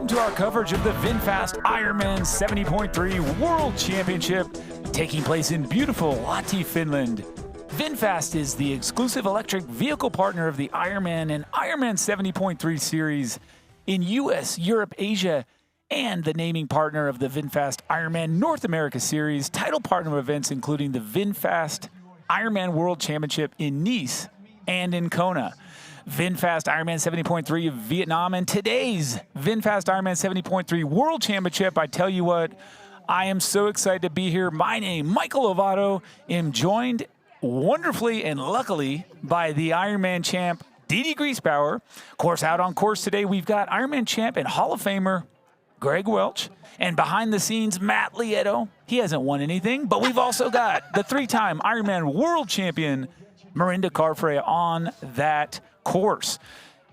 welcome to our coverage of the VinFast Ironman 70.3 World Championship taking place in beautiful Lahti, Finland. VinFast is the exclusive electric vehicle partner of the Ironman and Ironman 70.3 series in US, Europe, Asia, and the naming partner of the VinFast Ironman North America series, title partner of events including the VinFast Ironman World Championship in Nice and in Kona. VinFast Ironman 70.3 of Vietnam, and today's VinFast Ironman 70.3 World Championship. I tell you what, I am so excited to be here. My name, Michael Lovato, am joined wonderfully and luckily by the Ironman champ, Didi Griesbauer. Of course, out on course today, we've got Ironman champ and Hall of Famer, Greg Welch. And behind the scenes, Matt Lieto. He hasn't won anything, but we've also got the three-time Ironman world champion, Mirinda Carfrae, on that course.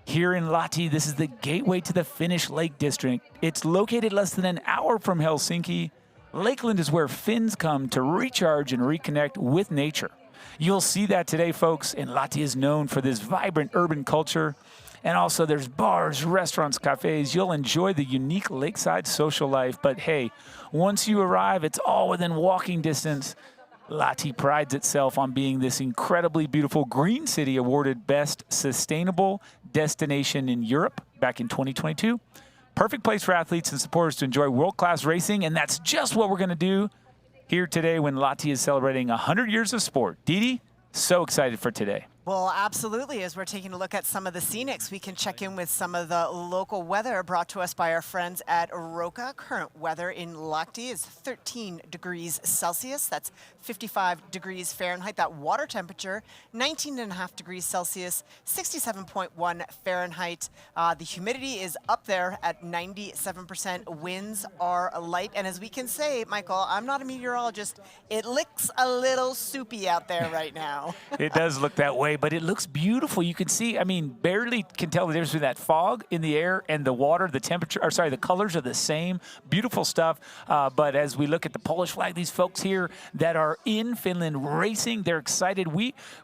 Here in Lahti, this is the gateway to the Finnish Lake District. It's located less than an hour from Helsinki. Lakeland is where Finns come to recharge and reconnect with nature. You'll see that today, folks, and Lahti is known for this vibrant urban culture. And also there's bars, restaurants, cafes. You'll enjoy the unique lakeside social life. But hey, once you arrive, it's all within walking distance. Lahti prides itself on being this incredibly beautiful green city, awarded Best Sustainable Destination in Europe back in 2022. Perfect place for athletes and supporters to enjoy world-class racing, and that's just what we're going to do here today when Lahti is celebrating 100 years of sport. Didi, so excited for today. Well, absolutely. As we're taking a look at some of the scenics, we can check in with some of the local weather brought to us by our friends at Roka. Current weather in Lahti is 13 degrees Celsius. That's 55 degrees Fahrenheit. That water temperature, 19.5 degrees Celsius, 67.1 Fahrenheit. The humidity is up there at 97%. Winds are light. And as we can say, Michael, I'm not a meteorologist, it looks a little soupy out there right now. It does look that way, but it looks beautiful. You can see, I mean, barely can tell the difference between that fog in the air and the water. The temperature, or sorry, the colors are the same. Beautiful stuff. But as we look at the Polish flag, these folks here that are in Finland racing, they're excited.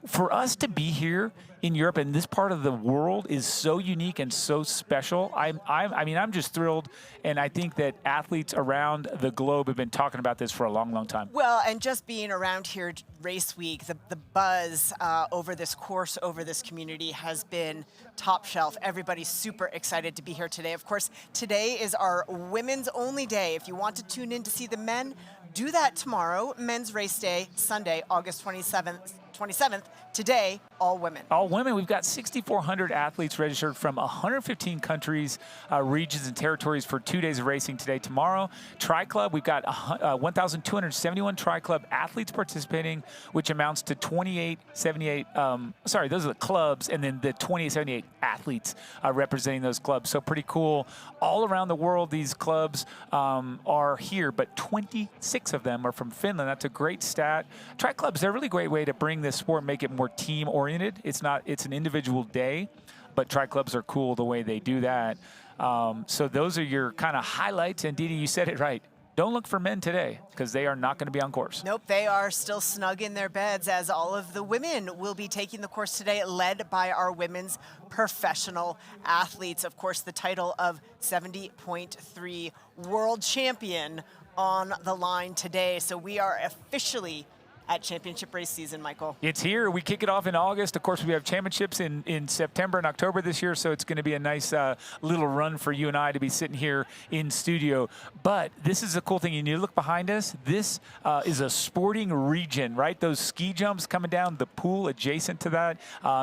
For us to be here in Europe and this part of the world is so unique and so special. I mean, I'm just thrilled, and I think that athletes around the globe have been talking about this for a long, long time. Well, and just being around here race week, the buzz over this course, over this community has been top shelf. Everybody's super excited to be here today. Of course, today is our women's only day. If you want to tune in to see the men, do that tomorrow. Men's race day, Sunday, August 27th. Today, all women. All women. We've got 6,400 athletes registered from 115 countries, regions, and territories for 2 days of racing today. Tomorrow, Tri-Club, we've got 1,271 Tri-Club athletes participating, which amounts to 2878. Sorry, those are the clubs, and then the 2878 athletes representing those clubs. So pretty cool. All around the world, these clubs are here, but 26 of them are from Finland. That's a great stat. Tri-Clubs, they're a really great way to bring this sport, make it more team-oriented. It's an individual day, but Tri-Clubs are cool the way they do that. So those are your kind of highlights. And Didi, you said it right. Don't look for men today because they are not going to be on course. Nope, they are still snug in their beds, as all of the women will be taking the course today, led by our women's professional athletes. Of course, the title of 70.3 world champion on the line today. So we are officially at championship race season, Michael. It's here. We kick it off in August. Of course, we have championships in September and October this year, so it's going to be a nice little run for you and I to be sitting here in studio. But this is a cool thing. And you look behind us, this is a sporting region, right? Those ski jumps coming down, the pool adjacent to that.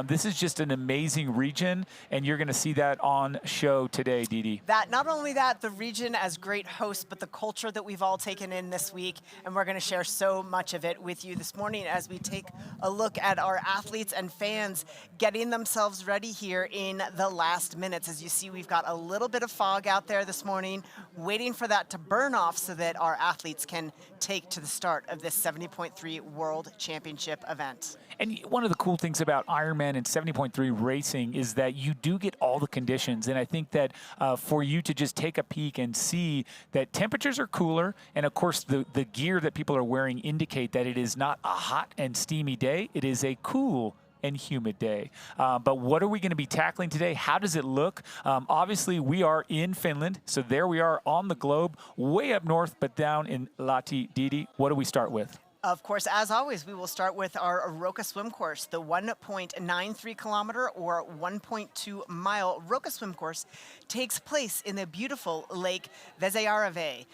This is just an amazing region, and you're going to see that on show today, Didi. Not only that, the region as great hosts, but the culture that we've all taken in this week, and we're going to share so much of it with you this morning as we take a look at our athletes and fans getting themselves ready here in the last minutes. As you see, we've got a little bit of fog out there this morning, waiting for that to burn off so that our athletes can take to the start of this 70.3 World Championship event. And one of the cool things about Ironman and 70.3 racing is that you do get all the conditions. And I think that for you to just take a peek and see that temperatures are cooler, and of course the gear that people are wearing indicate that it is not a hot and steamy day. It is a cool and humid day. But what are we going to be tackling today? How does it look? Obviously, we are in Finland, so there we are on the globe, way up north, but down in Lahti. Didi, what do we start with? Of course, as always, we will start with our Roka swim course. The 1.93 kilometer or 1.2 mile Roka swim course takes place in the beautiful Lake Vesearave.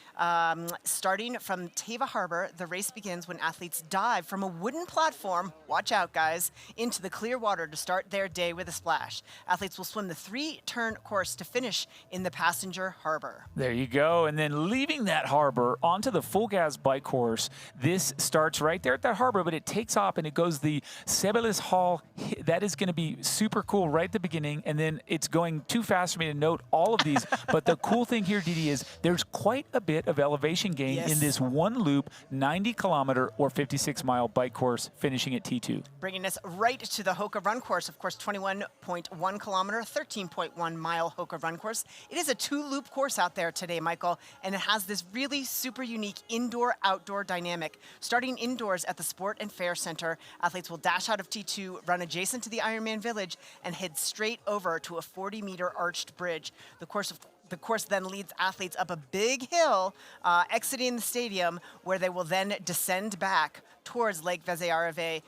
Starting from Teva Harbor, the race begins when athletes dive from a wooden platform, watch out guys, into the clear water to start their day with a splash. Athletes will swim the 3-turn course to finish in the passenger harbor. There you go. And then leaving that harbor onto the full gas bike course, this starts right there at that harbor, but it takes off and it goes the Sebelis Hall. That is going to be super cool right at the beginning, and then it's going too fast for me to note all of these. But the cool thing here, Didi, is there's quite a bit of elevation gain in this one loop, 90-kilometer or 56-mile bike course, finishing at T2. Bringing us right to the Hoka run course, of course, 21.1 kilometer, 13.1 mile Hoka run course. It is a 2-loop course out there today, Michael, and it has this really super unique indoor-outdoor dynamic. Starting indoors at the Sport and Fair Center, athletes will dash out of T2, run adjacent to the Ironman Village, and head straight over to a 40-meter arched bridge. The course then leads athletes up a big hill, exiting the stadium, where they will then descend back towards Lake Vesearave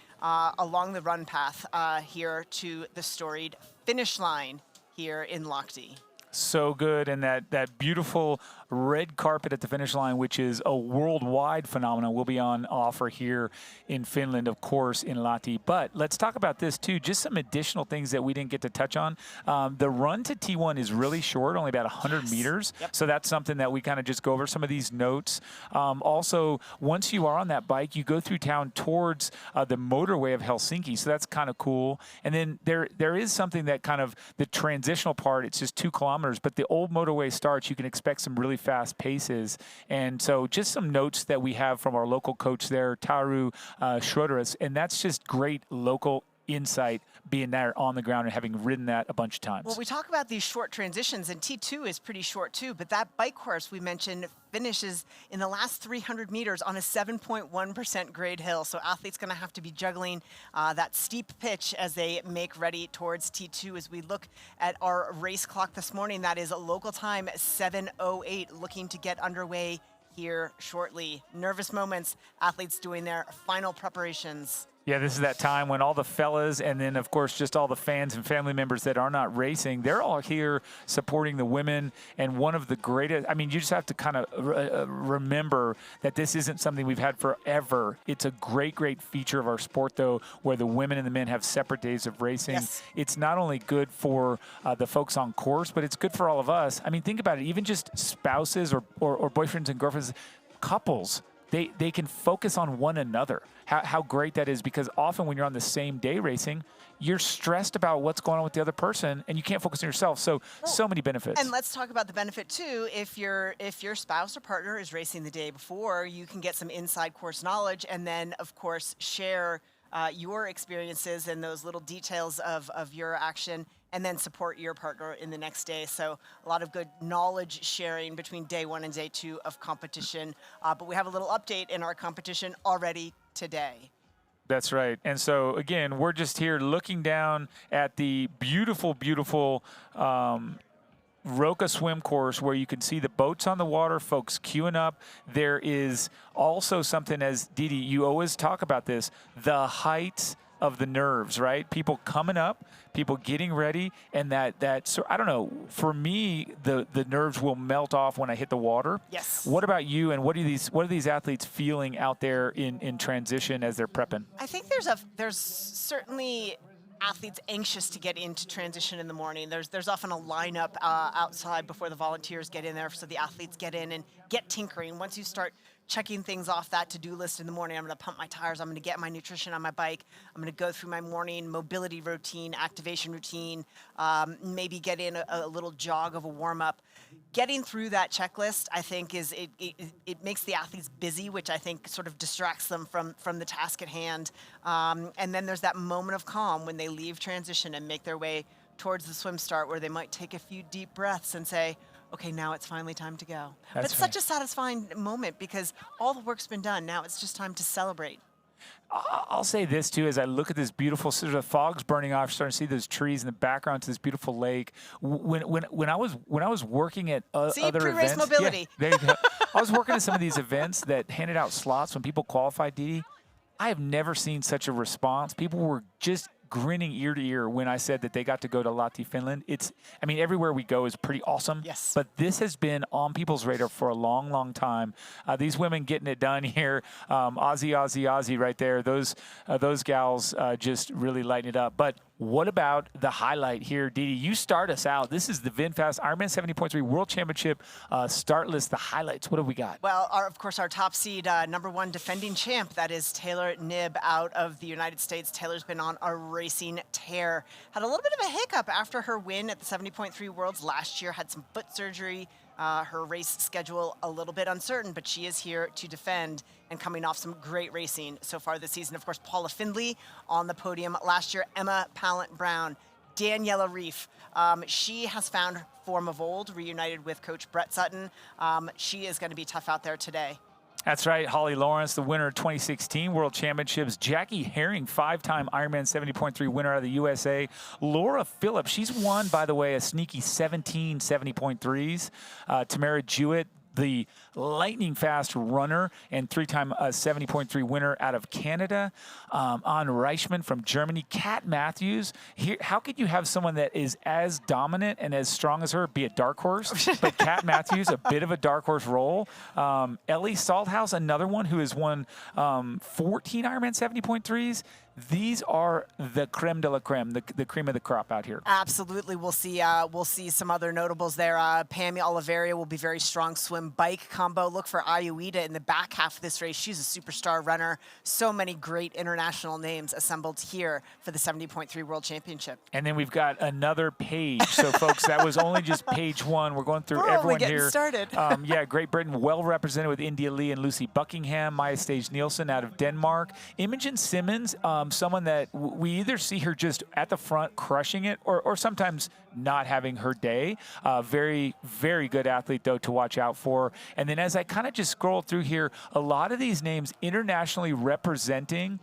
along the run path here to the storied finish line here in Lahti. So good, and that beautiful red carpet at the finish line, which is a worldwide phenomenon, will be on offer here in Finland, of course, in Lahti. But let's talk about this too, just some additional things that we didn't get to touch on. The run to T1 is really short, only about 100 meters. So that's something that we kind of just go over some of these notes. Also, once you are on that bike, you go through town towards the motorway of Helsinki, so that's kind of cool. And then there is something that kind of the transitional part, it's just 2 kilometers, but the old motorway starts, you can expect some really fast paces. And so just some notes that we have from our local coach there, Taru Schroederus, and that's just great local insight, being there on the ground and having ridden that a bunch of times. Well, we talk about these short transitions, and T2 is pretty short too, but that bike course we mentioned finishes in the last 300 meters on a 7.1% grade hill. So athletes going to have to be juggling that steep pitch as they make ready towards T2. As we look at our race clock this morning, that is local time 7:08, looking to get underway here shortly. Nervous moments, athletes doing their final preparations. Yeah, this is that time when all the fellas and then, of course, just all the fans and family members that are not racing, they're all here supporting the women. And one of the greatest, I mean, you just have to kind of remember that this isn't something we've had forever. It's a great, great feature of our sport, though, where the women and the men have separate days of racing. Yes. It's not only good for the folks on course, but it's good for all of us. I mean, think about it. Even just spouses or boyfriends and girlfriends, couples, they can focus on one another. How great that is, because often when you're on the same day racing, you're stressed about what's going on with the other person and you can't focus on yourself. So many benefits. And let's talk about the benefit too. If your spouse or partner is racing the day before, you can get some inside course knowledge and then of course share your experiences and those little details of your action, and then support your partner in the next day. So a lot of good knowledge sharing between day 1 and day 2 of competition. But we have a little update in our competition already today. That's right. And so, again, we're just here looking down at the beautiful, beautiful Roka swim course where you can see the boats on the water, folks queuing up. There is also something, as Didi, you always talk about this, the height of the nerves, right? People coming up, people getting ready, and so I don't know, for me, the nerves will melt off when I hit the water. Yes. What about you, and what are these athletes feeling out there in transition as they're prepping? I think there's certainly athletes anxious to get into transition in the morning. There's often a lineup outside before the volunteers get in there, so the athletes get in and get tinkering. Once you start checking things off that to-do list in the morning, I'm going to pump my tires, I'm going to get my nutrition on my bike, I'm going to go through my morning mobility routine, activation routine, maybe get in a little jog of a warm-up. Getting through that checklist, I think, it makes the athletes busy, which I think sort of distracts them from the task at hand. And then there's that moment of calm when they leave transition and make their way towards the swim start, where they might take a few deep breaths and say, okay, now it's finally time to go. But it's such a satisfying moment because all the work's been done. Now it's just time to celebrate. I'll say this too, as I look at this beautiful, sort of fog's burning off, starting to see those trees in the background to this beautiful lake. When I was working at other pre-race events, mobility. yeah, there you go. I was working at some of these events that handed out slots when people qualified, Dee Dee. I have never seen such a response. People were just grinning ear to ear when I said that they got to go to Lahti, Finland. I mean, everywhere we go is pretty awesome. Yes. But this has been on people's radar for a long, long time. These women getting it done here, Aussie right there. Those gals just really lighting it up. But what about the highlight here, Dee Dee? You start us out. This is the VinFast Ironman 70.3 World Championship start list. The highlights. What have we got? Well, of course, our top seed, #1 defending champ, that is Taylor Knibb out of the United States. Taylor's been on a racing tear. Had a little bit of a hiccup after her win at the 70.3 Worlds last year. Had some foot surgery. Her race schedule a little bit uncertain, but she is here to defend and coming off some great racing so far this season. Of course, Paula Findlay on the podium last year. Emma Pallant-Brown, Daniela Ryf. She has found form of old, reunited with Coach Brett Sutton. She is going to be tough out there today. That's right. Holly Lawrence, the winner of 2016 World Championships. Jackie Herring, 5-time Ironman 70.3 winner out of the USA. Laura Philipp, she's won, by the way, a sneaky 17 70.3s. Tamara Jewett, the lightning fast runner and 3-time 70.3 winner out of Canada. Anne Reichman from Germany. Kat Matthews. Here, how could you have someone that is as dominant and as strong as her be a dark horse? But Kat Matthews, a bit of a dark horse role. Ellie Salthouse, another one who has won 14 Ironman 70.3s. These are the creme de la creme, the cream of the crop out here. Absolutely. We'll see some other notables there. Pammy Oliveira will be very strong swim bike combo. Look for Ayuida in the back half of this race. She's a superstar runner. So many great international names assembled here for the 70.3 World Championship. And then we've got another page. So, folks, that was only just page one. We're going through everyone getting here. Started. Yeah, Great Britain, well represented with India Lee and Lucy Buckingham. Maya Stage Nielsen out of Denmark. Imogen Simmons, someone that we either see her just at the front crushing it or sometimes not having her day. Very, very good athlete, though, to watch out for. And then as I kind of just scroll through here, a lot of these names internationally representing.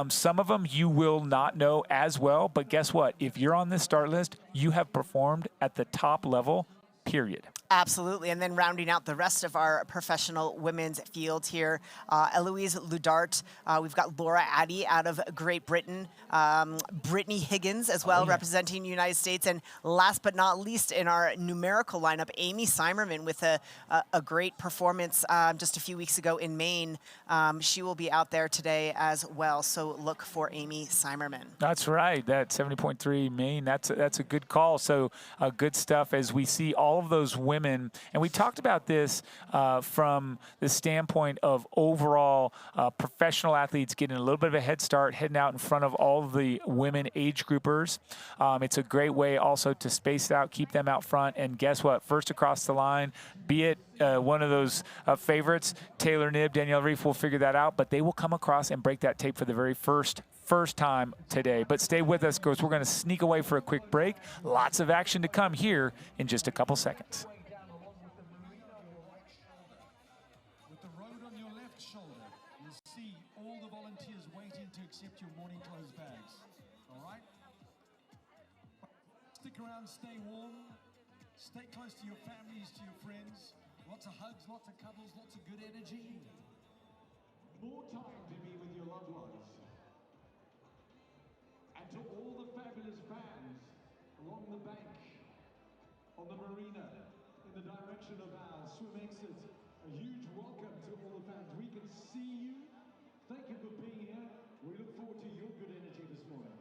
Some of them you will not know as well. But guess what? If you're on this start list, you have performed at the top level, period. Absolutely. And then rounding out the rest of our professional women's field here, Eloise Ludart. We've got Laura Addy out of Great Britain. Brittany Higgins as well, representing the United States. And last but not least in our numerical lineup, Amy Simerman with a great performance just a few weeks ago in Maine. She will be out there today as well. So look for Amy Simerman. That's right. That 70.3 Maine, that's a good call. So good stuff as we see all of those women. And we talked about this from the standpoint of overall professional athletes getting a little bit of a head start, heading out in front of all of the women age groupers. It's a great way also to space it out, keep them out front. And guess what? First across the line, be it one of those favorites, Taylor Knibb, Daniela Ryf will figure that out, but they will come across and break that tape for the very first time today. But stay with us, because we're going to sneak away for a quick break. Lots of action to come here in just a couple seconds. With the road on your left shoulder, you'll see all the volunteers waiting to accept your morning clothes bags. All right? Stick around, stay warm, stay close to your families, to your friends. Lots of hugs, lots of cuddles, lots of good energy. More time to be with your loved ones. And to all the fabulous fans along the bank, on the marina, in the direction of our swim exit, a huge welcome to all the fans. We can see you. Thank you for being here. We look forward to your good energy this morning.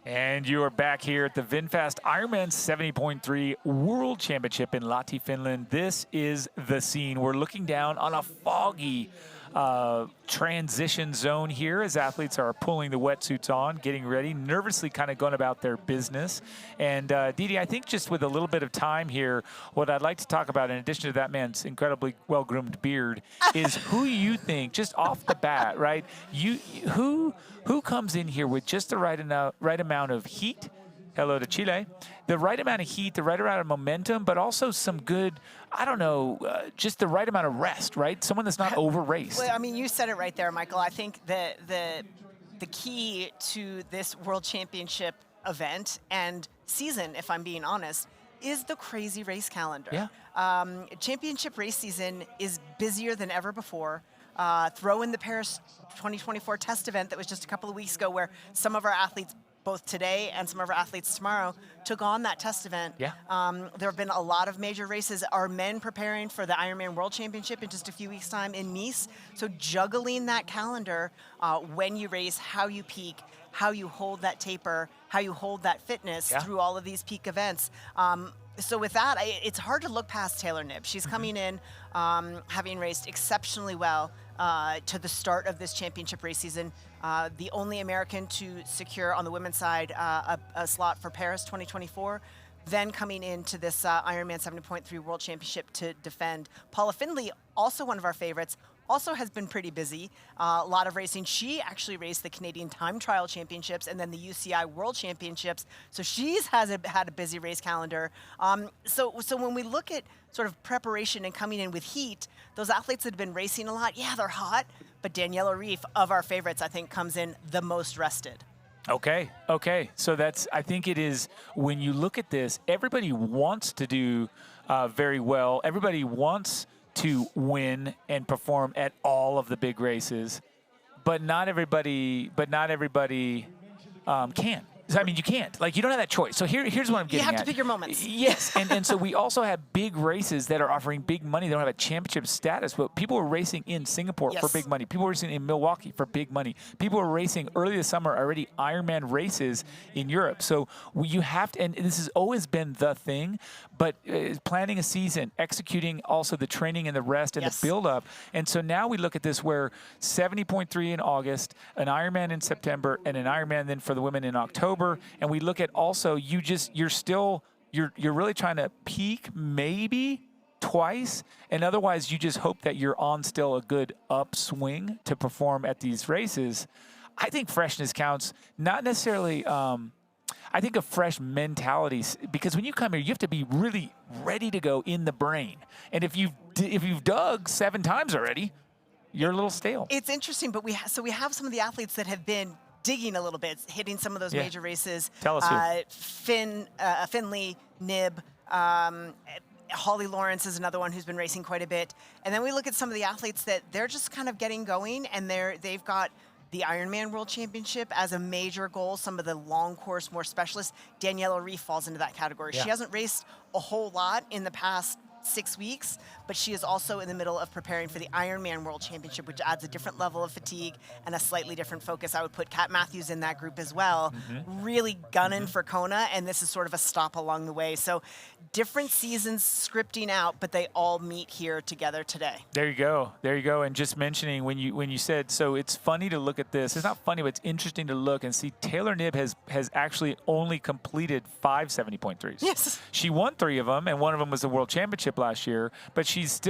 And you are back here at the VinFast Ironman 70.3 World Championship in Lahti, Finland. This is the scene. We're looking down on a foggy transition zone here as athletes are pulling the wetsuits on, getting ready, nervously kind of going about their business. And Didi, I think just with a little bit of time here, what I'd like to talk about, in addition to that man's incredibly well-groomed beard, is who you think, just off the bat, right? Who comes in here with just the right amount of heat? Hello to Chile. The right amount of heat, the right amount of momentum, but also some good, I don't know, just the right amount of rest, right? Someone that's not over-raced. Well, I mean, you said it right there, Michael. I think the key to this World Championship event and season, if I'm being honest, is the crazy race calendar. Yeah. Championship race season is busier than ever before. Throw in the Paris 2024 test event that was just a couple of weeks ago, where some of our athletes, both today and some of our athletes tomorrow, took on that test event. Yeah. There have been a lot of major races. Our men preparing for the Ironman World Championship in just a few weeks' time in Nice. So juggling that calendar, when you race, how you peak, how you hold that taper, how you hold that fitness through all of these peak events. So with that, it's hard to look past Taylor Knibb. She's coming in having raced exceptionally well to the start of this championship race season. The only American to secure on the women's side a slot for Paris 2024. Then coming into this Ironman 70.3 World Championship to defend. Paula Findlay, also one of our favorites, also has been pretty busy. A lot of racing. She actually raced the Canadian Time Trial Championships and then the UCI World Championships. So she's had a busy race calendar. So when we look at sort of preparation and coming in with heat, those athletes that have been racing a lot, yeah, they're hot. But Daniela Ryf, of our favorites, I think comes in the most rested. Okay. So I think it is, when you look at this, everybody wants to do very well. Everybody wants to win and perform at all of the big races, but not everybody can. I mean, you can't. Like, you don't have that choice. So here's what I'm getting at. You have to pick your moments. Yes, and so we also have big races that are offering big money. They don't have a championship status, but people are racing in Singapore for big money. People are racing in Milwaukee for big money. People are racing early this summer already Ironman races in Europe. So you have to, and this has always been the thing, but planning a season, executing also the training and the rest and the build-up. And so now we look at this where 70.3 in August, an Ironman in September, and an Ironman then for the women in October. And we look at also, you're really trying to peak maybe twice, and otherwise you just hope that you're on still a good upswing to perform at these races. I think freshness counts, not necessarily. I think a fresh mentality, because when you come here, you have to be really ready to go in the brain. And if you've dug 7 times already, you're a little stale. It's interesting, but we have some of the athletes that have been digging a little bit, hitting some of those major races. Tell us who. Findlay, Knibb, Holly Lawrence is another one who's been racing quite a bit. And then we look at some of the athletes that they're just kind of getting going, and they've got the Ironman World Championship as a major goal. Some of the long course, more specialists. Daniela Ryf falls into that category. Yeah. She hasn't raced a whole lot in the past 6 weeks, but she is also in the middle of preparing for the Ironman World Championship, which adds a different level of fatigue and a slightly different focus. I would put Kat Matthews in that group as well, really gunning for Kona, and this is sort of a stop along the way. So different seasons scripting out, but they all meet here together today. There you go. And just mentioning when you said, so it's funny to look at this. It's not funny, but it's interesting to look and see Taylor Knibb has actually only completed 5 70.3s. Yes. She won 3 of them, and one of them was the World Championship last year, but she's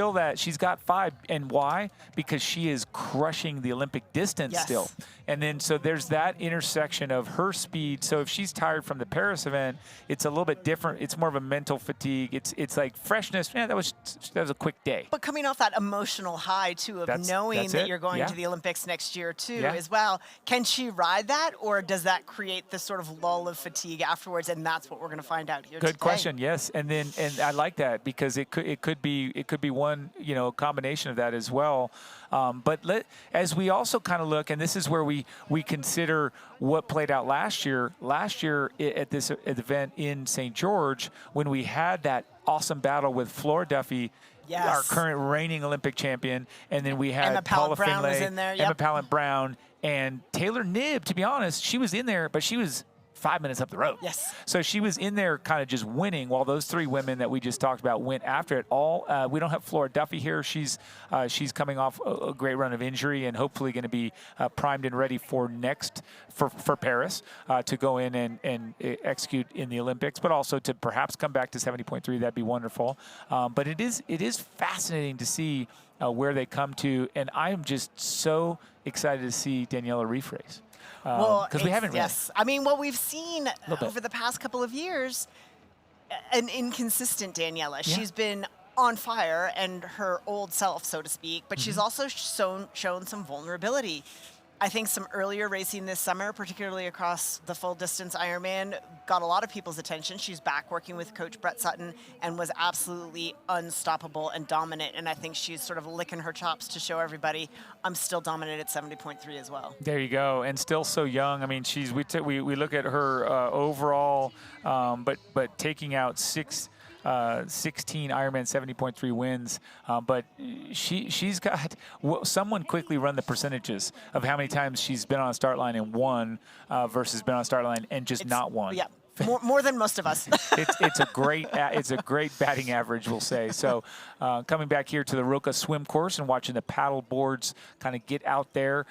got 5. And why? Because she is crushing the Olympic distance still. And then so there's that intersection of her speed. So if she's tired from the Paris event, it's a little bit different. It's more of a mental fatigue. It's like freshness. Yeah, that was a quick day. But coming off that emotional high too of knowing that you're going to the Olympics next year too as well. Can she ride that, or does that create this sort of lull of fatigue afterwards? And that's what we're going to find out here today. Good question. Yes, and I like that, because it could be one combination of that as well. But as we also kind of look, and this is where we consider what played out last year. Last year at this event in St. George, when we had that awesome battle with Flora Duffy, our current reigning Olympic champion, and then we had Paula Findlay, was in there. Emma Pallant-Brown, and Taylor Knibb. To be honest, she was in there, but she was 5 minutes up the road. Yes. So she was in there kind of just winning while those 3 women that we just talked about went after it all. We don't have Flora Duffy here. She's coming off a great run of injury and hopefully going to be primed and ready for Paris to go in and execute in the Olympics, but also to perhaps come back to 70.3. That'd be wonderful. But it is fascinating to see where they come to, and I am just so excited to see Daniela Ryf race. Because we haven't. Yes, I mean, what we've seen over the past couple of years, an inconsistent Daniela. Yeah. She's been on fire and her old self, so to speak, but she's also shown some vulnerability. I think some earlier racing this summer, particularly across the full distance Ironman, got a lot of people's attention. She's back working with Coach Brett Sutton and was absolutely unstoppable and dominant. And I think she's sort of licking her chops to show everybody, I'm still dominant at 70.3 as well. There you go, and still so young. I mean, we look at her overall, but taking out 16 Ironman 70.3 wins, but she's got someone quickly run the percentages of how many times she's been on a start line and won versus been on a start line and just not won. Yeah, more than most of us. It's a great batting average, we'll say. So coming back here to the Roka swim course and watching the paddle boards kind of get out there,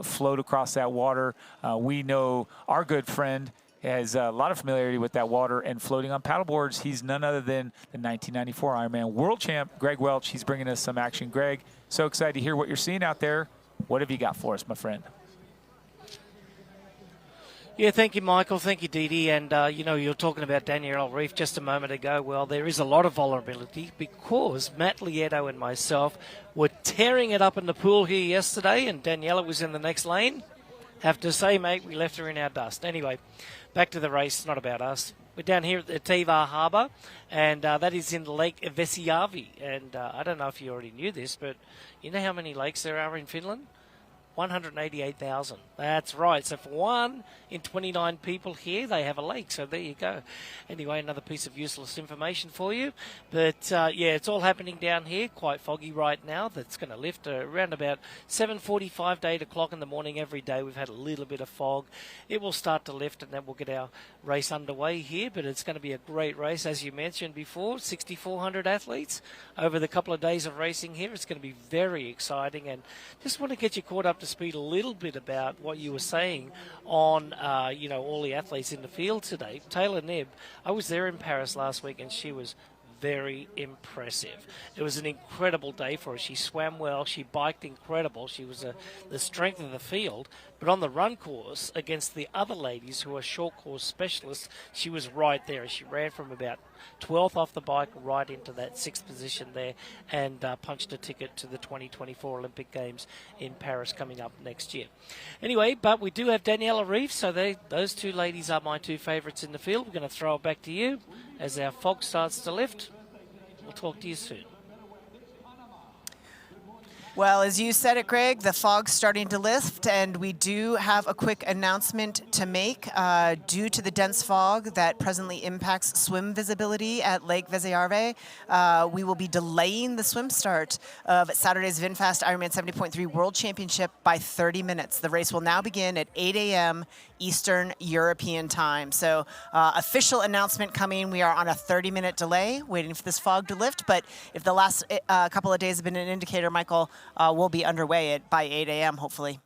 float across that water. We know our good friend has a lot of familiarity with that water and floating on paddleboards. He's none other than the 1994 Ironman world champ, Greg Welch. He's bringing us some action. Greg, so excited to hear what you're seeing out there. What have you got for us, my friend? Yeah, thank you, Michael. Thank you, Dee Dee. And, you were talking about Daniela Ryf just a moment ago. Well, there is a lot of vulnerability because Matt Lieto and myself were tearing it up in the pool here yesterday, and Daniela was in the next lane. Have to say, mate, we left her in our dust. Anyway, back to the race. It's not about us. We're down here at the Tivar Harbour, and that is in Lake Vesijärvi. And I don't know if you already knew this, but you know how many lakes there are in Finland? 188,000. That's right. So for 1 in 29 people here, they have a lake. So there you go. Anyway, another piece of useless information for you. But, yeah, it's all happening down here. Quite foggy right now. That's going to lift around about 7:45 to 8 o'clock in the morning every day. We've had a little bit of fog. It will start to lift, and then we'll get our race underway here. But it's going to be a great race, as you mentioned before. 6,400 athletes over the couple of days of racing here. It's going to be very exciting. And just want to get you caught up to speed a little bit about what you were saying on, all the athletes in the field today. Taylor Knibb, I was there in Paris last week, and she was very impressive. It was an incredible day for her. She swam well. She biked incredible. She was the strength of the field. But on the run course, against the other ladies who are short course specialists, she was right there. She ran from about 12th off the bike right into that 6th position there and punched a ticket to the 2024 Olympic Games in Paris coming up next year. Anyway, but we do have Daniela Ryf, so those 2 ladies are my 2 favourites in the field. We're going to throw it back to you as our fog starts to lift. We'll talk to you soon. Well, as you said it, Greg, the fog's starting to lift, and we do have a quick announcement to make. Due to the dense fog that presently impacts swim visibility at Lake Vesijärvi, we will be delaying the swim start of Saturday's VinFast Ironman 70.3 World Championship by 30 minutes. The race will now begin at 8 a.m. Eastern European time. So official announcement coming. We are on a 30-minute delay waiting for this fog to lift, but if the last couple of days have been an indicator, Michael, we'll be underway by 8 a.m. hopefully.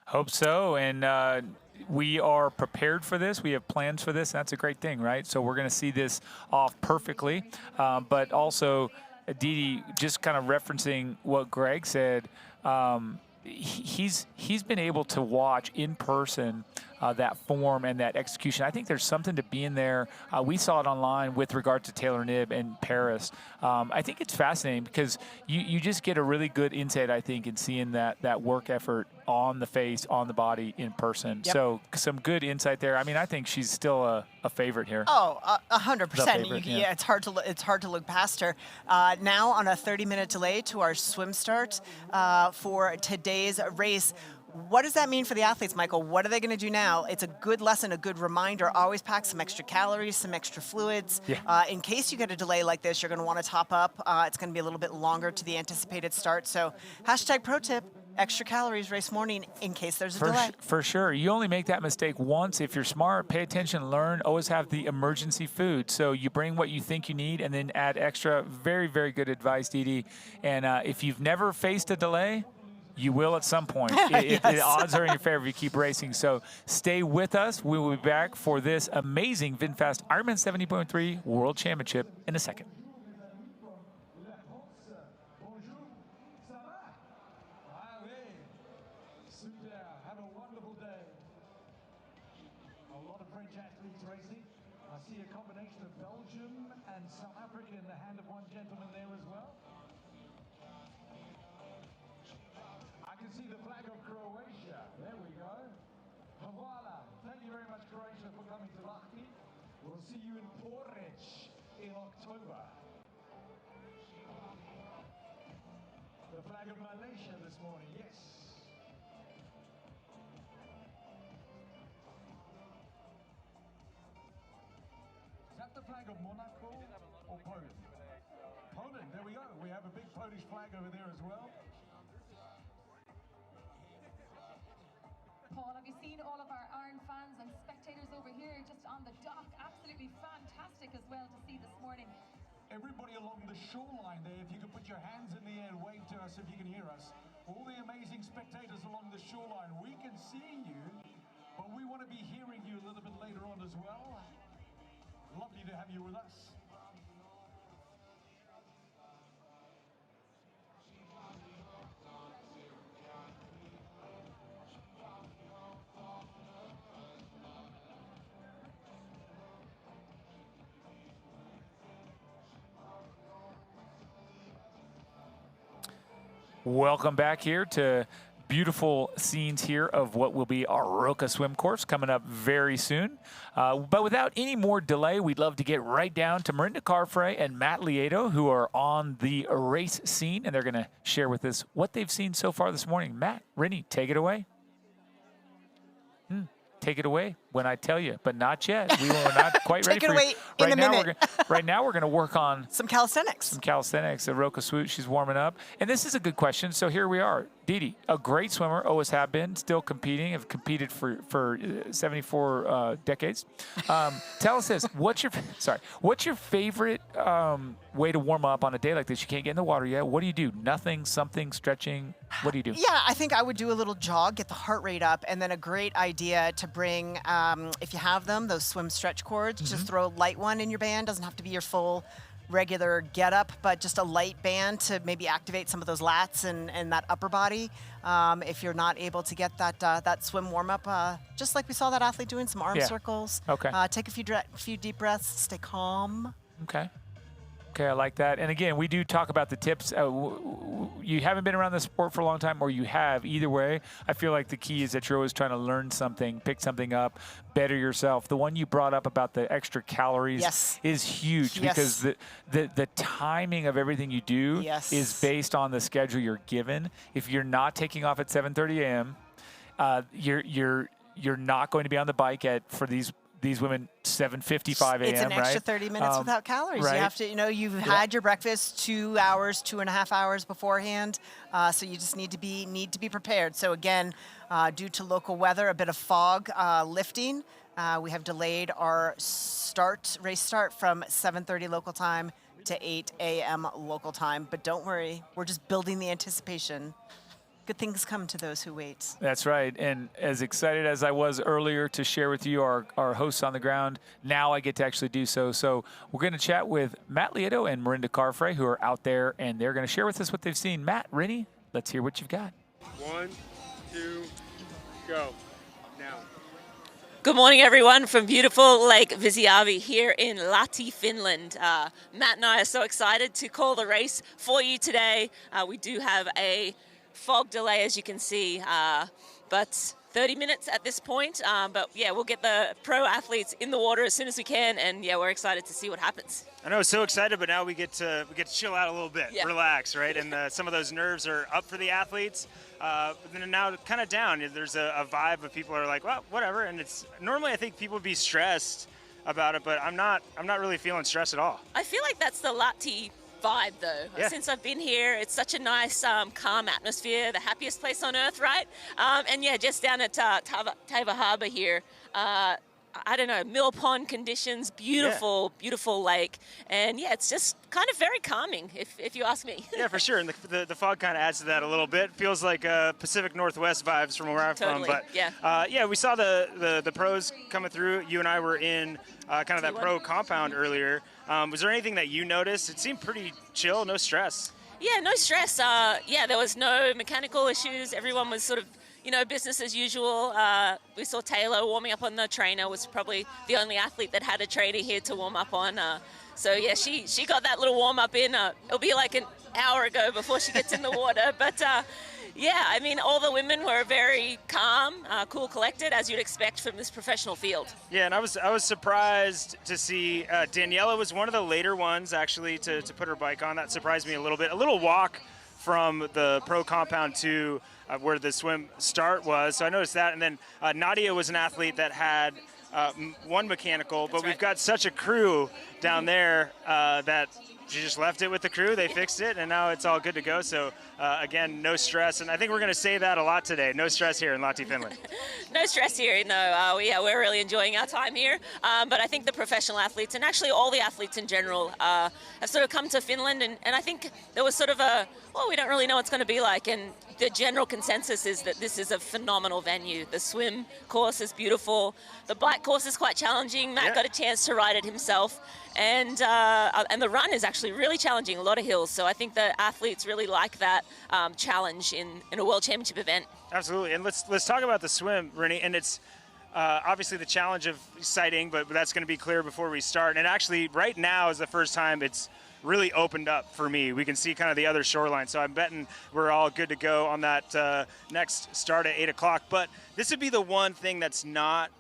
Hope so, and we are prepared for this. We have plans for this. That's a great thing, right? So we're going to see this off perfectly, but also, Dee Dee, just kind of referencing what Greg said, he's been able to watch in person that form and that execution. I think there's something to being there. We saw it online with regard to Taylor Knibb and Paris. I think it's fascinating because you just get a really good insight, I think, in seeing that work effort on the face, on the body, in person. Yep. So some good insight there. I mean, I think she's still a favorite here. Oh, 100%. Yeah. It's hard to look past her. Now on a 30-minute delay to our swim start for today's race. What does that mean for the athletes, Michael? What are they going to do now? It's a good lesson, a good reminder. Always pack some extra calories, some extra fluids. Yeah. In case you get a delay like this, you're going to want to top up. It's going to be a little bit longer to the anticipated start. So #pro tip, extra calories race morning in case there's a delay. For sure. You only make that mistake once. If you're smart, pay attention, learn, always have the emergency food. So you bring what you think you need and then add extra. Very, very good advice, Dee Dee. And if you've never faced a delay, you will at some point. Yes. The odds are in your favor if you keep racing. So stay with us. We will be back for this amazing VinFast Ironman 70.3 World Championship in a second. Have a wonderful day. A lot of French athletes racing. I see a combination of Belgium and South Africa in the hand of one gentleman there as well. I can see the flag of Croatia. There we go. Voila. Thank you very much, Croatia, for coming to Lahti. We'll see you in Porridge in October. The flag of Malaysia this morning, yes. Is that the flag of Monaco or Poland? Poland, there we go. We have a big Polish flag over there as well. Paul, have you seen all of our Iron fans and spectators over here just on the dock? Absolutely fantastic as well to see this morning. Everybody along the shoreline there, if you could put your hands in the air and wave to us if you can hear us. All the amazing spectators along the shoreline, we can see you, but we want to be hearing you a little bit later on as well. Lovely to have you with us. Welcome back here to beautiful scenes here of what will be our Roka swim course coming up very soon. But without any more delay, we'd love to get right down to Mirinda Carfrae and Matt Lieto, who are on the race scene, and they're going to share with us what they've seen so far this morning. Matt, Rinny, take it away. Take it away when I tell you, but not yet. We are not quite ready Take it for away you. in a minute. Right now, we're going to work on Some calisthenics. The Roka Swoot, she's warming up. And this is a good question. So here we are. Dee Dee, a great swimmer, always have been, still competing, have competed for 74 decades. Tell us this. What's your favorite way to warm up on a day like this? You can't get in the water yet. What do you do? Nothing, something, stretching? What do you do? Yeah, I think I would do a little jog, get the heart rate up, and then a great idea to bring, if you have them, those swim stretch cords, just throw a light one in your band. Doesn't have to be your full regular get up, but just a light band to maybe activate some of those lats and that upper body. If you're not able to get that swim warm up, just like we saw that athlete doing some arm circles. Okay. Take a few deep breaths, stay calm. Okay. Okay, I like that. And again, we do talk about the tips. You haven't been around the sport for a long time, or you have. Either way, I feel like the key is that you're always trying to learn something, pick something up, better yourself. The one you brought up about the extra calories is huge because the timing of everything you do is based on the schedule you're given. If you're not taking off at 7:30 a.m., you're not going to be on the bike for these women 7:55 a.m. It's an extra 30 minutes without calories. Right. You have to, you've had your breakfast 2 hours, 2.5 hours beforehand. So you just need to be prepared. So again, due to local weather, a bit of fog lifting, we have delayed our race start from 7:30 local time to 8 a.m. local time. But don't worry, we're just building the anticipation. Good things come to those who wait. That's right. And as excited as I was earlier to share with you our hosts on the ground, now I get to actually do so. So we're going to chat with Matt Lieto and Mirinda Carfrae, who are out there, and they're going to share with us what they've seen. Matt, Rinny, let's hear what you've got. 1, 2, go. Now. Good morning, everyone, from beautiful Lake Visiavi here in Lahti, Finland. Matt and I are so excited to call the race for you today. We do have a fog delay, as you can see, but 30 minutes at this point. But yeah, we'll get the pro athletes in the water as soon as we can, and yeah, we're excited to see what happens. I know, so excited, but now we get to chill out a little bit, relax, right? And some of those nerves are up for the athletes, but then now kind of down. There's a vibe of people are like, well, whatever. And it's normally I think people would be stressed about it, but I'm not really feeling stressed at all. I feel like that's the Lahti vibe, though. Yeah. Since I've been here, it's such a nice, calm atmosphere, the happiest place on earth, right? And yeah, just down at Tava Harbour here, I don't know, mill pond conditions, beautiful, beautiful lake. And yeah, it's just kind of very calming, if you ask me. Yeah, for sure. And the fog kind of adds to that a little bit. Feels like Pacific Northwest vibes from where I'm Totally, from. But yeah, we saw the pros coming through. You and I were in kind of that pro compound earlier. Was there anything that you noticed? It seemed pretty chill, no stress. Yeah, no stress. Yeah, there was no mechanical issues. Everyone was sort of, business as usual. We saw Taylor warming up on the trainer, was probably the only athlete that had a trainer here to warm up on. So yeah, she got that little warm up in. It'll be like an hour ago before she gets in the water. But yeah, I mean, all the women were very calm, cool, collected, as you'd expect from this professional field. Yeah, and I was surprised to see Daniela was one of the later ones actually to put her bike on. That surprised me a little bit. A little walk from the pro compound to where the swim start was. So I noticed that. And then Nadia was an athlete that had one mechanical, but we've got such a crew down there that she just left it with the crew. They fixed it, and now it's all good to go. So, again, no stress. And I think we're going to say that a lot today. No stress here in Lahti, Finland. No stress here. No, yeah, we're really enjoying our time here. But I think the professional athletes, and actually all the athletes in general, have sort of come to Finland. And I think there was sort of we don't really know what it's going to be like. And the general consensus is that this is a phenomenal venue. The swim course is beautiful. The bike course is quite challenging. Matt got a chance to ride it himself. And the run is actually really challenging, a lot of hills. So I think the athletes really like that challenge in a World Championship event. Absolutely. And let's talk about the swim, Rennie. And it's obviously the challenge of sighting, but that's going to be clear before we start. And actually, right now is the first time it's really opened up for me. We can see kind of the other shoreline. So I'm betting we're all good to go on that next start at 8 o'clock. But this would be the one thing that's not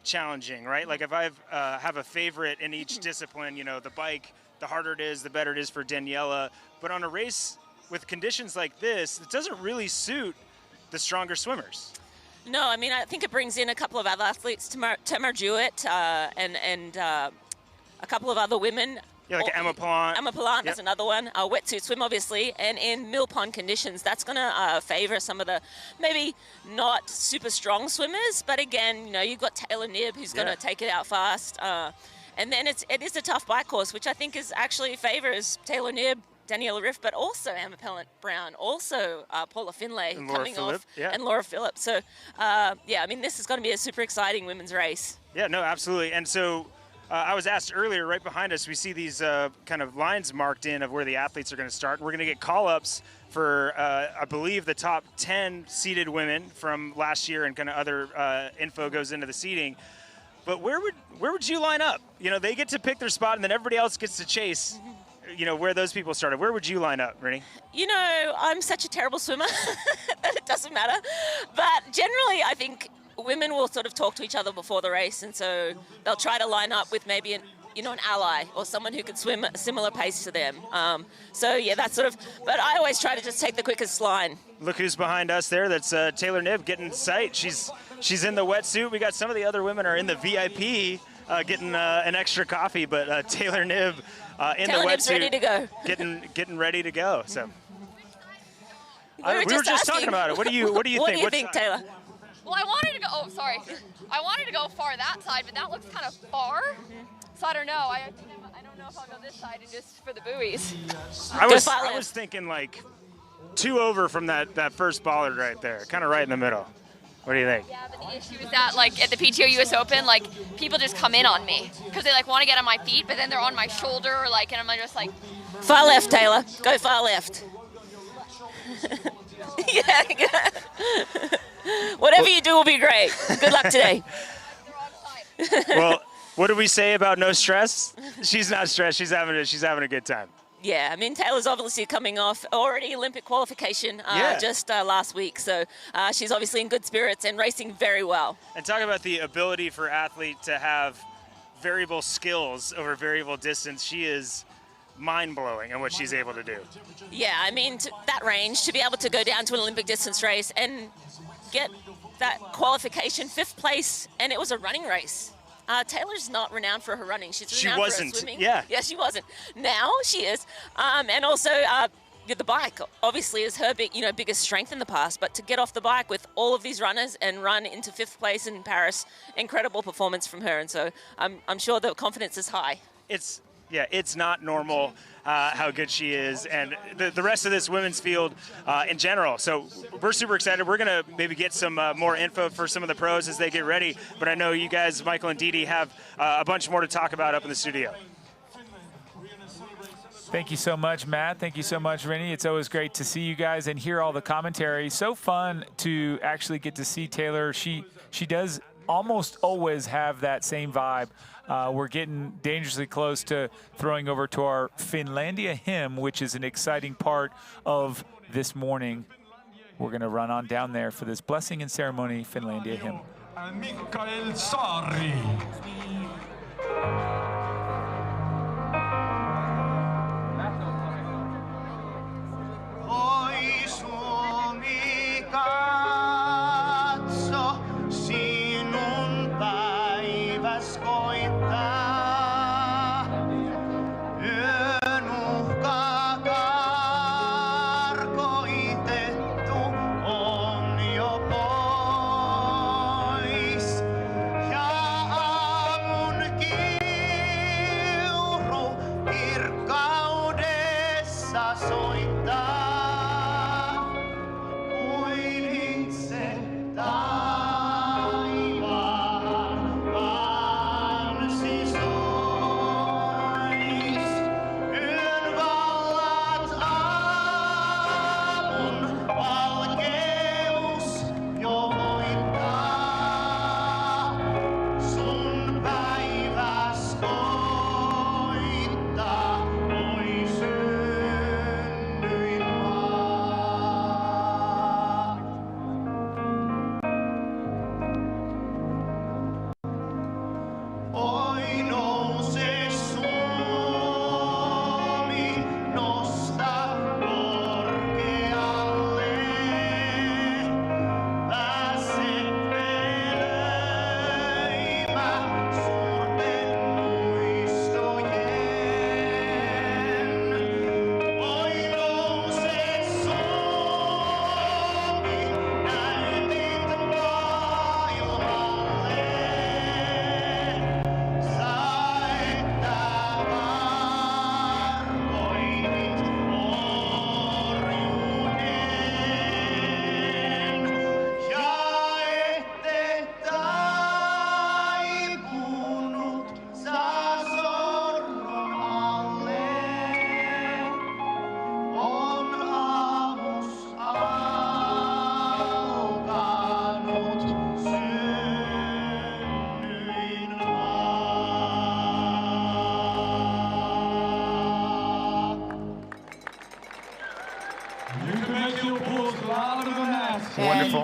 challenging, right? Like if I have a favorite in each discipline, the bike, the harder it is, the better it is for Daniela. But on a race with conditions like this, it doesn't really suit the stronger swimmers. No, I mean, I think it brings in a couple of other athletes, Tamara Jewett and a couple of other women. Yeah, like Emma Pallant. Emma Pallant, that's another one. Wetsuit swim, obviously. And in mill pond conditions, that's going to favor some of the maybe not super strong swimmers. But again, you've got Taylor Knibb, who's going to take it out fast. And then it is a tough bike course, which I think is actually favors Taylor Knibb, Daniela Ryf, but also Emma Pallant-Brown, also Paula Findlay coming off, and Laura Philipp. So, yeah, I mean, this is going to be a super exciting women's race. Yeah, no, absolutely. And so I was asked earlier, right behind us, we see these kind of lines marked in of where the athletes are going to start. We're going to get call-ups for, I believe, the top 10 seeded women from last year, and kind of other info goes into the seeding. But where would you line up? They get to pick their spot, and then everybody else gets to chase, where those people started. Where would you line up, Rennie? I'm such a terrible swimmer that it doesn't matter. But generally, I think women will sort of talk to each other before the race, and so they'll try to line up with maybe an ally or someone who could swim a similar pace to them. So yeah, that's sort of. But I always try to just take the quickest line. Look who's behind us there. That's Taylor Knibb getting sight. She's in the wetsuit. We got some of the other women are in the VIP getting an extra coffee, but Taylor Knibb in Taylor the Knibb's wetsuit, ready to go. getting ready to go. So we were just talking about it. What do you think? What do you think, Taylor? Well, I wanted to go. Oh, sorry. I wanted to go far that side, but that looks kind of far. So I don't know. I don't know if I'll go this side and just for the buoys. I was thinking like 2 over from that first bollard right there, kind of right in the middle. What do you think? Yeah, but the issue is that like at the PTO US Open, like people just come in on me because they like want to get on my feet, but then they're on my shoulder or like, and I'm just like. Far left, Taylor. Go far left. Yeah. Whatever you do will be great. Good luck today. Well, what did we say about no stress? She's not stressed. She's having a good time. Yeah, I mean, Taylor's obviously coming off already Olympic qualification just last week. So she's obviously in good spirits and racing very well. And talk about the ability for athlete to have variable skills over variable distance. She is mind-blowing in what she's able to do. Yeah, I mean, that range, to be able to go down to an Olympic distance race and get that qualification, 5th place, and it was a running race. Taylor's not renowned for her running. She's renowned wasn't, for her swimming. yeah. Yeah, she wasn't. Now she is. And also the bike obviously is her biggest strength in the past. But to get off the bike with all of these runners and run into 5th place in Paris, incredible performance from her. And so I'm sure the confidence is high. It's not normal how good she is, and the rest of this women's field in general. So we're super excited. We're going to maybe get some more info for some of the pros as they get ready, but I know you guys, Michael and Didi, have a bunch more to talk about up in the studio. Thank you so much, Matt. Thank you so much, Rennie. It's always great to see you guys and hear all the commentary. So fun to actually get to see Taylor. She does almost always have that same vibe. We're getting dangerously close to throwing over to our Finlandia hymn, which is an exciting part of this morning. We're going to run on down there for this blessing and ceremony Finlandia hymn. Mikael Saari. Wonderful.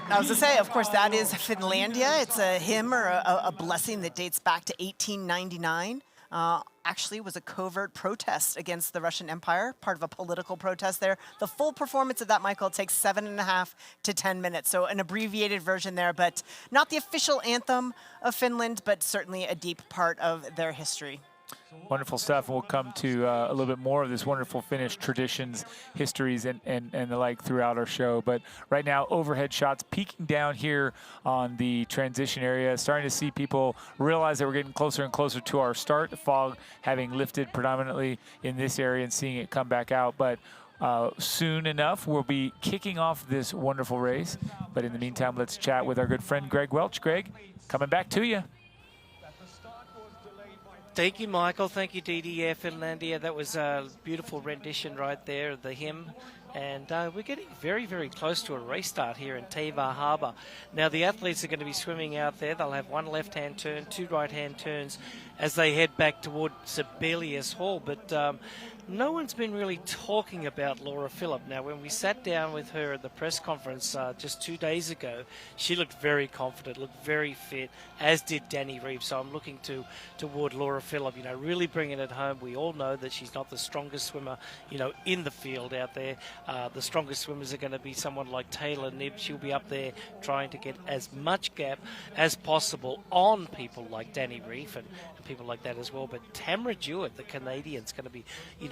I was going to say, of course, that is Finlandia. It's a hymn or a blessing that dates back to 1899. Actually was a covert protest against the Russian Empire, part of a political protest there. The full performance of that, Michael, takes 7.5 to 10 minutes. So an abbreviated version there, but not the official anthem of Finland, but certainly a deep part of their history. Wonderful stuff. We'll come to a little bit more of this wonderful Finnish traditions, histories, and the like throughout our show. But right now, overhead shots peeking down here on the transition area, starting to see people realize that we're getting closer and closer to our start. The fog having lifted predominantly in this area and seeing it come back out. But soon enough, we'll be kicking off this wonderful race. But in the meantime, let's chat with our good friend Greg Welch. Greg, coming back to you. Thank you, Michael. Thank you, Didi. Yeah, Finlandia. That was a beautiful rendition right there of the hymn. And we're getting very, very close to a race start here in Teva Harbour. Now, the athletes are going to be swimming out there. They'll have one left-hand turn, two right-hand turns as they head back toward Sibelius Hall. But no one's been really talking about Laura Philipp. Now, when we sat down with her at the press conference just 2 days ago, she looked very confident, looked very fit, as did Dani Ryf. So I'm looking toward Laura Philipp, really bringing it home. We all know that she's not the strongest swimmer, in the field out there. The strongest swimmers are going to be someone like Taylor Knibb. She'll be up there trying to get as much gap as possible on people like Dani Ryf and people like that as well. But Tamara Jewett, the Canadian's going to be,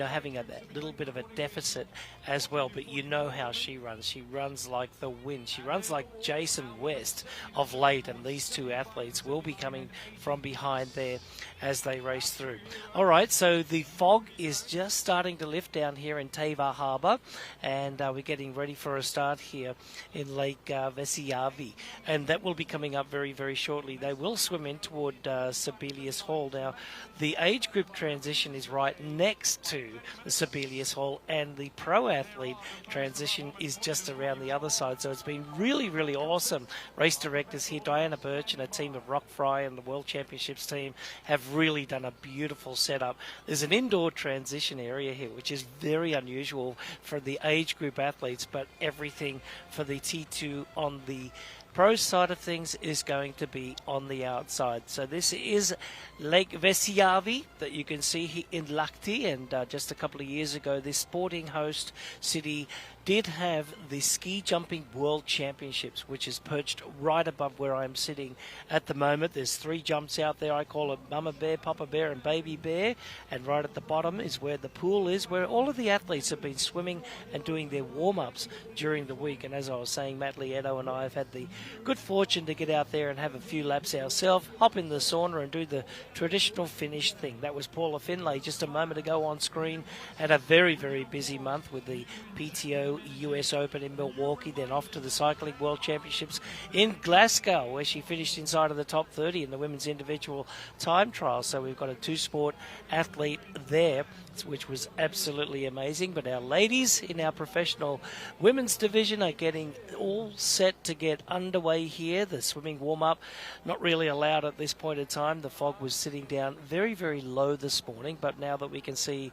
having a little bit of a deficit as well. But you know how she runs. She runs like the wind. She runs like Jason West of late, and these two athletes will be coming from behind there as they race through. All right, so the fog is just starting to lift down here in Teiva Harbour, and we're getting ready for a start here in Lake Vesijärvi, and that will be coming up very, very shortly. They will swim in toward Sibelius Hall. Now, the age group transition is right next to the Sibelius Hall, and the pro athlete transition is just around the other side. So it's been really, really awesome. Race directors here, Diana Birch and a team of Rock Fry and the World Championships team have really done a beautiful setup. There's an indoor transition area here, which is very unusual for the age group athletes, but everything for the T2 on the pro side of things is going to be on the outside. So this is Lake Vesijärvi that you can see here in Lahti, and just a couple of years ago this sporting host city did have the ski jumping world championships, which is perched right above where I'm sitting at the moment. There's 3 jumps out there. I call it Mama Bear, Papa Bear and Baby Bear, and right at the bottom is where the pool is, where all of the athletes have been swimming and doing their warm-ups during the week. And as I was saying, Matt Lieto and I have had the good fortune to get out there and have a few laps ourselves, hop in the sauna and do the traditional finish thing. That was Paula Findlay just a moment ago on screen. Had a very, very busy month with the PTO US Open in Milwaukee, then off to the Cycling World Championships in Glasgow, where she finished inside of the top 30 in the women's individual time trial. So we've got a 2-sport athlete there, which was absolutely amazing. But our ladies in our professional women's division are getting all set to get underway here. The swimming warm-up not really allowed at this point in time. The fog was sitting down very, very low this morning, but now that we can see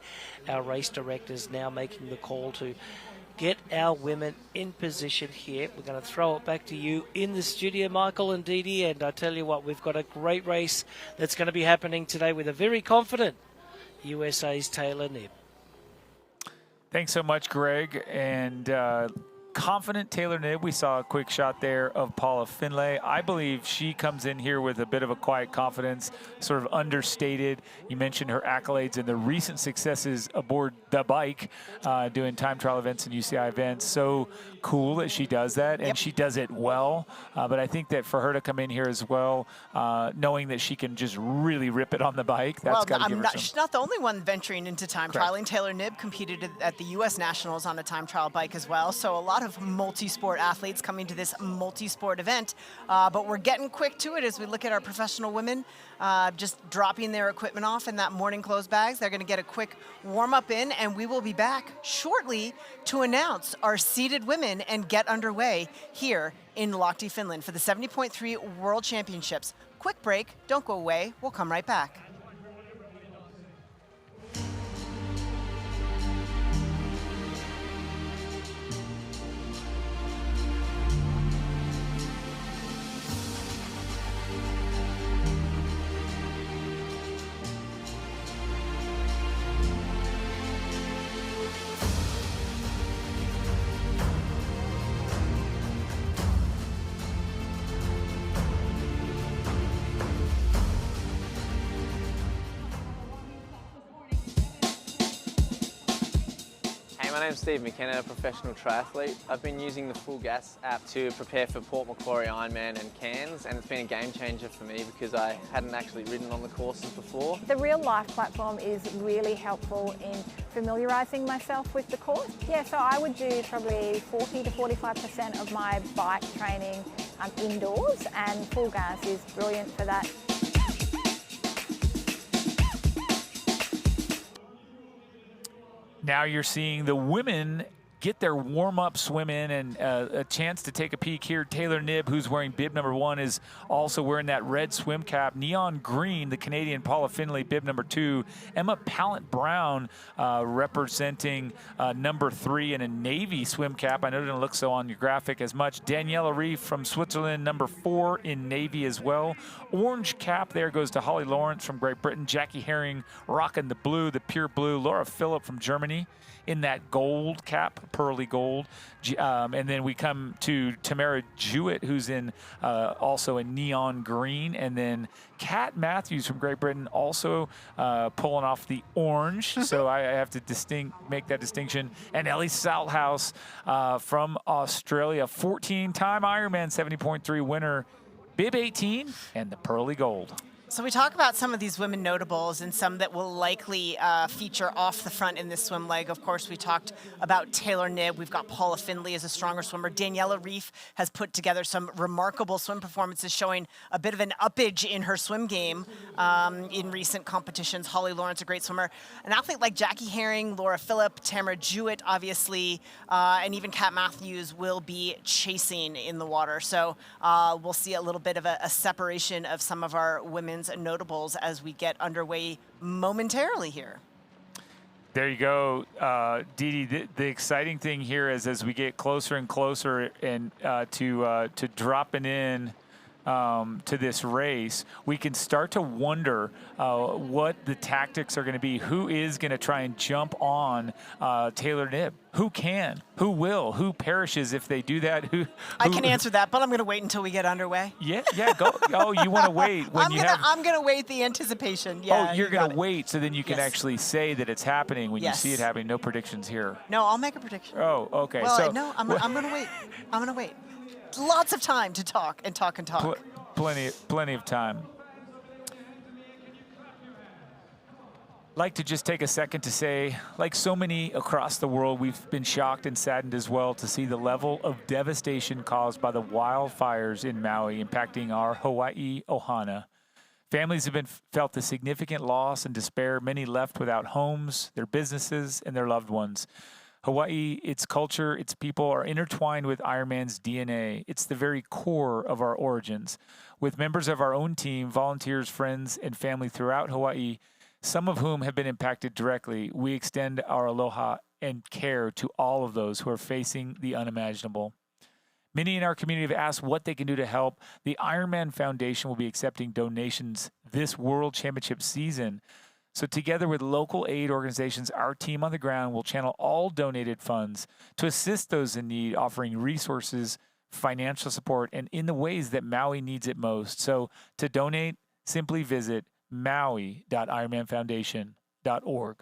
our race directors now making the call to get our women in position here. We're going to throw it back to you in the studio, Michael and Dee Dee, and I tell you what, we've got a great race that's going to be happening today with a very confident USA's Taylor Knibb. Thanks so much, Greg. And confident Taylor Knibb. We saw a quick shot there of Paula Findlay. I believe she comes in here with a bit of a quiet confidence, sort of understated. You mentioned her accolades and the recent successes aboard the bike, doing time trial events and UCI events. So cool that she does that, and she does it well. But I think that for her to come in here as well, knowing that she can just really rip it on the bike, that's got to give her some. She's not the only one venturing into time trialing. Taylor Knibb competed at the U.S. Nationals on a time trial bike as well. So a lot of multi-sport athletes coming to this multi-sport event. But we're getting quick to it as we look at our professional women just dropping their equipment off in that morning clothes bags. They're going to get a quick warm-up in, and we will be back shortly to announce our seeded women and get underway here in Lahti, Finland for the 70.3 World Championships. Quick break. Don't go away. We'll come right back. My name's Steve McKenna, a professional triathlete. I've been using the Full Gas app to prepare for Port Macquarie Ironman and Cairns, and it's been a game changer for me because I hadn't actually ridden on the courses before. The Real Life platform is really helpful in familiarising myself with the course. Yeah, so I would do probably 40 to 45% of my bike training indoors, and Full Gas is brilliant for that. Now you're seeing the women get their warm-up swim in, and a chance to take a peek here. Taylor Knibb, who's wearing bib number 1, is also wearing that red swim cap. Neon green, the Canadian Paula Findlay, bib number 2. Emma Pallant-Brown representing number 3 in a navy swim cap. I know it didn't look so on your graphic as much. Daniela Ryf from Switzerland, number 4 in navy as well. Orange cap there goes to Holly Lawrence from Great Britain. Jackie Herring rocking the blue, the pure blue. Laura Philipp from Germany in that gold cap pearly gold. And then we come to Tamara Jewett, who's in also a neon green. And then Kat Matthews from Great Britain also pulling off the orange. So I have to make that distinction. And Ellie Salthouse from Australia, 14-time Ironman 70.3 winner, bib 18, and the pearly gold. So we talk about some of these women notables and some that will likely feature off the front in this swim leg. Of course, we talked about Taylor Knibb. We've got Paula Findlay as a stronger swimmer. Daniela Ryf has put together some remarkable swim performances showing a bit of an uppage in her swim game in recent competitions. Holly Lawrence, a great swimmer. An athlete like Jackie Herring, Laura Philipp, Tamara Jewett, obviously, and even Kat Matthews will be chasing in the water. So we'll see a little bit of a separation of some of our women's notables as we get underway momentarily here. There you go, Dee Dee. The exciting thing here is as we get closer and closer and to dropping in to this race, we can start to wonder what the tactics are going to be. Who is going to try and jump on Taylor Knibb? Who can? Who will? Who perishes if they do that? Who I can answer that, but I'm going to wait until we get underway. Yeah, go. Oh, you want to wait when I'm going to wait the anticipation. Yeah. Oh, you're going to wait so then you can actually say that it's happening when you see it happening. No predictions here. No, I'll make a prediction. Oh, okay. Well, so, no, I'm going to wait. I'm going to wait. Lots of time to talk and talk and talk. Plenty of time. Like to just take a second to say, like so many across the world, we've been shocked and saddened as well to see the level of devastation caused by the wildfires in Maui impacting our Hawaii ohana. Families have felt the significant loss and despair, many left without homes, their businesses, and their loved ones. Hawaii, its culture, its people are intertwined with Ironman's DNA. It's the very core of our origins. With members of our own team, volunteers, friends, and family throughout Hawaii, some of whom have been impacted directly, we extend our aloha and care to all of those who are facing the unimaginable. Many in our community have asked what they can do to help. The Ironman Foundation will be accepting donations this World Championship season. So together with local aid organizations, our team on the ground will channel all donated funds to assist those in need, offering resources, financial support, and in the ways that Maui needs it most. So to donate, simply visit maui.ironmanfoundation.org.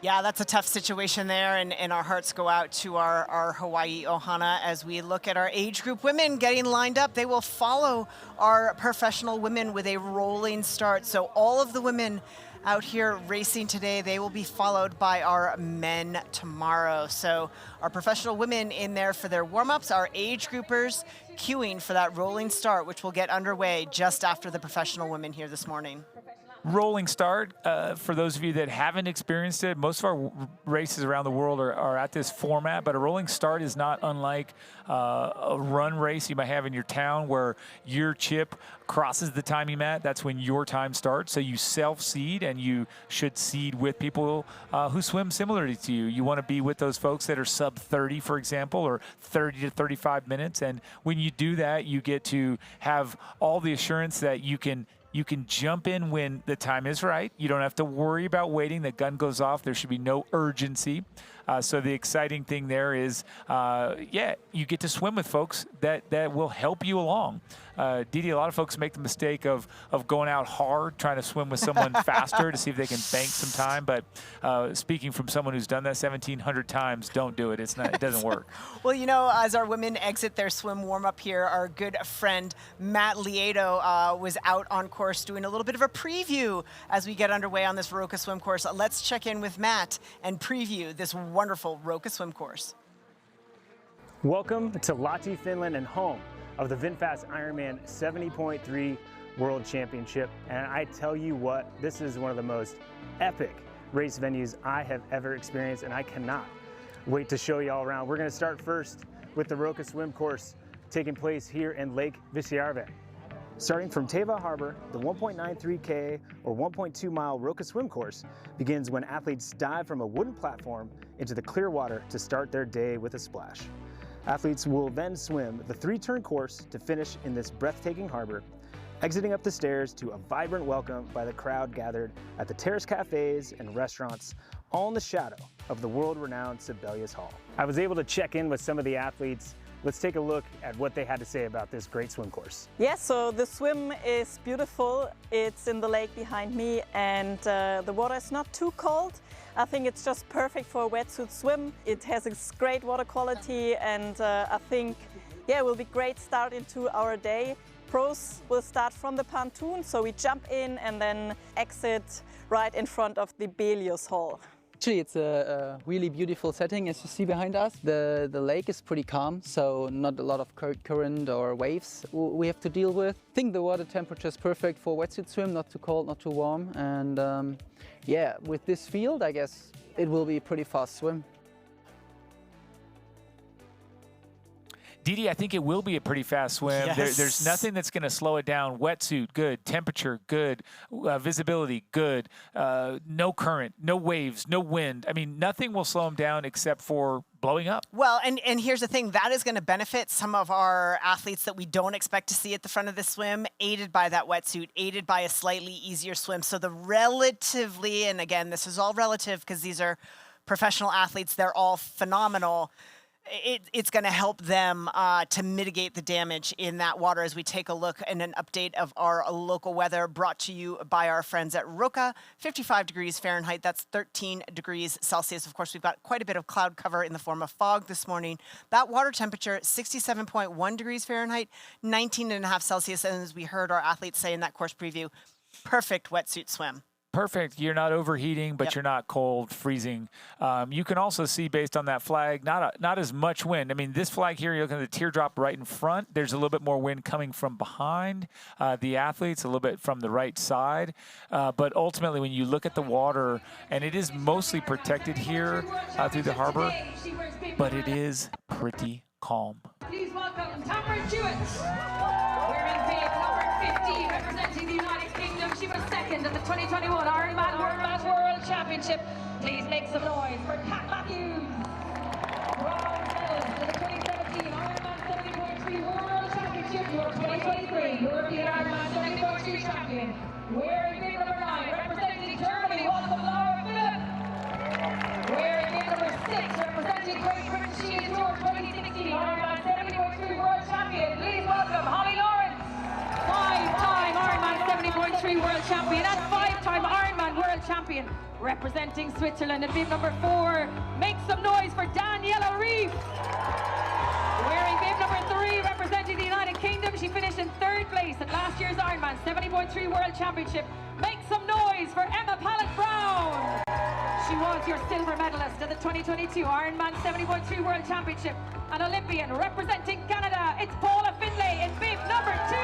Yeah, that's a tough situation there, and our hearts go out to our Hawaii ohana as we look at our age group women getting lined up. They will follow our professional women with a rolling start. So all of the women out here racing today, they will be followed by our men tomorrow. So our professional women in there for their warm-ups, our age groupers queuing for that rolling start, which will get underway just after the professional women here this morning. Rolling start, for those of you that haven't experienced it, most of our races around the world are at this format, but a rolling start is not unlike a run race you might have in your town where your chip crosses the timing mat. That's when your time starts. So you self-seed, and you should seed with people who swim similarly to you. You want to be with those folks that are sub 30, for example, or 30 to 35 minutes. And when you do that, you get to have all the assurance that you can jump in when the time is right. You don't have to worry about waiting. The gun goes off. There should be no urgency. So the exciting thing there is, you get to swim with folks that will help you along. Dee Dee, a lot of folks make the mistake of going out hard, trying to swim with someone faster to see if they can bank some time. But speaking from someone who's done that 1,700 times, don't do it. It doesn't work. Well, you know, as our women exit their swim warm-up here, our good friend Matt Lieto was out on course doing a little bit of a preview as we get underway on this Roka swim course. Let's check in with Matt and preview this wonderful Roka swim course. Welcome to Lahti, Finland, and home of the VinFast Ironman 70.3 World Championship. And I tell you what, this is one of the most epic race venues I have ever experienced, and I cannot wait to show you all around. We're gonna start first with the Roka swim course taking place here in Lake Visijärvi. Starting from Teva Harbor, the 1.93K or 1.2 mile Roka swim course begins when athletes dive from a wooden platform into the clear water to start their day with a splash. Athletes will then swim the 3-turn course to finish in this breathtaking harbor. exiting up the stairs to a vibrant welcome by the crowd gathered at the terrace cafes and restaurants, all in the shadow of the world-renowned Sibelius Hall. I was able to check in with some of the athletes. Let's take a look at what they had to say about this great swim course. Yeah, so the swim is beautiful. It's in the lake behind me, and the water is not too cold. I think it's just perfect for a wetsuit swim. It has a great water quality, and I think, yeah, it will be a great start into our day. Pros will start from the pontoon, so we jump in and then exit right in front of the Sibelius Hall. Actually, it's a really beautiful setting, as you see behind us. The lake is pretty calm, so not a lot of current or waves we have to deal with. I think the water temperature is perfect for wetsuit swim, not too cold, not too warm. And yeah, with this field, I guess it will be a pretty fast swim. Didi, I think it will be a pretty fast swim. Yes. There's nothing that's going to slow it down. Wetsuit, good. Temperature, good. Visibility, good. No current, no waves, no wind. I mean, nothing will slow them down except for blowing up. Well, and here's the thing, that is going to benefit some of our athletes that we don't expect to see at the front of the swim, aided by that wetsuit, aided by a slightly easier swim. So the relatively, and again, this is all relative because these are professional athletes, they're all phenomenal. It's going to help them to mitigate the damage in that water as we take a look and an update of our local weather brought to you by our friends at Roka. 55 degrees Fahrenheit, that's 13 degrees Celsius. Of course, we've got quite a bit of cloud cover in the form of fog this morning. That water temperature, 67.1 degrees Fahrenheit, 19.5 Celsius. And as we heard our athletes say in that course preview, perfect wetsuit swim. Perfect. You're not overheating, but you're not cold, freezing. You can also see, based on that flag, not as much wind. I mean, this flag here, you're looking at the teardrop right in front. There's a little bit more wind coming from behind the athletes, a little bit from the right side. But ultimately, when you look at the water, and it is mostly protected here through the harbor, but it is pretty calm. Please welcome Tamara Jewett, wearing bib number 50, representing the United Kingdom. She was second at the 2021 Ironman World Championship. Please make some noise for Kat Matthews. Bronze medalist at the 2017 Ironman 70.3 World Championship, your 2023 European Ironman 70.3 champion. Wearing bib number 9, representing Germany, welcome Paula Findlay. Wearing bib number 6, representing Great Britain, she is your 2016 Ironman 70.3 World Champion. Please welcome Holly Lawrence. 5-time Ironman 70.3 World Champion and 5-time Ironman World Champion. Representing Switzerland at bib number 4. Make some noise for Daniela Ryf. Wearing bib number 3, representing the United Kingdom. She finished in 3rd place at last year's Ironman 70.3 World Championship. Make some noise for Emma Pallant-Brown. She was your silver medalist at the 2022 Ironman 70.3 World Championship. An Olympian representing Canada, it's Paula Findlay in bib number 2.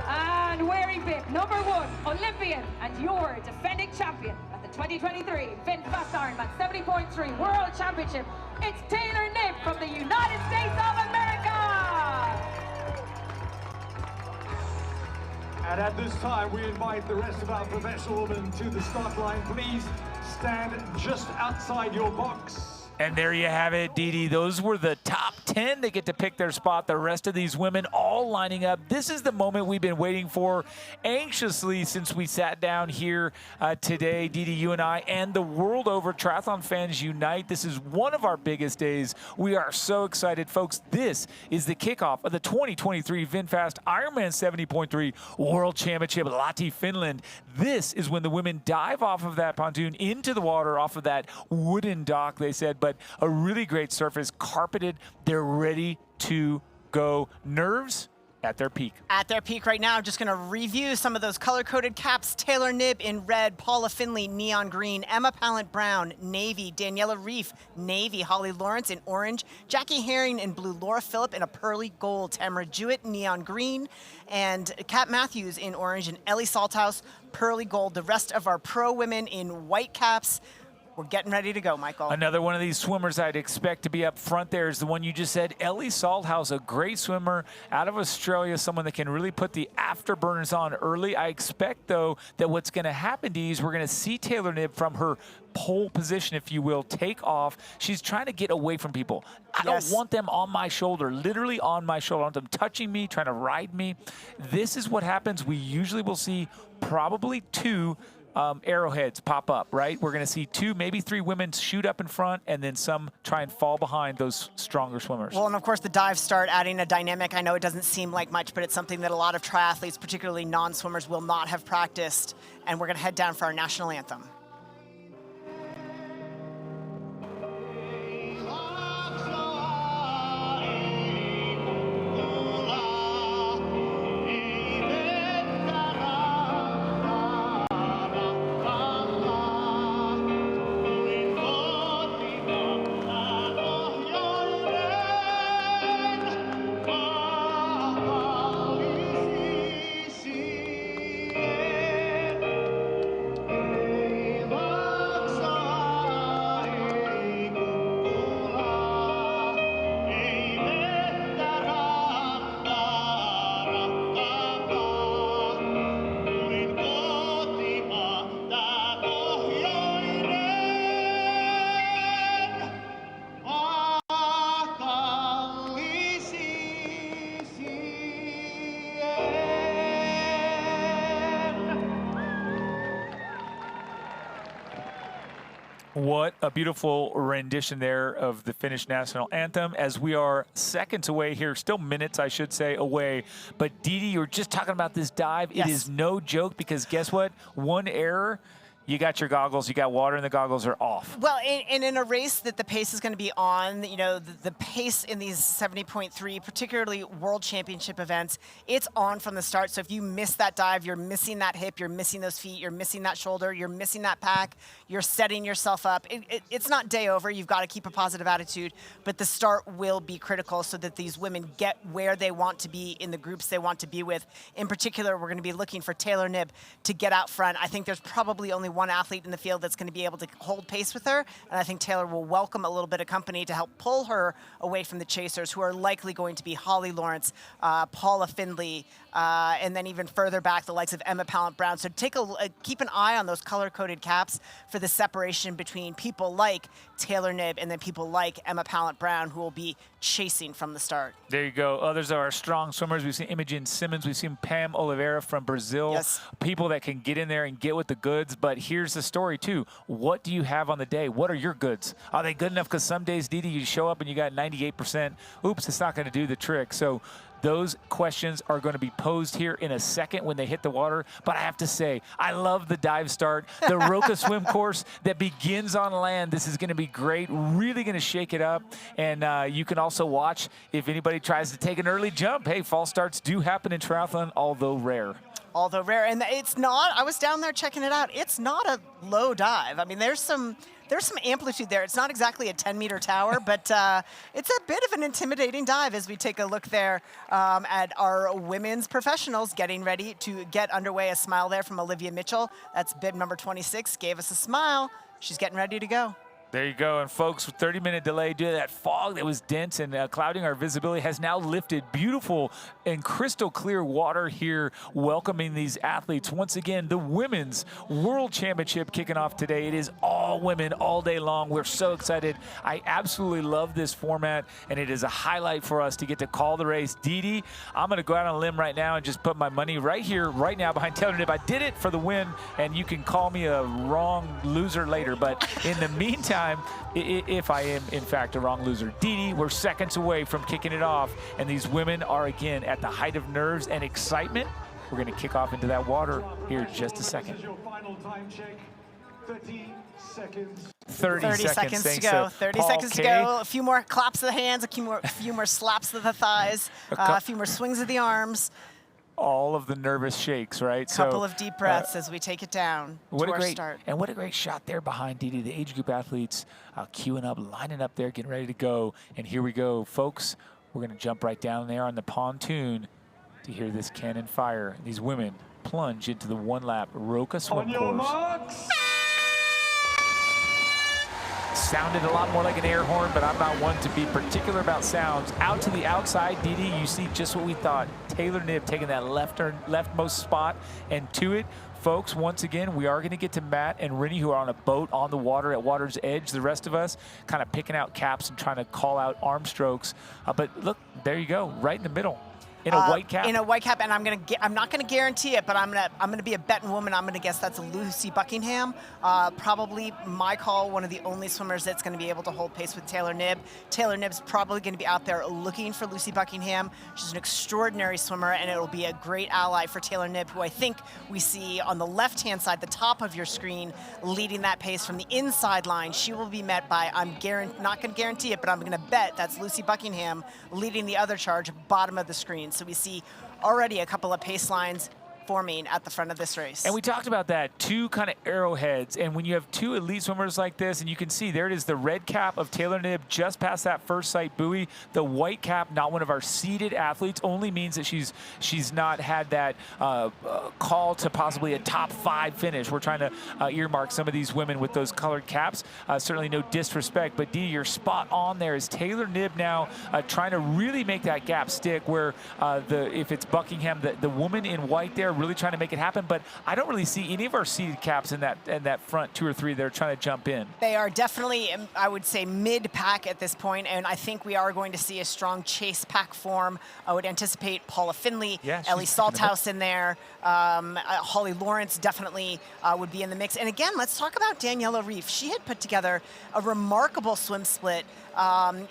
And wearing bib number 1, Olympian and your defending champion at the 2023 VinFast IRONMAN 70.3 World Championship, it's Taylor Knibb from the United States of America. And at this time, we invite the rest of our professional women to the start line. Please stand just outside your box. And there you have it, Didi. Those were the top 10. They get to pick their spot. The rest of these women all lining up. This is the moment we've been waiting for anxiously since we sat down here today, Didi, you and I, and the world over. Triathlon fans unite. This is one of our biggest days. We are so excited, folks. This is the kickoff of the 2023 VinFast Ironman 70.3 World Championship, Lahti, Finland. This is when the women dive off of that pontoon into the water off of that wooden dock, they said, but a really great surface, carpeted. They're ready to go. Nerves at their peak. At their peak right now. I'm just going to review some of those color-coded caps. Taylor Knibb in red, Paula Findlay neon green, Emma Pallant-Brown navy, Daniela Ryf navy, Holly Lawrence in orange, Jackie Herring in blue, Laura Philipp in a pearly gold, Tamara Jewett neon green, and Kat Matthews in orange, and Ellie Salthouse pearly gold. The rest of our pro women in white caps. We're getting ready to go, Michael. Another one of these swimmers I'd expect to be up front there is the one you just said, Ellie Salthouse, a great swimmer out of Australia, someone that can really put the afterburners on early. I expect, though, that what's going to happen to you is we're going to see Taylor Knibb from her pole position, if you will, take off. She's trying to get away from people. I don't want them on my shoulder, literally on my shoulder. I want them touching me, trying to ride me. This is what happens. We usually will see probably 2 arrowheads pop up, right? We're going to see 2, maybe 3 women shoot up in front, and then some try and fall behind those stronger swimmers. Well, and of course, the dives start adding a dynamic. I know it doesn't seem like much, but it's something that a lot of triathletes, particularly non-swimmers, will not have practiced. And we're going to head down for our national anthem. What a beautiful rendition there of the Finnish national anthem as we are seconds away here, still minutes, I should say, away. But Didi, you were just talking about this dive. Yes. It is no joke because guess what? One error, you got your goggles, you got water, and the goggles are off. Well, and in a race that the pace is going to be on, you know, the pace in these 70.3, particularly World Championship events, it's on from the start. So if you miss that dive, you're missing that hip, you're missing those feet, you're missing that shoulder, you're missing that pack, you're setting yourself up. It's not day over. You've got to keep a positive attitude, but the start will be critical so that these women get where they want to be in the groups they want to be with. In particular, we're going to be looking for Taylor Knibb to get out front. I think there's probably only one athlete in the field that's going to be able to hold pace with her, and I think Taylor will welcome a little bit of company to help pull her away from the chasers, who are likely going to be Holly Lawrence, Paula Findlay, and then even further back, the likes of Emma Pallant-Brown. So keep an eye on those color-coded caps for the separation between people like Taylor Knibb and then people like Emma Pallant-Brown, who will be chasing from the start. There you go. Others are our strong swimmers. We've seen Imogen Simmons. We've seen Pam Oliveira from Brazil. Yes. People that can get in there and get with the goods. But here's the story, too. What do you have on the day? What are your goods? Are they good enough? Because some days, Didi, you show up and you got 98%. Oops, it's not going to do the trick. So those questions are going to be posed here in a second when they hit the water. But I have to say, I love the dive start. The Roka swim course that begins on land. This is going to be great. Really going to shake it up. And you can also watch if anybody tries to take an early jump. Hey, false starts do happen in triathlon, although rare. Although rare. And it's not, I was down there checking it out, it's not a low dive. I mean, there's some amplitude there. It's not exactly a 10-meter tower, but it's a bit of an intimidating dive as we take a look there at our women's professionals getting ready to get underway. A smile there from Olivia Mitchell. That's bib number 26, gave us a smile. She's getting ready to go. There you go. And folks, 30-minute delay due to that fog that was dense and clouding our visibility has now lifted. Beautiful and crystal clear water here welcoming these athletes. Once again, the Women's World Championship kicking off today. It is all women all day long. We're so excited. I absolutely love this format, and it is a highlight for us to get to call the race. Didi, I'm going to go out on a limb right now and just put my money right here, right now behind Taylor Knibb. I did it for the win, and you can call me a wrong loser later. But in the meantime, if I am, in fact, a wrong loser. Didi, we're seconds away from kicking it off, and these women are, again, at the height of nerves and excitement. We're going to kick off into that water here in just a second. Your final time check, 30 seconds. 30 seconds to go. 30 seconds to go. A few more claps of the hands, a few more slaps of the thighs, a few more swings of the arms. All of the nervous shakes, right? Couple of deep breaths as we take it down to our start. And what a great shot there behind Didi. The age group athletes queuing up, lining up there, getting ready to go. And here we go, folks. We're going to jump right down there on the pontoon to hear this cannon fire. These women plunge into the one-lap Roka swim course. Marks. sounded a lot more like an air horn, but I'm not one to be particular about sounds. Out to the outside, Didi, you see just what we thought. Taylor Knibb taking that leftmost spot, and to it, folks, once again, we are going to get to Matt and Rennie, who are on a boat on the water at water's edge. The rest of us kind of picking out caps and trying to call out arm strokes. But look, there you go, right in the middle. In a white cap? In a white cap, and I'm not gonna guarantee it, but I'm gonna be a betting woman. I'm gonna guess that's Lucy Buckingham. Probably my call, one of the only swimmers that's gonna be able to hold pace with Taylor Knibb. Taylor Knibb's probably gonna be out there looking for Lucy Buckingham. She's an extraordinary swimmer, and it'll be a great ally for Taylor Knibb, who I think we see on the left-hand side, the top of your screen, leading that pace from the inside line. She will be met by, not gonna guarantee it, but I'm gonna bet that's Lucy Buckingham leading the other charge, bottom of the screen. So we see already a couple of pace lines forming at the front of this race. And we talked about that, two kind of arrowheads. And when you have two elite swimmers like this, and you can see there it is, the red cap of Taylor Knibb just past that first sight buoy. The white cap, not one of our seeded athletes, only means that she's not had that call to possibly a top 5 finish. We're trying to earmark some of these women with those colored caps. Certainly no disrespect, but Dee, you're spot on there. Is Taylor Knibb now trying to really make that gap stick, where if it's Buckingham, the woman in white there, really trying to make it happen, but I don't really see any of our seeded caps in that front 2 or 3 that are trying to jump in. They are definitely, I would say, mid-pack at this point, and I think we are going to see a strong chase pack form. I would anticipate Paula Findlay, Ellie Salthouse in there. Holly Lawrence definitely would be in the mix. And again, let's talk about Daniela Ryf. She had put together a remarkable swim split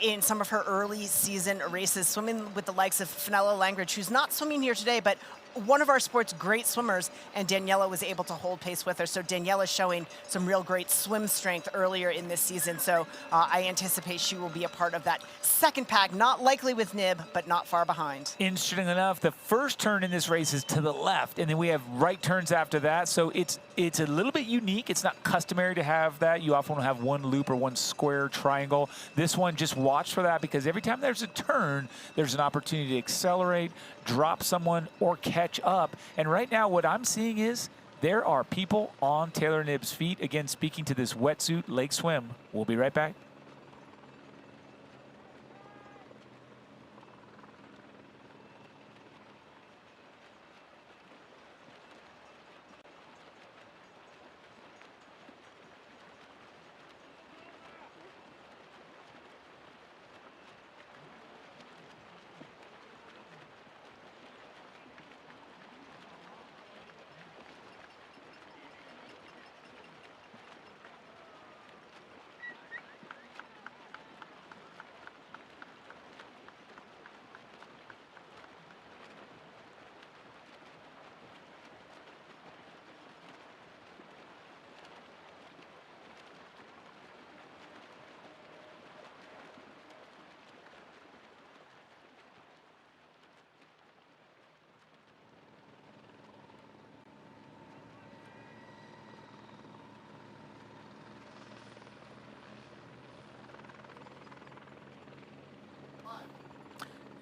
in some of her early season races, swimming with the likes of Fenella Langridge, who's not swimming here today, but one of our sport's great swimmers, and Daniela was able to hold pace with her. So Daniela's showing some real great swim strength earlier in this season. So I anticipate she will be a part of that second pack, not likely with Knibb, but not far behind. Interesting enough, the first turn in this race is to the left, and then we have right turns after that. So it's a little bit unique. It's not customary to have that. You often have one loop or one square triangle. This one, just watch for that, because every time there's a turn, there's an opportunity to accelerate, drop someone, or catch up. And right now what I'm seeing is there are people on Taylor Knibb's feet. Again, speaking to this wetsuit lake swim. We'll be right back.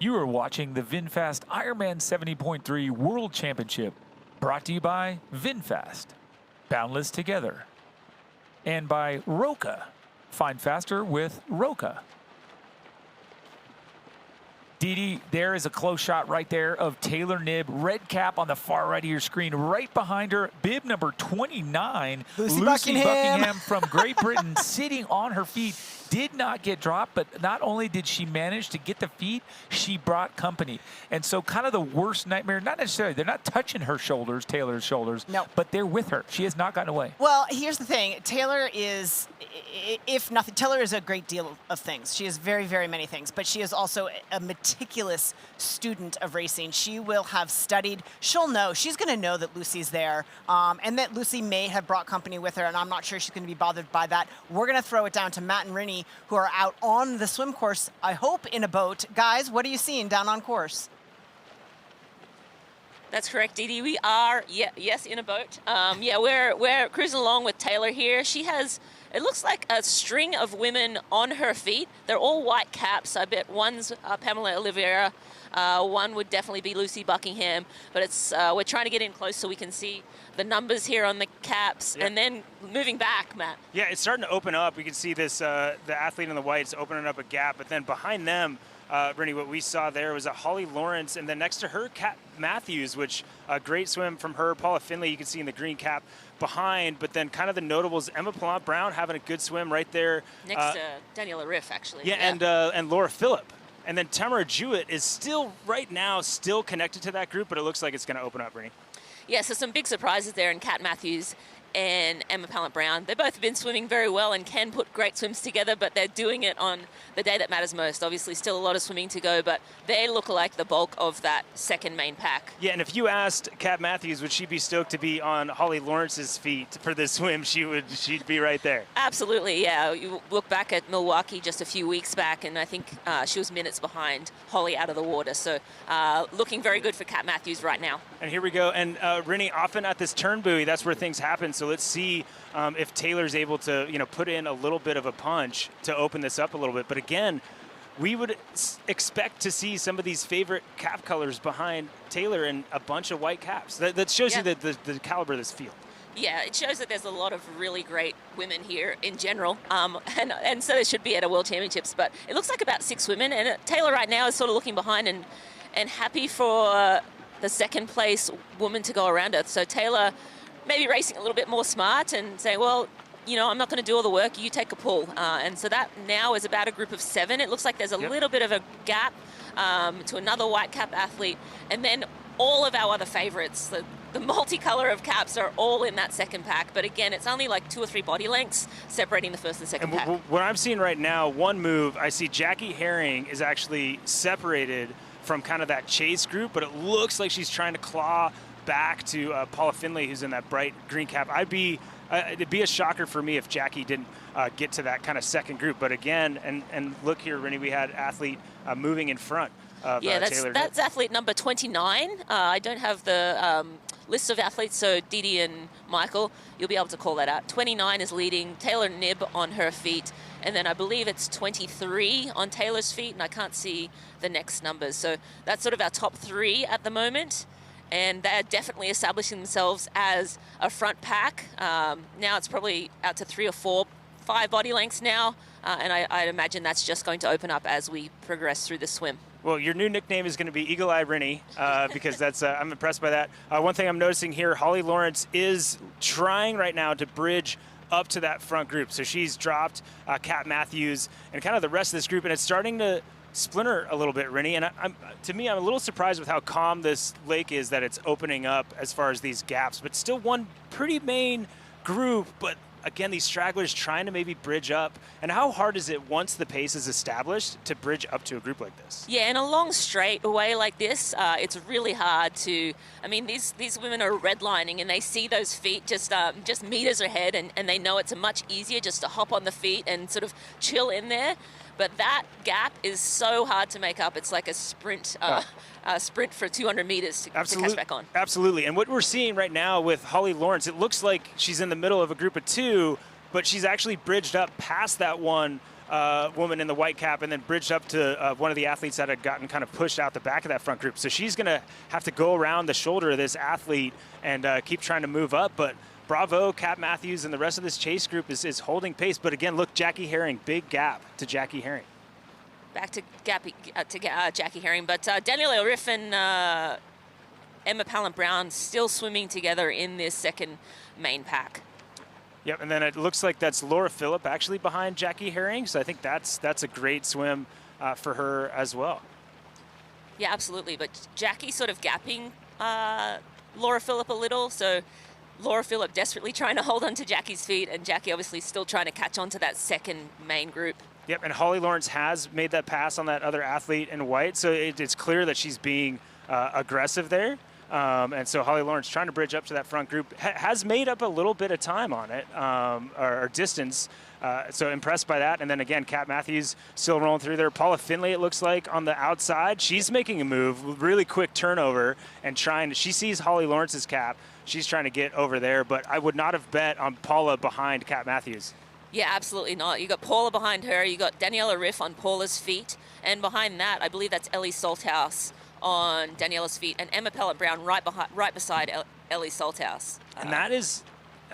You are watching the VinFast Ironman 70.3 World Championship, brought to you by VinFast, Boundless Together, and by Roka. Find faster with Roka. Didi, there is a close shot right there of Taylor Knibb, red cap on the far right of your screen. Right behind her, bib number 29, Lucy Buckingham from Great Britain, sitting on her feet. Did not get dropped, but not only did she manage to get the feet, she brought company. And so kind of the worst nightmare, not necessarily, they're not touching her shoulders, Taylor's shoulders, no, but they're with her. She has not gotten away. Well, here's the thing. Taylor is, if nothing, Taylor is a great deal of things. She is very, very many things, but she is also a meticulous student of racing. She will have studied, she'll know, she's gonna know that Lucy's there, and that Lucy may have brought company with her, and I'm not sure she's gonna be bothered by that. We're gonna throw it down to Matt and Rennie, who are out on the swim course, I hope in a boat. Guys, what are you seeing down on course? That's correct, Dee Dee. We are, yes, in a boat. Yeah, we're cruising along with Taylor here. She has, it looks like a string of women on her feet. They're all white caps. I bet one's Pamela Oliveira. One would definitely be Lucy Buckingham. But it's we're trying to get in close so we can see the numbers here on the caps. Yep. And then moving back, Matt. Yeah, it's starting to open up. We can see this, the athlete in the whites opening up a gap. But then behind them, Brittany, what we saw there was a Holly Lawrence, and then next to her, Kat Matthews, which a great swim from her. Paula Findlay, you can see in the green cap behind, but then kind of the notables, Emma Pallant-Brown having a good swim right there. Next to Daniela Ryf, actually. Yeah, and Laura Philipp. And then Tamara Jewett is still, right now, still connected to that group, but it looks like it's going to open up, Brittany. Yeah, so some big surprises there in Kat Matthews and Emma Pallant-Brown. They both have been swimming very well and can put great swims together, but they're doing it on the day that matters most. Obviously, still a lot of swimming to go, but they look like the bulk of that second main pack. Yeah, and if you asked Kat Matthews, would she be stoked to be on Holly Lawrence's feet for this swim, she'd be right there. Absolutely, yeah. You look back at Milwaukee just a few weeks back, and I think she was minutes behind Holly out of the water. So looking very good for Kat Matthews right now. And here we go. And Rennie, often at this turn buoy, that's where things happen. So let's see if Taylor's able to, put in a little bit of a punch to open this up a little bit. But again, we would expect to see some of these favorite cap colors behind Taylor and a bunch of white caps. That shows you the caliber of this field. Yeah, it shows that there's a lot of really great women here in general, and so there should be at a World Championships. But it looks like about 6 women, and Taylor right now is sort of looking behind and happy for the second place woman to go around her. So Taylor maybe racing a little bit more smart and saying, well, I'm not going to do all the work, you take a pull. And so that now is about a group of 7. It looks like there's a little bit of a gap to another white cap athlete. And then all of our other favorites, the multicolor of caps are all in that second pack. But again, it's only like 2 or 3 body lengths separating the first and second pack. What I'm seeing right now, one move, I see Jackie Herring is actually separated from kind of that chase group, but it looks like she's trying to claw back to Paula Findlay, who's in that bright green cap. It'd be a shocker for me if Jackie didn't get to that kind of second group. But again, and look here, Rennie, we had athlete moving in front of Taylor. That's athlete number 29. I don't have the list of athletes, so Dee Dee and Michael, you'll be able to call that out. 29 is leading Taylor Knibb on her feet, and then I believe it's 23 on Taylor's feet, and I can't see the next numbers. So that's sort of our top 3 at the moment. And they're definitely establishing themselves as a front pack. Now it's probably out to 3 or 4, 5 body lengths now, and I'd imagine that's just going to open up as we progress through the swim. Well, your new nickname is going to be Eagle Eye Rennie because that's I'm impressed by that. One thing I'm noticing here, Holly Lawrence is trying right now to bridge up to that front group. So she's dropped Kat Matthews and kind of the rest of this group, and it's starting to splinter a little bit, Rennie, and to me, I'm a little surprised with how calm this lake is that it's opening up as far as these gaps, but still one pretty main group, but again, these stragglers trying to maybe bridge up. And how hard is it once the pace is established to bridge up to a group like this? Yeah, in a long straight away like this, it's really hard to, these women are redlining and they see those feet just meters ahead and they know it's much easier just to hop on the feet and sort of chill in there. But that gap is so hard to make up. It's like a sprint for 200 meters to catch back on. Absolutely. And what we're seeing right now with Holly Lawrence, it looks like she's in the middle of a group of 2, but she's actually bridged up past that one woman in the white cap and then bridged up to one of the athletes that had gotten kind of pushed out the back of that front group. So she's going to have to go around the shoulder of this athlete and keep trying to move up. But bravo, Kat Matthews and the rest of this chase group is holding pace. But again, look, Jackie Herring, big gap to Jackie Herring. Back to Jackie Herring. But Daniela Ryf and Emma Pallant-Brown still swimming together in this second main pack. Yep, and then it looks like that's Laura Philipp actually behind Jackie Herring. So I think that's a great swim for her as well. Yeah, absolutely. But Jackie sort of gapping Laura Philipp a little. So Laura Philipp desperately trying to hold on to Jackie's feet, and Jackie obviously still trying to catch on to that second main group. Yep, and Holly Lawrence has made that pass on that other athlete in white, so it's clear that she's being aggressive there. And so Holly Lawrence trying to bridge up to that front group has made up a little bit of time on it, or distance. So impressed by that. And then again, Kat Matthews still rolling through there. Paula Findlay, it looks like, on the outside. She's making a move, really quick turnover, and she sees Holly Lawrence's cap. She's trying to get over there, but I would not have bet on Paula behind Kat Matthews. Yeah, absolutely not. You got Paula behind her. You got Daniela Ryf on Paula's feet. And behind that, I believe that's Ellie Salthouse on Daniela's feet. And Emma Pallant-Brown right beside Ellie Salthouse. And that is,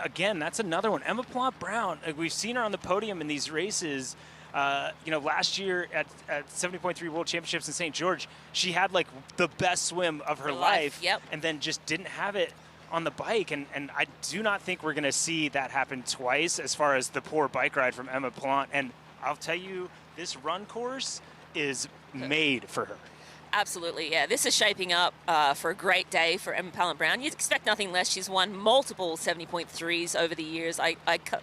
again, that's another one. Emma Pallant-Brown, we've seen her on the podium in these races. Last year at 70.3 World Championships in St. George, she had like the best swim of her life. Yep. And then just didn't have it on the bike, and I do not think we're going to see that happen twice as far as the poor bike ride from Emma Pallant. And I'll tell you, this run course is made for her. Absolutely, yeah. This is shaping up for a great day for Emma Pallant-Brown. You'd expect nothing less. She's won multiple 70.3s over the years. I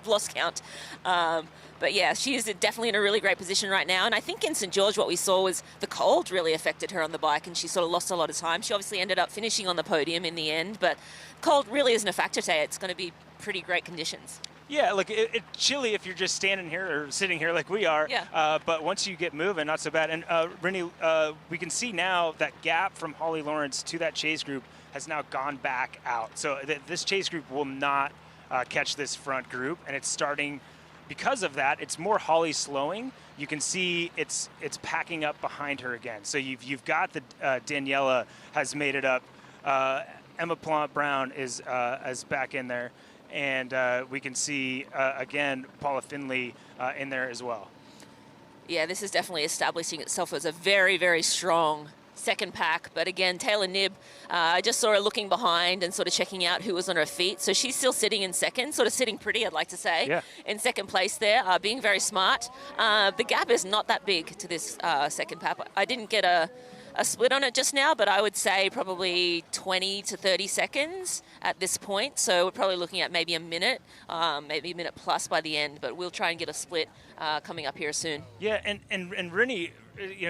lost count. But yeah, she is definitely in a really great position right now. And I think in St. George what we saw was the cold really affected her on the bike, and she sort of lost a lot of time. She obviously ended up finishing on the podium in the end, but cold really isn't a factor today. It's going to be pretty great conditions. Yeah, look, it's chilly if you're just standing here or sitting here like we are. Yeah. But once you get moving, not so bad. And Rennie, we can see now that gap from Holly Lawrence to that chase group has now gone back out. So this chase group will not catch this front group, and it's starting. Because of that, it's more Holly slowing. You can see it's packing up behind her again. So you've got the Daniela has made it up. Emma Pallant-Brown is back in there. And we can see, again, Paula Findlay in there as well. Yeah, this is definitely establishing itself as a very, very strong second pack. But again, Taylor Knibb, I just saw her looking behind and sort of checking out who was on her feet. So she's still sitting in second, sort of sitting pretty, I'd like to say, in second place there, being very smart. The gap is not that big to this second pack. I didn't get a split on it just now, but I would say probably 20 to 30 seconds at this point. So we're probably looking at maybe a minute, maybe a minute plus by the end, but we'll try and get a split coming up here soon. Yeah, and Rennie,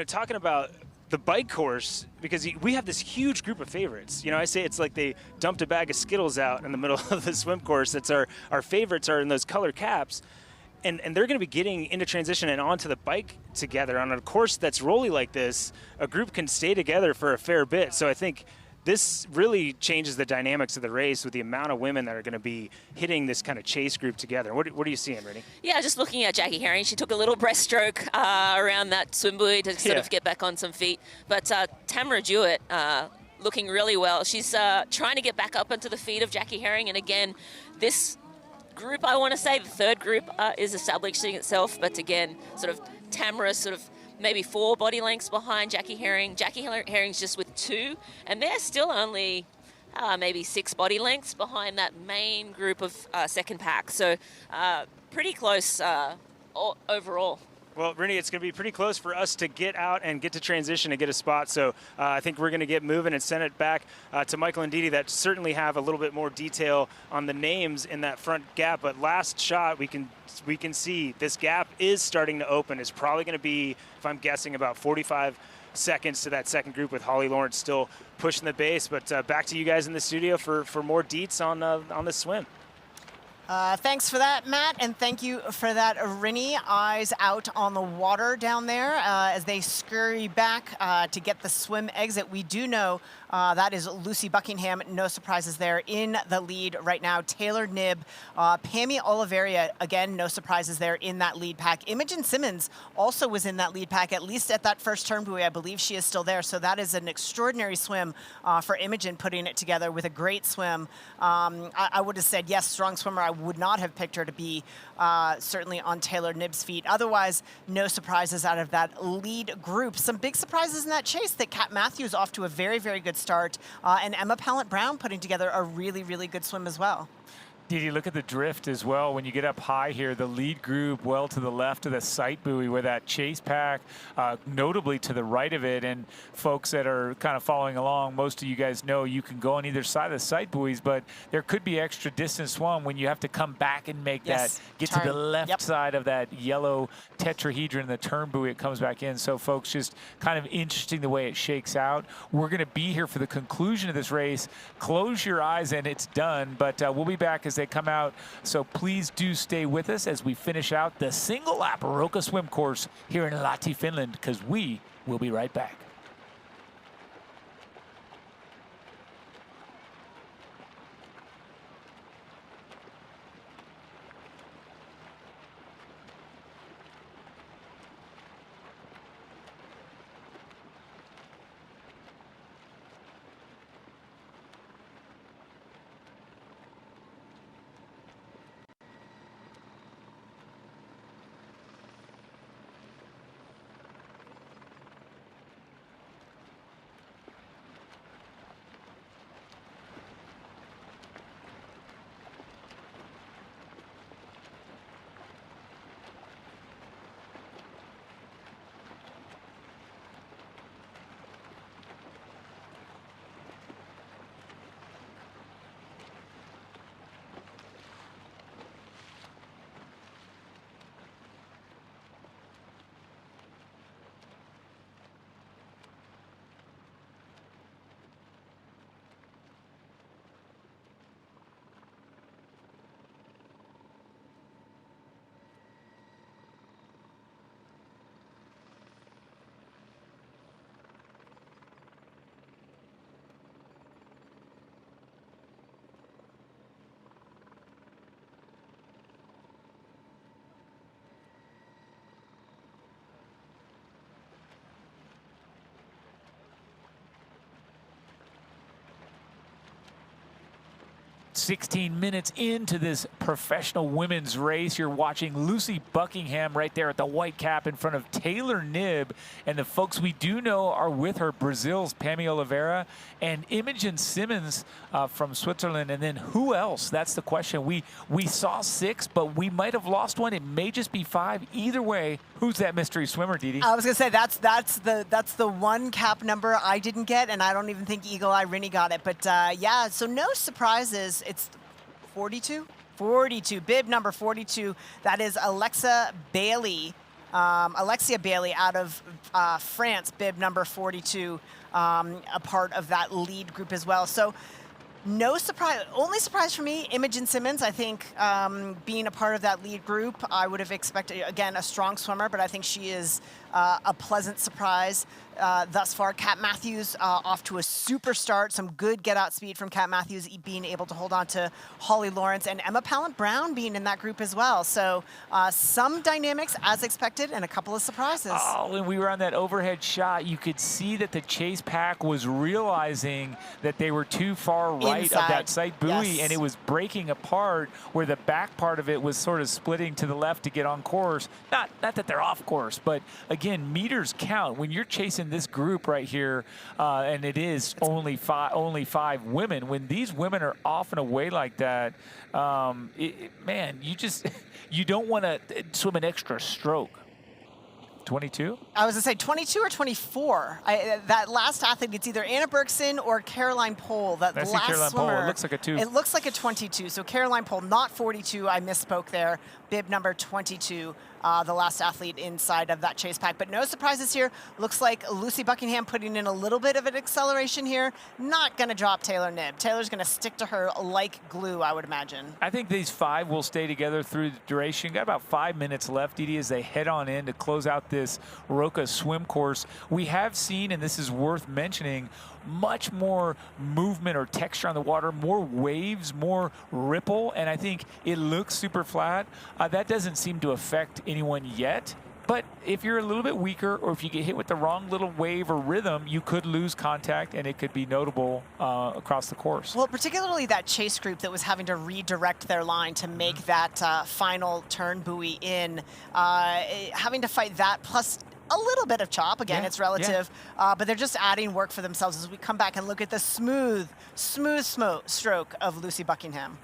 talking about the bike course, because we have this huge group of favorites. I say it's like they dumped a bag of Skittles out in the middle of the swim course. That's our favorites are in those color caps. And they're going to be getting into transition and onto the bike together. On a course that's rolly like this, a group can stay together for a fair bit. So I think this really changes the dynamics of the race with the amount of women that are going to be hitting this kind of chase group together. What are you seeing, Rennie? Yeah, just looking at Jackie Herring, she took a little breaststroke around that swim buoy to sort of get back on some feet. But Tamara Jewett, looking really well. She's trying to get back up onto the feet of Jackie Herring. And again, this group, I want to say, the third group is establishing itself. But again, sort of Tamara sort of maybe 4 body lengths behind Jackie Herring. Jackie Herring's just with 2, and they're still only maybe 6 body lengths behind that main group of second pack. So pretty close overall. Well, Rennie, it's going to be pretty close for us to get out and get to transition and get a spot. So I think we're going to get moving and send it back to Michael and Didi that certainly have a little bit more detail on the names in that front gap. But last shot, we can see this gap is starting to open. It's probably going to be, if I'm guessing, about 45 seconds to that second group with Holly Lawrence still pushing the base. But back to you guys in the studio for more deets on this swim. Thanks for that, Matt, and thank you for that, Rennie. Eyes out on the water down there as they scurry back to get the swim exit. We do know that is Lucy Buckingham. No surprises there in the lead right now. Taylor Knibb, Pammy Oliveria, again, no surprises there in that lead pack. Imogen Simmons also was in that lead pack, at least at that first turn buoy. I believe she is still there. So that is an extraordinary swim for Imogen, putting it together with a great swim. I would have said, yes, strong swimmer. I would not have picked her to be certainly on Taylor Knibb's feet. Otherwise, no surprises out of that lead group. Some big surprises in that chase that Kat Matthews off to a very, very good start, and Emma Pallant-Brown putting together a really, really good swim as well. Didi, look at the drift as well. When you get up high here, the lead group well to the left of the sight buoy where that chase pack, notably to the right of it. And folks that are kind of following along, most of you guys know you can go on either side of the sight buoys, but there could be extra distance swum when you have to come back and make that, get to the left side of that yellow tetrahedron, the turn buoy, it comes back in. So folks, just kind of interesting the way it shakes out. We're going to be here for the conclusion of this race. Close your eyes and it's done, but we'll be back as as they come out. So please do stay with us as we finish out the single lap Roka swim course here in Lahti, Finland, because we will be right back. "16 minutes into this professional women's race. You're watching Lucy Buckingham right there at the white cap in front of Taylor Knibb. And the folks we do know are with her, Brazil's Pammy Oliveira and Imogen Simmons from Switzerland. And then who else? That's the question. We saw 6, but we might have lost one. It may just be 5. Either way, who's that mystery swimmer, Didi? I was going to say, that's the one cap number I didn't get, and I don't even think Eagle Eye Rinny got it. But yeah, so no surprises. It's 42? 42, bib number 42. That is Alexia Bailey out of France, bib number 42, a part of that lead group as well. So no surprise. Only surprise for me, Imogen Simmons. I think being a part of that lead group, I would have expected, again, a strong swimmer, but I think she is a pleasant surprise thus far. Kat Matthews off to a super start. Some good get-out speed from Kat Matthews, being able to hold on to Holly Lawrence, and Emma Pallant-Brown being in that group as well. So some dynamics as expected and a couple of surprises. Oh, when we were on that overhead shot, you could see that the chase pack was realizing that they were too far right of that sight buoy, and it was breaking apart where the back part of it was sort of splitting to the left to get on course. Not that they're off course, but again, meters count. When you're chasing this group right here, and it is only five women, when these women are off and away like that, man, you don't want to swim an extra stroke. 22? I was going to say 22 or 24. That last athlete, it's either Anna Bergson or Caroline Pohl. That I see last Caroline swimmer. Pohl. It looks like a 2. It looks like a 22. So Caroline Pohl, not 42. I misspoke there. Bib number 22, the last athlete inside of that chase pack. But no surprises here. Looks like Lucy Buckingham putting in a little bit of an acceleration here. Not going to drop Taylor Knibb. Taylor's going to stick to her like glue, I would imagine. I think these 5 will stay together through the duration. Got about 5 minutes left, Didi, as they head on in to close out this Roka swim course. We have seen, and this is worth mentioning, much more movement or texture on the water, more waves, more ripple, and I think it looks super flat. That doesn't seem to affect anyone yet. But if you're a little bit weaker, or if you get hit with the wrong little wave or rhythm, you could lose contact, and it could be notable across the course. Well, particularly that chase group that was having to redirect their line to make that final turn buoy in, having to fight that, plus a little bit of chop. Again, it's relative, but they're just adding work for themselves as we come back and look at the smooth stroke of Lucy Buckingham.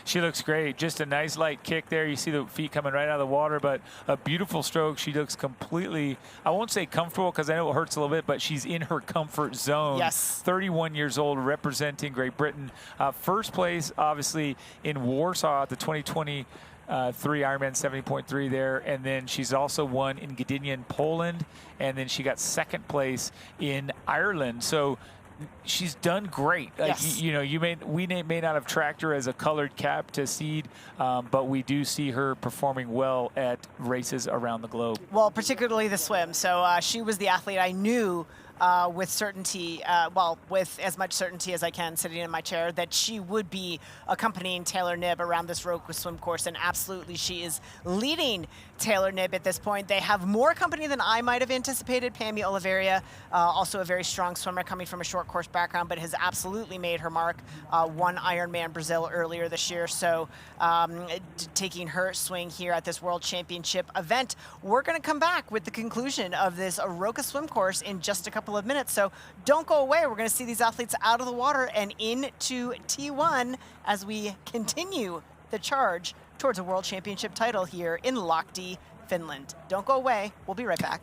She looks great. Just a nice light kick there. You see the feet coming right out of the water, but a beautiful stroke. She looks completely, I won't say comfortable because I know it hurts a little bit, but she's in her comfort zone. Yes. 31 years old, representing Great Britain. First place, obviously, in Warsaw at the 2023 Ironman 70.3 there, and then she's also won in Gdynia, Poland, and then she got second place in Ireland. So she's done great. Yes. You know, we may not have tracked her as a colored cap to seed, but we do see her performing well at races around the globe. Well, particularly the swim. So she was the athlete I knew with certainty, well, with as much certainty as I can sitting in my chair, that she would be accompanying Taylor Knibb around this Roka swim course, and absolutely she is leading Taylor Knibb at this point. They have more company than I might have anticipated. Pammy Oliveira, also a very strong swimmer coming from a short course background, but has absolutely made her mark. Won Ironman Brazil earlier this year, so taking her swing here at this World Championship event. We're going to come back with the conclusion of this Roka swim course in just a couple of minutes, so don't go away. We're going to see these athletes out of the water and into T1 as we continue the charge towards a World Championship title here in Lahti, Finland. Don't go away. We'll be right back.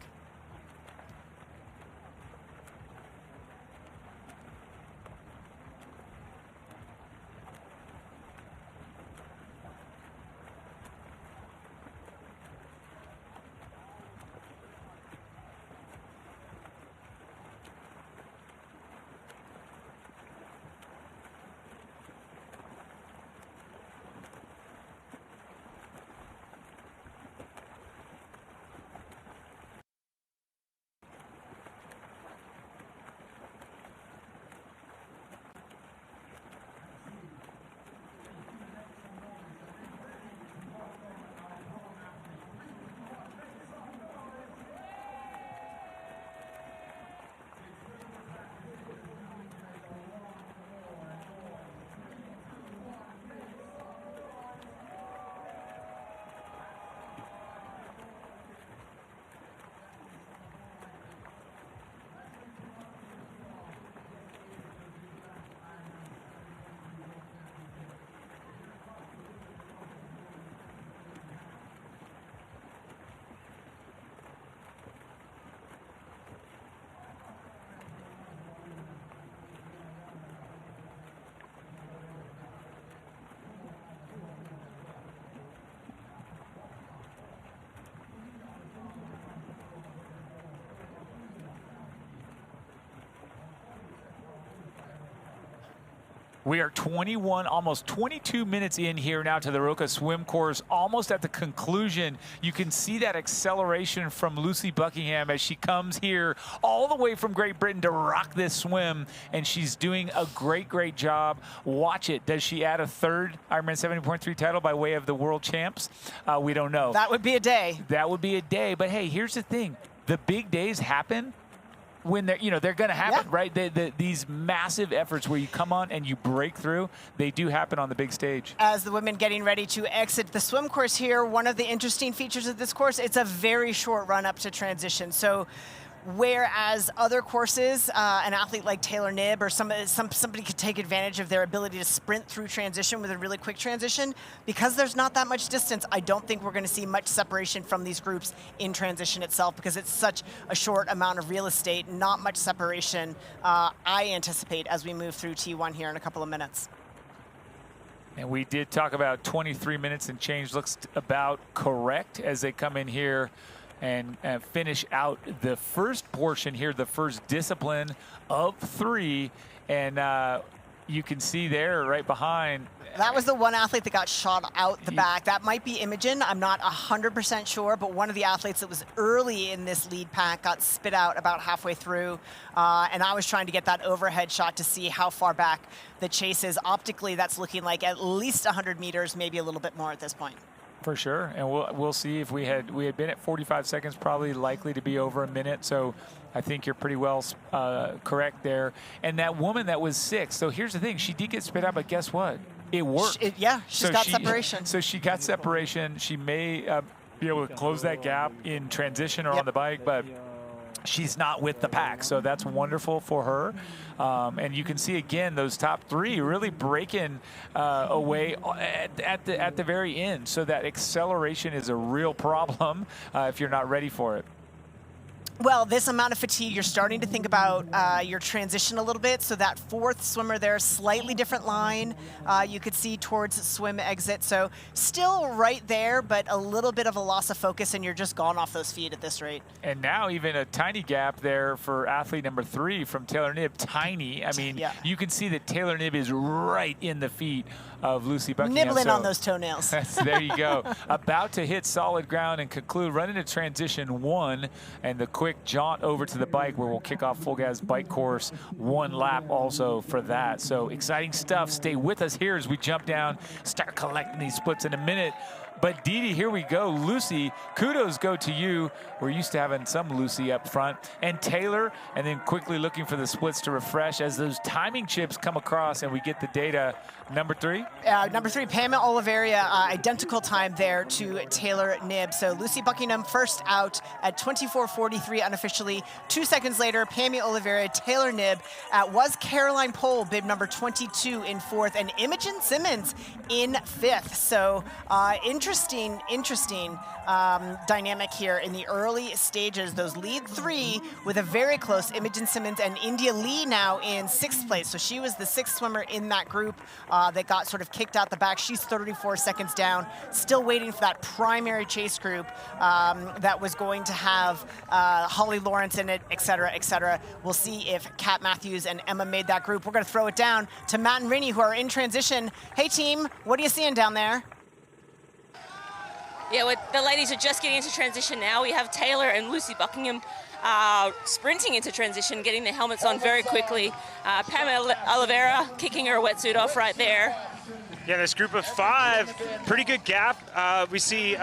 We are 21, almost 22 minutes in here now to the Roka swim course, almost at the conclusion. You can see that acceleration from Lucy Buckingham as she comes here all the way from Great Britain to rock this swim, and she's doing a great, great job. Watch it. Does she add a third Ironman 70.3 title by way of the world champs? We don't know. That would be a day. That would be a day. But hey, here's the thing. The big days happen when they're, they're going to happen, right? These massive efforts where you come on and you break through, they do happen on the big stage. As the women getting ready to exit the swim course here, one of the interesting features of this course, it's a very short run up to transition. So whereas other courses, an athlete like Taylor Knibb or somebody could take advantage of their ability to sprint through transition with a really quick transition, because there's not that much distance, I don't think we're going to see much separation from these groups in transition itself, because it's such a short amount of real estate, not much separation, I anticipate, as we move through T1 here in a couple of minutes. And we did talk about 23 minutes and change. Looks about correct as they come in here and finish out the first portion here, the first discipline of 3. And you can see there right behind. That was the one athlete that got shot out the back. That might be Imogen. I'm not 100% sure, but one of the athletes that was early in this lead pack got spit out about halfway through. And I was trying to get that overhead shot to see how far back the chase is. Optically, that's looking like at least 100 meters, maybe a little bit more at this point. For sure, and we'll see. If we had been at 45 seconds, probably likely to be over a minute. So I think you're pretty well correct there. And that woman that was 6. So here's the thing: she did get spit out, but guess what? It worked. She's got separation. So she got separation. She may be able to close that gap in transition or on the bike, but she's not with the pack, so that's wonderful for her. And you can see again those top 3 really breaking away at the very end. So that acceleration is a real problem if you're not ready for it. Well, this amount of fatigue, you're starting to think about your transition a little bit. So that fourth swimmer there, slightly different line. You could see towards swim exit. So still right there, but a little bit of a loss of focus, and you're just gone off those feet at this rate. And now even a tiny gap there for athlete number 3 from Taylor Knibb. Tiny. I mean, you can see that Taylor Knibb is right in the feet of Lucy Buckingham. Nibbling on those toenails. There you go. About to hit solid ground and conclude, run into transition 1, and the quick jaunt over to the bike where we'll kick off full gas bike course, 1 lap also for that. So exciting stuff. Stay with us here as we jump down, start collecting these splits in a minute. But Dee Dee, here we go. Lucy, kudos go to you. We're used to having some Lucy up front. And Taylor, and then quickly looking for the splits to refresh as those timing chips come across and we get the data. Number 3? Number 3, Pamela Oliveira, identical time there to Taylor Knibb. So Lucy Buckingham first out at 24:43 unofficially. 2 seconds later, Pamela Oliveira, Taylor Knibb. Was Caroline Pohl, bib number 22 in 4th, and Imogen Simmons in 5th. So interesting dynamic here in the early stages. Those lead 3 with a very close Imogen Simmons and India Lee now in 6th place. So she was the 6th swimmer in that group that got sort of kicked out the back. She's 34 seconds down, still waiting for that primary chase group that was going to have Holly Lawrence in it, et cetera, et cetera. We'll see if Kat Matthews and Emma made that group. We're going to throw it down to Matt and Rini, who are in transition. Hey, team, what are you seeing down there? Yeah, the ladies are just getting into transition now. We have Taylor and Lucy Buckingham sprinting into transition, getting their helmets on very quickly. Pamela Oliveira kicking her wetsuit off right there. Yeah, this group of 5, pretty good gap. We see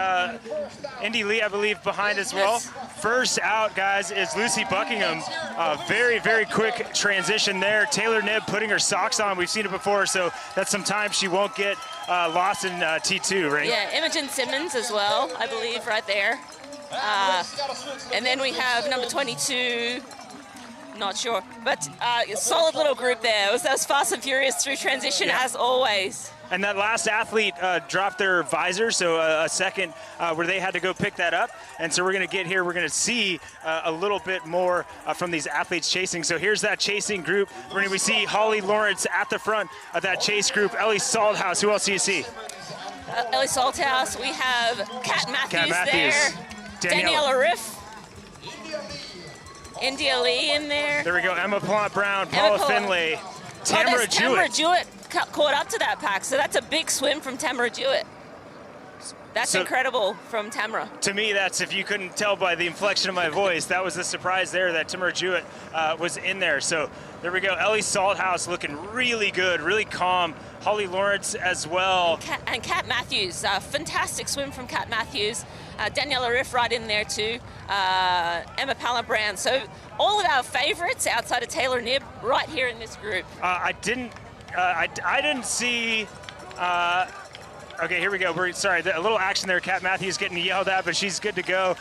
Indy Lee, I believe, behind as well. First out, guys, is Lucy Buckingham. Very, very quick transition there. Taylor Knibb putting her socks on. We've seen it before, so that's some time she won't get lost in T2, right? Yeah, Imogen Simmons as well, I believe, right there. And then we have number 22. Not sure, but solid little group there. That was fast and furious through transition as always. And that last athlete dropped their visor, so a second where they had to go pick that up. And so we're going to get here, we're going to see a little bit more from these athletes chasing. So here's that chasing group. We see Holly Lawrence at the front of that chase group. Ellie Salthouse, who else do you see? Ellie Salthouse, we have Kat Matthews there. Daniela Ryf. India Lee in there. There we go, Emma Pallant-Brown, Paula Findlay, Tamara Jewett. Tamara Jewett caught up to that pack, so that's a big swim from Tamara Jewett. That's incredible from Tamara. To me, that's, if you couldn't tell by the inflection of my voice, that was the surprise there that Tamara Jewett was in there. So there we go, Ellie Salthouse looking really good, really calm. Holly Lawrence as well. And Kat Matthews, fantastic swim from Kat Matthews. Daniela Ryf right in there too. Emma Pallant-Brown. So all of our favorites outside of Taylor Knibb right here in this group. I didn't see. Okay, here we go. Sorry, a little action there. Kat Matthews getting yelled at, but she's good to go.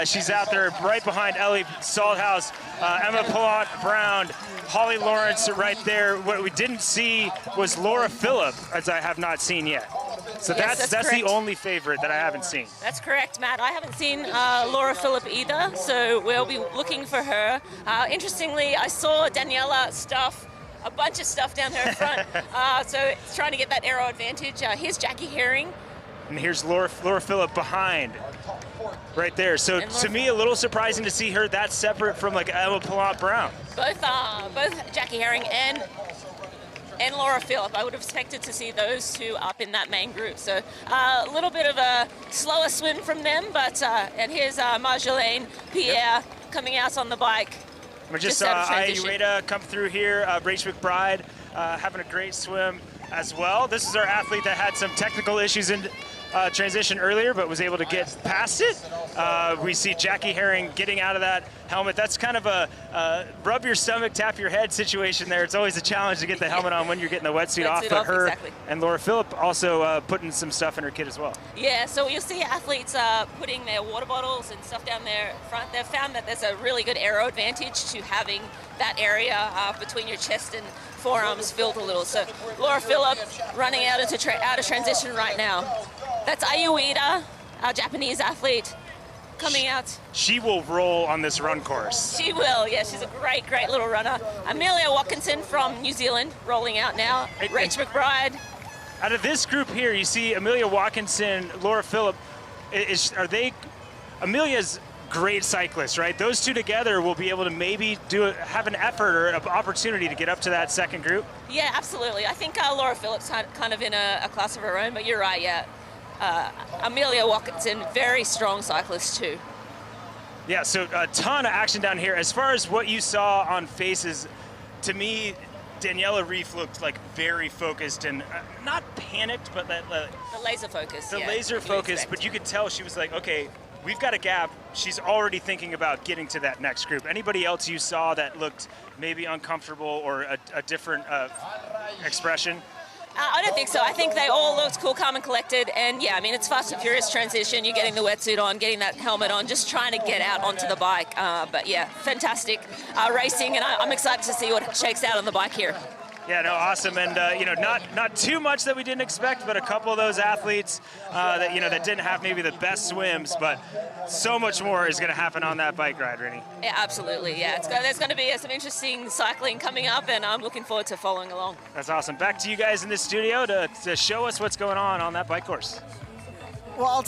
She's out there right behind Ellie Salthouse, Emma Pallant-Brown, Holly Lawrence right there. What we didn't see was Laura Philipp, as I have not seen yet. So yes, that's the only favorite that I haven't seen. That's correct, Matt. I haven't seen Laura Philipp either, so we'll be looking for her. Interestingly, I saw Daniela stuff a bunch of stuff down her front, so trying to get that aero advantage. Here's Jackie Herring. And here's Laura Philipp behind, right there. So to me, a little surprising to see her that separate from like Emma Pallant-Brown. Both Jackie Herring and Laura Philipp. I would have expected to see those two up in that main group. So a little bit of a slower swim from them, but and here's Marjolaine Pierre coming out on the bike. We just saw Ayueda come through here. Rach McBride having a great swim as well. This is our athlete that had some technical issues in transition earlier, but was able to get past it. We see Jackie Herring getting out of that helmet. That's kind of a rub your stomach, tap your head situation there. It's always a challenge to get the helmet on when you're getting the wetsuit off, but her and Laura Philipp also putting some stuff in her kit as well. Yeah, so you'll see athletes putting their water bottles and stuff down their front. They've found that there's a really good aero advantage to having that area between your chest and forearms filled a little. So Laura Philipp running out of transition right now. That's Ayueda, our Japanese athlete. coming out. She will roll on this run course. She will, yeah. She's a great, great little runner. Amelia Watkinson from New Zealand rolling out now. Rach McBride. Out of this group here, you see Amelia Watkinson, Laura Philipp. Amelia's great cyclist, right? Those two together will be able to maybe have an effort or an opportunity to get up to that second group. Yeah, absolutely. I think Laura Phillips kind of in a class of her own, but you're right, yeah. Amelia Watkinson, very strong cyclist too. Yeah, so a ton of action down here. As far as what you saw on faces, to me, Daniela Ryf looked like very focused and not panicked, but the laser focus. The laser focus, but you could tell she was like, okay, we've got a gap. She's already thinking about getting to that next group. Anybody else you saw that looked maybe uncomfortable or a different expression? I don't think so. I think they all looked cool, calm and collected. And yeah, I mean, it's fast and furious transition. You're getting the wetsuit on, getting that helmet on, just trying to get out onto the bike. But yeah, fantastic racing. And I'm excited to see what shakes out on the bike here. Yeah, no, awesome, and not too much that we didn't expect, but a couple of those athletes that didn't have maybe the best swims, but so much more is going to happen on that bike ride, Rennie. Yeah, absolutely. Yeah, there's going to be some interesting cycling coming up, and I'm looking forward to following along. That's awesome. Back to you guys in the studio to show us what's going on that bike course. Well, I'll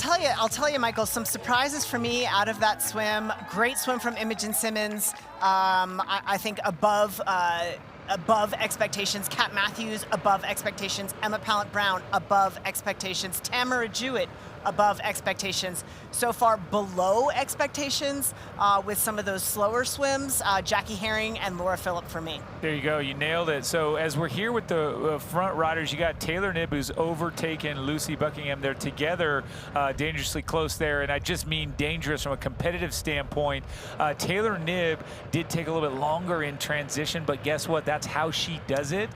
tell you, Michael, some surprises for me out of that swim. Great swim from Imogen Simmons. I think above expectations. Kat Matthews, above expectations. Emma Pallant-Brown, above expectations. Tamara Jewett, above expectations. So far, below expectations with some of those slower swims, Jackie Herring and Laura Philipp for me. There you go. You nailed it. So as we're here with the front riders, you got Taylor Knibb, who's overtaken Lucy Buckingham. They're together dangerously close there, and I just mean dangerous from a competitive standpoint. Taylor Knibb did take a little bit longer in transition, but guess what? That's how she does it.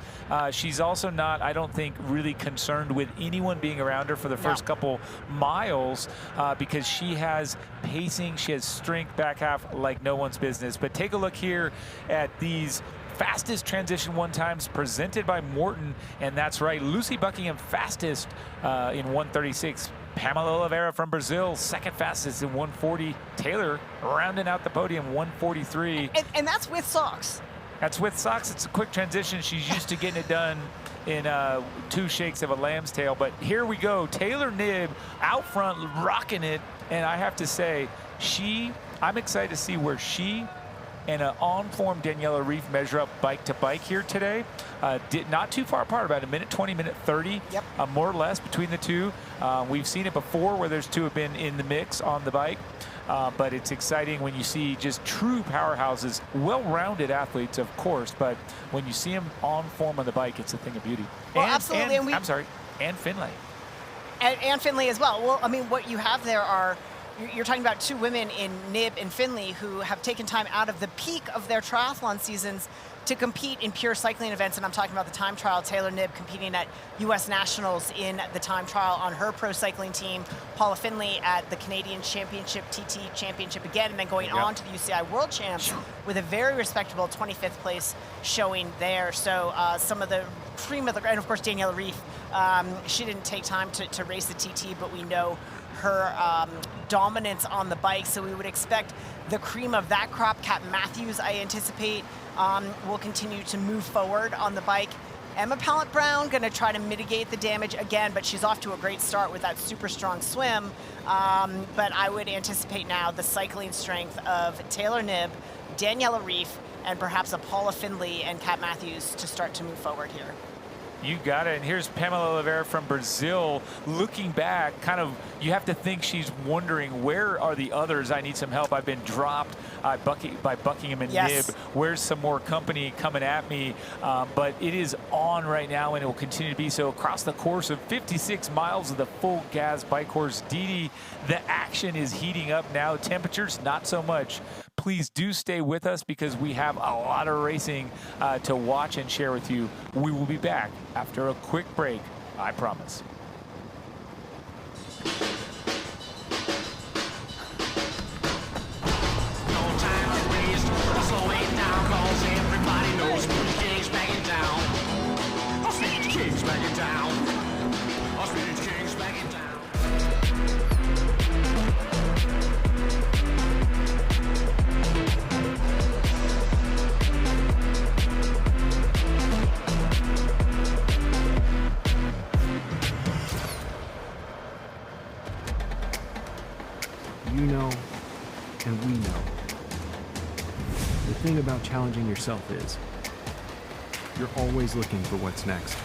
She's also not, I don't think, really concerned with anyone being around her for the first couple miles because she has pacing, she has strength back half like no one's business. But take a look here at these fastest transition one times presented by Morton, and that's right, Lucy Buckingham fastest in 1:36. Pamela Oliveira from Brazil, second fastest in 1:40. Taylor rounding out the podium, 1:43. And that's with socks. That's with socks. It's a quick transition. She's used to getting it done in 2 shakes of a lamb's tail. But here we go. Taylor Knibb out front, rocking it. And I have to say, I'm excited to see where she and an on-form Daniela Ryf measure up bike to bike here today. Not too far apart, about a minute 20, minute 30, more or less between the two. We've seen it before where there's two have been in the mix on the bike. But it's exciting when you see just true powerhouses, well-rounded athletes, of course, but when you see them on form on the bike, it's a thing of beauty. Well, absolutely. And Findlay. And Findlay as well. Well, I mean, what you have there are, you're talking about two women in Knibb and Findlay who have taken time out of the peak of their triathlon seasons to compete in pure cycling events, and I'm talking about the time trial. Taylor Knibb competing at U.S. Nationals in the time trial on her pro cycling team. Paula Findlay at the Canadian Championship, TT Championship again, and then going on to the UCI World Champs with a very respectable 25th place showing there. So some of the cream of the, and of course Daniela Ryf, she didn't take time to race the TT, but we know her dominance on the bike, so we would expect the cream of that crop. Kat Matthews, I anticipate, will continue to move forward on the bike. Emma Pallant-Brown going to try to mitigate the damage again, but she's off to a great start with that super strong swim. But I would anticipate now the cycling strength of Taylor Knibb, Daniela Ryf, and perhaps a Paula Findlay and Kat Matthews to start to move forward here. You got it. And here's Pamela Oliveira from Brazil looking back. Kind of, you have to think she's wondering, where are the others? I need some help. I've been dropped by Buckingham and Knibb. Where's some more company coming at me? But it is on right now, and it will continue to be so across the course of 56 miles of the full gas bike course. Didi, the action is heating up now. Temperatures, not so much. Please do stay with us because we have a lot of racing to watch and share with you. We will be back after a quick break, I promise. No time to waste, slow it down, cause everybody knows Speed King's backing down. Speed King's backing down. Speed King's backing down. you know and we know. The thing about challenging yourself is you're always looking for what's next.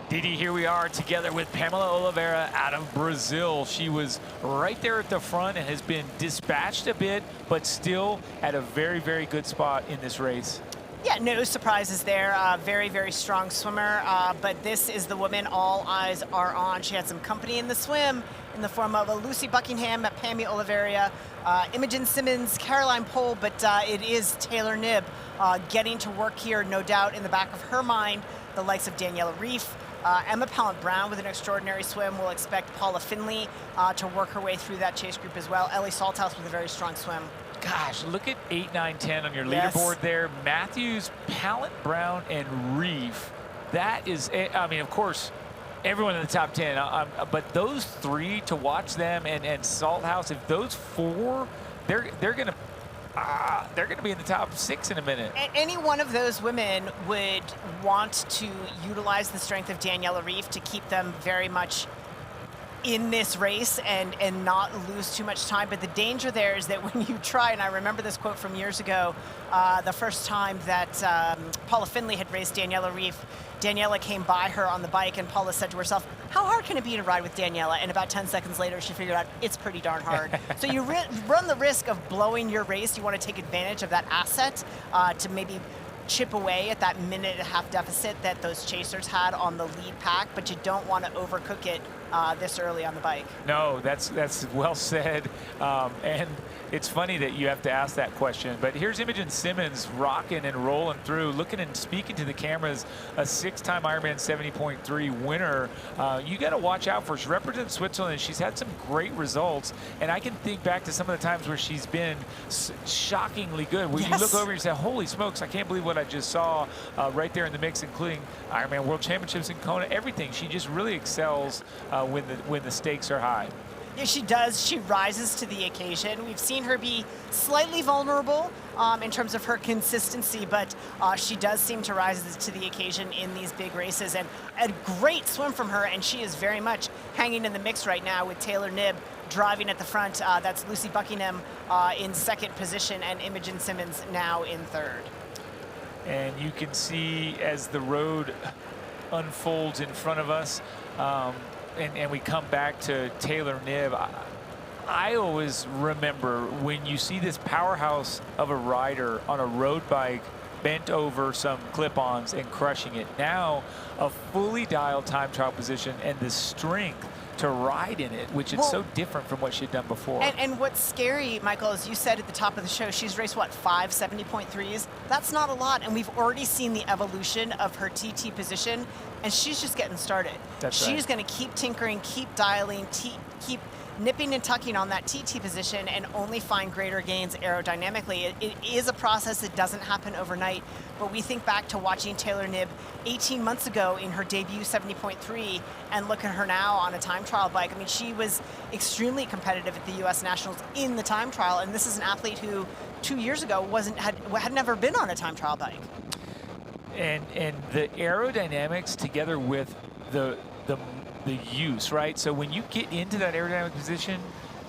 Didi, here we are together with Pamela Oliveira out of Brazil. She was right there at the front and has been dispatched a bit, but still at a very, very good spot in this race. Yeah, no surprises there. Very, very strong swimmer, but this is the woman all eyes are on. She had some company in the swim in the form of a Lucy Buckingham, Pammy Oliveira, Imogen Simmons, Caroline Pohl, but it is Taylor Knibb getting to work here, no doubt, in the back of her mind, the likes of Daniela Ryf, Emma Pallant-Brown with an extraordinary swim. We'll expect Paula Findlay to work her way through that chase group as well. Ellie Salthouse with a very strong swim. Gosh, look at 8, 9, 10 on your Yes. leaderboard there. Matthews, Pallant-Brown, and Ryf. That is, I mean, of course, everyone in the top 10. But those three, to watch them, and Salthouse, if those four, they're going to be in the top 6 in a minute. Any one of those women would want to utilize the strength of Daniela Ryf to keep them very much in this race and not lose too much time. But the danger there is that when you try, and I remember this quote from years ago, the first time that Paula Findlay had raced Daniela Ryf, Daniela came by her on the bike, and Paula said to herself, how hard can it be to ride with Daniela? And about 10 seconds later, she figured out it's pretty darn hard. So you run the risk of blowing your race. You want to take advantage of that asset to maybe chip away at that minute-and-a-half deficit that those chasers had on the lead pack, but you don't want to overcook it this early on the bike. No, that's well said. And it's funny that you have to ask that question. But here's Imogen Simmons rocking and rolling through, looking and speaking to the cameras, a 6-time Ironman 70.3 winner. You got to watch out for her. She represents Switzerland. She's had some great results. And I can think back to some of the times where she's been shockingly good, where you look over and you say, holy smokes, I can't believe what I just saw right there in the mix, including Ironman World Championships in Kona, everything. She just really excels when the stakes are high. Yeah, she does. She rises to the occasion. We've seen her be slightly vulnerable in terms of her consistency, but she does seem to rise to the occasion in these big races. And a great swim from her, and she is very much hanging in the mix right now with Taylor Knibb driving at the front. That's Lucy Buckingham in second position, and Imogen Simmons now in third. And you can see as the road unfolds in front of us, and we come back to Taylor Knibb, I always remember when you see this powerhouse of a rider on a road bike bent over some clip-ons and crushing it. Now a fully dialed time trial position and the strength to ride in it, which is so different from what she'd done before. And what's scary, Michael, as you said at the top of the show, she's raced, what, 5 70.3s? That's not a lot, and we've already seen the evolution of her TT position, and she's just getting started. She's going to keep tinkering, keep dialing, keep nipping and tucking on that TT position and only find greater gains aerodynamically. It is a process that doesn't happen overnight, but we think back to watching Taylor Knibb 18 months ago in her debut 70.3 and look at her now on a time trial bike. I mean, she was extremely competitive at the US Nationals in the time trial, and this is an athlete who 2 years ago had never been on a time trial bike. And the aerodynamics together with the use, right? So when you get into that aerodynamic position,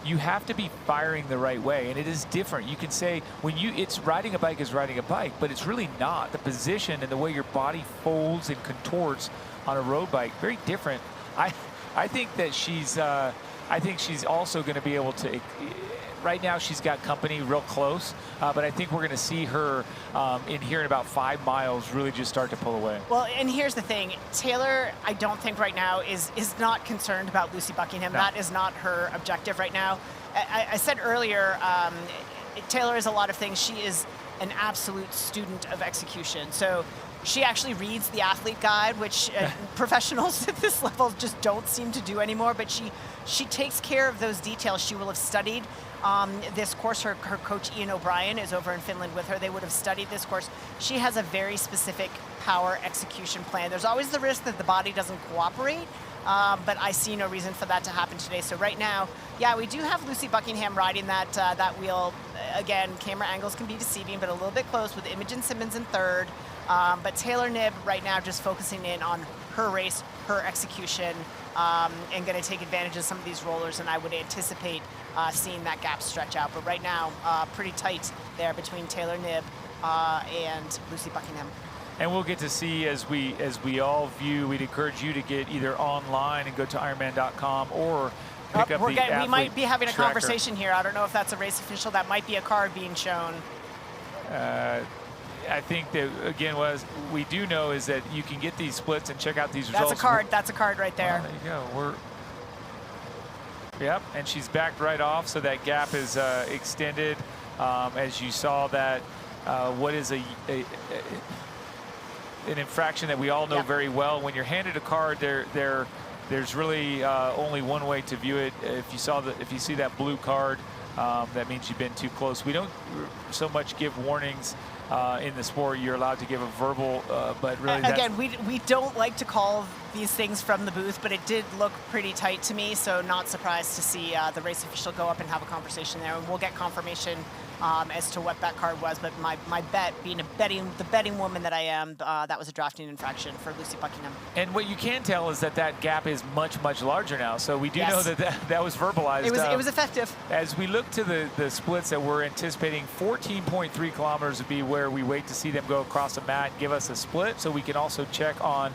you have to be firing the right way, and it is different. You can say it's riding a bike is riding a bike, but it's really not. The position and the way your body folds and contorts on a road bike, very different. I think that she's also going to be able to. Right now, she's got company real close, but I think we're going to see her in here in about 5 miles really just start to pull away. Well, and here's the thing. Taylor, I don't think right now is not concerned about Lucy Buckingham. No. That is not her objective right now. I said earlier, Taylor is a lot of things. She is an absolute student of execution. So she actually reads the athlete guide, which professionals at this level just don't seem to do anymore, but she takes care of those details. She will have studied this course. Her coach Ian O'Brien is over in Finland with her. They would have studied this course. She has a very specific power execution plan. There's always the risk that the body doesn't cooperate, but I see no reason for that to happen today. So right now, yeah, we do have Lucy Buckingham riding that wheel. Again, camera angles can be deceiving, but a little bit close with Imogen Simmons in third. But Taylor Knibb right now just focusing in on her race, her execution, and going to take advantage of some of these rollers, and I would anticipate seeing that gap stretch out. But right now, pretty tight there between Taylor Knibb and Lucy Buckingham. And we'll get to see as we all view. We'd encourage you to get either online and go to Ironman.com or pick up the athlete we might be having a tracker. conversation here. I don't know if that's a race official. That might be a card being shown. I think that, again, what we do know is that you can get these splits and check out these results. That's a card. That's a card right there. Well, there you go. Yep, and she's backed right off, so that gap is extended. As you saw that, what is an infraction that we all know very well. When you're handed a card, there's really only one way to view it. If you see that blue card, that means you've been too close. We don't so much give warnings in the sport. You're allowed to give a verbal, but really again, we don't like to call these things from the booth, but it did look pretty tight to me, so not surprised to see the race official go up and have a conversation there, and we'll get confirmation as to what that card was. But my bet, being the betting woman that I am, that was a drafting infraction for Lucy Buckingham. And what you can tell is that gap is much, much larger now. So we do know that was verbalized. It was effective. As we look to the splits that we're anticipating, 14.3 kilometers would be where we wait to see them go across the mat and give us a split, so we can also check on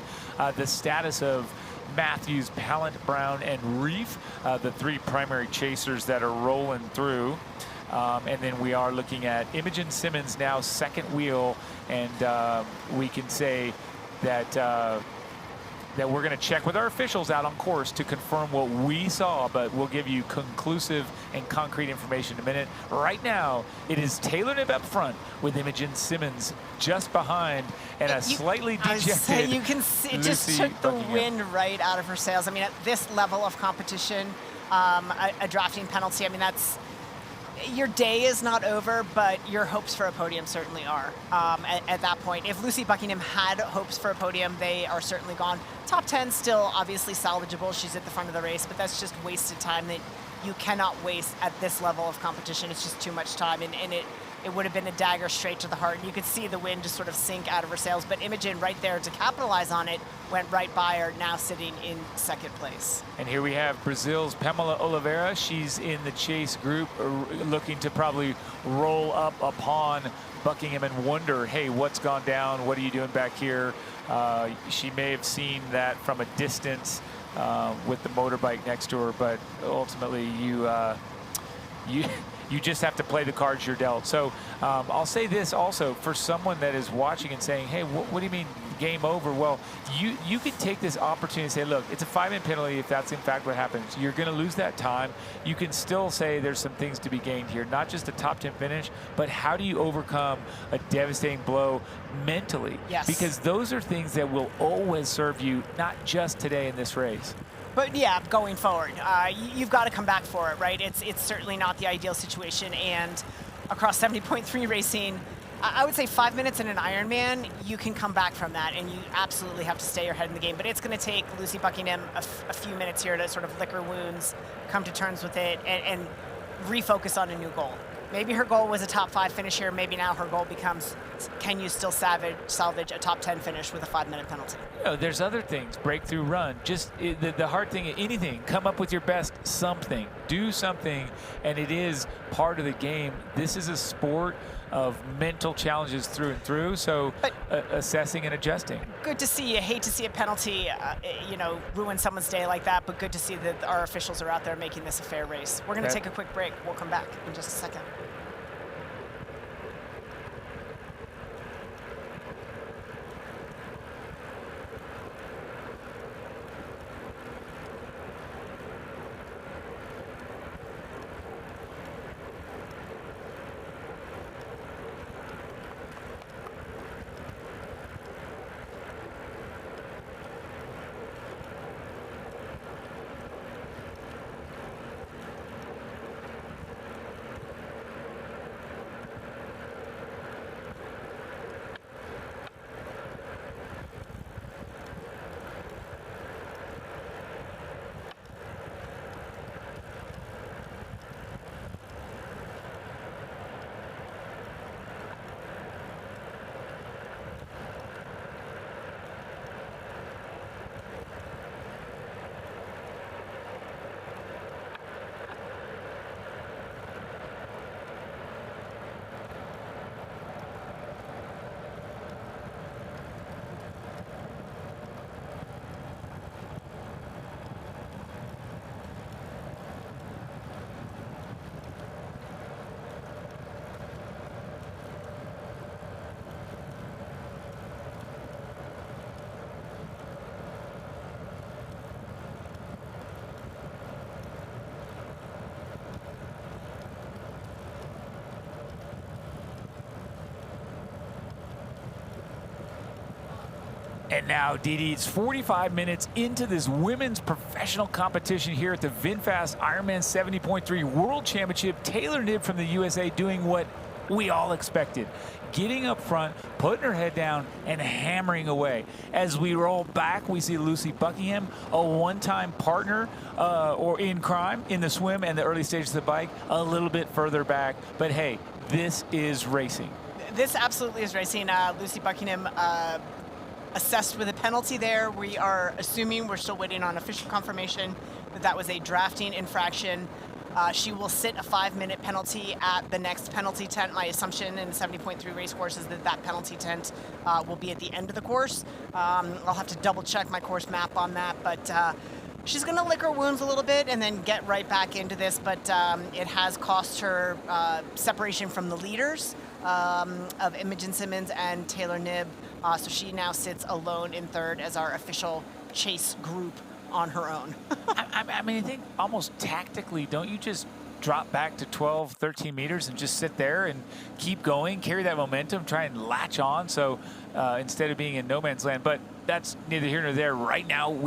the status of Matthews, Pallant-Brown, and Ryf, the three primary chasers that are rolling through. And then we are looking at Imogen Simmons now second wheel, and we can say that that we're going to check with our officials out on course to confirm what we saw, but we'll give you conclusive and concrete information in a minute. Right now, it is Taylor Knibb up front with Imogen Simmons just behind, and a slightly dejected You can see it just Lucy took the Buckingham. wind right out of her sails. I mean, at this level of competition, a drafting penalty, I mean, that's, your day is not over, but your hopes for a podium certainly are at that point. If Lucy Buckingham had hopes for a podium, they are certainly gone. Top 10 still obviously salvageable. She's at the front of the race, but that's just wasted time that you cannot waste at this level of competition. It's just too much time, and it would have been a dagger straight to the heart. And you could see the wind just sort of sink out of her sails, but Imogen right there to capitalize on it went right by her, now sitting in second place. And here we have Brazil's Pamela Oliveira. She's in the chase group, looking to probably roll up upon Buckingham and wonder, hey, what's gone down? What are you doing back here? She may have seen that from a distance with the motorbike next to her, but ultimately you just have to play the cards you're dealt. So I'll say this also, for someone that is watching and saying, hey, what do you mean game over? Well, you could take this opportunity and say, look, it's a 5-minute penalty if that's in fact what happens. You're going to lose that time. You can still say there's some things to be gained here, not just a top 10 finish, but how do you overcome a devastating blow mentally? Yes. Because those are things that will always serve you, not just today in this race. But yeah, going forward, you've got to come back for it, right? It's certainly not the ideal situation, and across 70.3 racing, I would say 5 minutes in an Ironman, you can come back from that, and you absolutely have to stay your head in the game. But it's going to take Lucy Buckingham a few minutes here to sort of lick her wounds, come to terms with it, and refocus on a new goal. Maybe her goal was a top 5 finish here. Maybe now her goal becomes, can you still salvage a top 10 finish with a 5-minute penalty? There's other things, breakthrough run, just the hard thing, anything, come up with your best something, do something, and it is part of the game. This is a sport of mental challenges through and through, so assessing and adjusting. Good to see. You hate to see a penalty, ruin someone's day like that, but good to see that our officials are out there making this a fair race. We're going to take a quick break. We'll come back in just a second. And now, Didi, it's 45 minutes into this women's professional competition here at the VinFast Ironman 70.3 World Championship. Taylor Knibb from the USA doing what we all expected. Getting up front, putting her head down, and hammering away. As we roll back, we see Lucy Buckingham, a one-time partner or in crime in the swim and the early stages of the bike, a little bit further back. But hey, this is racing. This absolutely is racing. Lucy Buckingham assessed with a penalty there. We are assuming, we're still waiting on official confirmation, that that was a drafting infraction. She will sit a 5-minute penalty at the next penalty tent. My assumption in the 70.3 race course is that that penalty tent will be at the end of the course. I'll have to double check my course map on that, but she's going to lick her wounds a little bit and then get right back into this, but it has cost her separation from the leaders of Imogen Simmons and Taylor Knibb. So she now sits alone in third as our official chase group on her own. I mean, I think almost tactically, don't you just drop back to 12, 13 meters and just sit there and keep going, carry that momentum, try and latch on, so instead of being in no man's land. But that's neither here nor there. Right now,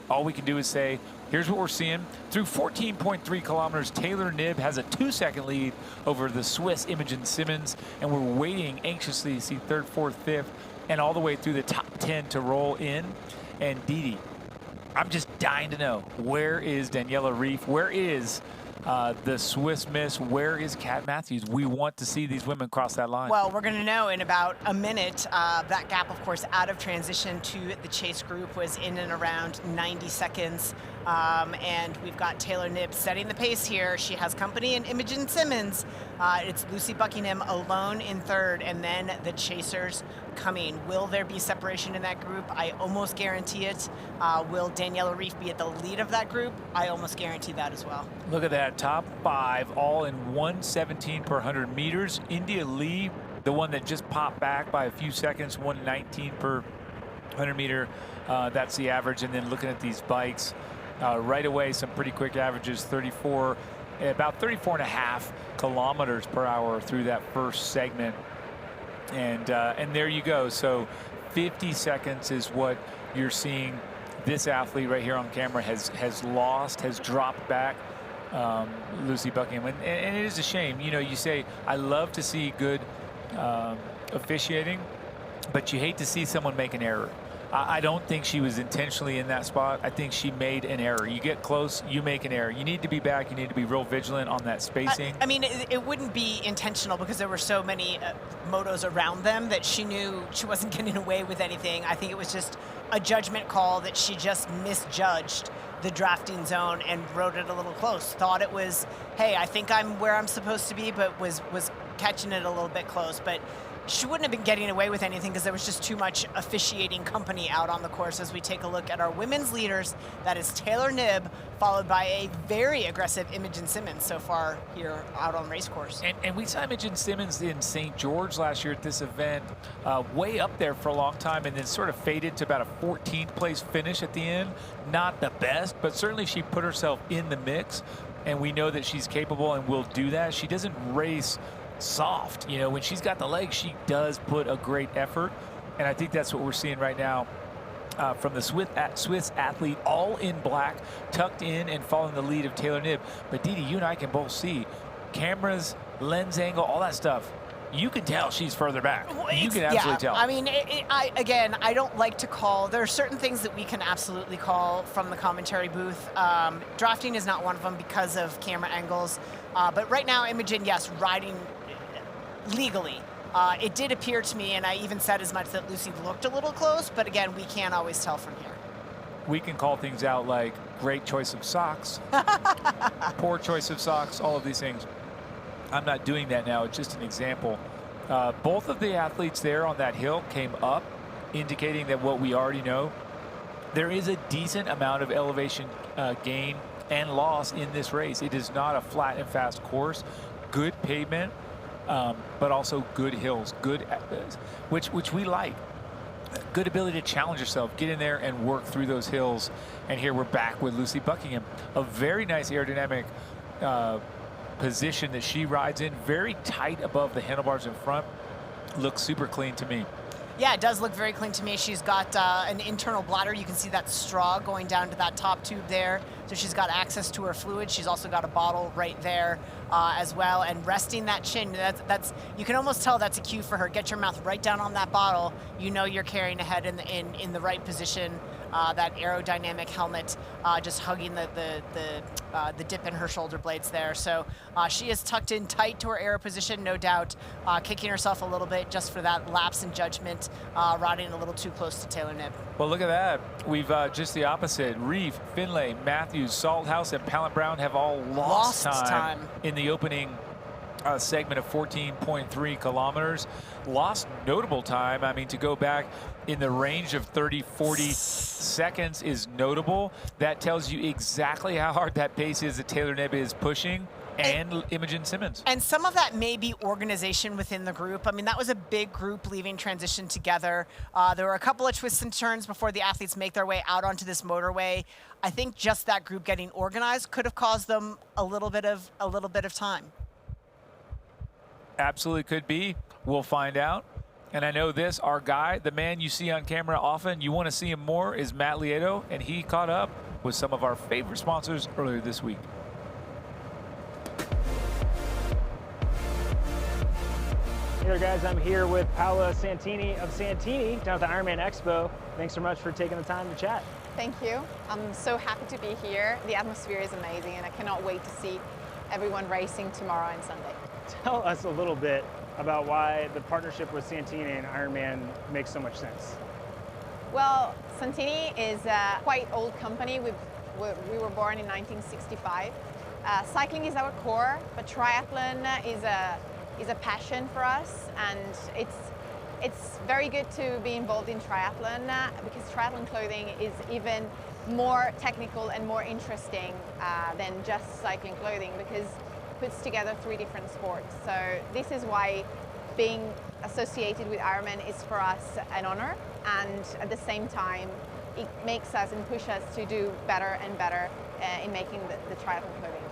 all we can do is say, here's what we're seeing. Through 14.3 kilometers, Taylor Knibb has a 2-second lead over the Swiss Imogen Simmons, and we're waiting anxiously to see third, fourth, fifth, and all the way through the top 10 to roll in. And Didi, I'm just dying to know, where is Daniela Ryf? Where is the Swiss Miss? Where is Kat Matthews? We want to see these women cross that line. Well, we're going to know in about a minute. That gap, of course, out of transition to the chase group was in and around 90 seconds. And we've got Taylor Knibb setting the pace here. She has company in Imogen Simmons. It's Lucy Buckingham alone in third, and then the chasers coming. Will there be separation in that group? I almost guarantee it. Will Daniela Ryf be at the lead of that group? I almost guarantee that as well. Look at that, top 5, all in 1:17 per 100 meters. India Lee, the one that just popped back by a few seconds, 1:19 per 100 meter. That's the average. And then looking at these bikes, right away, some pretty quick averages, about 34.5 kilometers per hour through that first segment. And there you go. So 50 seconds is what you're seeing. This athlete right here on camera has dropped back, Lucy Buckingham. And it is a shame. You know, you say, I love to see good officiating, but you hate to see someone make an error. I don't think she was intentionally in that spot. I think she made an error. You get close, you make an error. You need to be back. You need to be real vigilant on that spacing. I mean, it wouldn't be intentional because there were so many motos around them that she knew she wasn't getting away with anything. I think it was just a judgment call that she just misjudged the drafting zone and rode it a little close. Thought it was, hey, I think I'm where I'm supposed to be, but was catching it a little bit close. But she wouldn't have been getting away with anything because there was just too much officiating company out on the course. As we take a look at our women's leaders, that is Taylor Knibb, followed by a very aggressive Imogen Simmons so far here out on race course. And we saw Imogen Simmons in St. George last year at this event, way up there for a long time, and then sort of faded to about a 14th place finish at the end. Not the best, but certainly she put herself in the mix, and we know that she's capable and will do that. She doesn't race soft. You know, when she's got the legs, she does put a great effort, and I think that's what we're seeing right now from the Swiss athlete, all in black, tucked in and following the lead of Taylor Knibb. But Didi, you and I can both see cameras, lens angle, all that stuff. You can tell she's further back. You can absolutely tell. I mean, I don't like to call. There are certain things that we can absolutely call from the commentary booth. Drafting is not one of them because of camera angles. But right now, Imogen, yes, riding legally. It did appear to me, and I even said as much, that Lucy looked a little close, but again, we can't always tell from here. We can call things out like great choice of socks, poor choice of socks, all of these things. I'm not doing that now. It's just an example. Both of the athletes there on that hill came up, indicating that what we already know. There is a decent amount of elevation gain and loss in this race. It is not a flat and fast course. Good pavement, but also good hills, which we like. Good ability to challenge yourself, get in there and work through those hills. And here we're back with Lucy Buckingham. A very nice aerodynamic position that she rides in, very tight above the handlebars in front. Looks super clean to me. Yeah, it does look very clean to me. She's got an internal bladder. You can see that straw going down to that top tube there. So she's got access to her fluid. She's also got a bottle right there as well. And resting that chin, that's you can almost tell that's a cue for her. Get your mouth right down on that bottle. You know you're carrying ahead in the right position. That aerodynamic helmet just hugging the dip in her shoulder blades there. So she is tucked in tight to her aero position, no doubt, kicking herself a little bit just for that lapse in judgment, riding a little too close to Taylor Knibb. Well, look at that. We've just the opposite. Ryf, Findlay, Matthews, Salthouse, and Pallant-Brown have all lost time in the opening segment of 14.3 kilometers. Lost notable time. I mean, to go back in the range of 30, 40 seconds is notable. That tells you exactly how hard that pace is that Taylor Knibb is pushing, and Imogen Simmons. And some of that may be organization within the group. I mean, that was a big group leaving transition together. There were a couple of twists and turns before the athletes make their way out onto this motorway. I think just that group getting organized could have caused them a little bit of time. Absolutely could be. We'll find out. And I know this, our guy, the man you see on camera often, you want to see him more, is Matt Lieto, and he caught up with some of our favorite sponsors earlier this week. Hey there, guys. I'm here with Paula Santini of Santini down at the Ironman Expo. Thanks so much for taking the time to chat. Thank you. I'm so happy to be here. The atmosphere is amazing, and I cannot wait to see everyone racing tomorrow and Sunday. Tell us a little bit about why the partnership with Santini and Ironman makes so much sense. Well, Santini is a quite old company. We were born in 1965. Cycling is our core, but triathlon is a passion for us, and it's very good to be involved in triathlon because triathlon clothing is even more technical and more interesting than just cycling clothing, because puts together 3 different sports. So this is why being associated with Ironman is for us an honor, and at the same time it makes us and pushes us to do better and better in making the triathlon clothing.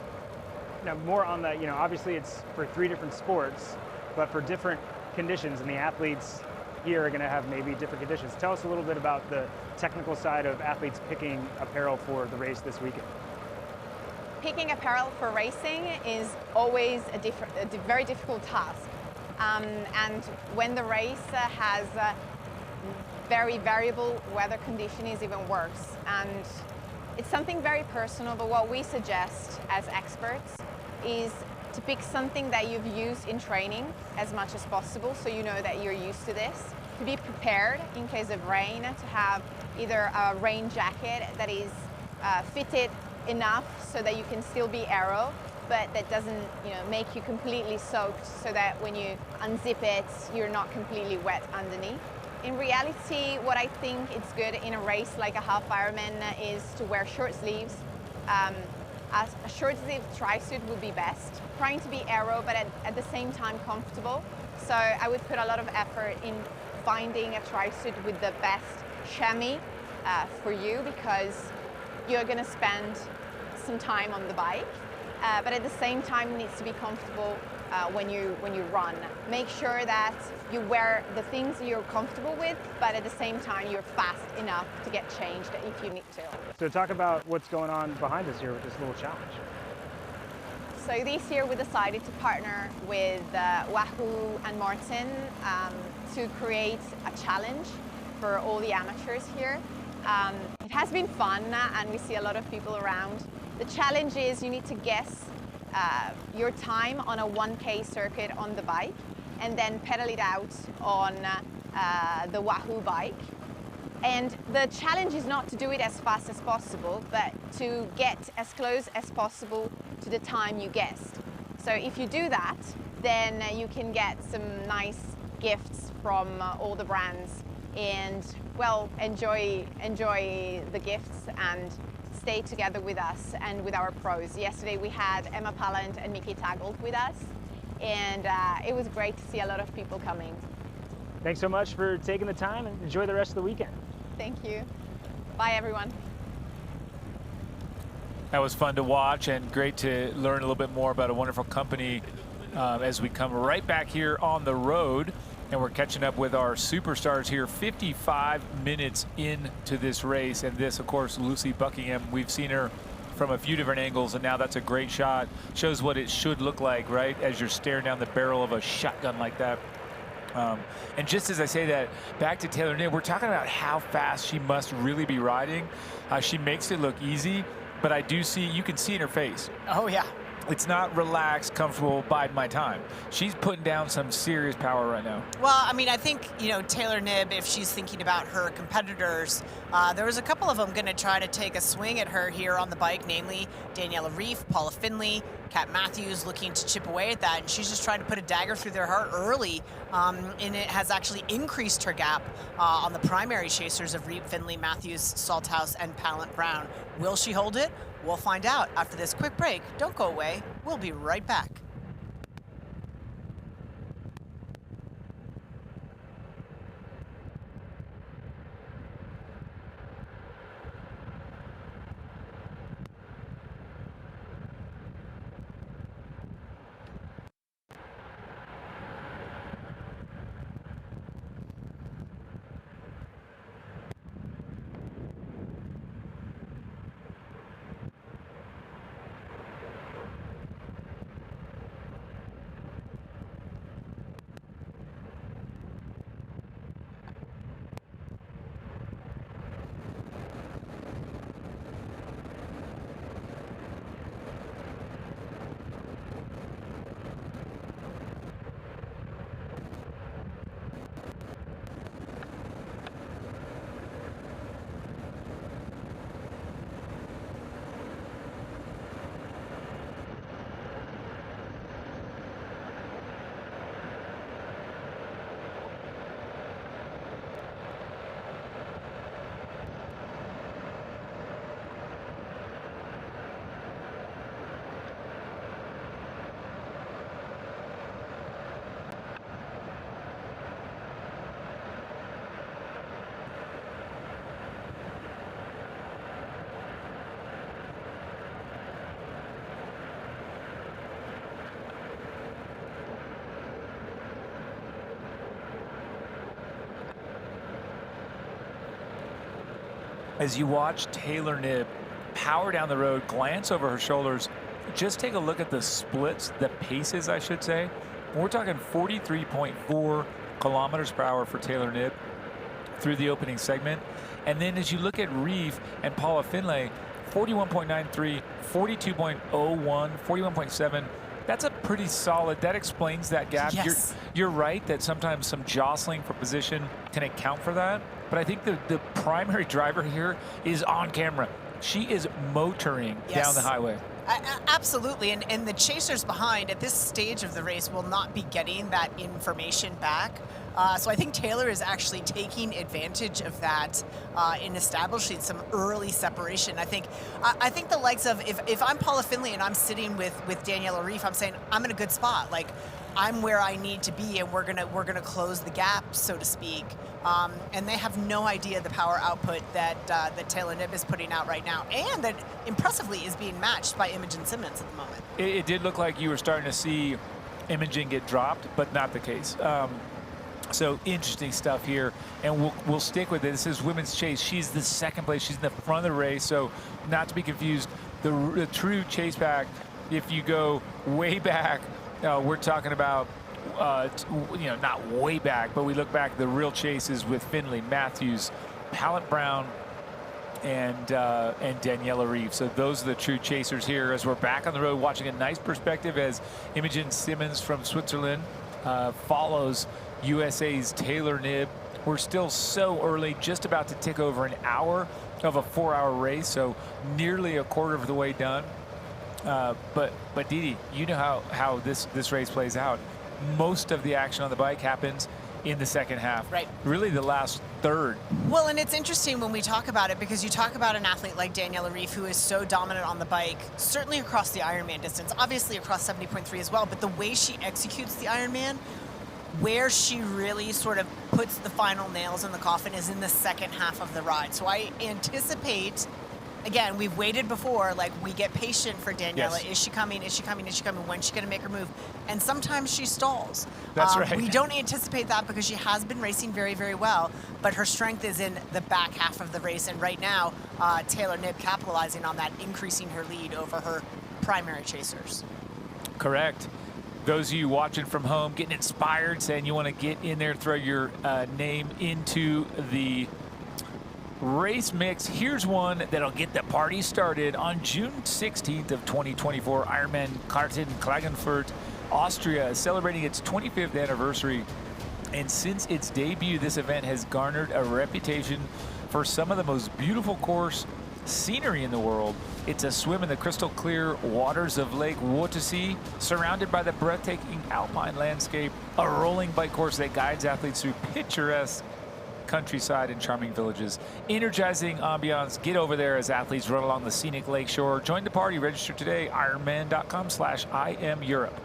Now, more on that, you know, obviously it's for 3 different sports, but for different conditions, and the athletes here are going to have maybe different conditions. Tell us a little bit about the technical side of athletes picking apparel for the race this weekend. Picking apparel for racing is always a very difficult task. And when the race has very variable weather condition, is even worse. And it's something very personal, but what we suggest as experts is to pick something that you've used in training as much as possible, so you know that you're used to this. To be prepared in case of rain, to have either a rain jacket that is fitted enough so that you can still be aero, but that doesn't, you know, make you completely soaked, so that when you unzip it, you're not completely wet underneath. In reality, what I think it's good in a race like a half Ironman is to wear short sleeves. A short sleeve tri-suit would be best. Trying to be aero, but at the same time comfortable. So I would put a lot of effort in finding a tri-suit with the best chamois for you, because you're going to spend some time on the bike, but at the same time it needs to be comfortable when you run. Make sure that you wear the things you're comfortable with, but at the same time you're fast enough to get changed if you need to. So talk about what's going on behind us here with this little challenge. So this year we decided to partner with Wahoo and Martin to create a challenge for all the amateurs here. It has been fun, and we see a lot of people around. The challenge is you need to guess your time on a 1K circuit on the bike, and then pedal it out on the Wahoo bike. And the challenge is not to do it as fast as possible, but to get as close as possible to the time you guessed. So if you do that, then you can get some nice gifts from all the brands, and well, enjoy the gifts and stay together with us and with our pros. Yesterday we had Emma Pallant and Mickey Taggold with us, and it was great to see a lot of people coming. Thanks so much for taking the time, and enjoy the rest of the weekend. Thank you. Bye, everyone. That was fun to watch, and great to learn a little bit more about a wonderful company as we come right back here on the road and we're catching up with our superstars here 55 minutes into this race. And this, of course, Lucy Buckingham, we've seen her from a few different angles, and now that's a great shot. Shows what it should look like, right, as you're staring down the barrel of a shotgun like that. And just as I say that, back to Taylor Knibb, we're talking about how fast she must really be riding. She makes it look easy, but I do see, you can see in her face. Oh, yeah. It's not relaxed, comfortable, bide my time. She's putting down some serious power right now. Well, I mean, I think, you know, Taylor Knibb, if she's thinking about her competitors, there was a couple of them going to try to take a swing at her here on the bike, namely Daniela Ryf, Paula Findlay, Kat Matthews looking to chip away at that, and she's just trying to put a dagger through their heart early, and it has actually increased her gap on the primary chasers of Ryf, Findlay, Matthews, Salthouse, and Pallant-Brown. Will she hold it? We'll find out after this quick break. Don't go away. We'll be right back. As you watch Taylor Knibb power down the road, glance over her shoulders, just take a look at the splits, the paces, I should say. We're talking 43.4 kilometers per hour for Taylor Knibb through the opening segment. And then as you look at Ryf and Paula Findlay, 41.93, 42.01, 41.7. That's a pretty solid, that explains that gap. Yes. You're right that sometimes some jostling for position can account for that. But I think the primary driver here is on camera. She is motoring down the highway. Absolutely, and the chasers behind at this stage of the race will not be getting that information back. So I think Taylor is actually taking advantage of that in establishing some early separation. I think the likes of, if I'm Paula Findlay and I'm sitting with Daniela Ryf, I'm saying I'm in a good spot. Like, I'm where I need to be, and we're gonna close the gap, so to speak. And they have no idea the power output that Taylor Knibb is putting out right now, and that impressively is being matched by Imogen Simmons at the moment. It did look like you were starting to see Imogen get dropped, but not the case. So interesting stuff here, and we'll stick with it. This is women's chase. She's the second place. She's in the front of the race, so not to be confused. The true chase pack, if you go way back, we're talking about, not way back, but we look back, the real chases with Findlay, Matthews, Pallant-Brown, and Daniela Ryf. So those are the true chasers here as we're back on the road, watching a nice perspective as Imogen Simmons from Switzerland follows USA's Taylor Knibb. We're still so early, just about to tick over an hour of a 4-hour race, so nearly a quarter of the way done. But Didi, you know how this race plays out. Most of the action on the bike happens in the second half. Right. Really the last third. Well, and it's interesting when we talk about it, because you talk about an athlete like Daniela Ryf, who is so dominant on the bike, certainly across the Ironman distance, obviously across 70.3 as well, but the way she executes the Ironman, where she really sort of puts the final nails in the coffin is in the second half of the ride. So I anticipate again, we've waited before, like we get patient for Daniela. Yes. Is she coming? Is she coming? Is she coming? When's she going to make her move? And sometimes she stalls. That's right. We don't anticipate that because she has been racing very, very well, but her strength is in the back half of the race. And right now, Taylor Knibb capitalizing on that, increasing her lead over her primary chasers. Correct. Those of you watching from home, getting inspired, saying you want to get in there, throw your name into the race mix. Here's one that'll get the party started on June 16th of 2024. Ironman Klagenfurt, Austria, is celebrating its 25th anniversary. And since its debut, this event has garnered a reputation for some of the most beautiful course scenery in the world. It's a swim in the crystal clear waters of Lake Wörthersee, surrounded by the breathtaking alpine landscape, a rolling bike course that guides athletes through picturesque countryside and charming villages. Energizing ambiance. Get over there as athletes run along the scenic lake shore. Join the party. Register today. Ironman.com/IMEurope.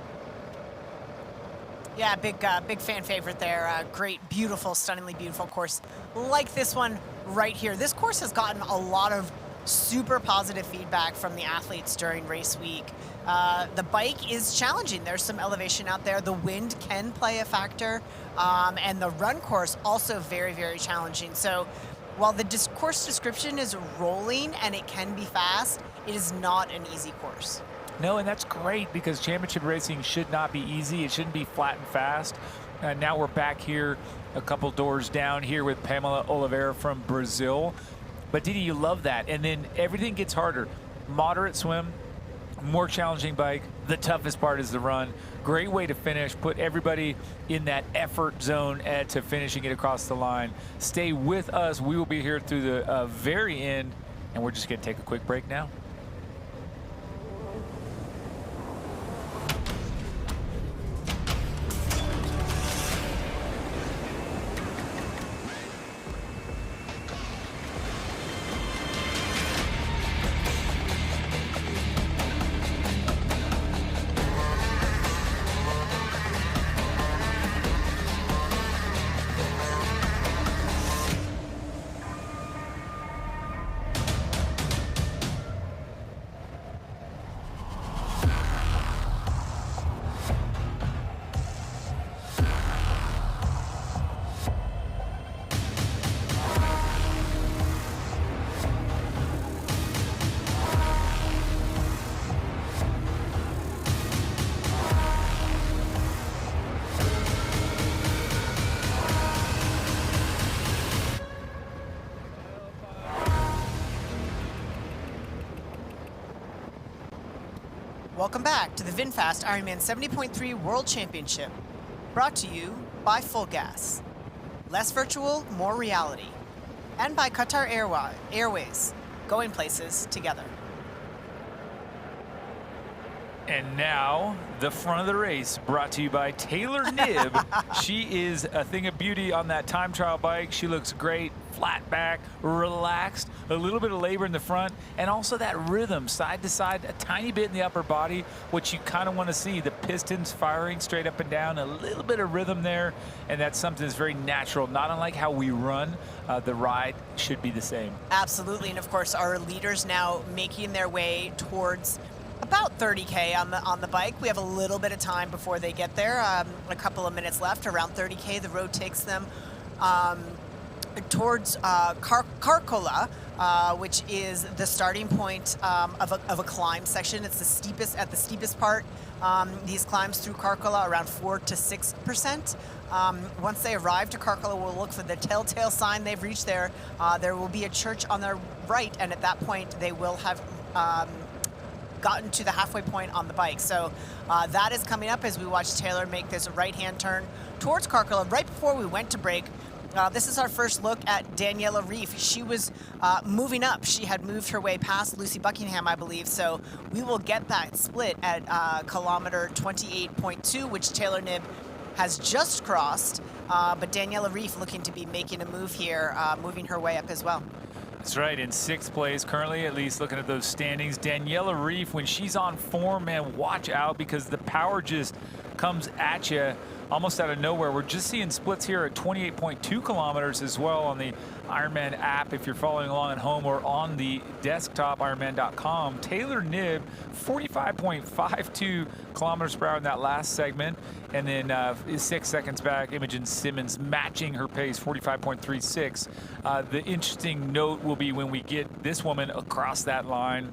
Yeah, big fan favorite there. Great, beautiful, stunningly beautiful course like this one right here. This course has gotten a lot of super positive feedback from the athletes during race week. The bike is challenging. There's some elevation out there. The wind can play a factor, and the run course also very, very challenging. So while the course description is rolling and it can be fast, it is not an easy course. No, and that's great because championship racing should not be easy. It shouldn't be flat and fast. Now we're back here a couple doors down here with Pamela Oliveira from Brazil. But Didi, you love that. And then everything gets harder. Moderate swim, more challenging bike. The toughest part is the run. Great way to finish. Put everybody in that effort zone to finishing it across the line. Stay with us. We will be here through the very end. And we're just going to take a quick break now. Welcome back to the VinFast Ironman 70.3 World Championship, brought to you by Full Gas. Less virtual, more reality. And by Qatar Airways, going places together. And now, the front of the race, brought to you by Taylor Knibb. She is a thing of beauty on that time trial bike. She looks great, flat back, relaxed, a little bit of labor in the front, and also that rhythm, side to side, a tiny bit in the upper body, which you kind of want to see. The pistons firing straight up and down, a little bit of rhythm there, and that's something that's very natural, not unlike how we run. The ride should be the same. Absolutely, and of course, our leaders now making their way towards about 30K on the bike. We have a little bit of time before they get there. A couple of minutes left. Around 30K, the road takes them towards Karkola, which is the starting point of a climb section. It's the steepest part. These climbs through Karkola around 4 to 6%. Once they arrive to Karkola, we'll look for the telltale sign they've reached there. There will be a church on their right, and at that point, they will have gotten to the halfway point on the bike. So that is coming up as we watch Taylor make this right-hand turn towards Karkola. Right before we went to break, this is our first look at Daniela Ryf. She was moving up. She had moved her way past Lucy Buckingham, I believe. So we will get that split at kilometer 28.2, which Taylor Knibb has just crossed. But Daniela Ryf looking to be making a move here, moving her way up as well. That's right, in 6th place currently, at least looking at those standings. Daniela Ryf, when she's on form, man, watch out because the power just comes at you almost out of nowhere. We're just seeing splits here at 28.2 kilometers as well on the Ironman app if you're following along at home, or on the desktop, Ironman.com. Taylor Knibb, 45.52 kilometers per hour in that last segment. And then 6 seconds back, Imogen Simmons matching her pace, 45.36. The interesting note will be when we get this woman across that line.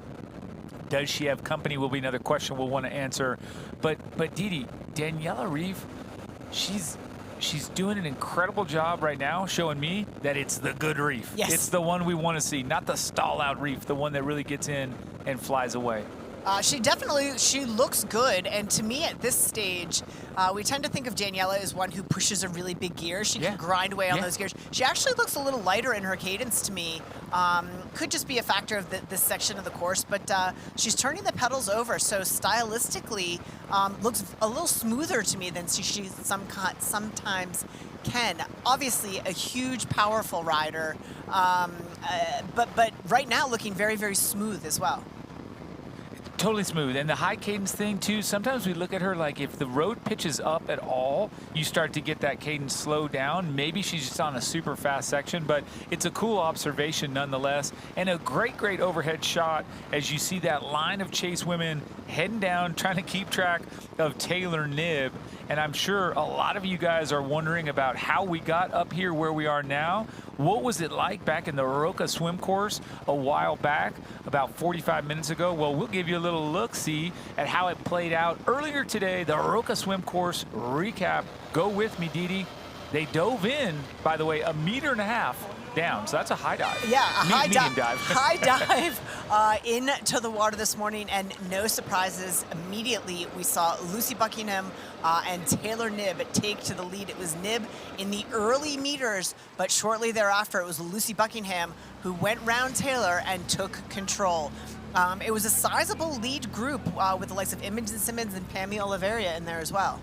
Does she have company will be another question we'll want to answer. But Didi, Daniela Ryf, she's doing an incredible job right now showing me that it's the good Ryf. Yes. It's the one we want to see, not the stall-out Ryf, the one that really gets in and flies away. She looks good, and to me at this stage, we tend to think of Daniela as one who pushes a really big gear. She can grind away on those gears. She actually looks a little lighter in her cadence to me. Could just be a factor of this section of the course, but she's turning the pedals over, so stylistically looks a little smoother to me than she sometimes can. Obviously a huge, powerful rider, but right now looking very, very smooth as well. Totally smooth. And the high cadence thing too, sometimes we look at her like if the road pitches up at all, you start to get that cadence slow down. Maybe she's just on a super fast section, but it's a cool observation nonetheless. And a great, great overhead shot as you see that line of chase women heading down, trying to keep track of Taylor Knibb. And I'm sure a lot of you guys are wondering about how we got up here where we are now. What was it like back in the Roka swim course a while back, about 45 minutes ago? Well, we'll give you a little look-see at how it played out earlier today. The Roka swim course recap. Go with me, Didi. They dove in, by the way, 1.5 meters down, so that's a high dive. Yeah, a medium dive. High dive into the water this morning, and no surprises. Immediately, we saw Lucy Buckingham and Taylor Knibb take to the lead. It was Knibb in the early meters, but shortly thereafter, it was Lucy Buckingham who went round Taylor and took control. It was a sizable lead group with the likes of Imogen Simmons and Pammy Oliveira in there as well.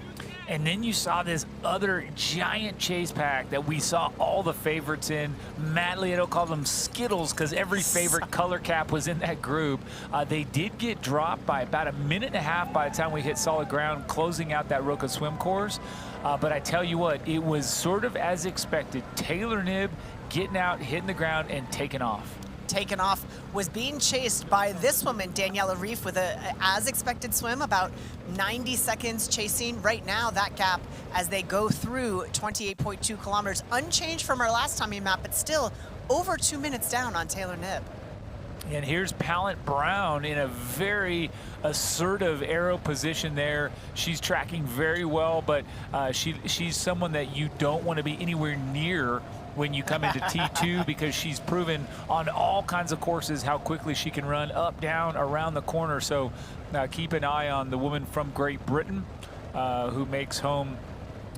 And then you saw this other giant chase pack that we saw all the favorites in. Matt Lieto called them Skittles because every favorite color cap was in that group. They did get dropped by about 1.5 minutes by the time we hit solid ground, closing out that Roka swim course. But I tell you what, it was sort of as expected. Taylor Knibb getting out, hitting the ground, and taking off. Taken off, was being chased by this woman, Daniela Ryf, with a as expected swim, about 90 seconds chasing. Right now, that gap as they go through 28.2 kilometers, unchanged from our last time we mapped, but still over 2 minutes down on Taylor Knibb. And here's Pallant-Brown in a very assertive aero position there. She's tracking very well, but she's someone that you don't want to be anywhere near when you come into T2 because she's proven on all kinds of courses how quickly she can run up, down, around the corner. So keep an eye on the woman from Great Britain who makes home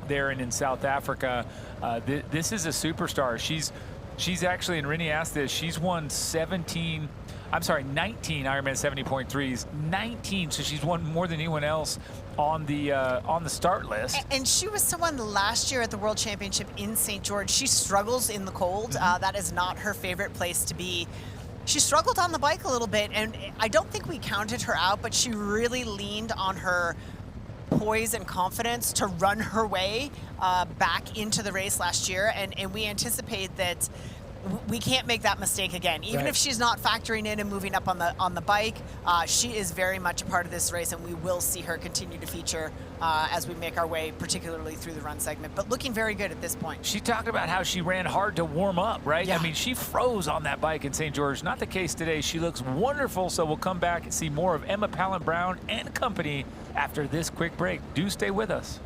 there and in South Africa. This is a superstar. She's actually, and Rennie asked this, she's won 19 Ironman 70.3s, 19, so she's won more than anyone else on the start list. And she was someone last year at the World Championship in St. George. She struggles in the cold. That is not her favorite place to be. She struggled on the bike a little bit, and I don't think we counted her out, but she really leaned on her poise and confidence to run her way back into the race last year, and we anticipate that we can't make that mistake again. Even if she's not factoring in and moving up on the bike, she is very much a part of this race, and we will see her continue to feature as we make our way, particularly through the run segment. But looking very good at this point. She talked about how she ran hard to warm up, right? Yeah. I mean, she froze on that bike in St. George. Not the case today. She looks wonderful, so we'll come back and see more of Emma Pallant-Brown and company after this quick break. Do stay with us.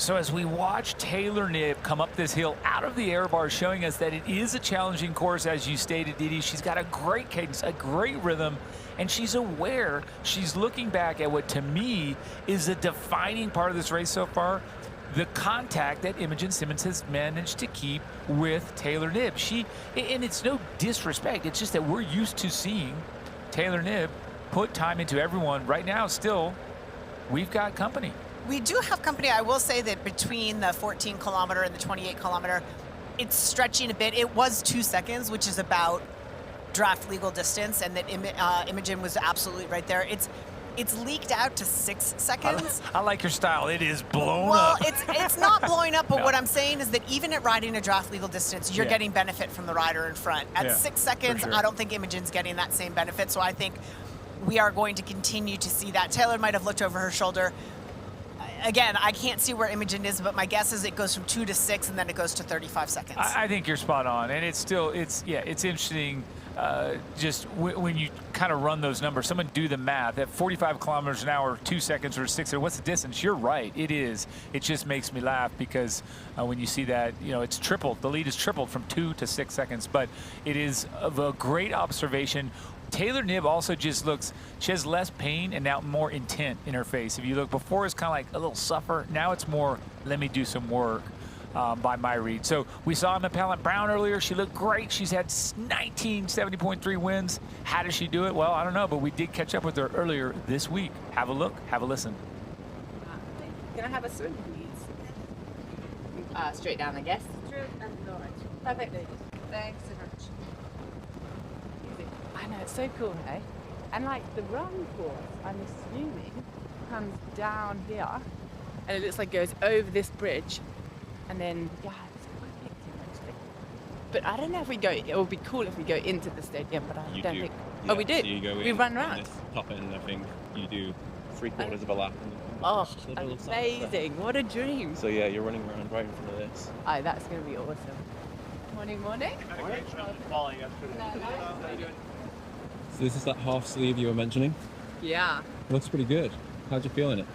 So as we watch Taylor Knibb come up this hill out of the air bar, showing us that it is a challenging course, as you stated, Didi. She's got a great cadence, a great rhythm, and she's aware. She's looking back at what, to me, is a defining part of this race so far, the contact that Imogen Simmons has managed to keep with Taylor Knibb. And it's no disrespect, it's just that we're used to seeing Taylor Knibb put time into everyone. Right now, still, we've got company. We do have company. I will say that between the 14 kilometer and the 28 kilometer, it's stretching a bit. It was 2 seconds, which is about draft legal distance, and that Imogen was absolutely right there. It's leaked out to 6 seconds. I like your style. It is blown up. Well, it's not blowing up, but No. what I'm saying is that even at riding a draft legal distance, you're getting benefit from the rider in front. At 6 seconds, I don't think Imogen's getting that same benefit, so I think we are going to continue to see that. Taylor might have looked over her shoulder. Again, I can't see where Imogen is, but my guess is it goes from 2 to 6, and then it goes to 35 seconds. I think you're spot on, and it's interesting. Just when you kind of run those numbers, someone do the math at 45 kilometers an hour, 2 seconds or 6. What's the distance? You're right. It is. It just makes me laugh because when you see that, it's tripled. The lead is tripled from 2 to 6 seconds. But it is of a great observation. Taylor Knibb also just looks, she has less pain and now more intent in her face. If you look, before it's kind of like a little suffer. Now it's more, let me do some work. By my read. So we saw Emma Pallant-Brown earlier. She looked great. She's had 19 70.3 wins. How does she do it? Well, I don't know, but we did catch up with her earlier this week. Have a look, have a listen. Can I have a swim, please? Straight down, I guess. Straight and right. Perfect. Thanks so much. I know, it's so cool, hey? And like the run course, I'm assuming, comes down here, and it looks like goes over this bridge. And then, yeah, it's quite addictive actually. But I don't know if we go, it would be cool if we go into the stadium, but I don't think. Yeah, Oh, we do? So you go We in, run and around? this top end, I think you do 3/4 of a lap. Oh, amazing. What a dream. So yeah, you're running around right in front of this. Oh, that's going to be awesome. Morning, morning. So this is that half sleeve you were mentioning? Yeah. It looks pretty good. How'd you feel in it?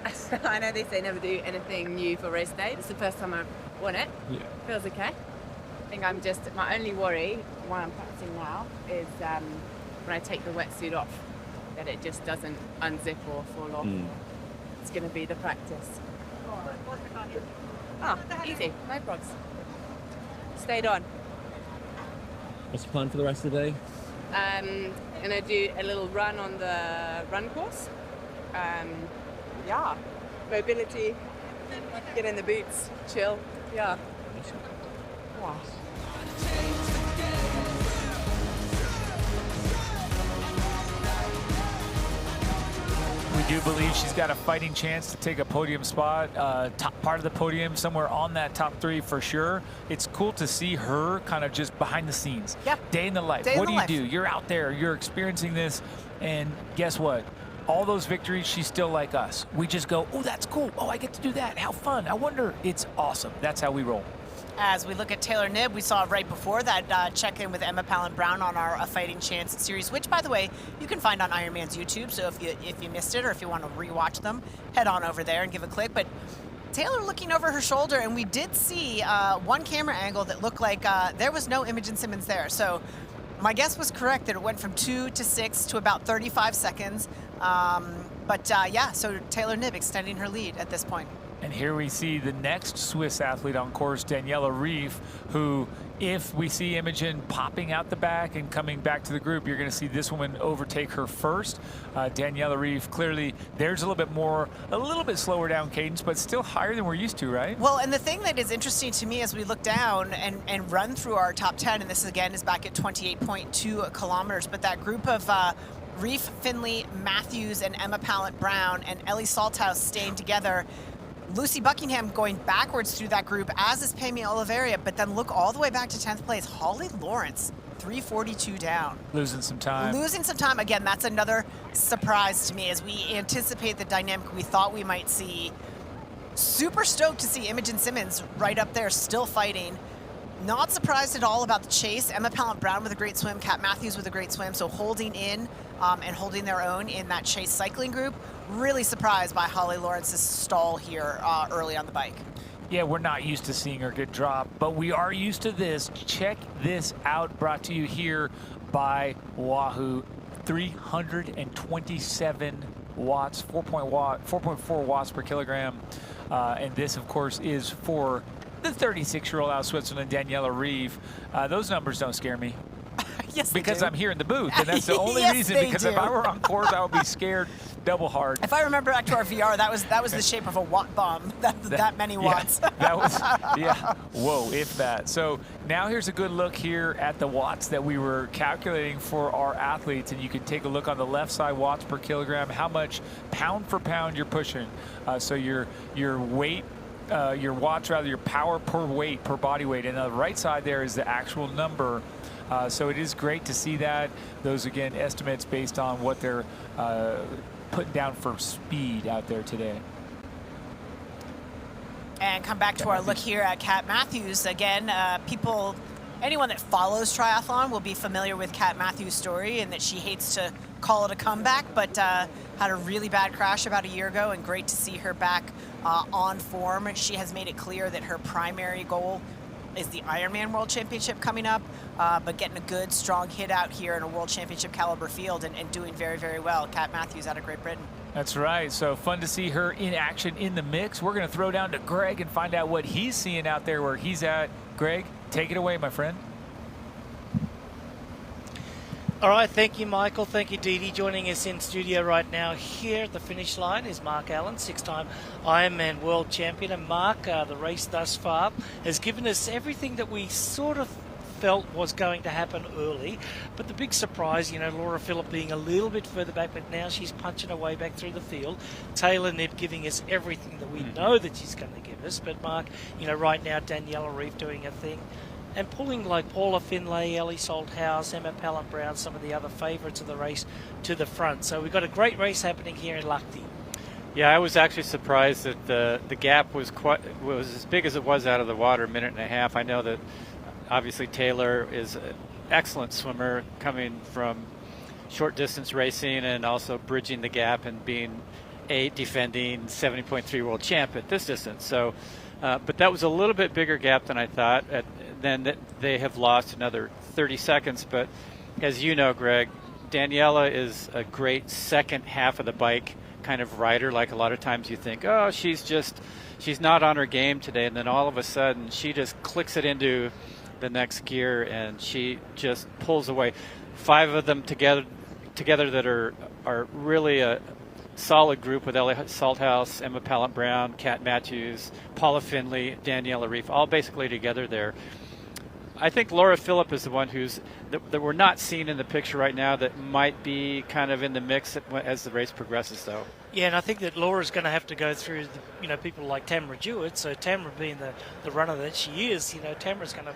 This is, I know they say never do anything new for race day. It's the first time I've won it. Yeah. Feels okay. I think I'm just, my only worry while I'm practicing now is when I take the wetsuit off, that it just doesn't unzip or fall off. It's going to be the practice. Oh, easy, no progs. Stayed on. What's the plan for the rest of the day? Gonna do a little run on the run course. Yeah, mobility, get in the boots, chill. Yeah. Wow. We do believe she's got a fighting chance to take a podium spot, top part of the podium, somewhere on that top 3 for sure. It's cool to see her kind of just behind the scenes. Yep. Day in the life. What do you do? You're out there, you're experiencing this, and guess what? All those victories, she's still like us. We just go, oh, that's cool. Oh, I get to do that. How fun. I wonder. It's awesome. That's how we roll. As we look at Taylor Knibb, we saw right before that check-in with Emma Pallant-Brown on our A Fighting Chance series, which, by the way, you can find on Ironman's YouTube. So if you missed it or if you want to rewatch them, head on over there and give a click. But Taylor looking over her shoulder, and we did see one camera angle that looked like there was no Imogen Simmons there. So my guess was correct that it went from 2 to 6 to about 35 seconds. Yeah, so Taylor Knibb extending her lead at this point. And here we see the next Swiss athlete on course, Daniela Ryf, who, if we see Imogen popping out the back and coming back to the group, you're going to see this woman overtake her first. Daniela Ryf, clearly, there's a little bit slower down cadence, but still higher than we're used to, right? Well, and the thing that is interesting to me as we look down and run through our top 10, and this again is back at 28.2 kilometers, but that group of Ryf, Findlay, Matthews, and Emma Pallant-Brown, and Ellie Salthouse staying together. Lucy Buckingham going backwards through that group, as is Pammy Oliveira, but then look all the way back to 10th place. Holly Lawrence, 3:42 down. Losing some time. Losing some time. Again, that's another surprise to me as we anticipate the dynamic we thought we might see. Super stoked to see Imogen Simmons right up there still fighting. Not surprised at all about the chase. Emma Pallant-Brown with a great swim, Kat Matthews with a great swim, so holding in and holding their own in that chase cycling group. Really surprised by Holly Lawrence's stall here early on the bike. Yeah, we're not used to seeing her get dropped, but we are used to this. Check this out, brought to you here by Wahoo. 327 watts, 4.4 watts per kilogram. And this, of course, is for the 36-year-old out of Switzerland, Daniela Ryf. Those numbers don't scare me. Yes, because I'm here in the booth, and that's the only Yes, reason. they Because do. if I were on course, I would be scared double hard. If I remember back to our VR, that was the shape of a watt bomb. That many watts. Yeah, that was, yeah. Whoa, if that. So now here's a good look here at the watts that we were calculating for our athletes, and you can take a look on the left side, watts per kilogram, how much pound for pound you're pushing. So your weight. Your watts, rather, your power per weight, per body weight. And on the right side there is the actual number. So it is great to see that. Those, again, estimates based on what they're putting down for speed out there today. And come back to our look here at Kat Matthews. Again, anyone that follows triathlon will be familiar with Kat Matthews' story and that she hates to call it a comeback, but had a really bad crash about a year ago, and great to see her back on form. She has made it clear that her primary goal is the Ironman World Championship coming up, but getting a good, strong hit out here in a World Championship caliber field and doing very, very well. Kat Matthews out of Great Britain. That's right. So fun to see her in action in the mix. We're going to throw down to Greg and find out what he's seeing out there where he's at. Greg, take it away, my friend. All right, thank you, Michael. Thank you, Dee Dee. Joining us in studio right now here at the finish line is Mark Allen, 6-time Ironman world champion. And Mark, the race thus far has given us everything that we sort of felt was going to happen early. But the big surprise, Laura Philipp being a little bit further back, but now she's punching her way back through the field. Taylor Knibb giving us everything that we know that she's going to give us. But Mark, right now Daniela Ryf doing her thing. And pulling like Paula Findlay, Ellie Salthouse, Emma Pallant-Brown, some of the other favourites of the race to the front. So we've got a great race happening here in Lahti. Yeah, I was actually surprised that the gap was as big as it was out of the water, a minute and a half. I know that obviously Taylor is an excellent swimmer coming from short distance racing and also bridging the gap and being a defending 70.3 world champ at this distance. So, but that was a little bit bigger gap than I thought. Then they have lost another 30 seconds. But as you know, Greg, Daniela is a great second half of the bike kind of rider. Like a lot of times you think, oh, she's not on her game today. And then all of a sudden she just clicks it into the next gear and she just pulls away. 5 of them together that are really a solid group with Ellie Salthouse, Emma Pallant-Brown, Kat Matthews, Paula Findlay, Daniela Ryf, all basically together there. I think Laura Philipp is the one that we're not seeing in the picture right now that might be kind of in the mix as the race progresses, though. Yeah, and I think that Laura's going to have to go through, people like Tamara Jewett. So Tamara being the runner that she is, Tamara's going to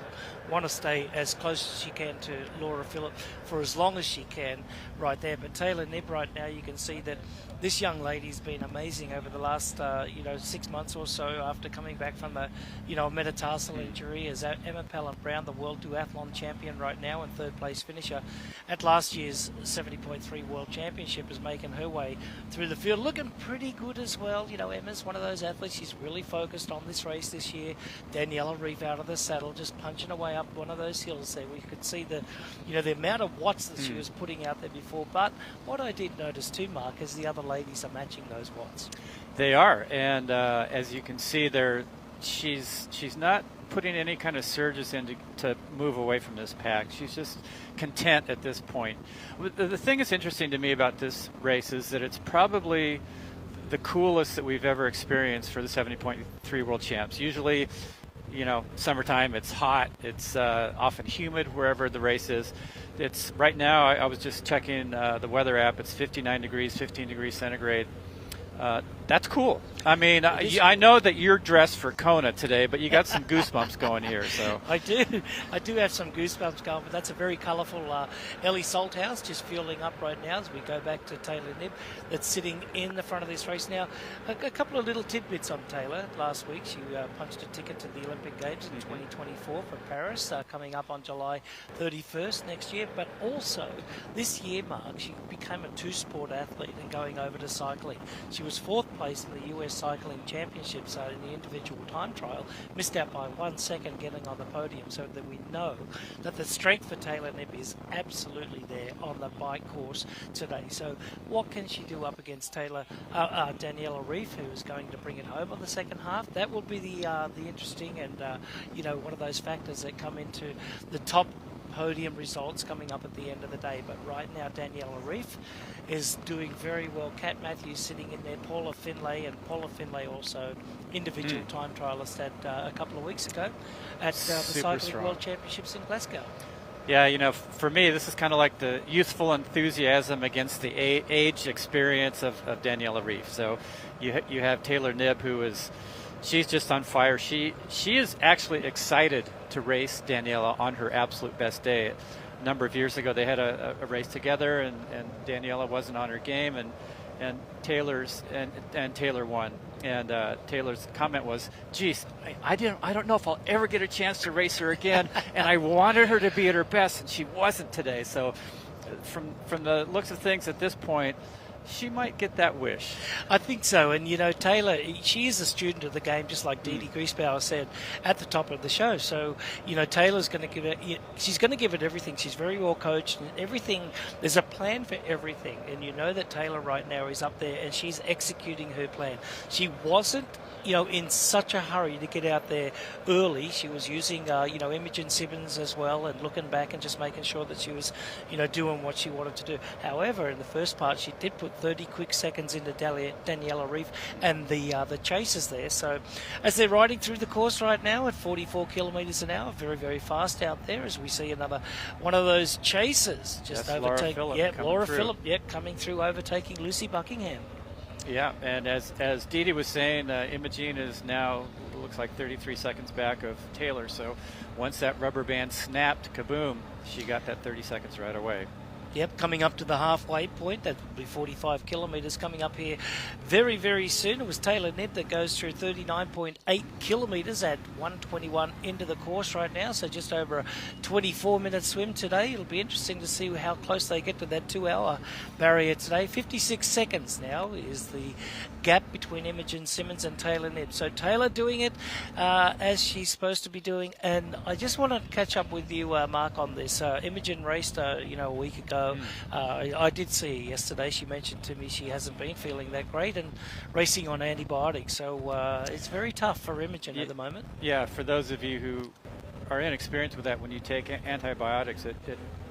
want to stay as close as she can to Laura Philipp for as long as she can right there. But Taylor Knibb right now, you can see that this young lady's been amazing over the last, 6 months or so after coming back from a metatarsal injury. As Emma Pallant-Brown, the World Duathlon champion right now and third place finisher at last year's 70.3 World Championship, is making her way through the field. Looking pretty good as well. Emma's one of those athletes. She's really focused on this race this year. Daniela Ryf out of the saddle, just punching away up one of those hills there. We could see the amount of watts that she was putting out there before. But what I did notice too, Mark, is the other ladies are matching those watts. They are, and as you can see there, she's not putting any kind of surges in to move away from this pack. She's just content at this point. The thing that's interesting to me about this race is that it's probably the coolest that we've ever experienced for the 70.3 World Champs. Usually, summertime, it's hot, it's often humid wherever the race is. It's right now, I was just checking the weather app, it's 59 degrees, 15 degrees centigrade. That That's cool. I mean, I know that you're dressed for Kona today, but you got some goosebumps going here. So I do have some goosebumps going, but that's a very colourful Ellie Salthouse just fueling up right now as we go back to Taylor Knibb that's sitting in the front of this race now. A couple of little tidbits on Taylor. Last week she punched a ticket to the Olympic Games in 2024 for Paris, coming up on July 31st next year. But also this year, Mark, she became a two-sport athlete and going over to cycling. She was 4th place in the US Cycling Championships in the individual time trial, missed out by 1 second getting on the podium, so that we know that the strength for Taylor Knibb is absolutely there on the bike course today. So what can she do up against Daniela Ryf, who is going to bring it home on the second half? That will be the interesting and one of those factors that come into the top podium results coming up at the end of the day. But right now Daniela Ryf is doing very well. Kat Matthews sitting in there, Paula Findlay, and Paula Findlay also individual time trialist at a couple of weeks ago at the Cycling World Championships in Glasgow. Yeah, for me, this is kind of like the youthful enthusiasm against the age experience of Daniela Ryf. So you have Taylor Knibb, she's just on fire. She is actually excited to race Daniela on her absolute best day. A number of years ago, they had a race together, and Daniela wasn't on her game, and Taylor won. And Taylor's comment was, "Geez, I don't know if I'll ever get a chance to race her again." And I wanted her to be at her best, and she wasn't today. So, from the looks of things at this point, she might get that wish. I think so. And, Taylor, she is a student of the game, just like Didi Griesbauer said at the top of the show. So, Taylor's going to give it, she's going to give it everything. She's very well coached and everything. There's a plan for everything. And you know that Taylor right now is up there and she's executing her plan. She wasn't, in such a hurry to get out there early. She was using, Imogen Simmons as well and looking back and just making sure that she was, doing what she wanted to do. However, in the first part, she did put 30 quick seconds into Daniela Ryf and the chasers there. So as they're riding through the course right now at 44 kilometres an hour, very, very fast out there as we see another one of those chasers just overtake. Laura Philipp, coming through, overtaking Lucy Buckingham. Yeah, and as Didi was saying, Imogen is now, looks like 33 seconds back of Taylor. So once that rubber band snapped, kaboom, she got that 30 seconds right away. Yep, coming up to the halfway point. That will be 45 kilometres coming up here very, very soon. It was Taylor Knibb that goes through 39.8 kilometres at 1:21 into the course right now. So just over a 24-minute swim today. It'll be interesting to see how close they get to that 2-hour barrier today. 56 seconds now is the gap between Imogen Simmons and Taylor Knibb. So Taylor doing it as she's supposed to be doing. And I just want to catch up with you, Mark, on this. Imogen raced, a week ago. I did see her yesterday. She mentioned to me she hasn't been feeling that great and racing on antibiotics. So it's very tough for Imogen at the moment. Yeah, for those of you who are inexperienced with that, when you take antibiotics, it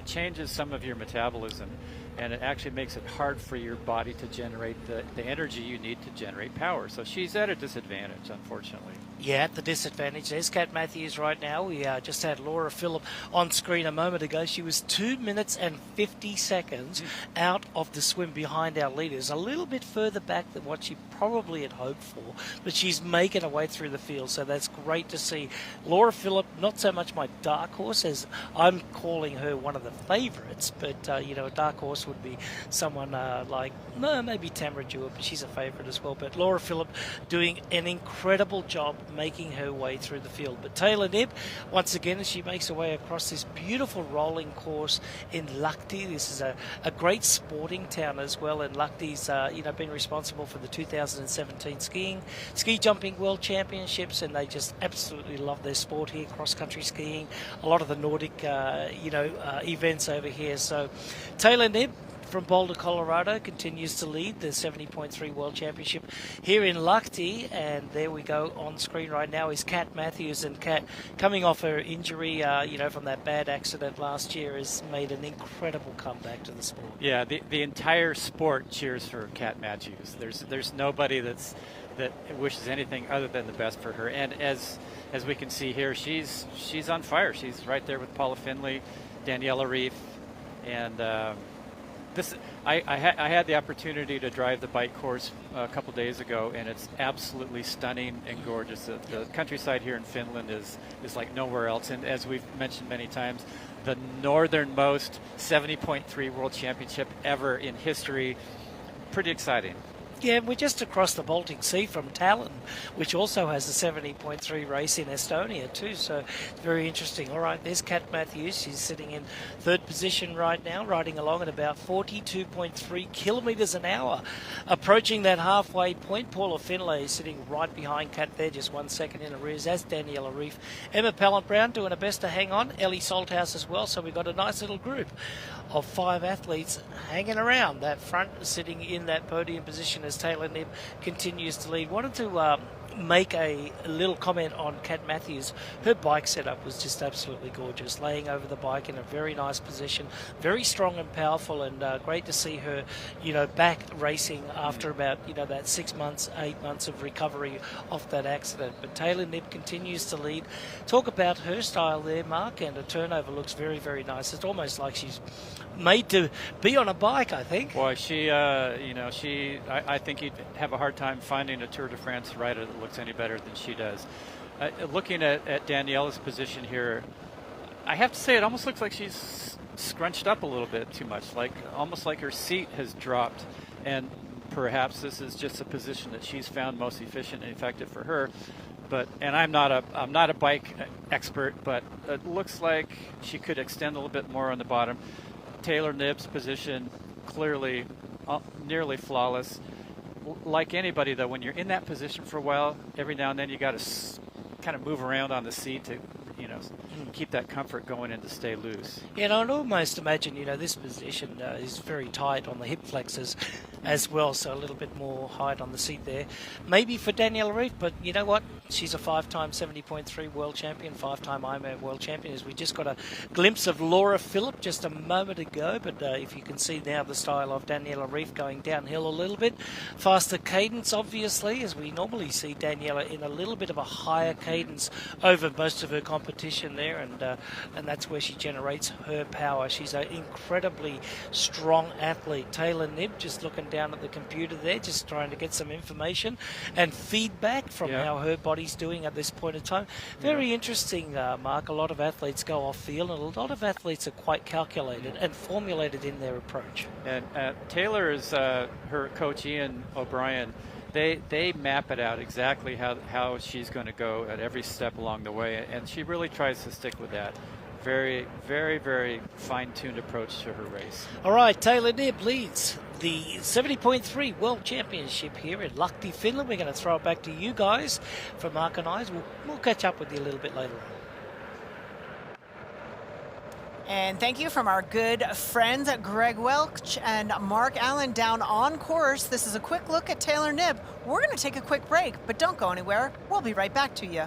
changes some of your metabolism, and it actually makes it hard for your body to generate the energy you need to generate power. So she's at a disadvantage, unfortunately. Yeah, at the disadvantage. There's Kat Matthews right now. We just had Laura Philipp on screen a moment ago. She was 2 minutes and 50 seconds out of the swim behind our leaders. A little bit further back than what she probably had hoped for, but she's making her way through the field, so that's great to see. Laura Philipp, not so much my dark horse, as I'm calling her one of the favourites, but, a dark horse would be someone maybe Tamara Jewett, but she's a favourite as well. But Laura Philipp doing an incredible job making her way through the field. But Taylor Knibb, once again, as she makes her way across this beautiful rolling course in Lahti. This is a great sporting town as well, and Lahti's been responsible for the 2017 ski jumping world championships, and they just absolutely love their sport here, cross-country skiing, a lot of the Nordic events over here. So Taylor Knibb from Boulder, Colorado, continues to lead the 70.3 World Championship here in Lahti. And there we go on screen right now is Kat Matthews. And Kat, coming off her injury, from that bad accident last year, has made an incredible comeback to the sport. Yeah, the entire sport cheers for Kat Matthews. There's nobody that wishes anything other than the best for her. And as we can see here, she's on fire. She's right there with Paula Findlay, Daniela Ryf, and I had the opportunity to drive the bike course a couple days ago, and it's absolutely stunning and gorgeous. The countryside here in Finland is like nowhere else. And as we've mentioned many times, the northernmost 70.3 World Championship ever in history. Pretty exciting. Yeah, we're just across the Baltic Sea from Tallinn, which also has a 70.3 race in Estonia too, so it's very interesting. All right, there's Kat Matthews. She's sitting in third position right now, riding along at about 42.3 kilometres an hour. Approaching that halfway point, Paula Findlay is sitting right behind Kat there, just 1 second in arrears, as Daniela Ryf. Emma Pallant-Brown doing her best to hang on. Ellie Salthouse as well, so we've got a nice little group of 5 athletes hanging around that front, sitting in that podium position as Taylor Knibb continues to lead. Wanted to make a little comment on Kat Matthews. Her bike setup was just absolutely gorgeous, laying over the bike in a very nice position, very strong and powerful, and great to see her, back racing after about, that 6 months, 8 months of recovery off that accident. But Taylor Knibb continues to lead. Talk about her style there, Mark, and her turnover looks very, very nice. It's almost like she's made to be on a bike, I think. Boy, I think you'd have a hard time finding a Tour de France rider that looks any better than she does. Looking at Daniela's position here, I have to say it almost looks like she's scrunched up a little bit too much, almost like her seat has dropped, and perhaps this is just a position that she's found most efficient and effective for her. And I'm not a bike expert, but it looks like she could extend a little bit more on the bottom. Taylor Knibb's position clearly nearly flawless. Like anybody, though, when you're in that position for a while, every now and then you got to kind of move around on the seat to, keep that comfort going and to stay loose. Yeah, and I'd almost imagine, this position is very tight on the hip flexors as well, so a little bit more height on the seat there. Maybe for Daniela Ryf, but you know what? She's a 5-time 70.3 world champion, 5-time Ironman world champion. As we just got a glimpse of Laura Philipp just a moment ago, but if you can see now the style of Daniela Ryf going downhill a little bit. Faster cadence, obviously, as we normally see Daniela in a little bit of a higher cadence over most of her competition there, and that's where she generates her power. She's an incredibly strong athlete. Taylor Knibb just looking down at the computer there, just trying to get some information and feedback from how her body's doing at this point in time. Very interesting, Mark. A lot of athletes go off field, and a lot of athletes are quite calculated and formulated in their approach. And Taylor is her coach, Ian O'Brien. They map it out exactly how she's going to go at every step along the way, and she really tries to stick with that. Very, very, very fine-tuned approach to her race. All right, Taylor Knibb leads the 70.3 World Championship here in Lahti, Finland. We're going to throw it back to you guys for Mark and I. We'll catch up with you a little bit later on. And thank you from our good friends Greg Welch and Mark Allen down on course. This is a quick look at Taylor Knibb. We're going to take a quick break, but don't go anywhere. We'll be right back to you.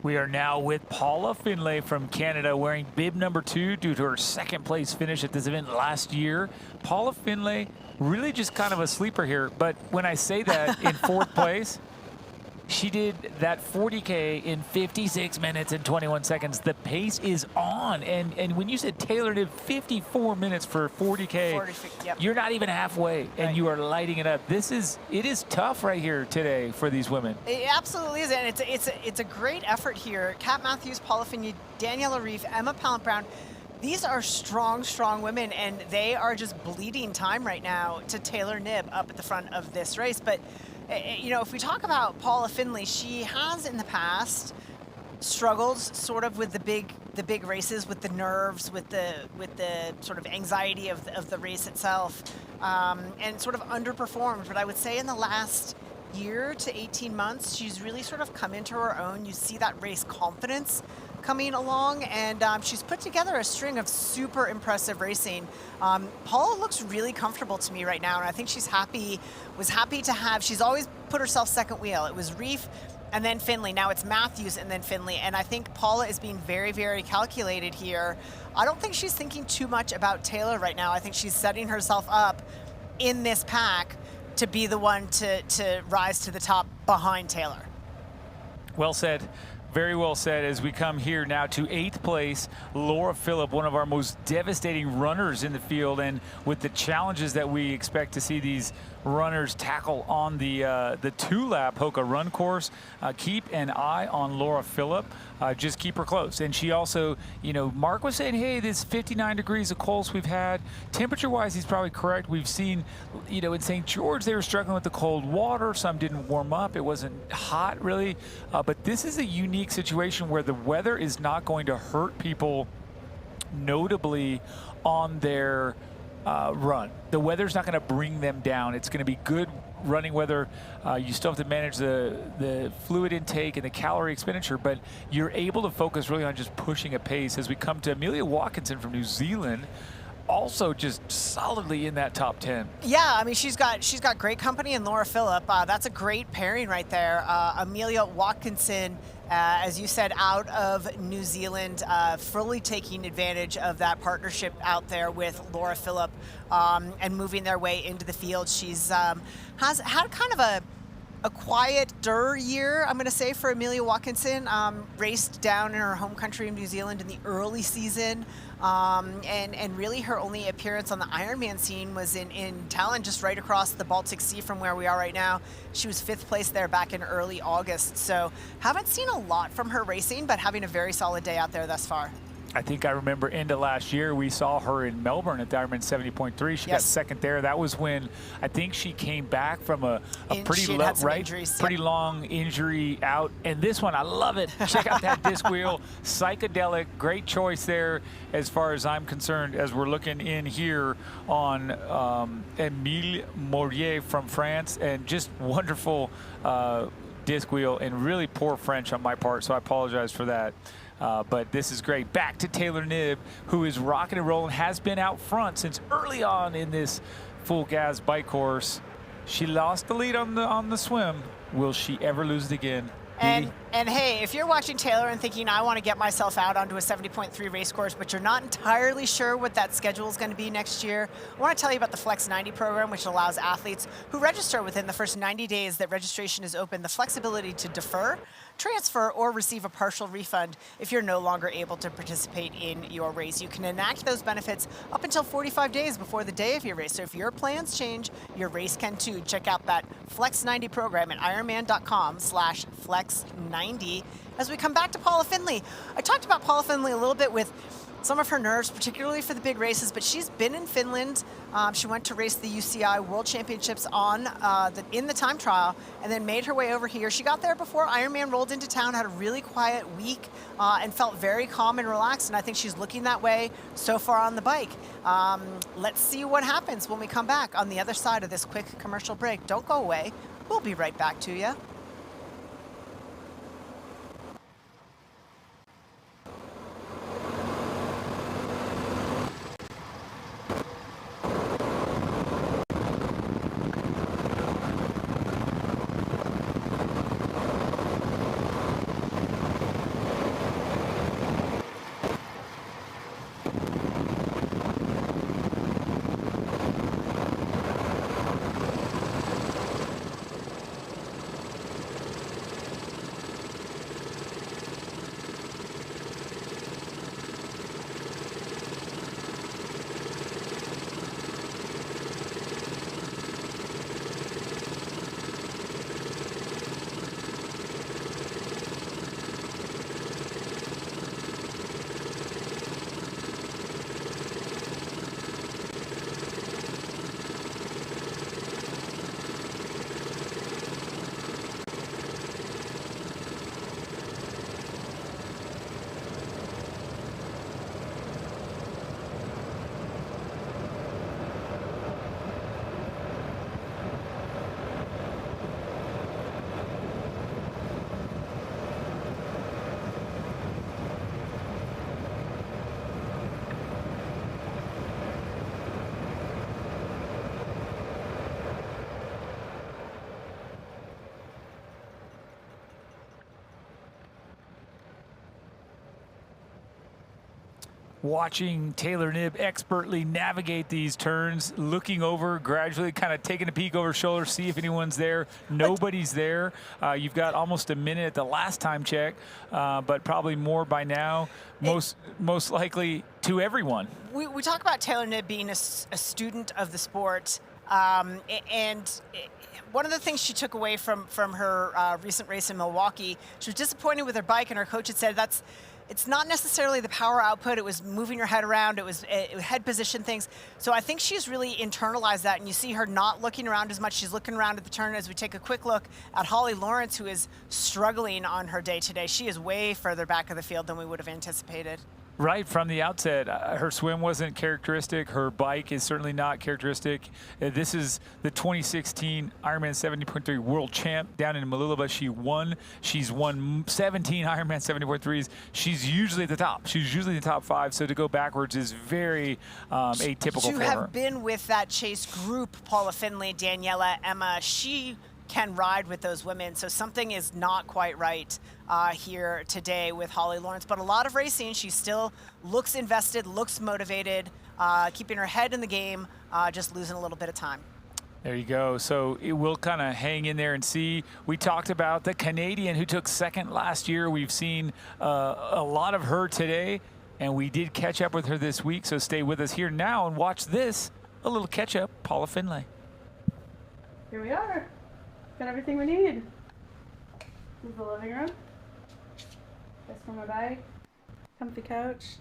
We are now with Paula Findlay from Canada, wearing bib number 2 due to her second place finish at this event last year. Paula Findlay, really just kind of a sleeper here, but when I say that, in 4th place, she did that 40K in 56 minutes and 21 seconds. The pace is on. And when you said Taylor did 54 minutes for 40K, you're not even halfway, and you are lighting it up. It is tough right here today for these women. It absolutely is, and it's a great effort here. Kat Matthews, Paula Findlay, Daniela Ryf, Emma Pallant-Brown. These are strong, strong women, and they are just bleeding time right now to Taylor Knibb up at the front of this race. But, you know, if we talk about Paula Findlay, she has in the past struggled sort of with the big races, with the nerves, with the sort of anxiety of the race itself, and sort of underperformed. But I would say in the last year to 18 months, she's really sort of come into her own. You see that race confidence coming along, and she's put together a string of super impressive racing. Paula looks really comfortable to me right now, and I think she's was happy to have, she's always put herself second wheel. It was Ryf and then Findlay. Now it's Matthews and then Findlay, and I think Paula is being very, very calculated here. I don't think she's thinking too much about Taylor right now. I think she's setting herself up in this pack to be the one to rise to the top behind Taylor. Well said. Very well said. As we come here now to 8th place, Laura Philipp, one of our most devastating runners in the field, and with the challenges that we expect to see these runners tackle on the 2-lap Hoka run course, keep an eye on Laura Philipp. Just keep her close. And she also, you know, Mark was saying, hey, this 59 degrees of cold we've had. Temperature-wise, he's probably correct. We've seen, you know, in St. George, they were struggling with the cold water. Some didn't warm up. It wasn't hot, really. But this is a unique situation where the weather is not going to hurt people notably on their run. The weather's not going to bring them down. It's going to be good running weather. You still have to manage the fluid intake and the calorie expenditure, but you're able to focus really on just pushing a pace. As we come to Amelia Watkinson from New Zealand, also just solidly in that top 10. Yeah, I mean, she's got great company in Laura Philipp. That's a great pairing right there. Amelia Watkinson, as you said, out of New Zealand, fully taking advantage of that partnership out there with Laura Philipp, and moving their way into the field. She's has had kind of a quieter year, I'm going to say, for Amelia Watkinson. Raced down in her home country of New Zealand in the early season, and really her only appearance on the Ironman scene was in Tallinn, just right across the Baltic Sea from where we are right now. She was 5th place there back in early August, so haven't seen a lot from her racing, but having a very solid day out there thus far. I think I remember end of last year, we saw her in Melbourne at the Ironman 70.3. She got second there. That was when I think she came back from a pretty long injury out. And this one, I love it. Check out that disc wheel. Psychedelic, great choice there as far as I'm concerned, as we're looking in here on Émile Maurier from France. And just wonderful disc wheel, and really poor French on my part, so I apologize for that. But this is great. Back to Taylor Knibb, who is rocking and rolling, has been out front since early on in this full gas bike course. She lost the lead on the swim. Will she ever lose it again? And hey, if you're watching Taylor and thinking, I want to get myself out onto a 70.3 race course, but you're not entirely sure what that schedule is going to be next year, I want to tell you about the Flex 90 program, which allows athletes who register within the first 90 days that registration is open the flexibility to defer, transfer, or receive a partial refund if you're no longer able to participate in your race. You can enact those benefits up until 45 days before the day of your race. So if your plans change, your race can too. Check out that Flex 90 program at ironman.com/flex90. As we come back to Paula Findlay, I talked about Paula Findlay a little bit with some of her nerves, particularly for the big races, but she's been in Finland. She went to race the UCI World Championships in the time trial, and then made her way over here. She got there before Ironman rolled into town, had a really quiet week, and felt very calm and relaxed, and I think she's looking that way so far on the bike. Let's see what happens when we come back on the other side of this quick commercial break. Don't go away. We'll be right back to you. watching Taylor Knibb expertly navigate these turns, looking over, gradually kind of taking a peek over her shoulder, see if anyone's there. Nobody's there. You've got almost a minute at the last time check, but probably more by now, most likely to everyone. We talk about Taylor Knibb being a student of the sport, and one of the things she took away from her recent race in Milwaukee, she was disappointed with her bike, and her coach had said it's not necessarily the power output, it was moving her head around, it was head position things. So I think she's really internalized that, and you see her not looking around as much. She's looking around at the turn. As we take a quick look at Holly Lawrence, who is struggling on her day today. She is way further back of the field than we would have anticipated. Right from the outset, her swim wasn't characteristic. Her bike is certainly not characteristic. This is the 2016 Ironman 70.3 World Champ down in Malula, but she won. She's won 17 Ironman 70.3s. She's usually at the top. She's usually in the top 5, so to go backwards is very atypical for her. To have been with that chase group, Paula Findlay, Daniela, Emma, she can ride with those women, so something is not quite right here today with Holly Lawrence. But a lot of racing, she still looks invested, looks motivated, keeping her head in the game, just losing a little bit of time. There you go. So it will kind of hang in there and see. We talked about the Canadian who took second last year. We've seen a lot of her today, and we did catch up with her this week, so stay with us here now and watch this, a little catch up, Paula Findlay. Here we are. Got everything we need. This is the living room. This for my bag. Comfy couch.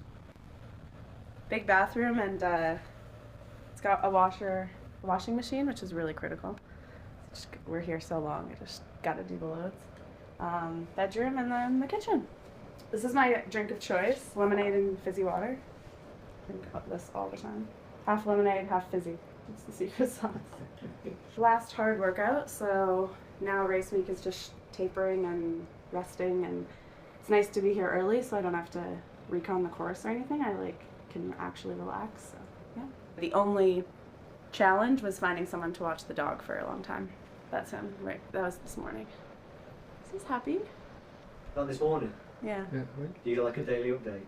Big bathroom, and it's got a washing machine, which is really critical. We're here so long, I just gotta do the loads. Bedroom, and then the kitchen. This is my drink of choice, lemonade and fizzy water. I drink this all the time. Half lemonade, half fizzy. It's the secret sauce. Last hard workout, so now race week is just tapering and resting, and it's nice to be here early so I don't have to recon the course or anything. I can actually relax, so yeah. The only challenge was finding someone to watch the dog for a long time. That's him, right? That was this morning. Is he happy? Not this morning? Yeah. Do you like a daily update?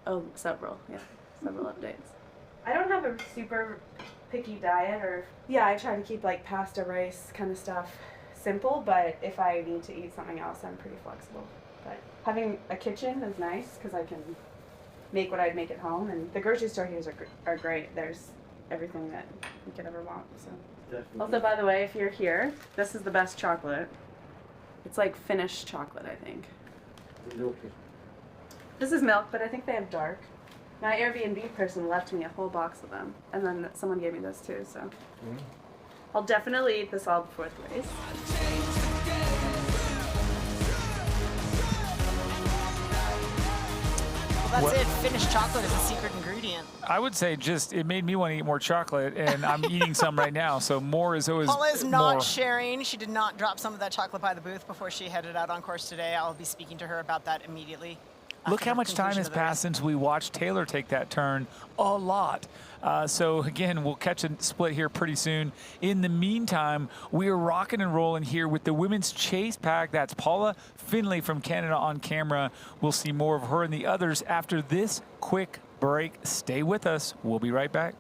Oh, several updates. I don't have a super picky diet, or I try to keep like pasta, rice kind of stuff simple, but if I need to eat something else, I'm pretty flexible. But having a kitchen is nice because I can make what I'd make at home, and the grocery store here are great. There's everything that you could ever want. So definitely. Also, by the way, if you're here, this is the best chocolate. It's like Finnish chocolate, I think. Milky. This is milk, but I think they have dark. My Airbnb person left me a whole box of them, and then someone gave me this too, so. I'll definitely eat this all before the race. Well, that's it. Finnish chocolate is a secret ingredient. I would say it made me want to eat more chocolate, and I'm eating some right now, so more is always Paula is not more. sharing. She did not drop some of that chocolate by the booth before she headed out on course today. I'll be speaking to her about that immediately. Look how much time has passed since we watched Taylor take that turn. A lot. So again, we'll catch a split here pretty soon. In the meantime, we are rocking and rolling here with the women's chase pack. That's Paula Findlay from Canada on camera. We'll see more of her and the others after this quick break. Stay with us. We'll be right back.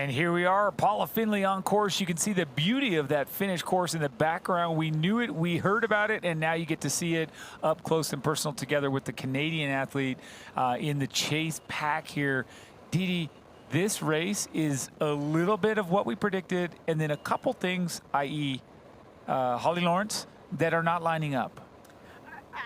And here we are, Paula Findlay on course. You can see the beauty of that finish course in the background. We knew it, we heard about it, and now you get to see it up close and personal together with the Canadian athlete in the chase pack here. Didi, this race is a little bit of what we predicted, and then a couple things, i.e. Holly Lawrence, that are not lining up.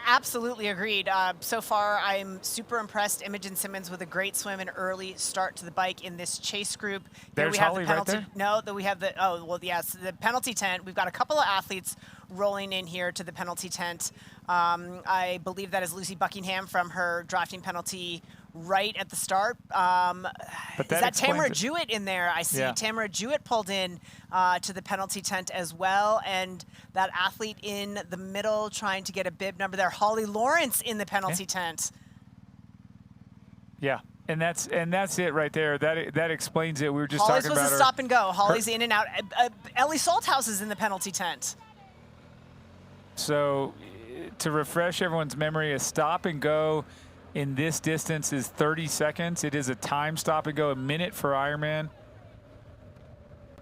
Absolutely agreed. So far, I'm super impressed. Imogen Simmons with a great swim and early start to the bike in this chase group. There's we have Holly the penalty. right there? No, that we have the, oh, well, yes, the penalty tent. We've got a couple of athletes rolling in here to the penalty tent. I believe that is Lucy Buckingham from her drafting penalty right at the start. Is that Tamara Jewett in there? I see Tamara Jewett pulled in to the penalty tent as well, and that athlete in the middle trying to get a bib number there, Holly Lawrence in the penalty tent. Yeah, and that's it right there. That explains it. We were just Holly's talking about was a stop and go. Holly's in and out. Ellie Salthouse is in the penalty tent. So to refresh everyone's memory, a stop and go in this distance is 30 seconds. It is a time stop and go, a minute for Ironman.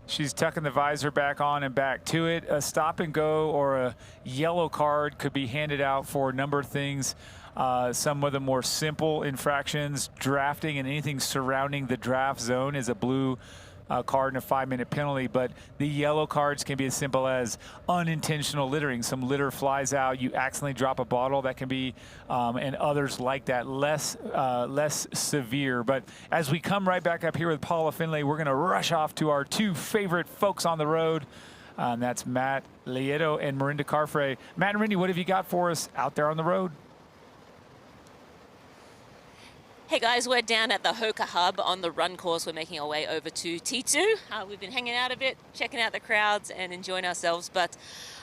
She's tucking the visor back on and back to it. A stop and go or a yellow card could be handed out for a number of things. Some of the more simple infractions, drafting and anything surrounding the draft zone is a blue card and a 5-minute penalty, but the yellow cards can be as simple as unintentional littering. Some litter flies out, you accidentally drop a bottle, that can be, and others like that, less severe. But as we come right back up here with Paula Findlay, we're gonna rush off to our two favorite folks on the road. And that's Matt Lieto and Mirinda Carfrae. Matt and Rindy, what have you got for us out there on the road? Hey guys, we're down at the Hoka Hub on the run course. We're making our way over to T2. We've been hanging out a bit, checking out the crowds and enjoying ourselves, but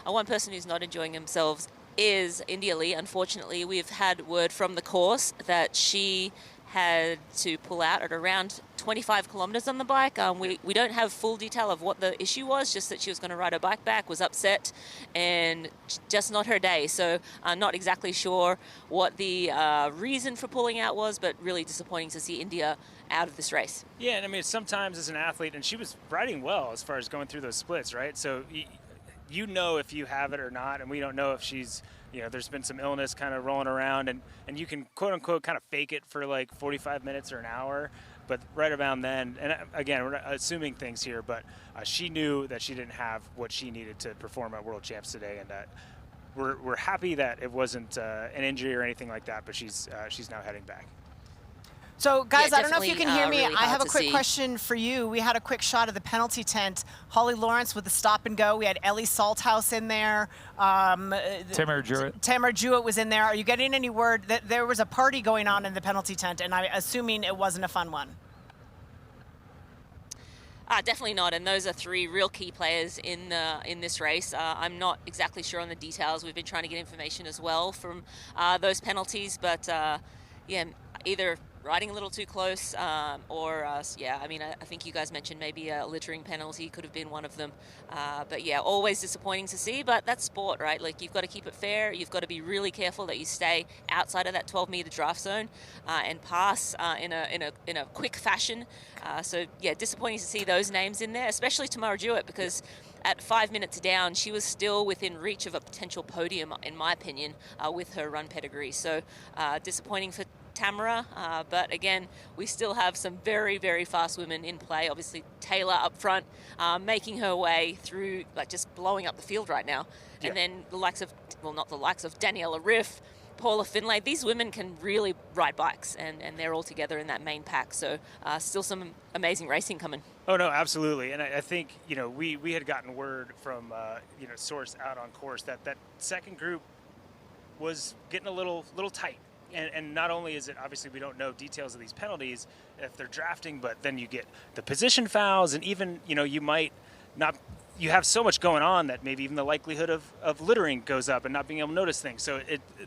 one person who's not enjoying themselves is India Lee. Unfortunately, we've had word from the course that she had to pull out at around 25 kilometers on the bike. We don't have full detail of what the issue was, just that she was going to ride her bike back, was upset, and just not her day. So not exactly sure what the reason for pulling out was, but really disappointing to see India out of this race. Yeah, and I mean, sometimes as an athlete, and she was riding well as far as going through those splits, right? So you know if you have it or not, and we don't know if she's, you know, there's been some illness kind of rolling around, and you can quote unquote kind of fake it for like 45 minutes or an hour, but right around then, and again, we're assuming things here, but she knew that she didn't have what she needed to perform at World Champs today, and that we're happy that it wasn't an injury or anything like that, but she's now heading back. So, guys, Yeah, I don't know if you can hear me. really I have a hard to quick see. question for you. We had a quick shot of the penalty tent. Holly Lawrence with the stop and go. We had Ellie Salthouse in there. Tamara Jewett. Tamara Jewett was in there. Are you getting any word that there was a party going on in the penalty tent, and I'm assuming it wasn't a fun one? Definitely not, and those are three real key players in this race. I'm not exactly sure on the details. We've been trying to get information as well from those penalties, but yeah, either riding a little too close or yeah, I mean, I think you guys mentioned maybe a littering penalty could have been one of them, but yeah, always disappointing to see, but that's sport, right? Like, you've got to keep it fair. You've got to be really careful that you stay outside of that 12-meter draft zone and pass in a quick fashion. So yeah, disappointing to see those names in there, especially Tamara Jewett, because at 5 minutes down, she was still within reach of a potential podium, in my opinion, with her run pedigree. So disappointing for Tamara, but again, we still have some very, very fast women in play. Obviously, Taylor up front, making her way through, like, just blowing up the field right now. Yeah. And then the likes of, well, not the likes of Daniela Ryf, Paula Findlay. These women can really ride bikes, and they're all together in that main pack. So still some amazing racing coming. Oh, no, absolutely. And I think, you know, we had gotten word from, you know, source out on course that second group was getting a little tight. And not only is it, obviously, we don't know details of these penalties if they're drafting, but then you get the position fouls, and even, you know, you might not, you have so much going on that maybe even the likelihood of littering goes up and not being able to notice things. So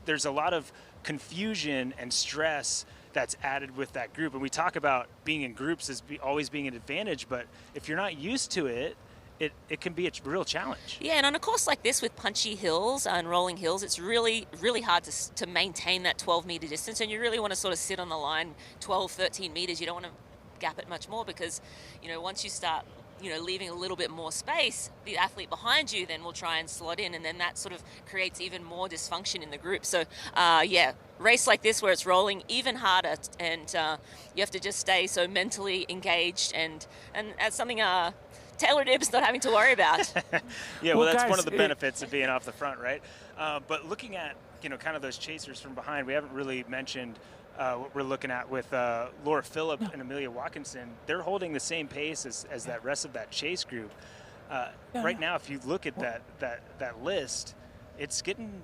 there's a lot of confusion and stress that's added with that group. And we talk about being in groups as always being an advantage, but if you're not used to it, it can be a real challenge. Yeah, and on a course like this with punchy hills and rolling hills, it's really, really hard to maintain that 12-meter distance, and you really want to sort of sit on the line 12, 13 meters. You don't want to gap it much more because, once you start, leaving a little bit more space, the athlete behind you then will try and slot in, and then that sort of creates even more dysfunction in the group. So, race like this where it's rolling even harder, and you have to just stay so mentally engaged, and that's something Taylor Knibb's not having to worry about. Yeah, well, that's guys, one of the benefits of being off the front, right? But looking at, kind of those chasers from behind, we haven't really mentioned what we're looking at with Laura Philipp and Amelia Watkinson. They're holding the same pace as that rest of that chase group. Right now, if you look at that list, it's getting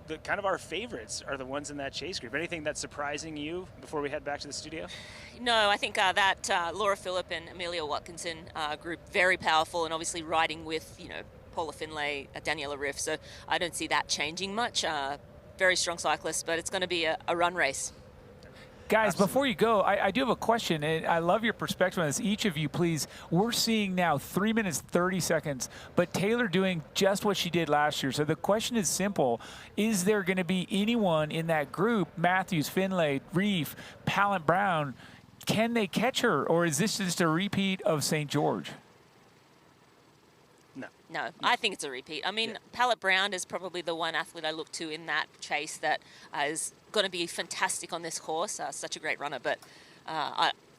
the kind of our favorites are the ones in that chase group. Anything that's surprising you before we head back to the studio? No, I think that Laura Philipp and Amelia Watkinson group, very powerful, and obviously riding with, Paula Findlay, Daniela Ryf, so I don't see that changing much. Very strong cyclists, but it's going to be a run race. Guys, before you go, I do have a question, and I love your perspective on this. Each of you, please. We're seeing now 3 minutes, 30 seconds, but Taylor doing just what she did last year. So the question is simple. Is there going to be anyone in that group, Matthews, Findlay, Ryf, Pallant-Brown, can they catch her, or is this just a repeat of St. George? No, I think it's a repeat. I mean, Pallant-Brown is probably the one athlete I look to in that chase that is going to be fantastic on this course. Such a great runner. But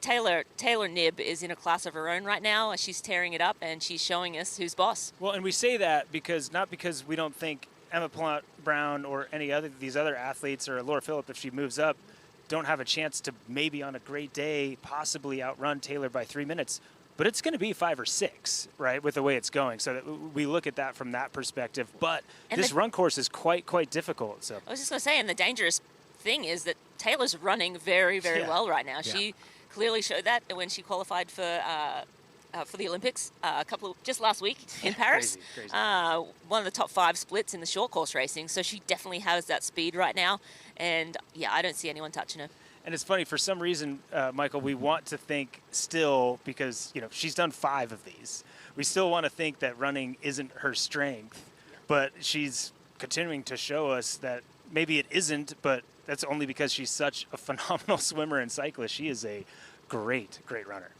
Taylor Knibb is in a class of her own right now. She's tearing it up, and she's showing us who's boss. Well, and we say that not because we don't think Emma Pallant-Brown or any other these other athletes, or Laura Philipp, if she moves up, don't have a chance to maybe on a great day possibly outrun Taylor by 3 minutes. But it's going to be 5 or 6, right, with the way it's going. So that we look at that from that perspective. But this run course is quite difficult. So I was just going to say, and the dangerous thing is that Taylor's running very, very well right now. She clearly showed that when she qualified for the Olympics just last week in Paris. Crazy. One of the top 5 splits in the short course racing. So she definitely has that speed right now. And, I don't see anyone touching her. And it's funny, for some reason, Michael, we want to think still, because, she's done 5 of these. We still want to think that running isn't her strength, but she's continuing to show us that maybe it isn't, but that's only because she's such a phenomenal swimmer and cyclist. She is a great runner.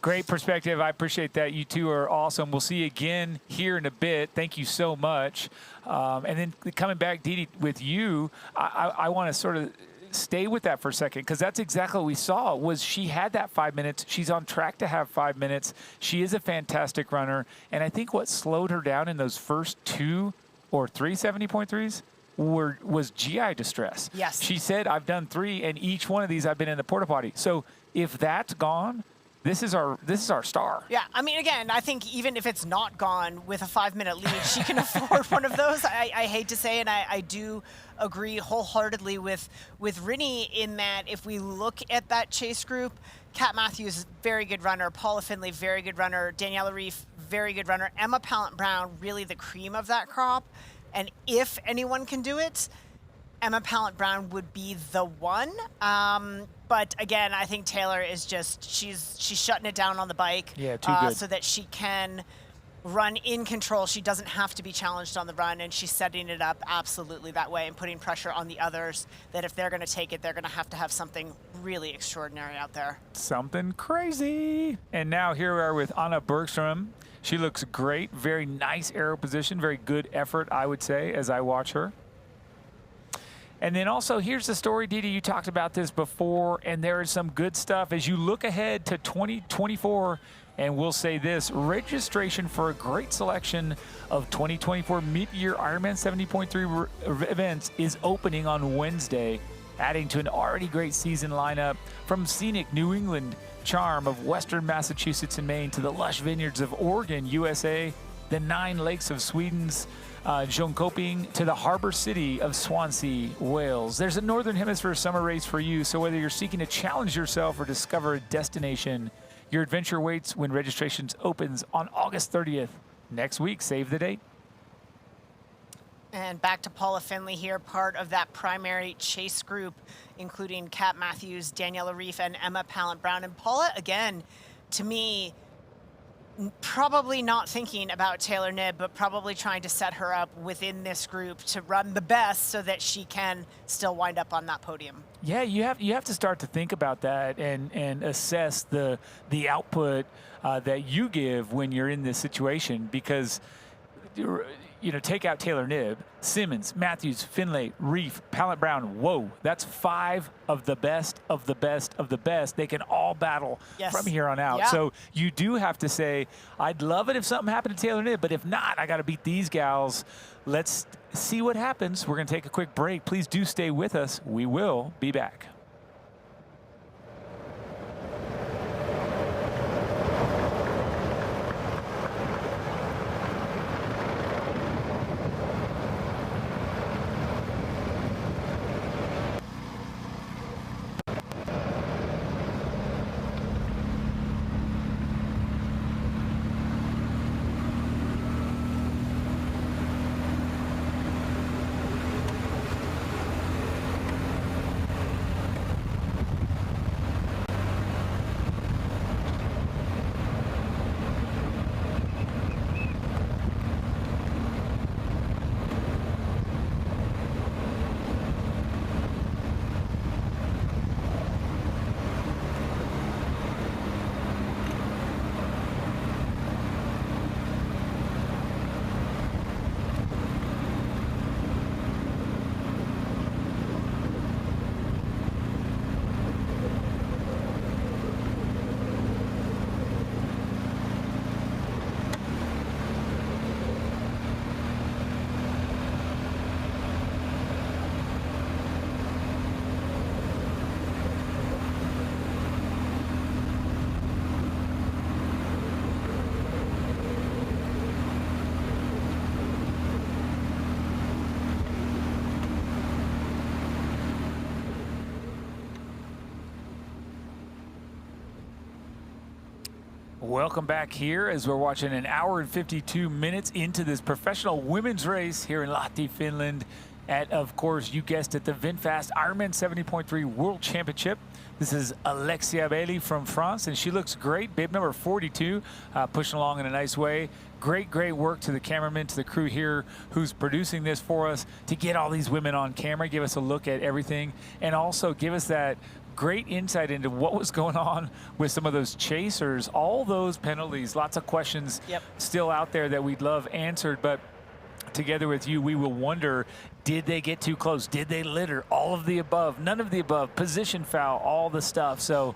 Great perspective. I appreciate that. You two are awesome. We'll see you again here in a bit. Thank you so much. And then coming back, Didi, with you, I want to sort of stay with that for a second, because that's exactly what we saw. Was she had that 5 minutes. She's on track to have 5 minutes. She is a fantastic runner, and I think what slowed her down in those first 2 or 3 70.3s was GI distress. Yes. She said, I've done 3, and each one of these I've been in the porta potty. So if that's gone, this is our star. Yeah, I mean, again, I think even if it's not gone with a 5-minute lead, she can afford one of those. I hate to say, and I do agree wholeheartedly with Rinny in that if we look at that chase group, Kat Matthews, very good runner. Paula Findlay, very good runner. Daniela Ryf, very good runner. Emma Pallant-Brown, really the cream of that crop. And if anyone can do it, Emma Pallant-Brown would be the one. But again, I think Taylor is just, she's shutting it down on the bike. Yeah, too good. So that she can run in control. She doesn't have to be challenged on the run, and she's setting it up absolutely that way and putting pressure on the others that if they're going to take it, they're going to have something really extraordinary out there. Something crazy. And now here we are with Anna Bergström. She looks great. Very nice aero position. Very good effort, I would say, as I watch her. And then also, here's the story, Didi. You talked about this before, and there is some good stuff as you look ahead to 2024. And we'll say this, registration for a great selection of 2024 mid-year Ironman 70.3 events is opening on Wednesday, adding to an already great season lineup from scenic New England charm of western Massachusetts and Maine to the lush vineyards of Oregon, USA, the 9 lakes of Sweden's Jönköping to the harbor city of Swansea, Wales. There's a Northern Hemisphere summer race for you, so whether you're seeking to challenge yourself or discover a destination, your adventure waits when registrations opens on August 30th. Next week, save the date. And back to Paula Findlay here, part of that primary chase group, including Kat Matthews, Daniela Ryf, and Emma Pallant-Brown. And Paula, again, to me, probably not thinking about Taylor Knibb, but probably trying to set her up within this group to run the best so that she can still wind up on that podium. Yeah, you have to start to think about that and assess the output that you give when you're in this situation, because take out Taylor Knibb, Simmons, Matthews, Findlay, Ryf, Pallant-Brown. Whoa, that's 5 of the best of the best of the best. They can all battle from here on out. Yeah. So you do have to say, I'd love it if something happened to Taylor Knibb, but if not, I got to beat these gals. Let's see what happens. We're going to take a quick break. Please do stay with us. We will be back. Welcome back here as we're watching an hour and 52 minutes into this professional women's race here in Lahti, Finland at, of course, you guessed it, the VinFast Ironman 70.3 World Championship. This is Alexia Bailey from France, and she looks great. Bib number 42, pushing along in a nice way. Great work to the cameraman, to the crew here who's producing this for us, to get all these women on camera, give us a look at everything, and also give us that great insight into what was going on with some of those chasers, all those penalties, lots of questions still out there that we'd love answered, but together with you, we will wonder, did they get too close? Did they litter? All of the above, none of the above, position foul, all the stuff. So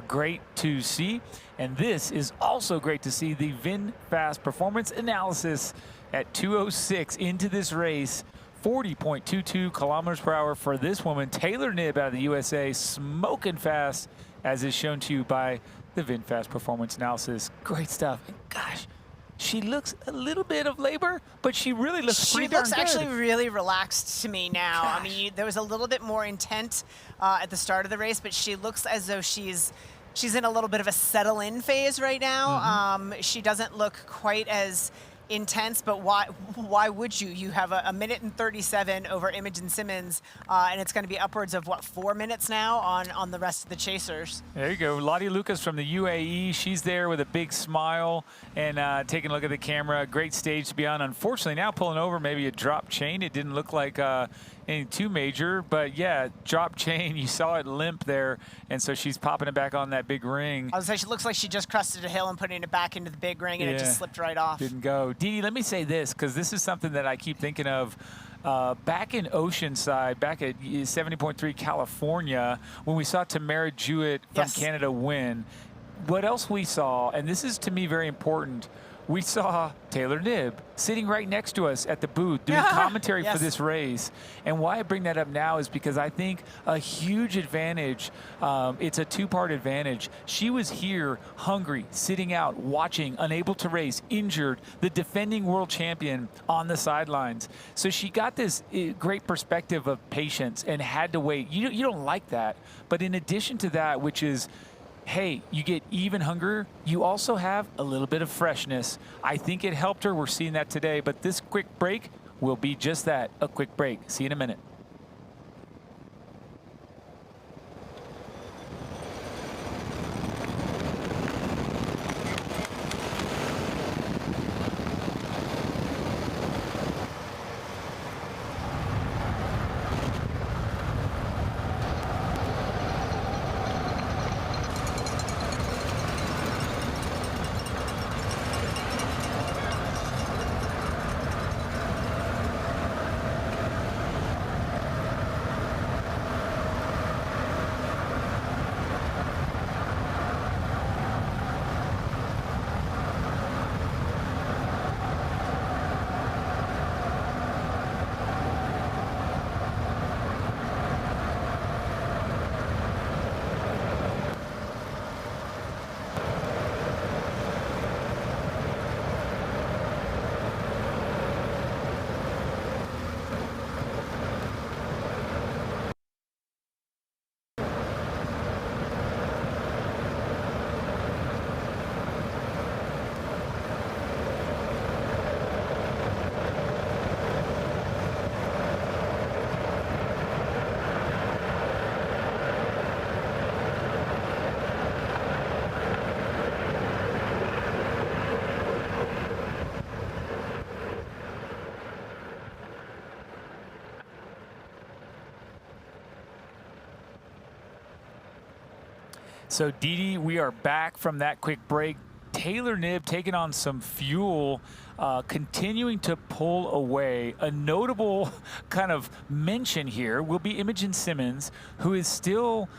great to see. And this is also great to see the VinFast performance analysis at 2:06 into this race. 40.22 kilometers per hour for this woman, Taylor Knibb out of the USA, smoking fast, as is shown to you by the VinFast performance analysis. Great stuff. And gosh, she looks a little bit of labor, but she really looks pretty darn good. She looks actually really relaxed to me now. Gosh. I mean, there was a little bit more intent at the start of the race, but she looks as though she's in a little bit of a settle-in phase right now. She doesn't look quite as intense, but why would you? You have a minute and 37 over Imogen Simmons, and it's going to be upwards of, what, 4 minutes now on the rest of the chasers. There you go. Lottie Lucas from the UAE. She's there with a big smile and taking a look at the camera. Great stage to be on. Unfortunately, now pulling over, maybe a drop chain. It didn't look like anything too major, but yeah, drop chain. You saw it limp there, and so she's popping it back on that big ring. I was saying, she looks like she just crested a hill and putting it back into the big ring, and it just slipped right off. Didn't go. Dee, let me say this, because this is something that I keep thinking of. Back in Oceanside, back at 70.3 California, when we saw Tamara Jewett from Canada win, what else we saw, and this is to me very important, we saw Taylor Knibb sitting right next to us at the booth doing commentary for this race. And why I bring that up now is because I think a huge advantage, it's a two-part advantage. She was here hungry, sitting out, watching, unable to race, injured, the defending world champion on the sidelines. So she got this great perspective of patience and had to wait. You don't like that. But in addition to that, which is, hey, you get even hungrier, you also have a little bit of freshness. I think it helped her. We're seeing that today, but this quick break will be just that, a quick break. See you in a minute. So, Dee, we are back from that quick break. Taylor Knibb taking on some fuel, continuing to pull away. A notable kind of mention here will be Imogen Simmons, who is still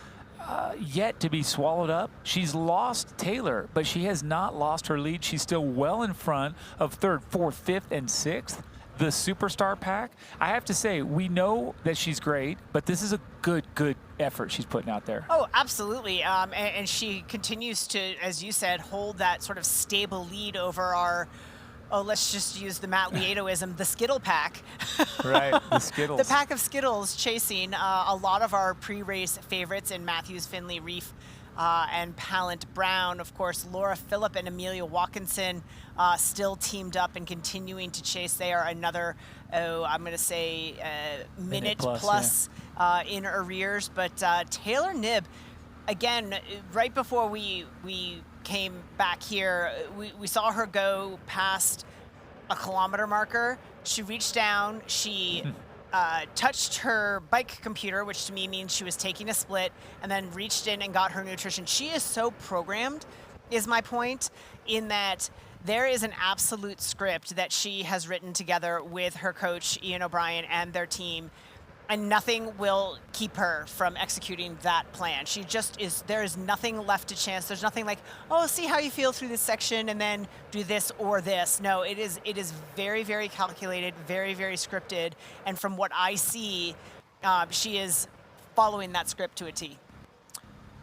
yet to be swallowed up. She's lost Taylor, but she has not lost her lead. She's still well in front of 3rd, 4th, 5th, and 6th. The superstar pack, I have to say, we know that she's great, but this is a good effort she's putting out there. Oh, absolutely. And she continues to, as you said, hold that sort of stable lead over our, let's just use the Matt Liedoism, the Skittle pack. Right, the Skittles. The pack of Skittles chasing a lot of our pre-race favorites in Matthews, Findlay, Ryf, and Pallant-Brown. Of course, Laura Philipp and Amelia Watkinson still teamed up and continuing to chase. They are another, I'm going to say, minute plus in arrears. But Taylor Knibb, again, right before we came back here, we saw her go past a kilometer marker. She reached down, she touched her bike computer, which to me means she was taking a split, and then reached in and got her nutrition. She is so programmed, is my point, in that there is an absolute script that she has written together with her coach, Ian O'Brien, and their team, and nothing will keep her from executing that plan. She just is, there is nothing left to chance. There's nothing like, oh, see how you feel through this section and then do this or this. No, it is very, very calculated, very, very scripted. And from what I see, she is following that script to a T.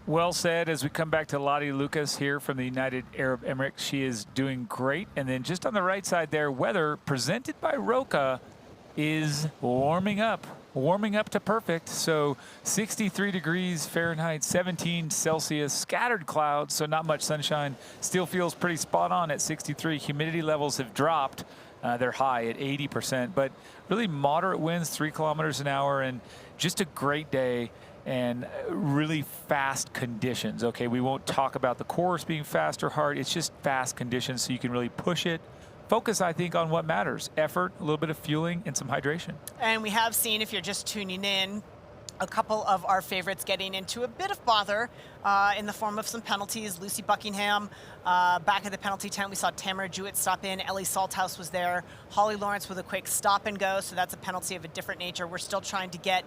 Well said. As we come back to Lahti Lucas here from the United Arab Emirates, she is doing great. And then just on the right side there, weather presented by Roka is warming up to perfect. So 63 degrees Fahrenheit, 17 Celsius, scattered clouds, so not much sunshine. Still feels pretty spot on at 63. Humidity levels have dropped. They're high at 80%, but really moderate winds, 3 kilometers an hour, and just a great day and really fast conditions. Okay, we won't talk about the course being fast or hard. It's just fast conditions, so you can really push it. Focus, I think, on what matters. Effort, a little bit of fueling, and some hydration. And we have seen, if you're just tuning in, a couple of our favorites getting into a bit of bother in the form of some penalties. Lucy Buckingham back at the penalty tent. We saw Tamara Jewett stop in. Ellie Salthouse was there. Holly Lawrence with a quick stop and go, so that's a penalty of a different nature. We're still trying to get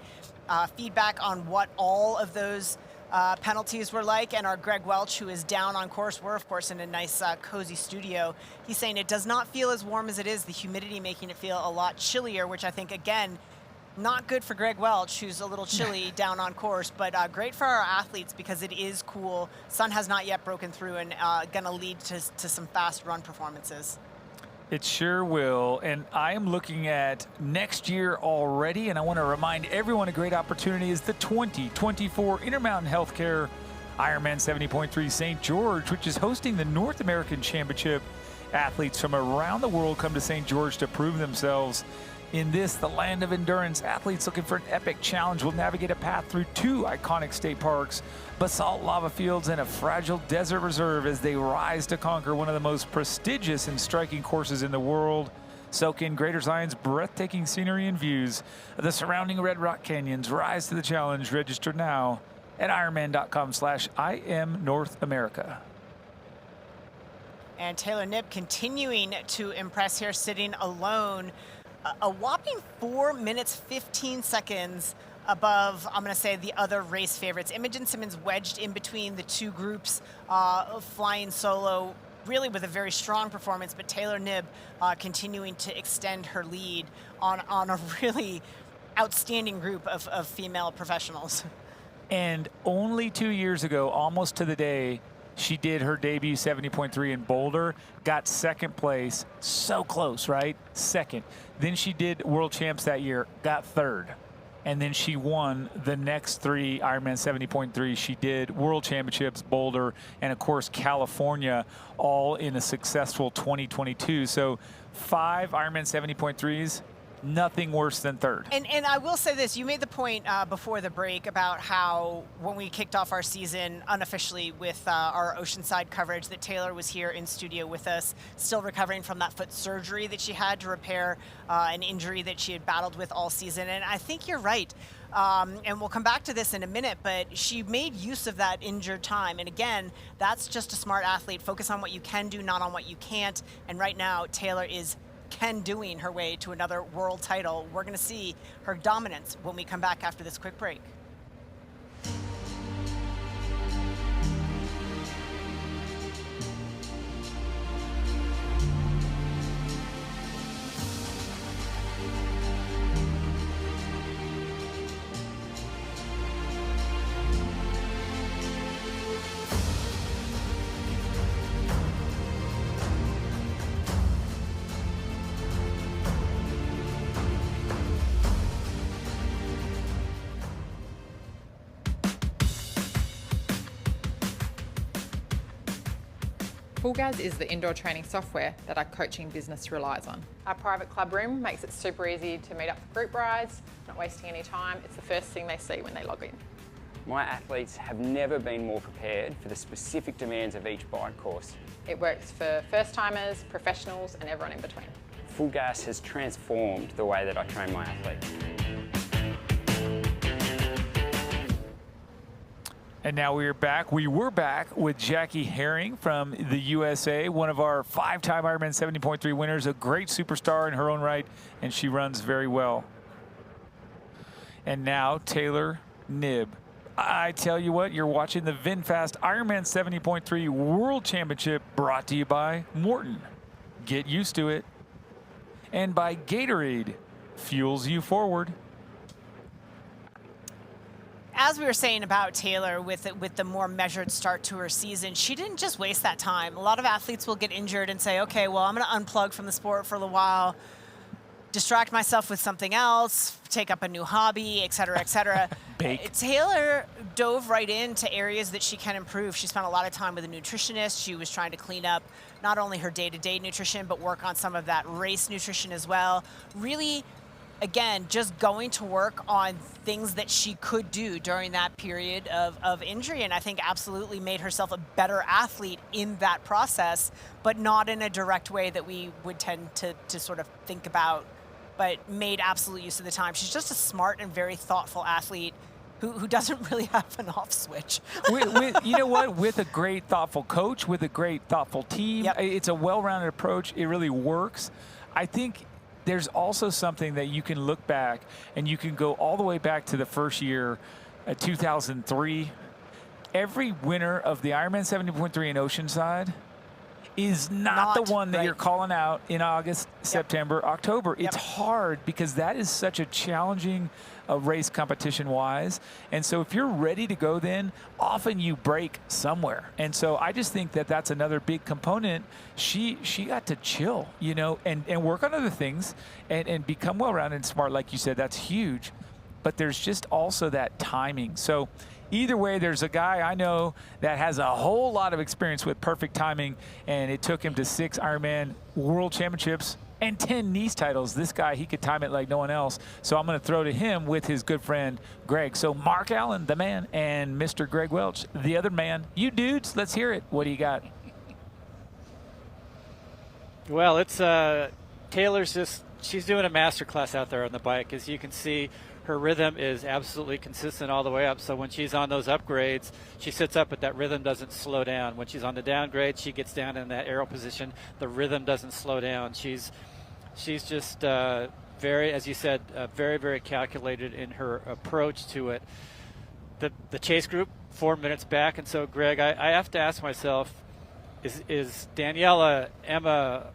feedback on what all of those penalties were like, and our Greg Welch, who is down on course, we're of course in a nice cozy studio. He's saying it does not feel as warm as it is, the humidity making it feel a lot chillier, which I think, again, not good for Greg Welch, who's a little chilly down on course, but great for our athletes because it is cool. Sun has not yet broken through and gonna lead to some fast run performances. It sure will, and I am looking at next year already, and I want to remind everyone a great opportunity is the 2024 Intermountain Healthcare Ironman 70.3 St. George, which is hosting the North American Championship. Athletes from around the world come to St. George to prove themselves. In this, the land of endurance, athletes looking for an epic challenge will navigate a path through 2 iconic state parks, basalt lava fields, and a fragile desert reserve as they rise to conquer one of the most prestigious and striking courses in the world. Soak in Greater Zion's breathtaking scenery and views of the surrounding Red Rock Canyons. Rise to the challenge. Register now at Ironman.com/IMNorthAmerica. And Taylor Knibb continuing to impress here, sitting alone. A whopping 4 minutes, 15 seconds above, I'm going to say, the other race favorites. Imogen Simmons wedged in between the 2 groups, flying solo, really with a very strong performance, but Taylor Knibb continuing to extend her lead on a really outstanding group of female professionals. And only 2 years ago, almost to the day, she did her debut 70.3 in Boulder, got 2nd place, so close, right? 2nd. Then she did World Champs that year, got 3rd. And then she won the next 3 Ironman 70.3. She did World Championships, Boulder, and of course California, all in a successful 2022. So 5 Ironman 70.3s, nothing worse than third. And I will say this, you made the point before the break about how when we kicked off our season unofficially with our Oceanside coverage, that Taylor was here in studio with us, still recovering from that foot surgery that she had to repair an injury that she had battled with all season. And I think you're right. And we'll come back to this in a minute, but she made use of that injured time. And again, that's just a smart athlete. Focus on what you can do, not on what you can't. And right now, Taylor is doing her way to another world title. We're going to see her dominance when we come back after this quick break. Fullgas is the indoor training software that our coaching business relies on. Our private club room makes it super easy to meet up for group rides, not wasting any time. It's the first thing they see when they log in. My athletes have never been more prepared for the specific demands of each bike course. It works for first-timers, professionals and everyone in between. Fullgas has transformed the way that I train my athletes. And now we are back. We were back with Jackie Herring from the USA, one of our 5-time Ironman 70.3 winners, a great superstar in her own right, and she runs very well. And now Taylor Knibb. I tell you what, you're watching the VinFast Ironman 70.3 World Championship, brought to you by Morton. Get used to it. And by Gatorade, fuels you forward. As we were saying about Taylor with the more measured start to her season, she didn't just waste that time. A lot of athletes will get injured and say, okay, well, I'm going to unplug from the sport for a little while, distract myself with something else, take up a new hobby, et cetera, et cetera. Taylor dove right into areas that she can improve. She spent a lot of time with a nutritionist. She was trying to clean up not only her day-to-day nutrition, but work on some of that race nutrition as well. Really, again, just going to work on things that she could do during that period of injury, and I think absolutely made herself a better athlete in that process, but not in a direct way that we would tend to sort of think about, but made absolute use of the time. She's just a smart and very thoughtful athlete who doesn't really have an off switch. You know what? With a great, thoughtful coach, with a great, thoughtful team, it's a well-rounded approach. It really works. I think there's also something that you can look back, and you can go all the way back to the first year, 2003. Every winner of the Ironman 70.3 in Oceanside is not the one that you're calling out in August, September, October. It's hard because that is such a challenging race competition-wise. And so if you're ready to go then, often you break somewhere. And so I just think that that's another big component. She got to chill, you know, and work on other things and become well-rounded and smart. Like you said, that's huge. But there's just also that timing. So either way, there's a guy I know that has a whole lot of experience with perfect timing, and it took him to 6 Ironman World Championships and 10 Nice titles. This guy, he could time it like no one else. So I'm going to throw to him with his good friend, Greg. So Mark Allen, the man, and Mr. Greg Welch, the other man. You dudes, let's hear it. What do you got? Well, it's Taylor's she's doing a masterclass out there on the bike. As you can see, her rhythm is absolutely consistent all the way up. So when she's on those upgrades, she sits up, but that rhythm doesn't slow down. When she's on the downgrade, she gets down in that aero position. The rhythm doesn't slow down. She's just very, as you said, very, very calculated in her approach to it. The chase group, 4 minutes back. And so, Greg, I have to ask myself, is Daniela, Emma,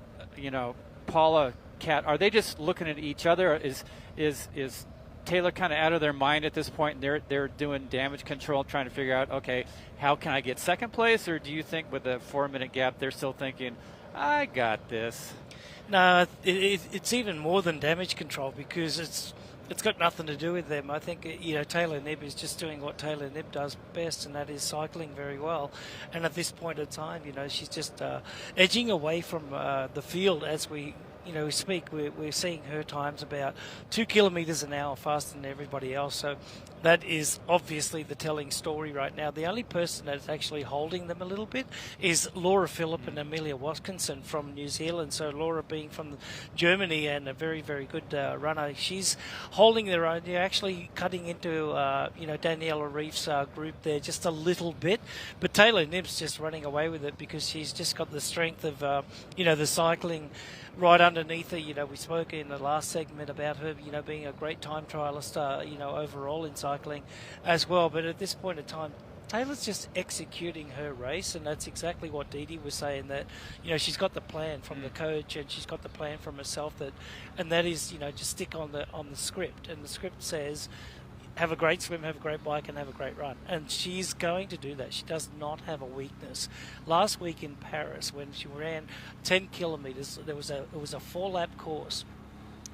Paula, Kat, are they just looking at each other? Is Taylor kind of out of their mind at this point, and they're doing damage control, trying to figure out, okay, how can I get second place? Or do you think with a 4 minute gap, they're still thinking, I got this? No, it's even more than damage control, because it's got nothing to do with them. I think Taylor Knibb is just doing what Taylor Knibb does best, and that is cycling very well. And at this point in time, she's just edging away from the field as we we speak, we're seeing her times about 2 kilometres an hour faster than everybody else. So that is obviously the telling story right now. The only person that's actually holding them a little bit is Laura Philipp and Amelia Watkinson from New Zealand. So Laura being from Germany and a very, very good runner, she's holding their own. They're actually cutting into, Daniela Ryf's group there just a little bit. But Taylor Knibb's just running away with it because she's just got the strength of, the cycling right underneath her. We spoke in the last segment about her, being a great time trialist, overall in cycling as well. But at this point in time, Taylor's just executing her race, and that's exactly what Dee Dee was saying, that, she's got the plan from the coach and she's got the plan from herself, and that is, just stick on the script. And the script says, have a great swim, have a great bike, and have a great run. And she's going to do that. She does not have a weakness. Last week in Paris, when she ran 10 kilometres, it was a 4-lap course.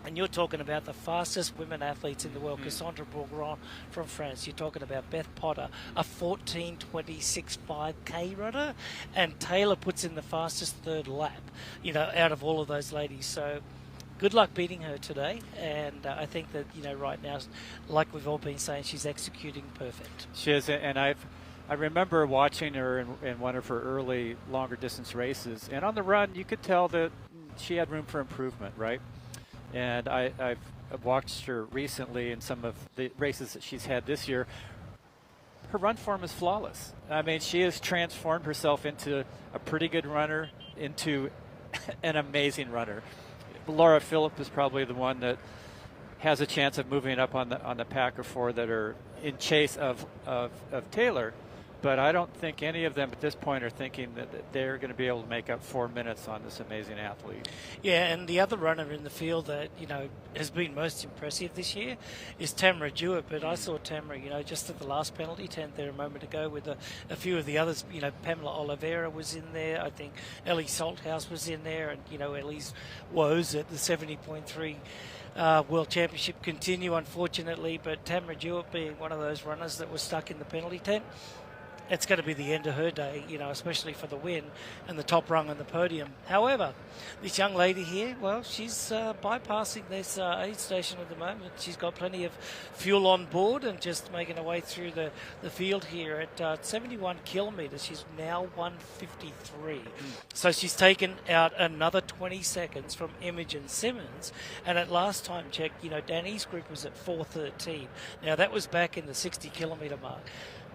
And you're talking about the fastest women athletes in the world, Cassandra Bourgron from France. You're talking about Beth Potter, a 14:26 5K runner. And Taylor puts in the fastest third lap, out of all of those ladies. So good luck beating her today, and I think that right now, like we've all been saying, she's executing perfect. She is, and I remember watching her in one of her early longer distance races, and on the run you could tell that she had room for improvement, right? And I've watched her recently in some of the races that she's had this year. Her run form is flawless. I mean, she has transformed herself into a pretty good runner, into an amazing runner. Laura Philipp is probably the one that has a chance of moving up on the pack of four that are in chase of Taylor, but I don't think any of them at this point are thinking that they're going to be able to make up 4 minutes on this amazing athlete. Yeah, and the other runner in the field that has been most impressive this year is Tamara Jewett. But I saw Tamara, just at the last penalty tent there a moment ago with a few of the others. Pamela Oliveira was in there. I think Ellie Salthouse was in there, and Ellie's woes at the 70.3 World Championship continue, unfortunately. But Tamara Jewett being one of those runners that was stuck in the penalty tent, it's going to be the end of her day, especially for the win and the top rung on the podium. However, this young lady here, well, she's bypassing this aid station at the moment. She's got plenty of fuel on board and just making her way through the field here at 71 kilometres. She's now 1:53. So she's taken out another 20 seconds from Imogen Simmons. And at last time check, Danny's group was at 4:13. Now, that was back in the 60-kilometre mark.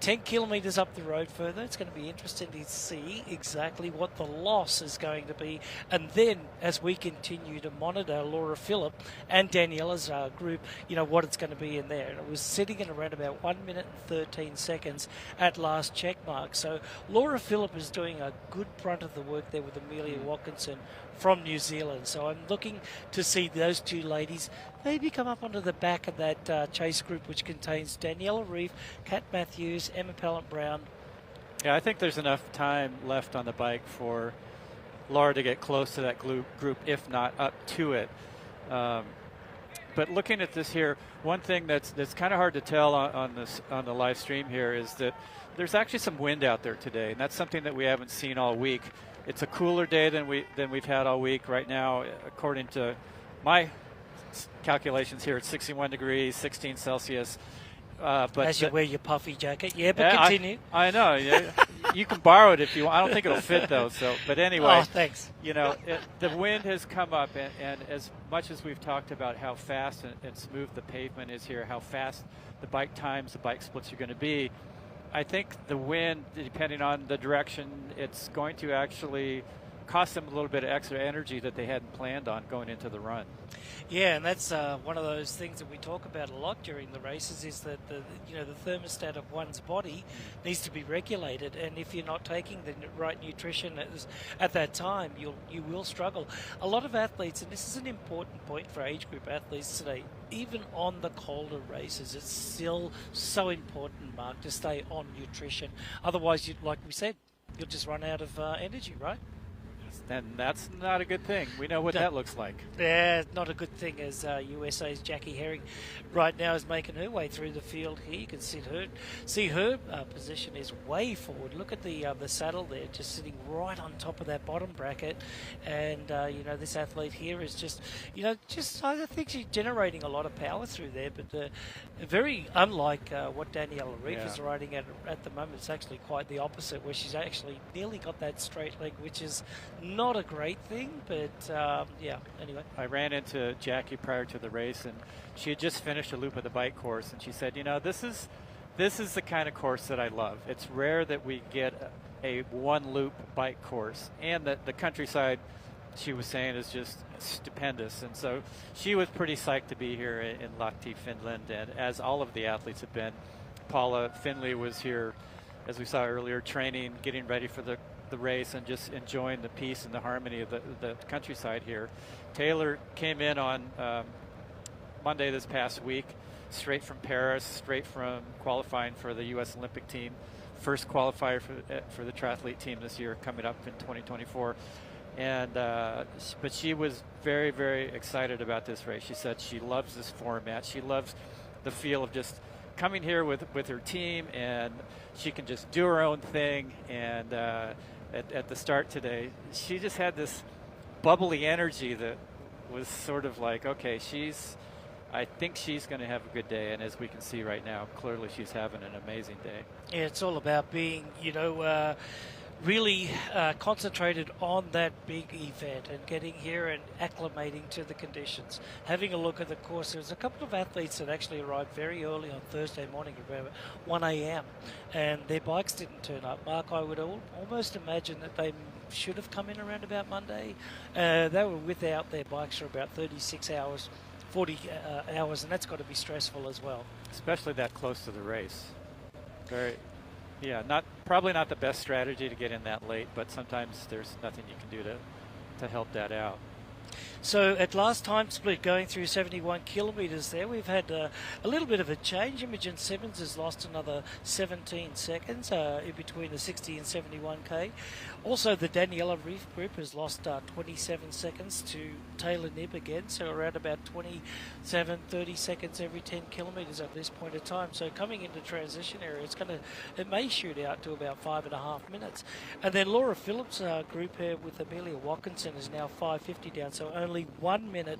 10 kilometres up the road further, it's going to be interesting to see exactly what the loss is going to be. And then, as we continue to monitor Laura Philipp and Daniela's group, what it's going to be in there. And it was sitting at around about 1 minute and 13 seconds at last check mark. So Laura Philipp is doing a good brunt of the work there with Amelia Watkinson from New Zealand. So I'm looking to see those two ladies maybe come up onto the back of that chase group, which contains Daniela Ryf, Kat Matthews, Emma Pallant-Brown. Yeah, I think there's enough time left on the bike for Laura to get close to that group, if not up to it. But looking at this here, one thing that's kind of hard to tell on the live stream here is that there's actually some wind out there today, and that's something that we haven't seen all week. It's a cooler day than we've had all week. Right now, according to my calculations here, it's 61 degrees, 16 Celsius. But as you wear your puffy jacket, but continue. I know. Yeah, you can borrow it if you want. I don't think it'll fit though. But anyway, thanks. The wind has come up, and as much as we've talked about how fast and smooth the pavement is here, how fast the bike times, the bike splits are going to be, I think the wind, depending on the direction, it's going to actually cost them a little bit of extra energy that they hadn't planned on going into the run. Yeah, and that's one of those things that we talk about a lot during the races, is that the thermostat of one's body needs to be regulated, and if you're not taking the right nutrition at that time, you will struggle. A lot of athletes, and this is an important point for age group athletes today, even on the colder races, it's still so important, Mark, to stay on nutrition. Otherwise, like we said, you'll just run out of energy, right? And that's not a good thing. We know what that looks like. Yeah, not a good thing, as USA's Jackie Herring right now is making her way through the field here. You can see her position is way forward. Look at the saddle there, just sitting right on top of that bottom bracket. And, this athlete here is just I think she's generating a lot of power through there, but very unlike what Daniela Ryf is riding at the moment. It's actually quite the opposite, where she's actually nearly got that straight leg, which is not a great thing, but anyway. I ran into Jackie prior to the race, and she had just finished a loop of the bike course, and she said, this is the kind of course that I love. It's rare that we get a one-loop bike course, and that the countryside, she was saying, is just stupendous. And so she was pretty psyched to be here in Lahti, Finland, and as all of the athletes have been. Paula Findlay was here, as we saw earlier, training, getting ready for the race, and just enjoying the peace and the harmony of the countryside here. Taylor came in on Monday this past week, straight from Paris, straight from qualifying for the U.S. Olympic team. First qualifier for the triathlete team this year, coming up in 2024. And but she was very, very excited about this race. She said she loves this format. She loves the feel of just coming here with her team, and she can just do her own thing. And at the start today, she just had this bubbly energy that was sort of like, okay, I think she's going to have a good day. And as we can see right now, clearly she's having an amazing day. Yeah, it's all about being, really concentrated on that big event and getting here and acclimating to the conditions. Having a look at the course, there was a couple of athletes that actually arrived very early on Thursday morning, about 1 a.m., and their bikes didn't turn up. Mark, I would almost imagine that they should have come in around about Monday. They were without their bikes for about 36 hours, 40 hours, and that's got to be stressful as well. Especially that close to the race. Probably not the best strategy to get in that late, but sometimes there's nothing you can do to help that out. So at last time split, going through 71 kilometres there, we've had a little bit of a change. Imogen Simmons has lost another 17 seconds in between the 60 and 71k. Also, the Daniela Ryf group has lost 27 seconds to Taylor Knibb again, so around about 27, 30 seconds every 10 kilometres at this point in time. So coming into transition area, it may shoot out to about 5.5 minutes. And then Laura Phillips' group here with Amelia Watkinson is now 5:50 down, so only 1 minute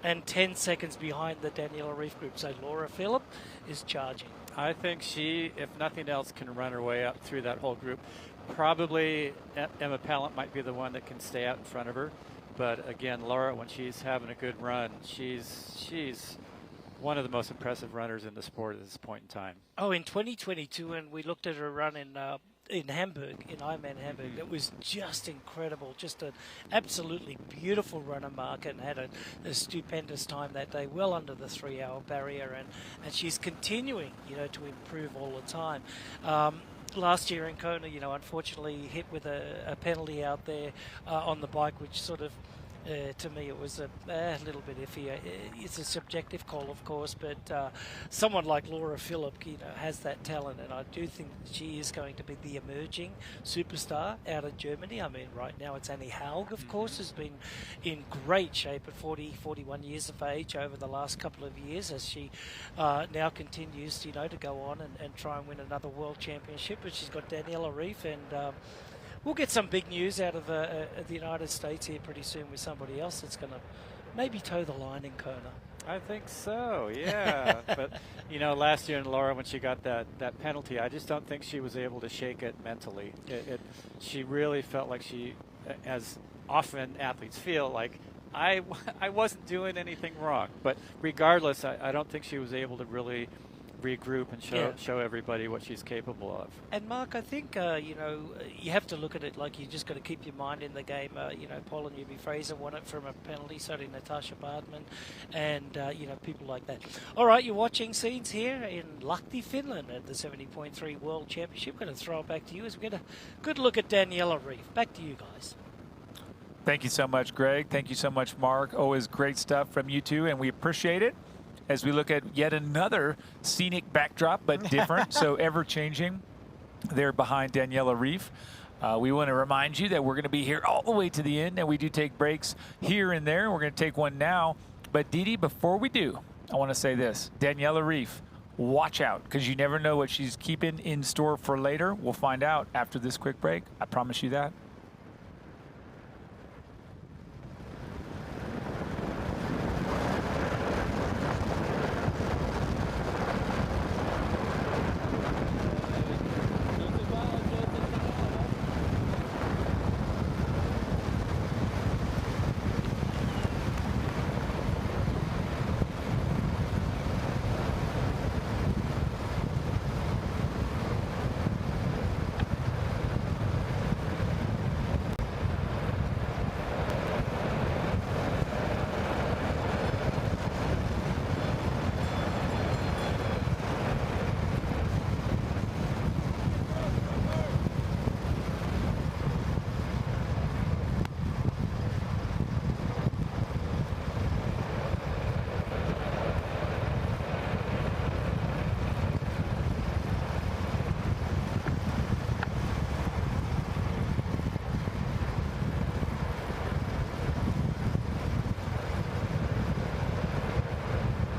and 10 seconds behind the Daniela Ryf group. So Laura Phillip is charging. I think she, if nothing else, can run her way up through that whole group. Probably Emma Pallant might be the one that can stay out in front of her. But again, Laura, when she's having a good run, she's one of the most impressive runners in the sport at this point in time. Oh, in 2022, when we looked at her run in Hamburg, in Ironman Hamburg, it was just incredible. Just an absolutely beautiful runner, Mark, and had a stupendous time that day, well under the 3-hour barrier, and she's continuing, to improve all the time. Last year in Kona, unfortunately hit with a penalty out there on the bike, which sort of, to me, it was a little bit iffy. It's a subjective call, of course, but someone like Laura Phillip, has that talent, and I do think she is going to be the emerging superstar out of Germany. I mean, right now it's Annie Haug, of course, has been in great shape at 41 years of age over the last couple of years, as she now continues, to go on and try and win another world championship. But she's got Daniela Ryf, and we'll get some big news out of the United States here pretty soon with somebody else that's going to maybe toe the line in Kona. I think so, yeah. But, last year in Laura, when she got that penalty, I just don't think she was able to shake it mentally. She really felt like she, as often athletes feel, like, I wasn't doing anything wrong. But regardless, I don't think she was able to really regroup and show everybody what she's capable of. And Mark, I think you have to look at it like you just got to keep your mind in the game. Paula Newby-Fraser won it from a penalty, so did Natasha Bartman, and people like that. All right, you're watching scenes here in Lahti, Finland, at the 70.3 World Championship. I'm going to throw it back to you as we get a good look at Daniela Ryf. Back to you guys. Thank you so much, Greg. Thank you so much, Mark. Always great stuff from you two, and we appreciate it as we look at yet another scenic backdrop, but different, so ever-changing there behind Daniela Ryf. We want to remind you that we're going to be here all the way to the end, and we do take breaks here and there. We're going to take one now. But Didi, before we do, I want to say this. Daniela Ryf, watch out, because you never know what she's keeping in store for later. We'll find out after this quick break. I promise you that.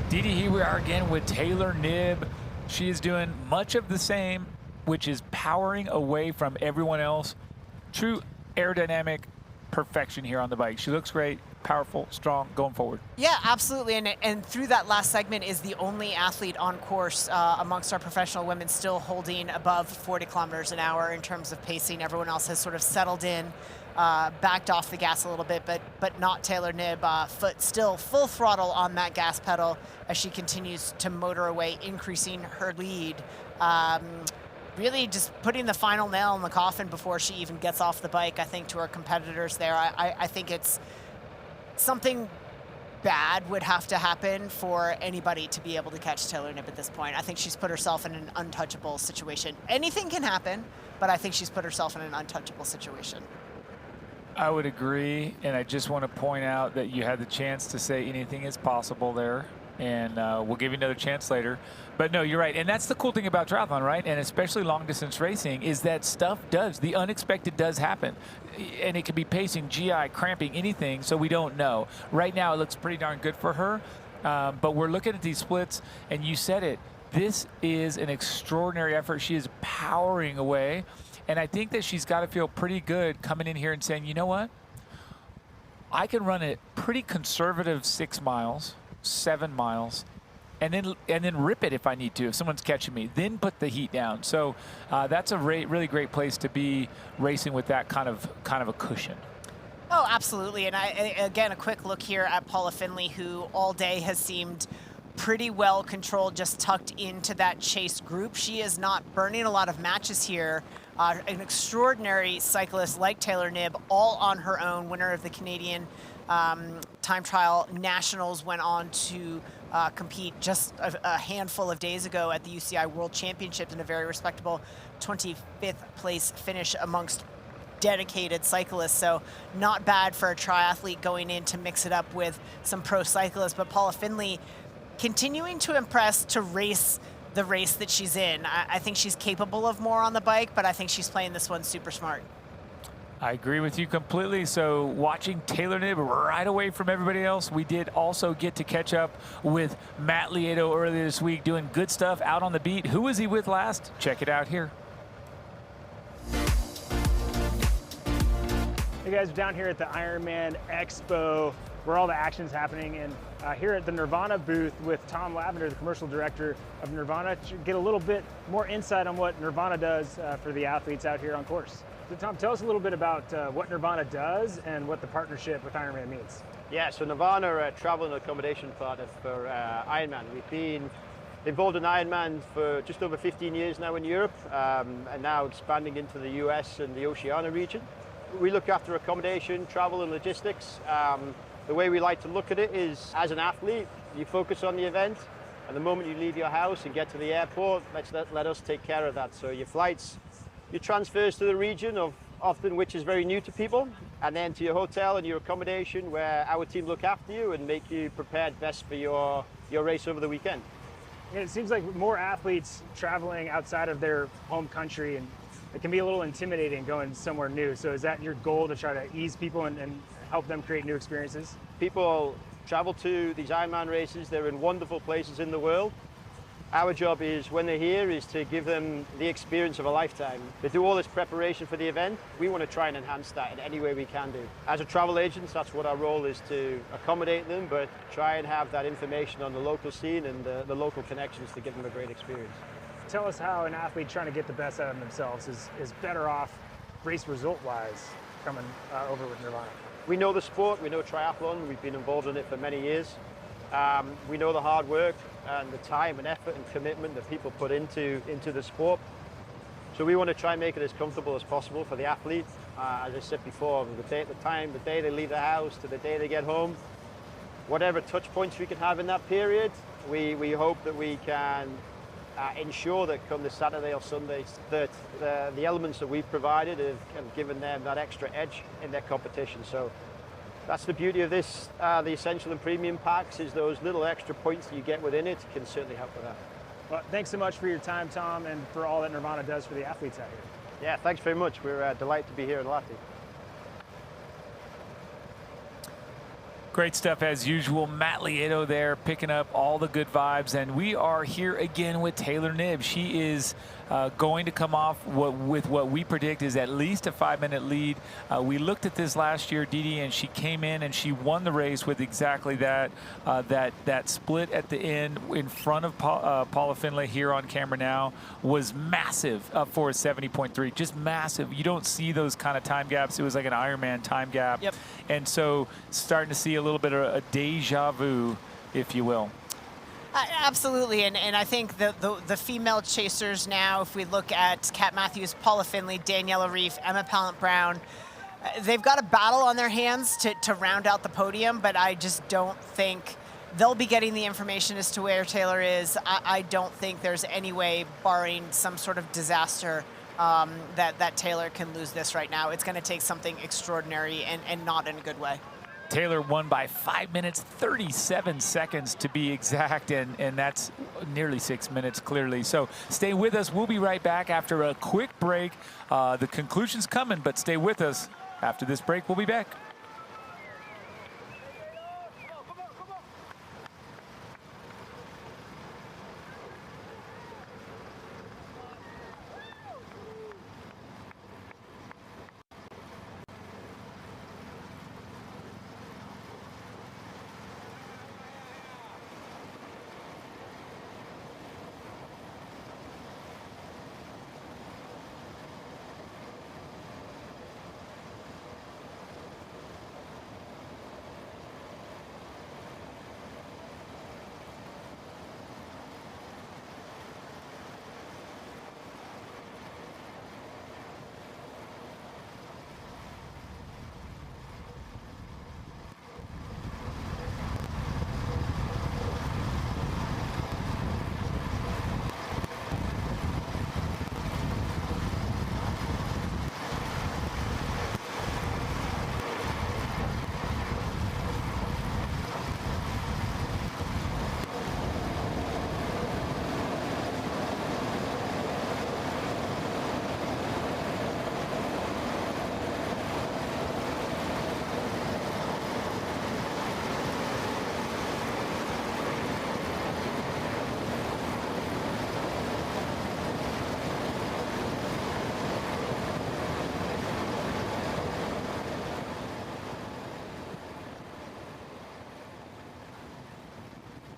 Didi, here we are again with Taylor Knibb. She is doing much of the same, which is powering away from everyone else. True aerodynamic perfection here on the bike. She looks great, powerful, strong, going forward. Yeah, absolutely. And through that last segment is the only athlete on course amongst our professional women still holding above 40 kilometers an hour in terms of pacing. Everyone else has sort of settled in, backed off the gas a little bit, but not Taylor Knibb. Foot still full throttle on that gas pedal as she continues to motor away, increasing her lead. Really just putting the final nail in the coffin before she even gets off the bike, I think, to her competitors there. I think it's something bad would have to happen for anybody to be able to catch Taylor Knibb at this point. I think she's put herself in an untouchable situation. Anything can happen, but I think she's put herself in an untouchable situation. I would agree, and I just want to point out that you had the chance to say anything is possible there, and we'll give you another chance later. But no, you're right, and that's the cool thing about triathlon, right? And especially long-distance racing is that stuff does, the unexpected does happen. And it could be pacing, GI, cramping, anything, so we don't know. Right now, it looks pretty darn good for her, but we're looking at these splits, and you said it. This is an extraordinary effort. She is powering away. And I think that she's got to feel pretty good coming in here and saying, you know what? I can run a pretty conservative 6 miles, 7 miles, and then rip it if I need to, if someone's catching me, then put the heat down. So that's a really great place to be racing with that kind of a cushion. Oh, absolutely. And again, a quick look here at Paula Findlay, who all day has seemed pretty well controlled, just tucked into that chase group. She is not burning a lot of matches here. An extraordinary cyclist like Taylor Knibb, all on her own, winner of the Canadian Time Trial Nationals, went on to compete just a handful of days ago at the UCI World Championships in a very respectable 25th place finish amongst dedicated cyclists. So not bad for a triathlete going in to mix it up with some pro cyclists. But Paula Findlay continuing to impress, to race the race that she's in. I think she's capable of more on the bike, but I think she's playing this one super smart. I agree with you completely. So watching Taylor Knibb right away from everybody else, we did also get to catch up with Matt Lieto earlier this week, doing good stuff out on the beat. Who was he with last? Check it out here. Hey guys, we're down here at the Ironman Expo, where all the action's happening, and here at the Nirvana booth with Tom Lavender, the commercial director of Nirvana, to get a little bit more insight on what Nirvana does for the athletes out here on course. So Tom, tell us a little bit about what Nirvana does and what the partnership with Ironman means. Yeah, so Nirvana are a travel and accommodation partner for Ironman. We've been involved in Ironman for just over 15 years now in Europe, and now expanding into the US and the Oceania region. We look after accommodation, travel and logistics. The way we like to look at it is, as an athlete, you focus on the event, and the moment you leave your house and get to the airport, let us take care of that. So your flights, your transfers to the region, often which is very new to people, and then to your hotel and your accommodation, where our team look after you and make you prepared best for your race over the weekend. And it seems like more athletes traveling outside of their home country and it can be a little intimidating going somewhere new. So is that your goal, to try to ease people and help them create new experiences? People travel to these Ironman races. They're in wonderful places in the world. Our job is, when they're here, is to give them the experience of a lifetime. They do all this preparation for the event. We want to try and enhance that in any way we can do. As a travel agent, that's what our role is, to accommodate them, but try and have that information on the local scene and the local connections to give them a great experience. Tell us how an athlete trying to get the best out of themselves is better off race result-wise coming over with Nirvana. We know the sport, we know triathlon, we've been involved in it for many years. We know the hard work and the time and effort and commitment that people put into the sport. So we want to try and make it as comfortable as possible for the athlete. As I said before, the day they leave the house to the day they get home, whatever touch points we can have in that period, we hope that we can ensure that come the Saturday or Sunday, that the elements that we've provided have given them that extra edge in their competition. So that's the beauty of this, the Essential and Premium packs, is those little extra points that you get within it can certainly help with that. Well, thanks so much for your time, Tom, and for all that Nirvana does for the athletes out here. Yeah, thanks very much. We're delighted to be here in Lahti. Great stuff as usual. Matt Lieto there picking up all the good vibes. And we are here again with Taylor Knibb. She is going to come off with what we predict is at least a 5-minute lead. We looked at this last year, Didi, and she came in and she won the race with exactly that. That split at the end in front of Paula Findlay here on camera now was massive for a 70.3. Just massive. You don't see those kind of time gaps. It was like an Ironman time gap. Yep. And so starting to see a little bit of a deja vu, if you will. Absolutely, and I think the female chasers now, if we look at Kat Matthews, Paula Findlay, Daniela Ryf, Emma Pallant-Brown, they've got a battle on their hands to round out the podium, but I just don't think they'll be getting the information as to where Taylor is. I don't think there's any way, barring some sort of disaster, that Taylor can lose this right now. It's going to take something extraordinary and not in a good way. Taylor won by 5 minutes, 37 seconds to be exact, and that's nearly 6 minutes clearly. So stay with us. We'll be right back after a quick break. The conclusion's coming, but stay with us. After this break, we'll be back.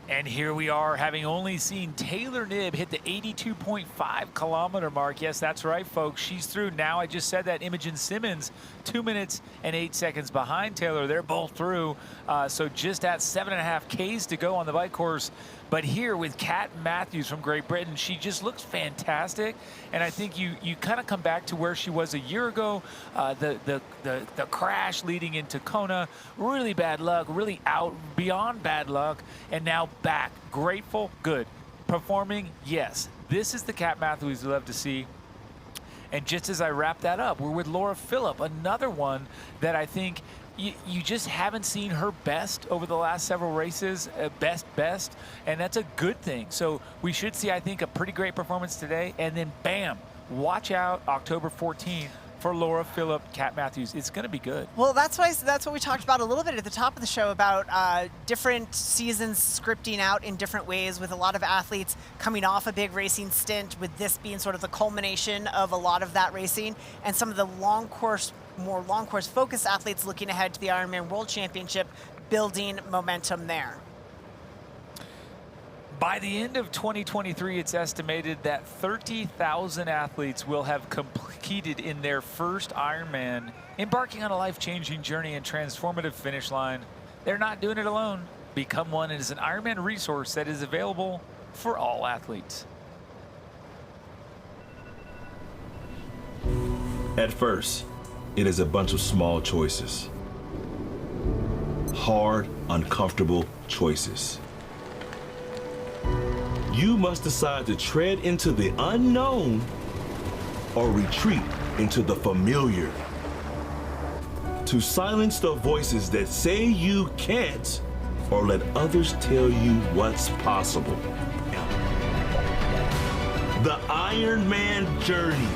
And here we are, having only seen Taylor Knibb hit the 82.5 kilometer mark. Yes, that's right, folks. She's through. Now, I just said that Imogen Simmons, 2 minutes and 8 seconds behind Taylor. They're both through. So just at 7.5 Ks to go on the bike course. But here with Kat Matthews from Great Britain, she just looks fantastic. And I think you kind of come back to where she was a year ago. The crash leading into Kona, really bad luck, really out beyond bad luck. And now back, grateful, good. Performing, yes. This is the Kat Matthews we love to see. And just as I wrap that up, we're with Laura Philipp, another one that I think you just haven't seen her best over the last several races, best, and that's a good thing. So we should see, I think, a pretty great performance today, and then bam, watch out October 14th for Laura, Philipp, Kat Matthews. It's going to be good. Well, that's what we talked about a little bit at the top of the show about different seasons scripting out in different ways, with a lot of athletes coming off a big racing stint, with this being sort of the culmination of a lot of that racing, and some of the more long course focused athletes looking ahead to the Ironman World Championship, building momentum there. By the end of 2023, it's estimated that 30,000 athletes will have competed in their first Ironman, embarking on a life-changing journey and transformative finish line. They're not doing it alone. Become One is an Ironman resource that is available for all athletes. At first, it is a bunch of small choices. Hard, uncomfortable choices. You must decide to tread into the unknown or retreat into the familiar. To silence the voices that say you can't, or let others tell you what's possible. The Ironman journey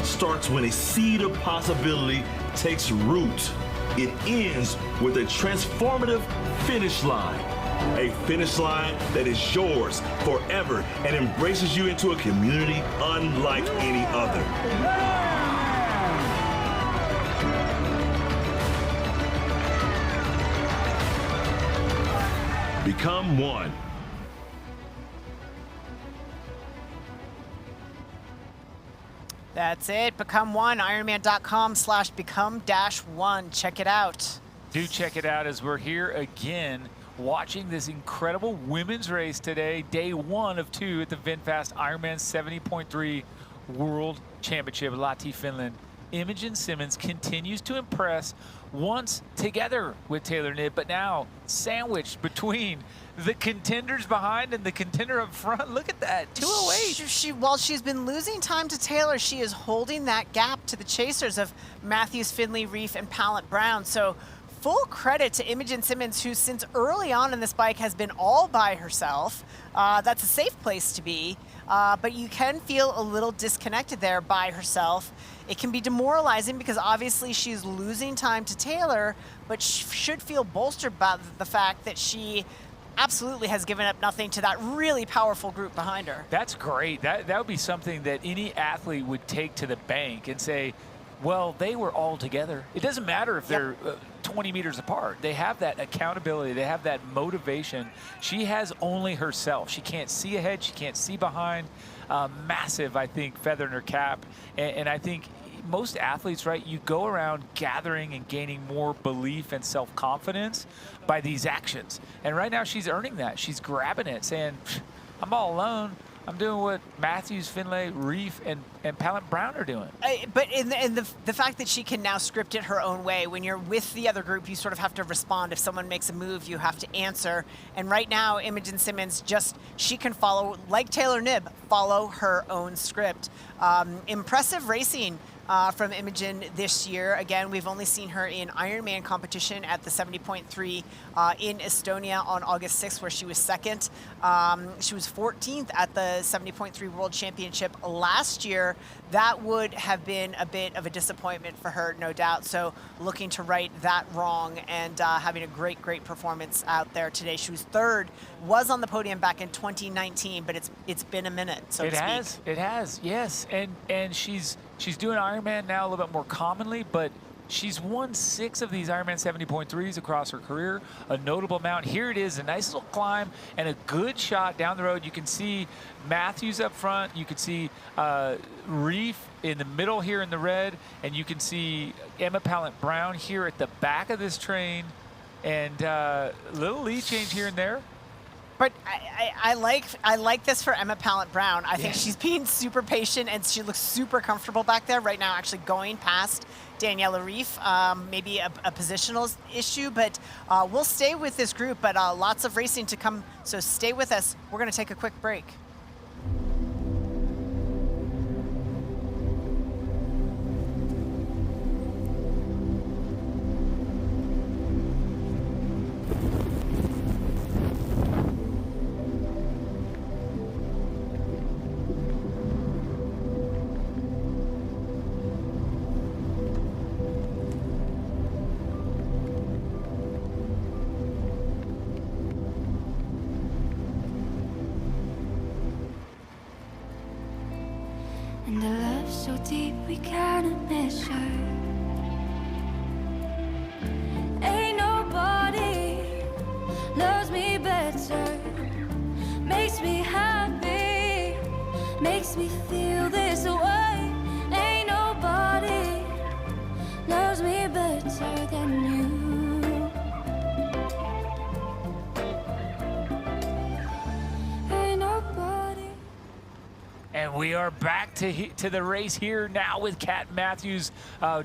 starts when a seed of possibility takes root. It ends with a transformative finish line. A finish line that is yours forever and embraces you into a community unlike any other. Become One. That's it. Become One. Ironman.com/become-one. Check it out. Do check it out, as we're here again watching this incredible women's race today, day 1 of 2 at the VinFast Ironman 70.3 World Championship, Lahti, Finland. Imogen Simmons continues to impress, once together with Taylor Knibb, but now sandwiched between the contenders behind and the contender up front. Look at that, 2:08. While she's been losing time to Taylor, she is holding that gap to the chasers of Matthews, Findlay, Ryf, and Pallant-Brown. So full credit to Imogen Simmons, who since early on in this bike has been all by herself. That's a safe place to be, but you can feel a little disconnected there by herself. It can be demoralizing because obviously she's losing time to Taylor, but should feel bolstered by the fact that she absolutely has given up nothing to that really powerful group behind her. That's great. That would be something that any athlete would take to the bank and say, well, they were all together. It doesn't matter if they're 20 meters apart. They have that accountability. They have that motivation. She has only herself. She can't see ahead. She can't see behind. Massive, I think, feather in her cap. And I think most athletes, right, you go around gathering and gaining more belief and self-confidence by these actions. And right now she's earning that. She's grabbing it, saying, I'm all alone. I'm doing what Matthews, Findlay, Ryf, and Pallant-Brown are doing. But the fact that she can now script it her own way. When you're with the other group, you sort of have to respond. If someone makes a move, you have to answer. And right now, Imogen Simmons, she can follow, like Taylor Knibb, follow her own script. Impressive racing from Imogen this year. Again, we've only seen her in Ironman competition at the 70.3 in Estonia on August 6th, where she was second. She was 14th at the 70.3 World Championship last year. That would have been a bit of a disappointment for her, no doubt. So looking to right that wrong and having a great performance out there today. She was third, was on the podium back in 2019, but it's been a minute, so to speak. It has, yes. And she's doing Ironman now a little bit more commonly, but she's won 6 of these Ironman 70.3s across her career, a notable amount. Here it is, a nice little climb and a good shot down the road. You can see Matthews up front. You can see Ryf in the middle here in the red, and you can see Emma Pallant-Brown here at the back of this train, and little lead change here and there. But I like this for Emma Pallant-Brown. I think she's being super patient, and she looks super comfortable back there right now, actually going past Daniela Ryf. Maybe a positional issue, but we'll stay with this group, but lots of racing to come, so stay with us. We're going to take a quick break. And a love so deep we cannot measure. Ain't nobody loves me better. Makes me happy, makes me feel this way. Ain't nobody loves me better than you. And we are back to the race here now with Kat Matthews.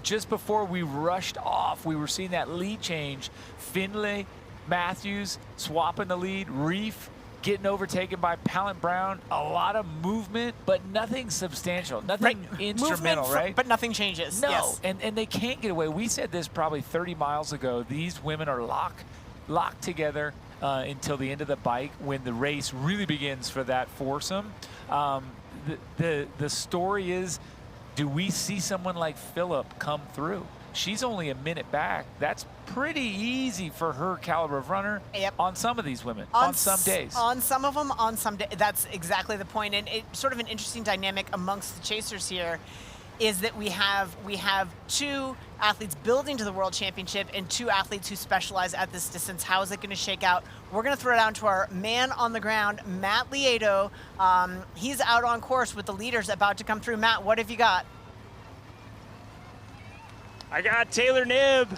Just before we rushed off, we were seeing that lead change. Findlay, Matthews swapping the lead. Ryf getting overtaken by Pallant-Brown. A lot of movement, but nothing substantial, nothing instrumental, right? But nothing changes. No, yes. and they can't get away. We said this probably 30 miles ago. These women are locked together until the end of the bike when the race really begins for that foursome. The story is, do we see someone like Philipp come through? She's only a minute back. That's pretty easy for her caliber of runner on some of these women, on some days. On some of them, on some days. That's exactly the point. And it's sort of an interesting dynamic amongst the chasers here is that we have two athletes building to the World Championship and two athletes who specialize at this distance. How is it going to shake out? We're going to throw it down to our man on the ground, Matt Lieto. He's out on course with the leaders about to come through. Matt, what have you got? I got Taylor Knibb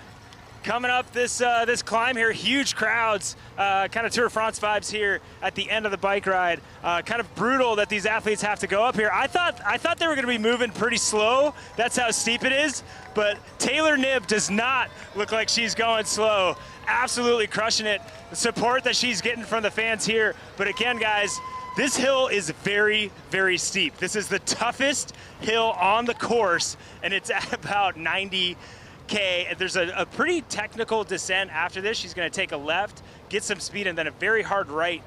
coming up this climb here. Huge crowds, kind of Tour de France vibes here at the end of the bike ride. Kind of brutal that these athletes have to go up here. I thought they were going to be moving pretty slow. That's how steep it is. But Taylor Knibb does not look like she's going slow. Absolutely crushing it. The support that she's getting from the fans here. But again, guys, this hill is very, very steep. This is the toughest hill on the course, and it's at about 90K. There's a pretty technical descent after this. She's going to take a left, get some speed, and then a very hard right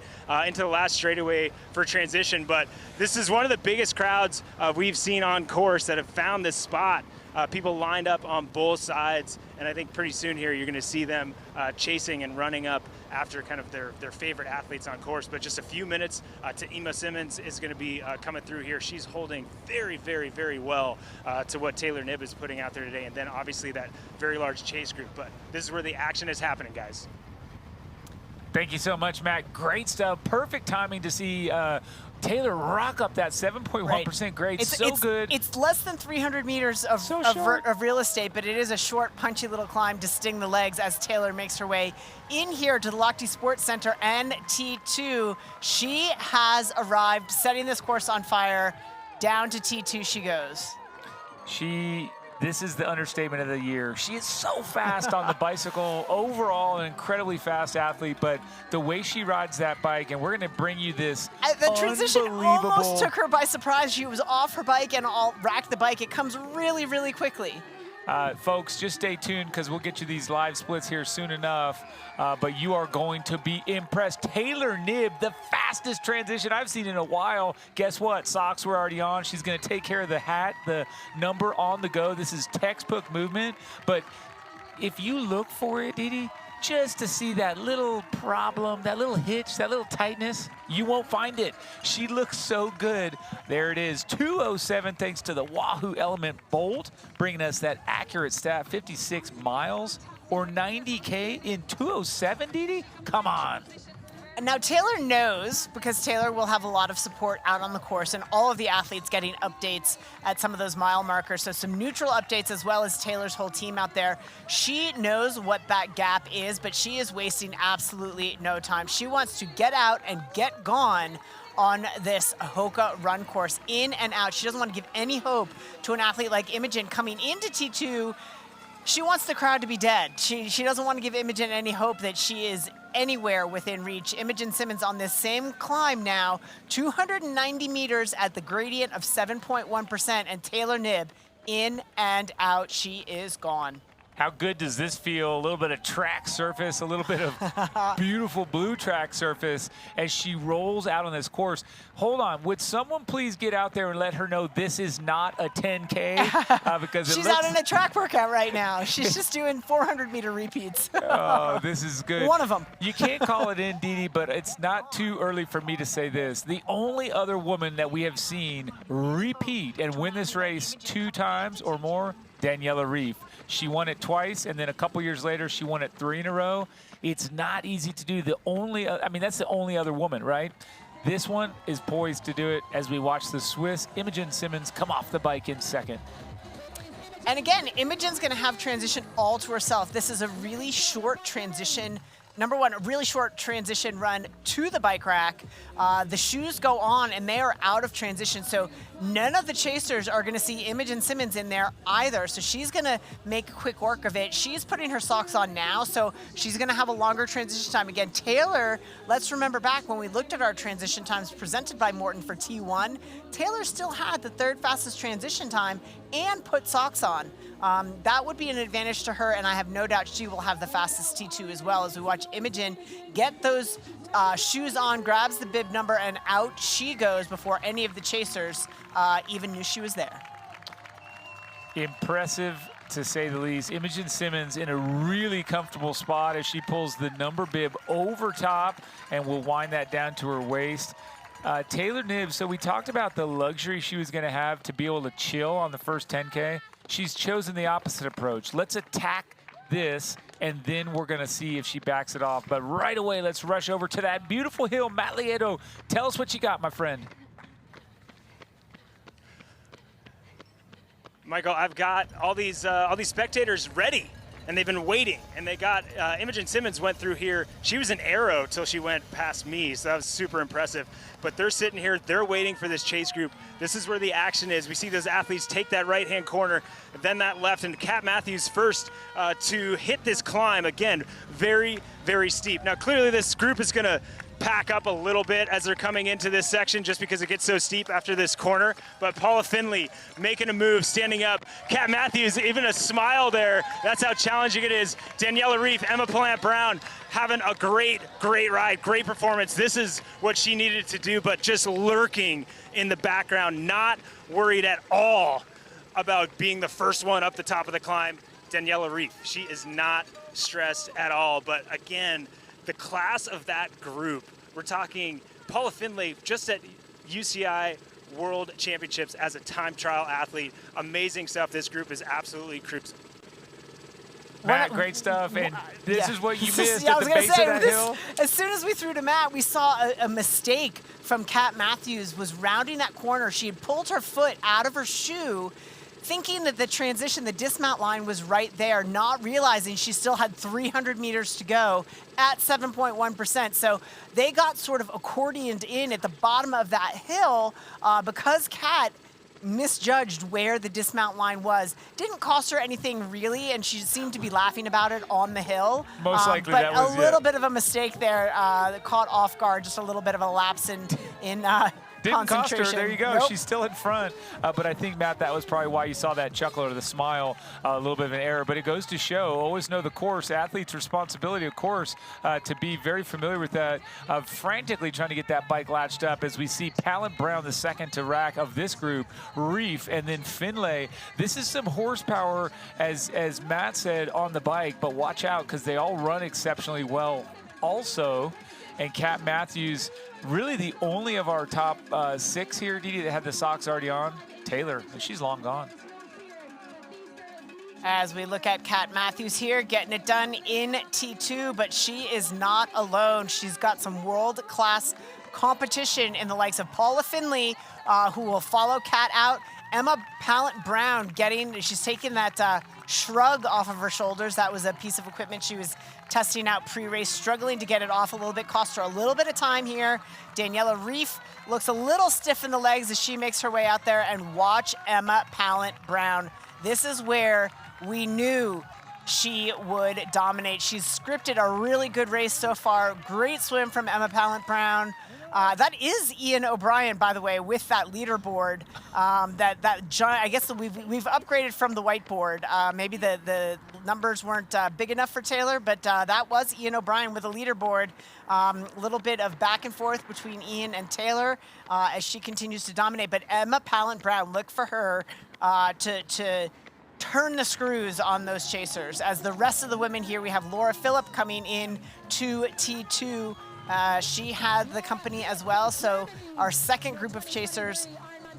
into the last straightaway for transition. But this is one of the biggest crowds we've seen on course that have found this spot. People lined up on both sides, and I think pretty soon here you're going to see them chasing and running up after kind of their favorite athletes on course. But just a few minutes to Emma Simmons is going to be coming through here. She's holding very, very, very well to what Taylor Knibb is putting out there today, and then obviously that very large chase group. But this is where the action is happening, guys. Thank you so much, Matt. Great stuff. Perfect timing to see Taylor rock up that 7.1% grade. It's good. It's less than 300 meters of real estate, but it is a short, punchy little climb to sting the legs as Taylor makes her way in here to the Lahti Sports Center and T2. She has arrived, setting this course on fire. Down to T2 she goes. This is the understatement of the year. She is so fast on the bicycle. Overall, an incredibly fast athlete, but the way she rides that bike, and we're going to bring you this the transition almost took her by surprise. She was off her bike and racked the bike. It comes really, really quickly. Folks, just stay tuned because we'll get you these live splits here soon enough. But you are going to be impressed. Taylor Knibb, the fastest transition I've seen in a while. Guess what? Socks were already on. She's going to take care of the hat, the number on the go. This is textbook movement. But if you look for it, Didi, just to see that little problem, that little hitch, that little tightness, you won't find it. She looks so good. There it is, 2:07 thanks to the Wahoo Element Bolt, bringing us that accurate stat, 56 miles or 90K in 2:07, Didi? Come on. Now, Taylor knows, because Taylor will have a lot of support out on the course and all of the athletes getting updates at some of those mile markers. So some neutral updates as well as Taylor's whole team out there. She knows what that gap is, but she is wasting absolutely no time. She wants to get out and get gone on this Hoka run course, in and out. She doesn't want to give any hope to an athlete like Imogen coming into T2. She wants the crowd to be dead. She doesn't want to give Imogen any hope that she is anywhere within reach. Imogen Simmons on this same climb now, 290 meters at the gradient of 7.1%, and Taylor Knibb in and out. She is gone. How good does this feel? A little bit of track surface, a little bit of beautiful blue track surface as she rolls out on this course. Hold on, would someone please get out there and let her know this is not a 10K? Because she's out in a track workout right now. She's just doing 400-meter repeats. Oh, this is good. One of them. You can't call it in, Dee Dee, but it's not too early for me to say this. The only other woman that we have seen repeat and win this race 2 times or more, Daniela Ryf. She won it twice, and then a couple years later, she won it 3 in a row. It's not easy to do. That's the only other woman, right? This one is poised to do it as we watch the Swiss Imogen Simmons come off the bike in second. And again, Imogen's going to have transition all to herself. This is a really short transition. Number one, a really short transition run to the bike rack. The shoes go on and they are out of transition. So none of the chasers are going to see Imogen Simmons in there either. So she's going to make quick work of it. She's putting her socks on now. So she's going to have a longer transition time. Again, Taylor, let's remember back when we looked at our transition times presented by Morton for T1, Taylor still had the 3rd fastest transition time and put socks on. That would be an advantage to her, and I have no doubt she will have the fastest T2 as well as we watch Imogen get those shoes on, grabs the bib number, and out she goes before any of the chasers even knew she was there. Impressive, to say the least. Imogen Simmons in a really comfortable spot as she pulls the number bib over top and will wind that down to her waist. Taylor Knibb, so we talked about the luxury she was going to have to be able to chill on the first 10K. She's chosen the opposite approach. Let's attack this, and then we're going to see if she backs it off. But right away, let's rush over to that beautiful hill. Matt Lieto, tell us what you got, my friend. Michael, I've got all these spectators ready, and they've been waiting. And they got Imogen Simmons went through here. She was an arrow till she went past me, so that was super impressive. But they're sitting here, they're waiting for this chase group. This is where the action is. We see those athletes take that right-hand corner, then that left, and Kat Matthews first to hit this climb. Again, very, very steep. Now, clearly this group is gonna pack up a little bit as they're coming into this section just because it gets so steep after this corner. But Paula Findlay making a move, standing up. Kat Matthews, even a smile there. That's how challenging it is. Daniela Ryf, Emma Pallant-Brown having a great, great ride, great performance. This is what she needed to do, but just lurking in the background, not worried at all about being the first one up the top of the climb. Daniela Ryf, she is not stressed at all. But again, the class of that group, we're talking Paula Findlay just at UCI World Championships as a time trial athlete. Amazing stuff. This group is absolutely cruising. Matt, great stuff, and this is what you missed I at was the gonna base say, of that hill. As soon as we threw to Matt, we saw a mistake from Kat Matthews, was rounding that corner. She had pulled her foot out of her shoe, thinking that the transition, the dismount line was right there, not realizing she still had 300 meters to go at 7.1%. So they got sort of accordioned in at the bottom of that hill because Kat misjudged where the dismount line was. Didn't cost her anything really, and she seemed to be laughing about it on the hill. Most likely but that was a little bit of a mistake there that caught off guard, just a little bit of a lapse in Didn't cost her. concentration. There you go. Nope. She's still in front. But I think, Matt, that was probably why you saw that chuckle or the smile, a little bit of an error. But it goes to show, always know the course. Athletes' responsibility, of course, to be very familiar with that. Frantically trying to get that bike latched up as we see Pallant-Brown, the second to rack of this group, Ryf, and then Findlay. This is some horsepower, as Matt said, on the bike. But watch out, because they all run exceptionally well also. And Kat Matthews, really the only of our top 6 here, Dee Dee, that had the socks already on. Taylor, she's long gone. As we look at Kat Matthews here, getting it done in T2, but she is not alone. She's got some world-class competition in the likes of Paula Findlay, who will follow Kat out. Emma Pallant-Brown she's taking that shrug off of her shoulders. That was a piece of equipment she was testing out pre-race, struggling to get it off a little bit, cost her a little bit of time here. Daniela Ryf looks a little stiff in the legs as she makes her way out there, and watch Emma Pallant-Brown. This is where we knew she would dominate. She's scripted a really good race so far. Great swim from Emma Pallant-Brown. That is Ian O'Brien, by the way, with that leaderboard. That giant. I guess we've upgraded from the whiteboard. Maybe the numbers weren't big enough for Taylor, but that was Ian O'Brien with a leaderboard. A little bit of back and forth between Ian and Taylor as she continues to dominate. But Emma Pallant-Brown, look for her to turn the screws on those chasers. As the rest of the women here, we have Laura Philipp coming in to T2. She had the company as well. So our second group of chasers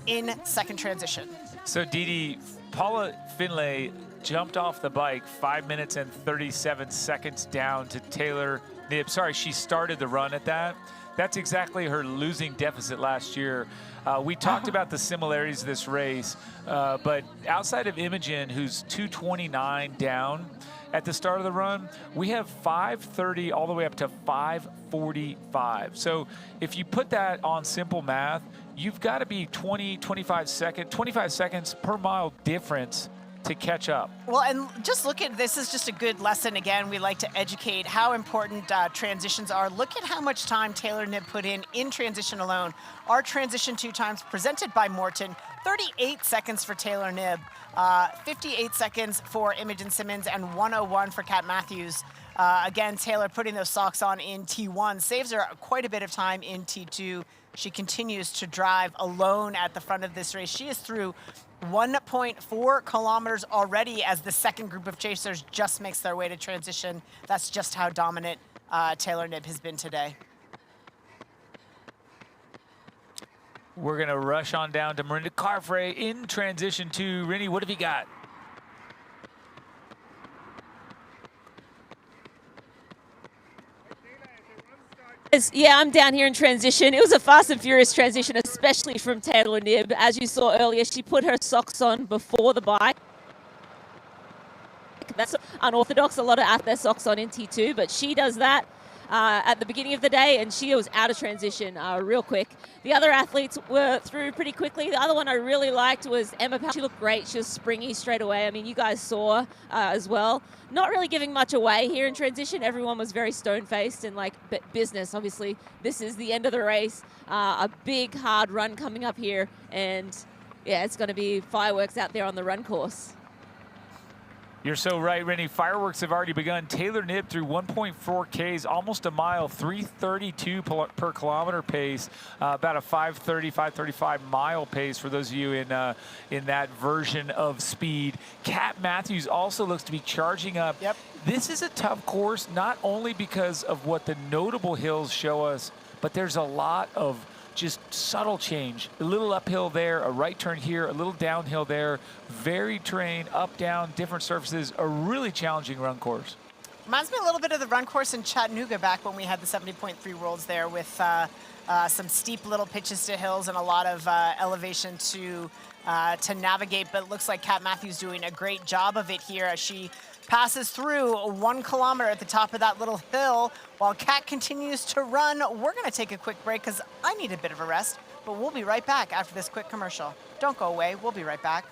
in second transition. So Didi, Paula Findlay jumped off the bike 5 minutes and 37 seconds down to Taylor Knibb. Sorry, she started the run at that. That's exactly her losing deficit last year. We talked about the similarities of this race, but outside of Imogen, who's 2:29 down at the start of the run, we have 5:30 all the way up to 5:45. So if you put that on simple math, you've got to be 25 seconds per mile difference to catch up. Well, and just look at this is just a good lesson. Again, we like to educate how important transitions are. Look at how much time Taylor Knibb put in transition alone. Our transition 2 times presented by Morton, 38 seconds for Taylor Knibb, 58 seconds for Imogen Simmons, and 101 for Kat Matthews. Again, Taylor putting those socks on in T1 saves her quite a bit of time in T2. She continues to drive alone at the front of this race. She is through 1.4 kilometers already as the second group of chasers just makes their way to transition. That's just how dominant Taylor Knibb has been today. We're going to rush on down to Marinda Carfrae in transition 2. Rinny, what have you got? Yeah, I'm down here in transition. It was a fast and furious transition, especially from Taylor Knibb. As you saw earlier, she put her socks on before the bike. That's unorthodox. A lot of athletes their socks on in T2, but she does that at the beginning of the day, and she was out of transition real quick. The other athletes were through pretty quickly. The other one I really liked was Emma Powell. She looked great. She was springy straight away. I mean, you guys saw as well. Not really giving much away here in transition. Everyone was very stone-faced and like business. Obviously, this is the end of the race. A big, hard run coming up here, and yeah, it's going to be fireworks out there on the run course. You're so right, Rennie. Fireworks have already begun. Taylor Knibb through 1.4 Ks, almost a mile, 3:32 per kilometer pace, about a 5:30, 5:35 mile pace for those of you in that version of speed. Kat Matthews also looks to be charging up. Yep. This is a tough course, not only because of what the notable hills show us, but there's a lot of just subtle change. A little uphill there, a right turn here, a little downhill there. Varied terrain, up, down, different surfaces. A really challenging run course. Reminds me a little bit of the run course in Chattanooga back when we had the 70.3 Worlds there with some steep little pitches to hills and a lot of elevation to navigate. But it looks like Kat Matthews doing a great job of it here as she passes through 1 kilometer at the top of that little hill. While Kat continues to run, we're going to take a quick break because I need a bit of a rest. But we'll be right back after this quick commercial. Don't go away. We'll be right back.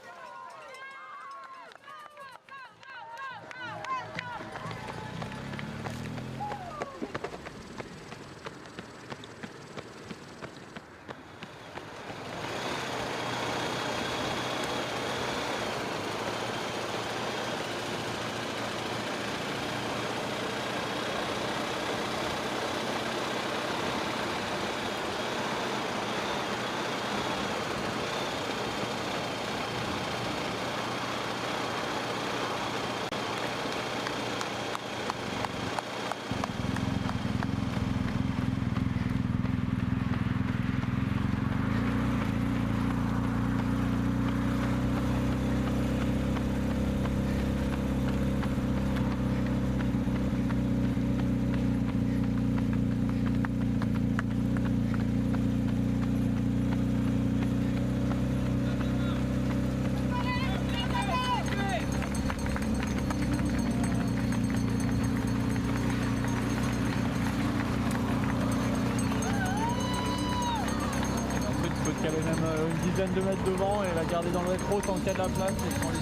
qu'elle est même une dizaine de mètres devant et la garder dans le rétro tant qu'elle a la place et qu'on les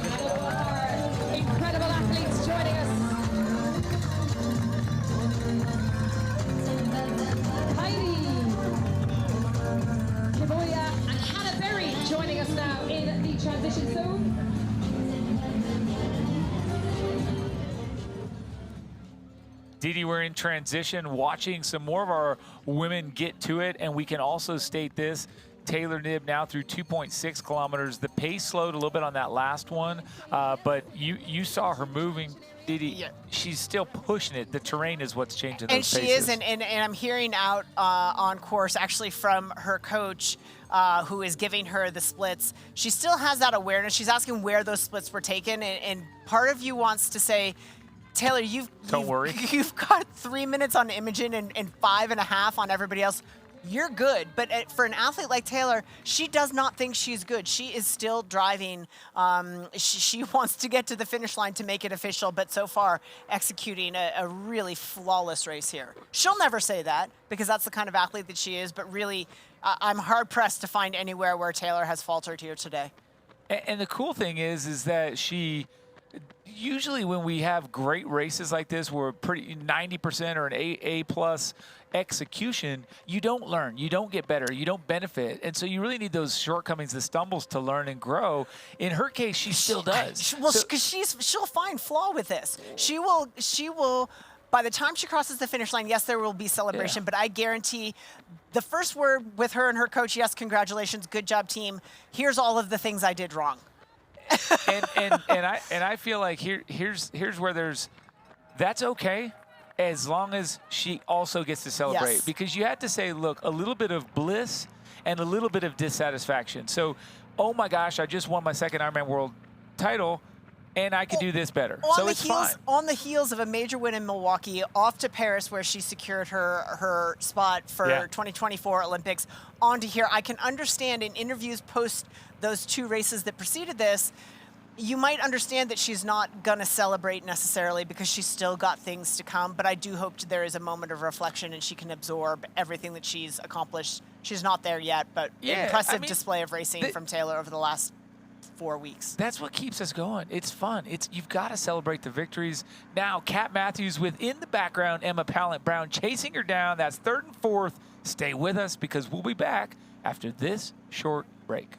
Incredible athletes joining us. Heidi transition zone. Didi, we're in transition, watching some more of our women get to it, and we can also state this. Taylor Knibb now through 2.6 kilometers. The pace slowed a little bit on that last one, but you saw her moving. Didi, Yeah. she's still pushing it. The terrain is what's changing And those she paces. is, and I'm hearing out on course actually from her coach who is giving her the splits. She still has that awareness. She's asking where those splits were taken, and part of you wants to say, Taylor, Don't worry. You've got 3 minutes on Imogen and 5.5 on everybody else. You're good, but for an athlete like Taylor, she does not think she's good. She is still driving. She wants to get to the finish line to make it official, but so far executing a really flawless race here. She'll never say that because that's the kind of athlete that she is, but really, I'm hard-pressed to find anywhere where Taylor has faltered here today. And the cool thing is that she, usually when we have great races like this, where pretty 90% or an A plus execution, you don't learn, you don't get better, you don't benefit, and so you really need those shortcomings, the stumbles to learn and grow. In her case, she still does. Well, because she'll find flaw with this. She will. By the time she crosses the finish line, yes, there will be celebration, but I guarantee the first word with her and her coach, yes, congratulations, good job, team. Here's all of the things I did wrong. and I feel like here's where that's okay, as long as she also gets to celebrate. Yes. Because you have to say, look, a little bit of bliss and a little bit of dissatisfaction. So, oh my gosh, I just won my second Ironman World title, and I could do this better. So it's fine. On the heels of a major win in Milwaukee, off to Paris where she secured her spot for 2024 Olympics, on to here. I can understand in interviews post those two races that preceded this, you might understand that she's not going to celebrate necessarily because she's still got things to come, but I do hope there is a moment of reflection and she can absorb everything that she's accomplished. She's not there yet, but impressive display of racing from Taylor over the last 4 weeks. That's what keeps us going. It's fun. You've got to celebrate the victories. Now, Kat Matthews within the background, Emma Pallant-Brown chasing her down. That's third and fourth. Stay with us because we'll be back after this short break.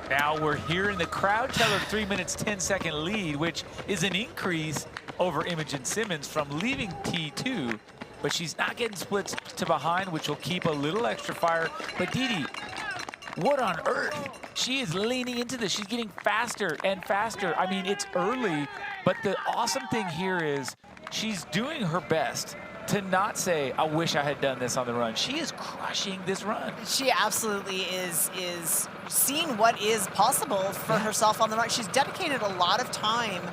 Now we're here in the crowd tell her 3 minutes 10-second lead, which is an increase over Imogen Simmons from leaving T2, but she's not getting splits to behind, which will keep a little extra fire. But Didi, what on earth? She is leaning into this. She's getting faster and faster. I mean, it's early, but the awesome thing here is she's doing her best to not say, I wish I had done this on the run. She is crushing this run. She absolutely is seeing what is possible for herself on the run. She's dedicated a lot of time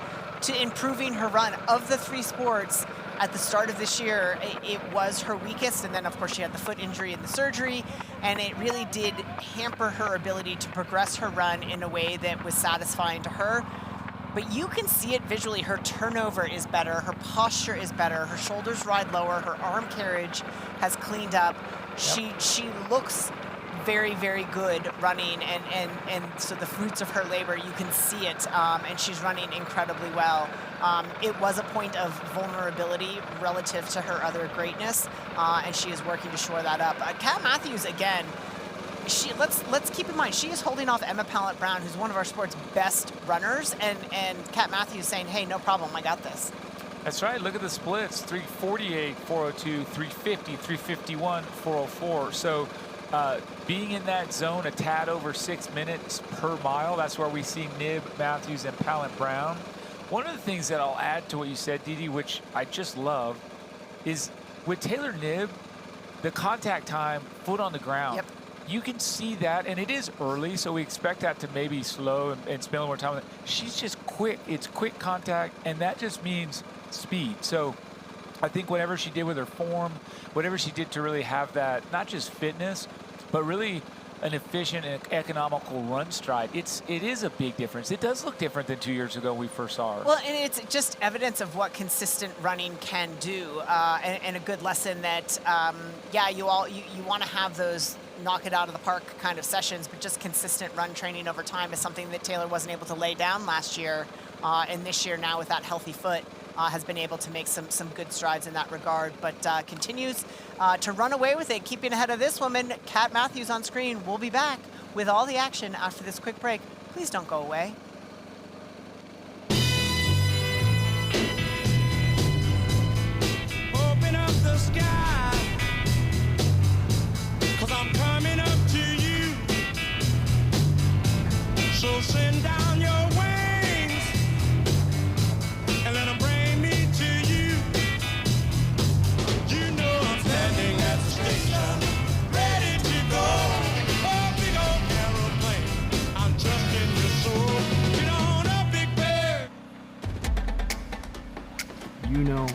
to improving her run. Of the three sports at the start of this year, it was her weakest, and then of course she had the foot injury and the surgery, and it really did hamper her ability to progress her run in a way that was satisfying to her. but you can see it visually. Her turnover is better, her posture is better, her shoulders ride lower, her arm carriage has cleaned up. She looks very, very good running, and so the fruits of her labor, you can see it, and she's running incredibly well. It was a point of vulnerability relative to her other greatness, and she is working to shore that up. Kat Matthews, again, let's keep in mind, she is holding off Emma Pallant-Brown, who's one of our sport's best runners, and Kat Matthews saying, hey, no problem, I got this. That's right. Look at the splits: 348, 402, 350, 351, 404. So being in that zone a tad over 6 minutes per mile, that's where we see Knibb, Matthews, and Pallant-Brown. One of the things that I'll add to what you said, Didi, which I just love, is with Taylor Knibb, the contact time, foot on the ground. Yep. You can see that, and it is early, so we expect that to maybe slow and spend a little more time. She's just quick. It's quick contact, and that just means speed. So I think whatever she did with her form, whatever she did to really have that, not just fitness, but really an efficient and economical run stride, it is a big difference. It does look different than 2 years ago when we first saw her. Well, and it's just evidence of what consistent running can do, and a good lesson that, yeah, you want to have those knock it out of the park kind of sessions, but just consistent run training over time is something that Taylor wasn't able to lay down last year, and this year now with that healthy foot has been able to make some good strides in that regard, but continues to run away with it, keeping ahead of this woman, Kat Matthews on screen. We'll be back with all the action after this quick break. Please don't go away. Open up the sky, 'cause I'm coming up to you. So send down your wings and let them bring me to you. You know I'm standing at the station, ready to go. Oh, big old aeroplane, I'm trusting your soul. Get on up, big bird. You know,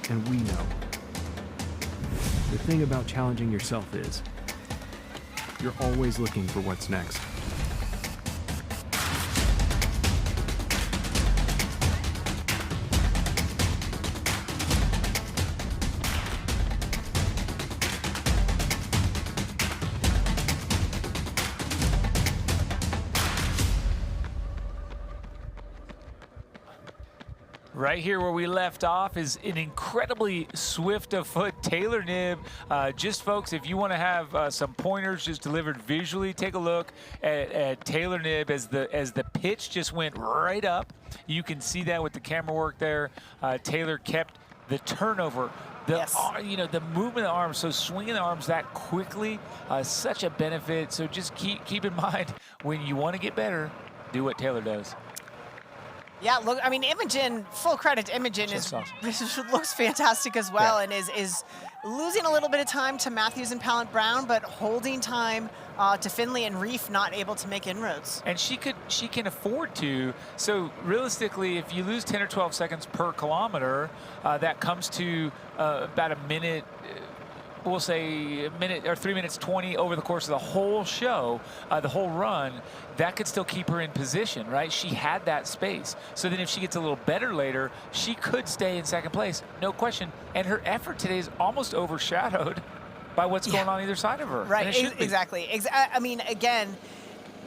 and we know. The thing about challenging yourself is you're always looking for what's next. Right here where we left off is an incredibly swift of foot Taylor Knibb. Just folks, if you want to have some pointers just delivered visually, take a look at Taylor Knibb as the pitch just went right up. You can see that with the camera work there. Taylor kept the turnover. The movement of the arms, so swinging the arms that quickly, such a benefit. So just keep in mind, when you want to get better, do what Taylor does. Yeah, look, I mean, Imogen, full credit to Imogen, looks fantastic as well, and is losing a little bit of time to Matthews and Pallant-Brown, but holding time to Findlay and Ryf, not able to make inroads. And she can afford to. So realistically, if you lose 10 or 12 seconds per kilometer, that comes to about a minute. We'll say a minute or 3 minutes 20 over the course of the whole show, the whole run. That could still keep her in position, right? She had that space. So then if she gets a little better later, she could stay in second place, no question. And her effort today is almost overshadowed by what's going on either side of her. Right, exactly. I mean, again,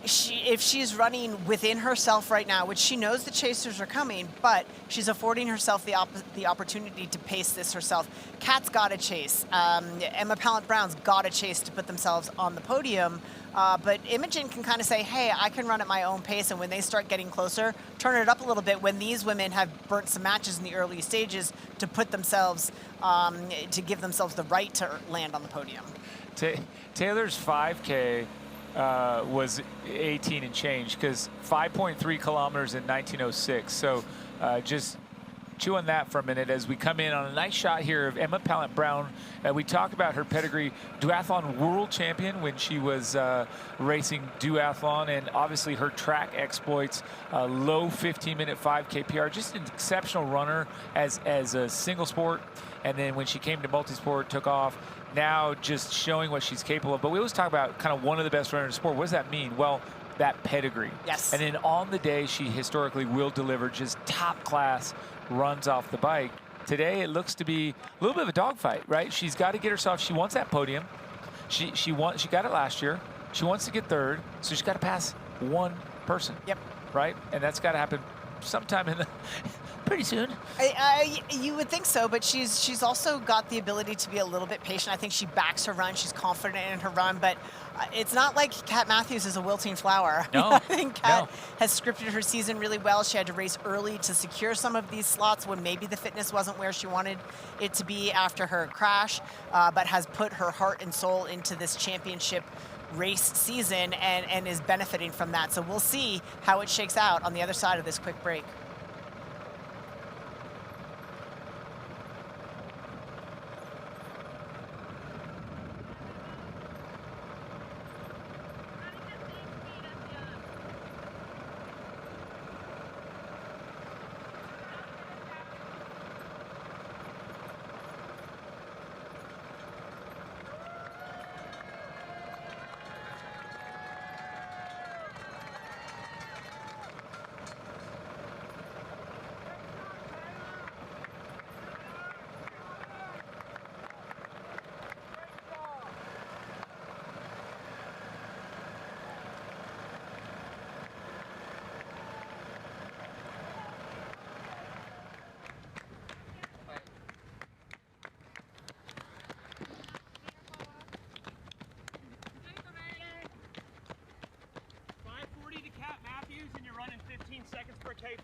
if she's running within herself right now, which she knows the chasers are coming, but she's affording herself the opportunity to pace this herself. Kat's got to chase. Emma Pallant-Brown's got to chase to put themselves on the podium. But Imogen can kind of say, hey, I can run at my own pace, and when they start getting closer, turn it up a little bit when these women have burnt some matches in the early stages to put themselves, to give themselves the right to land on the podium. Taylor's 5K was 18 and change, because 5.3 kilometers in 1906. So just chew on that for a minute as we come in on a nice shot here of Emma Pallant-Brown. We talk about her pedigree, duathlon world champion when she was racing duathlon, and obviously her track exploits, low 15-minute 5K PR, just an exceptional runner as a single sport. And then when she came to multisport, took off. Now just showing what she's capable of. But we always talk about kind of one of the best runners in the sport. What does that mean? Well, that pedigree. Yes. And then on the day, she historically will deliver just top class runs off the bike. Today, it looks to be a little bit of a dogfight, right? She's got to get herself, she wants that podium. She got it last year. She wants to get third, so she's got to pass one person. Yep. Right? And that's got to happen sometime in the pretty soon. You would think so, but she's also got the ability to be a little bit patient. I think she backs her run. She's confident in her run, but it's not like Kat Matthews is a wilting flower. No. I think Kat has scripted her season really well. She had to race early to secure some of these slots when maybe the fitness wasn't where she wanted it to be after her crash, but has put her heart and soul into this championship race season and is benefiting from that. So we'll see how it shakes out on the other side of this quick break.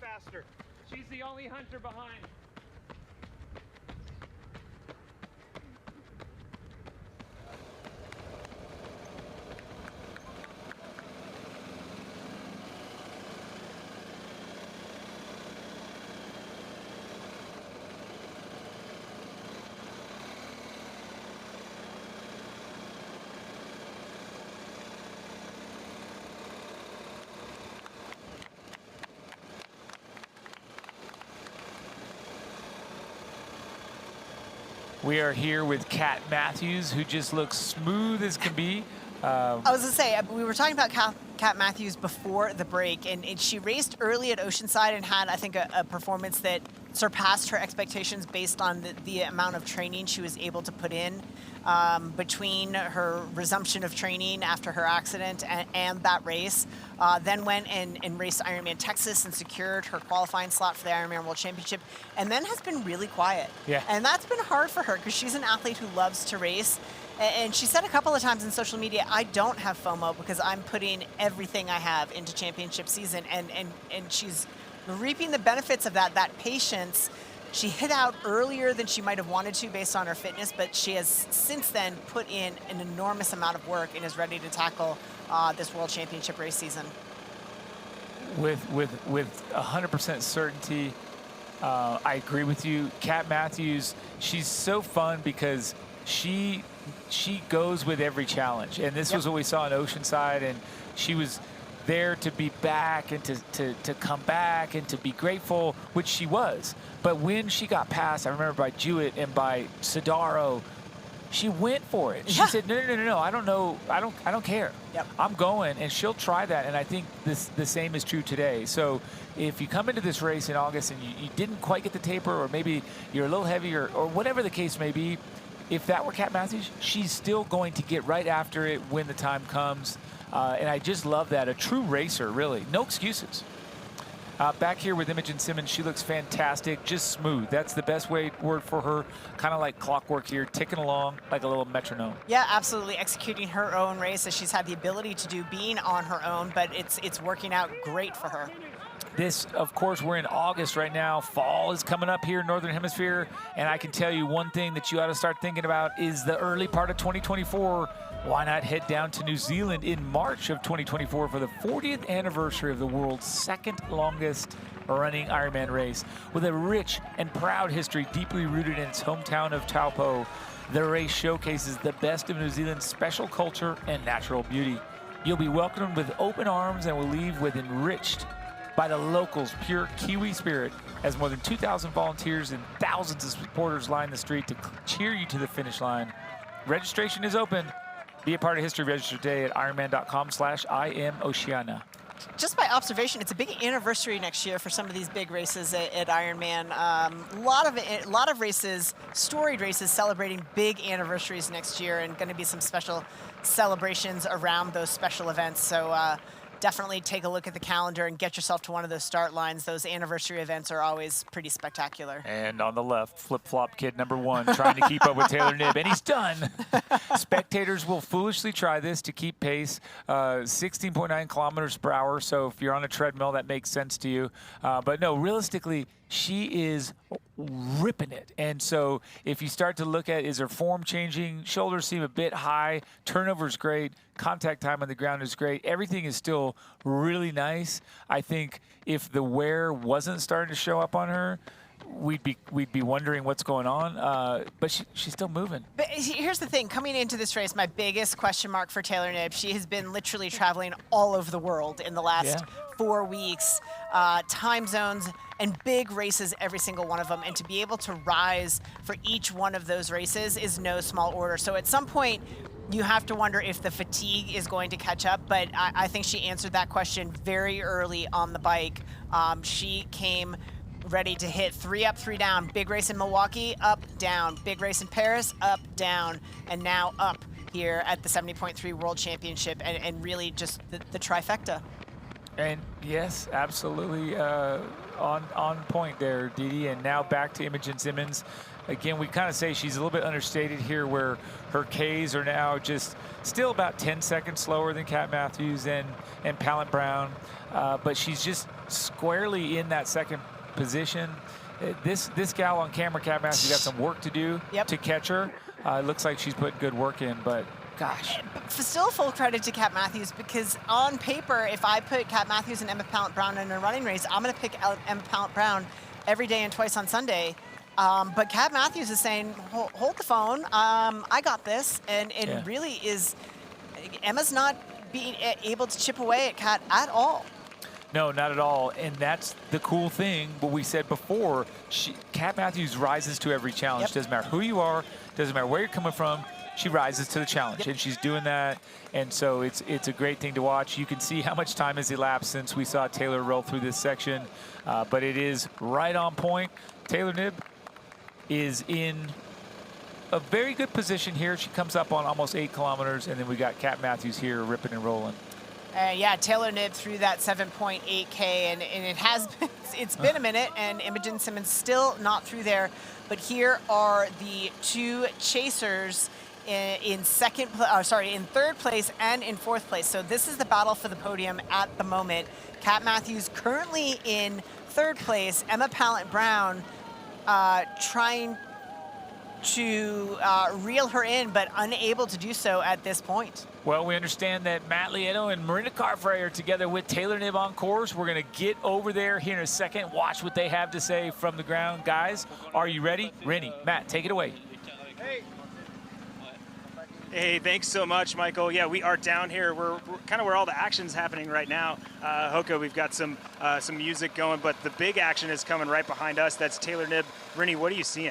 Faster. She's the only hunter behind. We are here with Kat Matthews, who just looks smooth as can be. I was going to say, we were talking about Kat Matthews before the break, and she raced early at Oceanside and had, I think, a performance that surpassed her expectations based on the amount of training she was able to put in between her resumption of training after her accident and that race. Then went and raced Ironman Texas and secured her qualifying slot for the Ironman World Championship, and then has been really quiet. Yeah. And that's been hard for her because she's an athlete who loves to race. And she said a couple of times in social media, I don't have FOMO because I'm putting everything I have into championship season. And she's reaping the benefits of that patience. She hit out earlier than she might have wanted to based on her fitness, but she has since then put in an enormous amount of work and is ready to tackle this World Championship race season. With 100% certainty, I agree with you. Kat Matthews, she's so fun because she goes with every challenge, and this was what we saw in Oceanside, and she was there to be back and to come back and to be grateful, which she was. But when she got passed, I remember by Jewett and by Sidaro, she went for it. She said, no, I don't know, I don't care. Yep. I'm going, and she'll try that, and I think the same is true today. So if you come into this race in August and you didn't quite get the taper, or maybe you're a little heavier, or whatever the case may be, if that were Kat Matthews, she's still going to get right after it when the time comes. And I just love that. A true racer, really. No excuses. Back here with Imogen Simmons, she looks fantastic, just smooth. That's the best word for her, kind of like clockwork here, ticking along like a little metronome. Yeah, absolutely. Executing her own race as she's had the ability to do, being on her own, but it's working out great for her. This, of course, we're in August right now. Fall is coming up here in Northern Hemisphere, and I can tell you one thing that you ought to start thinking about is the early part of 2024. Why not head down to New Zealand in March of 2024 for the 40th anniversary of the world's second longest running Ironman race? With a rich and proud history deeply rooted in its hometown of Taupo, the race showcases the best of New Zealand's special culture and natural beauty. You'll be welcomed with open arms and will leave with enriched by the locals' pure Kiwi spirit, as more than 2,000 volunteers and thousands of supporters line the street to cheer you to the finish line. Registration is open. Be a part of history. Register today at ironman.com/IMOceania. Just by observation, it's a big anniversary next year for some of these big races at Ironman. A lot of races, storied races, celebrating big anniversaries next year, and going to be some special celebrations around those special events. So definitely take a look at the calendar and get yourself to one of those start lines. Those anniversary events are always pretty spectacular. And on the left, flip-flop kid number 1, trying to keep up with Taylor Knibb, and he's done. Spectators will foolishly try this to keep pace, 16.9 kilometers per hour. So if you're on a treadmill, that makes sense to you. But no, realistically, she is ripping it. And so if you start to look at, is her form changing? Shoulders seem a bit high. Turnover's great. Contact time on the ground is great. Everything is still really nice. I think if the wear wasn't starting to show up on her, we'd be wondering what's going on, but she's still moving. But here's the thing, coming into this race, my biggest question mark for Taylor Knibb, she has been literally traveling all over the world in the last 4 weeks, time zones and big races, every single one of them, and to be able to rise for each one of those races is no small order. So at some point, you have to wonder if the fatigue is going to catch up, but I think she answered that question very early on the bike. She came ready to hit 3 up, 3 down. Big race in Milwaukee, up, down. Big race in Paris, up, down. And now up here at the 70.3 World Championship, and really just the trifecta. And yes, absolutely on point there, Didi. And now back to Imogen Simmons. Again, we kind of say she's a little bit understated here, where her Ks are now just still about 10 seconds slower than Kat Matthews and Pallant-Brown. But she's just squarely in that second position. This gal on camera, Kat Matthews, got some work to do to catch her. It looks like she's put good work in, but gosh. Still full credit to Kat Matthews, because on paper, if I put Kat Matthews and Emma Pallant-Brown in a running race, I'm going to pick Emma Pallant-Brown every day and twice on Sunday. But Kat Matthews is saying, hold the phone, I got this, and really is, Emma's not being able to chip away at Kat at all. No, not at all, and that's the cool thing. What we said before, Kat Matthews rises to every challenge. Doesn't matter who you are, doesn't matter where you're coming from, she rises to the challenge, and she's doing that. And so it's a great thing to watch. You can see how much time has elapsed since we saw Taylor roll through this section, but it is right on point. Taylor Knibb is in a very good position here. She comes up on almost 8 kilometers, and then we got Kat Matthews here ripping and rolling. Yeah, Taylor Knibb through that 7.8K, and it's been a minute, and Imogen Simmons still not through there. But here are the 2 chasers in third place and in 4th place. So this is the battle for the podium at the moment. Kat Matthews currently in 3rd place. Emma Pallant-Brown trying to reel her in, but unable to do so at this point. Well, we understand that Matt Lieto and Marinda Carfrae are together with Taylor Knibb on course. We're going to get over there here in a second, watch what they have to say from the ground. Guys, are you ready? Rennie, Matt, take it away. Hey, thanks so much, Michael. Yeah, we are down here. We're kind of where all the action's happening right now. Hoka, we've got some music going, but the big action is coming right behind us. That's Taylor Knibb. Rennie, what are you seeing?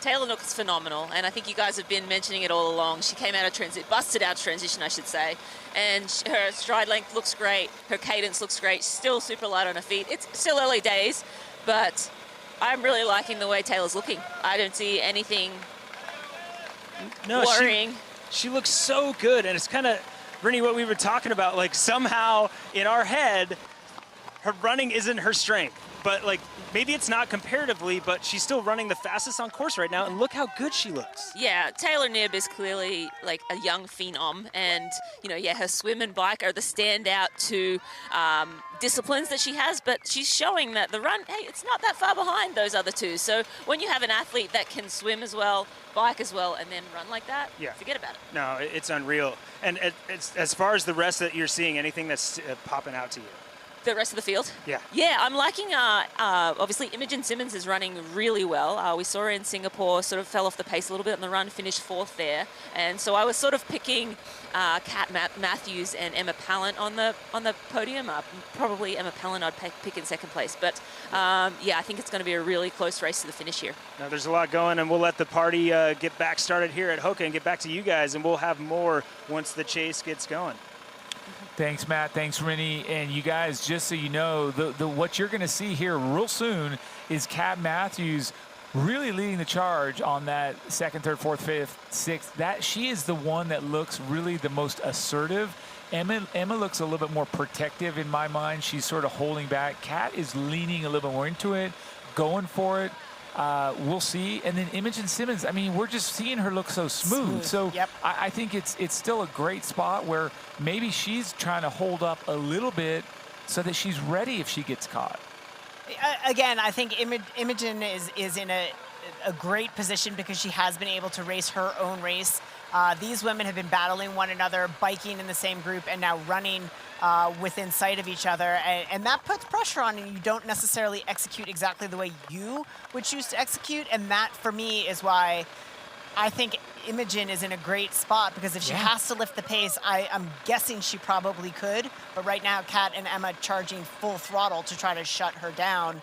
Taylor looks phenomenal, and I think you guys have been mentioning it all along. She came out of busted out of transition, I should say, and her stride length looks great. Her cadence looks great. She's still super light on her feet. It's still early days, but I'm really liking the way Taylor's looking. I don't see anything worrying. She looks so good, and it's kind of, Rennie, what we were talking about, like somehow in our head, her running isn't her strength. But like, maybe it's not comparatively, but she's still running the fastest on course right now, and look how good she looks. Yeah, Taylor Knibb is clearly like a young phenom, and her swim and bike are the standout two disciplines that she has, but she's showing that the run, hey, it's not that far behind those other two. So when you have an athlete that can swim as well, bike as well, and then run like that, forget about it. No, it's unreal. And it's, as far as the rest that you're seeing, anything that's popping out to you? The rest of the field? Yeah. Yeah, I'm liking, obviously, Imogen Simmons is running really well. We saw her in Singapore, sort of fell off the pace a little bit on the run, finished 4th there. And so I was sort of picking Kat Matthews and Emma Pallant on the podium. Probably Emma Pallant I'd pick in 2nd place. But, yeah, I think it's going to be a really close race to the finish here. Now, there's a lot going, and we'll let the party get back started here at Hoka and get back to you guys, and we'll have more once the chase gets going. Thanks, Matt. Thanks, Rennie. And you guys, just so you know, what you're going to see here real soon is Kat Matthews really leading the charge on that 2nd, 3rd, 4th, 5th, 6th. That she is the one that looks really the most assertive. Emma looks a little bit more protective in my mind. She's sort of holding back. Kat is leaning a little bit more into it, going for it. We'll see. And then Imogen Simmons, I mean, we're just seeing her look so smooth. So yep. I think it's still a great spot where maybe she's trying to hold up a little bit so that she's ready if she gets caught. Again, I think Imogen is in a great position because she has been able to race her own race. These women have been battling one another, biking in the same group, and now running within sight of each other. And that puts pressure on, and you don't necessarily execute exactly the way you would choose to execute. And that, for me, is why I think Imogen is in a great spot, because if she has to lift the pace, I'm guessing she probably could. But right now, Kat and Emma charging full throttle to try to shut her down.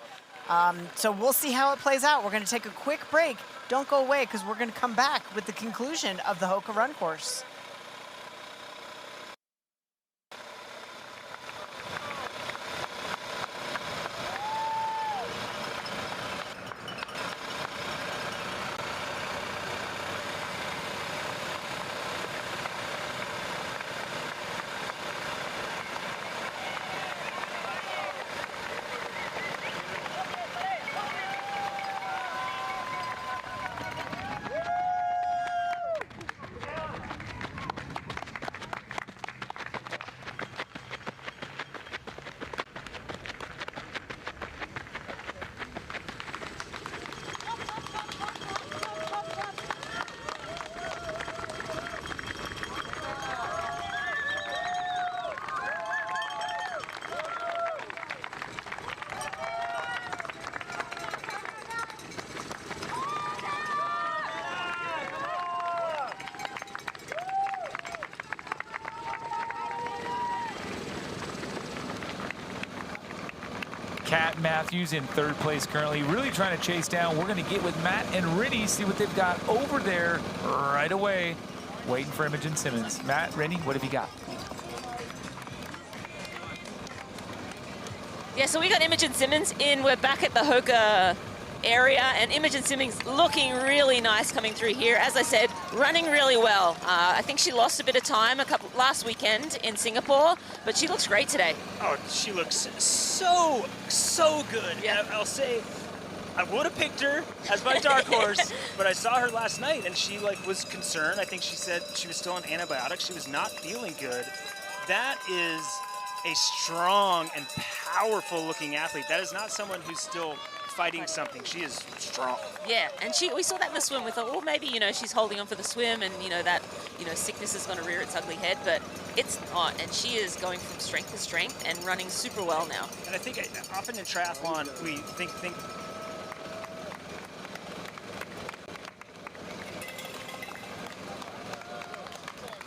So we'll see how it plays out. We're going to take a quick break. Don't go away, because we're going to come back with the conclusion of the Hoka Run Course. Kat Matthews in 3rd place currently, really trying to chase down. We're going to get with Matt and Rennie, see what they've got over there right away, waiting for Imogen Simmons. Matt, Rennie, what have you got? Yeah, so we got Imogen Simmons in. We're back at the Hoka area, and Imogen Simmons looking really nice coming through here. As I said, running really well. I think she lost a bit of time last weekend in Singapore, but she looks great today. Oh, she looks so good. Yeah. I'll say, I would have picked her as my dark horse, but I saw her last night, and she was concerned. I think she said she was still on antibiotics. She was not feeling good. That is a strong and powerful looking athlete. That is not someone who's still fighting something. She is strong. Yeah, and we saw that in the swim. We thought, well, maybe, she's holding on for the swim, and, that, sickness is going to rear its ugly head, but it's not. And she is going from strength to strength and running super well now. And I think often in triathlon, we think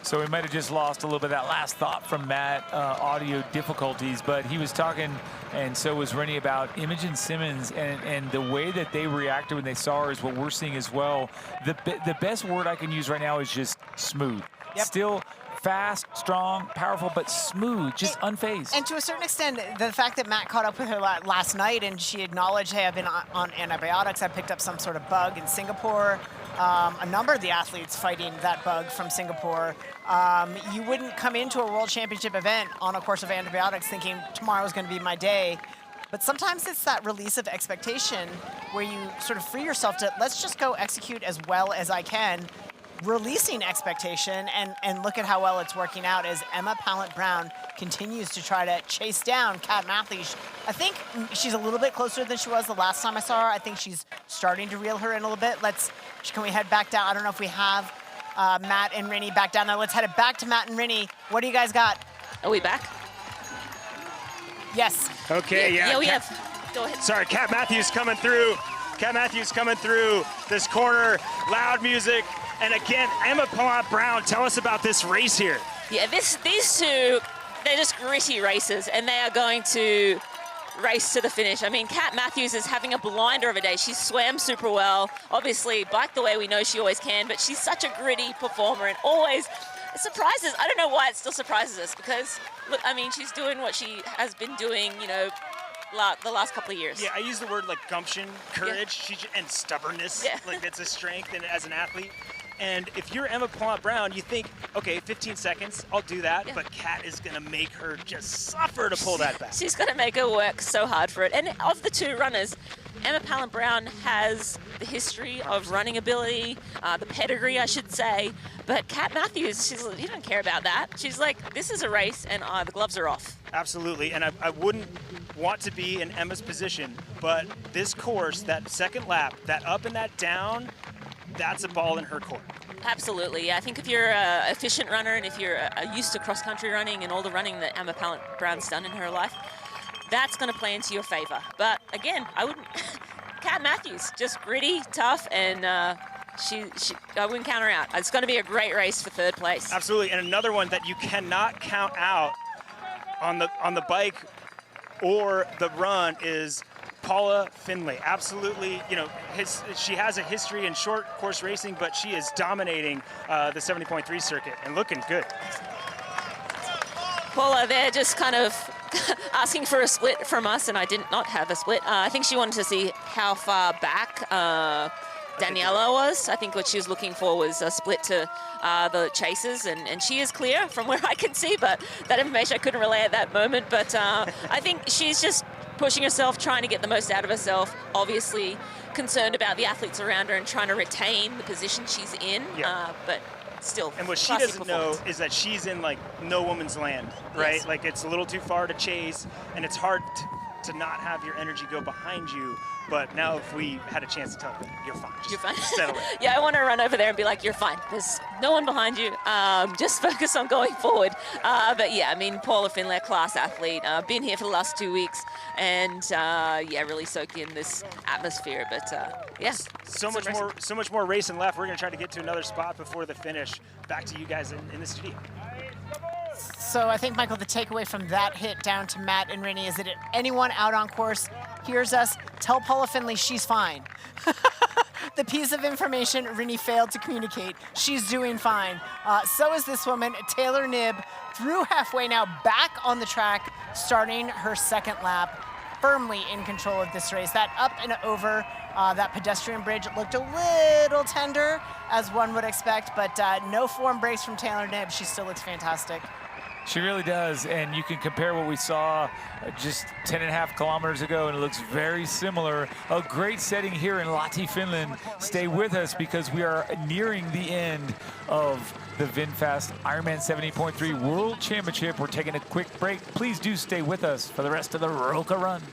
So we might have just lost a little bit of that last thought from Matt, audio difficulties, but he was talking, and so was Rennie, about Imogen Simmons and the way that they reacted when they saw her is what we're seeing as well. The best word I can use right now is just smooth. Yep. Still fast, strong, powerful, but smooth, just unfazed. And to a certain extent, the fact that Matt caught up with her last night and she acknowledged, hey, I've been on antibiotics, I picked up some sort of bug in Singapore. A number of the athletes fighting that bug from Singapore. You wouldn't come into a World Championship event on a course of antibiotics thinking tomorrow's going to be my day. But sometimes it's that release of expectation where you sort of free yourself to, let's just go execute as well as I can, releasing expectation, and look at how well it's working out as Emma Pallant-Brown continues to try to chase down Kat Matthews. I think she's a little bit closer than she was the last time I saw her. I think she's starting to reel her in a little bit. Can we head back down? I don't know if we have Matt and Rennie back down there. Let's head it back to Matt and Rennie. What do you guys got? Are we back? Yes. Okay, yeah. We have. Go ahead. Sorry, Kat Matthews coming through. Kat Matthews coming through this corner. Loud music. And again, Emma Pallant-Brown, tell us about this race here. Yeah, these two, they're just gritty racers, and they are going to race to the finish. I mean, Kat Matthews is having a blinder of a day. She swam super well, obviously biked the way we know she always can, but she's such a gritty performer and always surprises. I don't know why it still surprises us, because, look, I mean, she's doing what she has been doing, you know, the last couple of years. Yeah, I use the word like gumption, courage, and stubbornness. Yeah. Like that's a strength and as an athlete. And if you're Emma Pallant-Brown, you think, okay, 15 seconds, I'll do that. Yeah. But Kat is going to make her just suffer to pull that back. She's going to make her work so hard for it. And of the two runners, Emma Pallant-Brown has the history of running ability, the pedigree, I should say. But Kat Matthews, she doesn't care about that. She's like, this is a race, and the gloves are off. Absolutely, and I wouldn't want to be in Emma's position, but this course, that second lap, that up and that down, that's a ball in her court. Absolutely, yeah. I think if you're an efficient runner and if you're used to cross-country running and all the running that Emma Pallant-Brown's done in her life, that's going to play into your favor. But again, I wouldn't. Kat Matthews, just gritty, tough, and I wouldn't count her out. It's going to be a great race for third place. Absolutely, and another one that you cannot count out on the bike or the run is Paula Findlay. Absolutely, you know, she has a history in short course racing, but she is dominating the 70.3 circuit and looking good. Paula, they're just kind of asking for a split from us, and I did not have a split. I think she wanted to see how far back Daniela was. I think what she was looking for was a split to the chasers, and she is clear from where I can see, but that information I couldn't relay at that moment. But I think she's just pushing herself, trying to get the most out of herself, obviously concerned about the athletes around her and trying to retain the position she's in, but still. And what she doesn't know is that she's in like no woman's land, right? Yes. Like it's a little too far to chase, and it's hard to not have your energy go behind you. But now if we had a chance to tell her, you're fine. Just You're fine. Settle it. Yeah, I want to run over there and be like, you're fine. There's no one behind you. Just focus on going forward. But yeah, I mean, Paula Findlay, class athlete. Been here for the last 2 weeks, and yeah, really soaked in this atmosphere. But yeah, So much more racing left. We're going to try to get to another spot before the finish. Back to you guys in the studio. So I think, Michael, the takeaway from that hit down to Matt and Rinny is that if anyone out on course hears us, tell Paula Findlay she's fine. The piece of information Rinny failed to communicate, she's doing fine. So is this woman, Taylor Knibb, through halfway now, back on the track, starting her second lap, firmly in control of this race. That up and over that pedestrian bridge looked a little tender, as one would expect, but no form breaks from Taylor Knibb. She still looks fantastic. She really does, and you can compare what we saw just 10.5 kilometers ago, and it looks very similar. A great setting here in Lahti, Finland. Stay with us because we are nearing the end of the VinFast Ironman 70.3 World Championship. We're taking a quick break. Please do stay with us for the rest of the Roka run.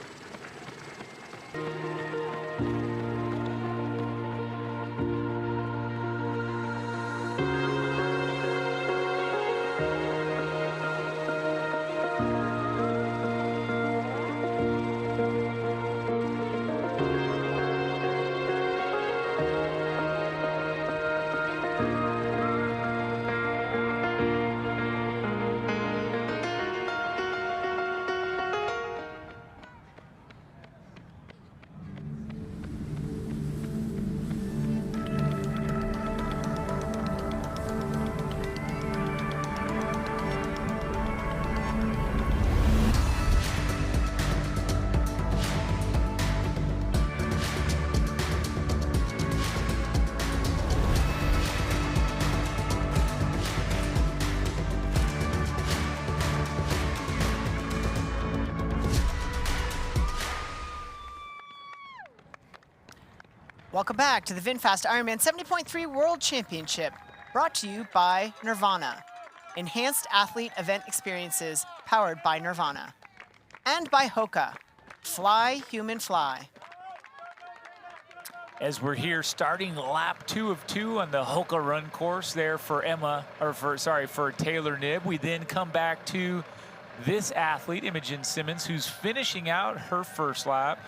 Welcome back to the VinFast Ironman 70.3 World Championship, brought to you by Nirvana. Enhanced athlete event experiences powered by Nirvana. And by Hoka. Fly, human, fly. As we're here starting lap 2 of 2 on the Hoka run course there for for Taylor Knibb. We then come back to this athlete, Imogen Simmons, who's finishing out her first lap.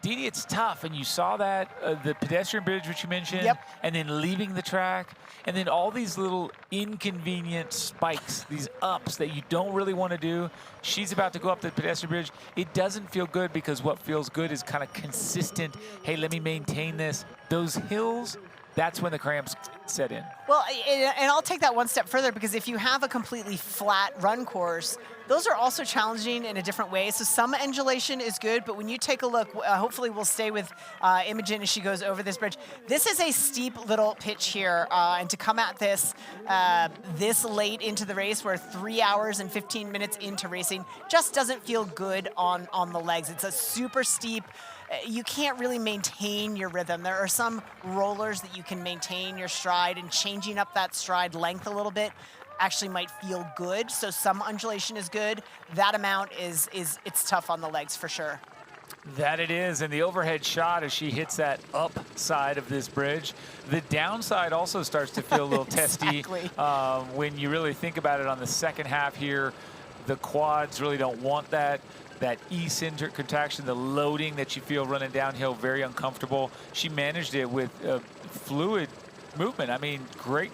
Didi, it's tough, and you saw that, the pedestrian bridge, which you mentioned, and then leaving the track, and then all these little inconvenient spikes, these ups that you don't really want to do. She's about to go up the pedestrian bridge. It doesn't feel good because what feels good is kind of consistent. Hey, let me maintain this. Those hills, that's when the cramps set in. Well, and I'll take that one step further, because if you have a completely flat run course, those are also challenging in a different way. So some undulation is good, but when you take a look, hopefully we'll stay with Imogen as she goes over this bridge. This is a steep little pitch here, and to come at this this late into the race, we're 3 hours and 15 minutes into racing, just doesn't feel good on the legs. It's a super steep. You can't really maintain your rhythm. There are some rollers that you can maintain your stride, and changing up that stride length a little bit actually might feel good. So some undulation is good. That amount is it's tough on the legs for sure. That it is, and the overhead shot as she hits that up side of this bridge. The downside also starts to feel a little testy when you really think about it on the second half here. The quads really don't want that eccentric contraction, the loading that you feel running downhill, very uncomfortable. She managed it with fluid movement. I mean, great,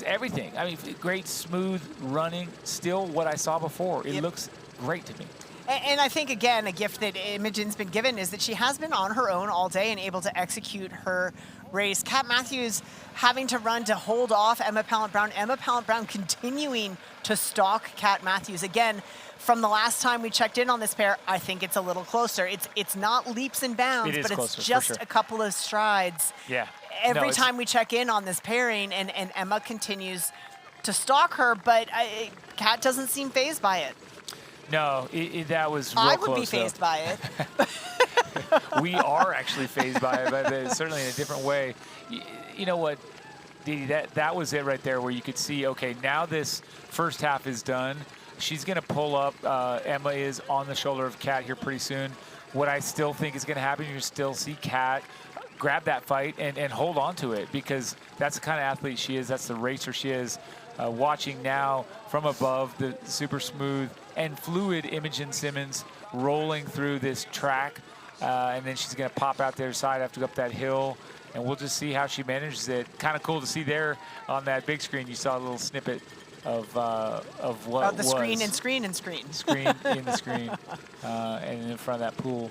everything. I mean, great, smooth running. Still what I saw before. It looks great to me. And I think, again, a gift that Imogen's been given is that she has been on her own all day and able to execute her race. Kat Matthews having to run to hold off Emma Pallant-Brown. Emma Pallant-Brown continuing to stalk Kat Matthews. Again, from the last time we checked in on this pair, I think it's a little closer. It's not leaps and bounds, but closer, it's just a couple of strides. Yeah. Every time we check in on this pairing, and Emma continues to stalk her, but Kat doesn't seem fazed by it. No, that was real I would close, be fazed by it. We are actually fazed by it, but certainly in a different way. You know what, Didi, that was it right there, where you could see, okay, now this first half is done. She's going to pull up. Emma is on the shoulder of Kat here pretty soon. What I still think is going to happen, you still see Kat grab that fight and hold on to it, because that's the kind of athlete she is. That's the racer she is. Watching now from above the super smooth and fluid Imogen Simmons rolling through this track. And then she's going to pop out the other side after go up that hill. And we'll just see how she manages it. Kind of cool to see there on that big screen. You saw a little snippet of what the was. Screen in the screen. And in front of that pool.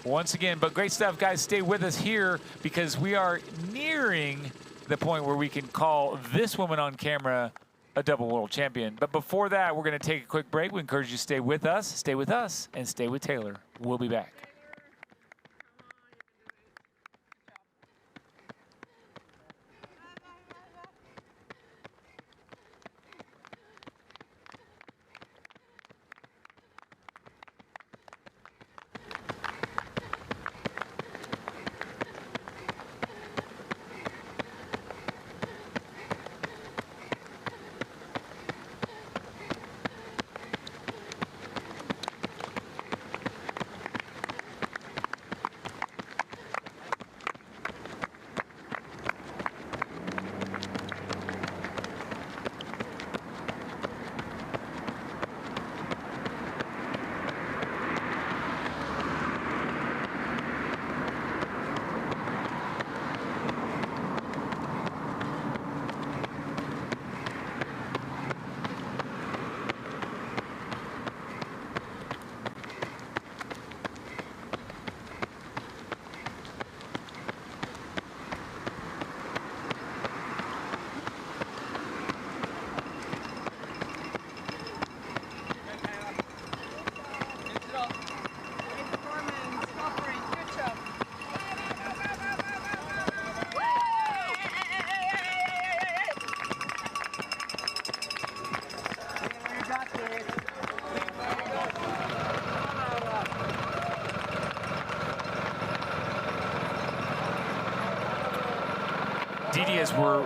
Once again, but great stuff, guys. Stay with us here, because we are nearing the point where we can call this woman on camera a double world champion. But before that, we're going to take a quick break. We encourage you to stay with us, and stay with Taylor. We'll be back. Didi, as we're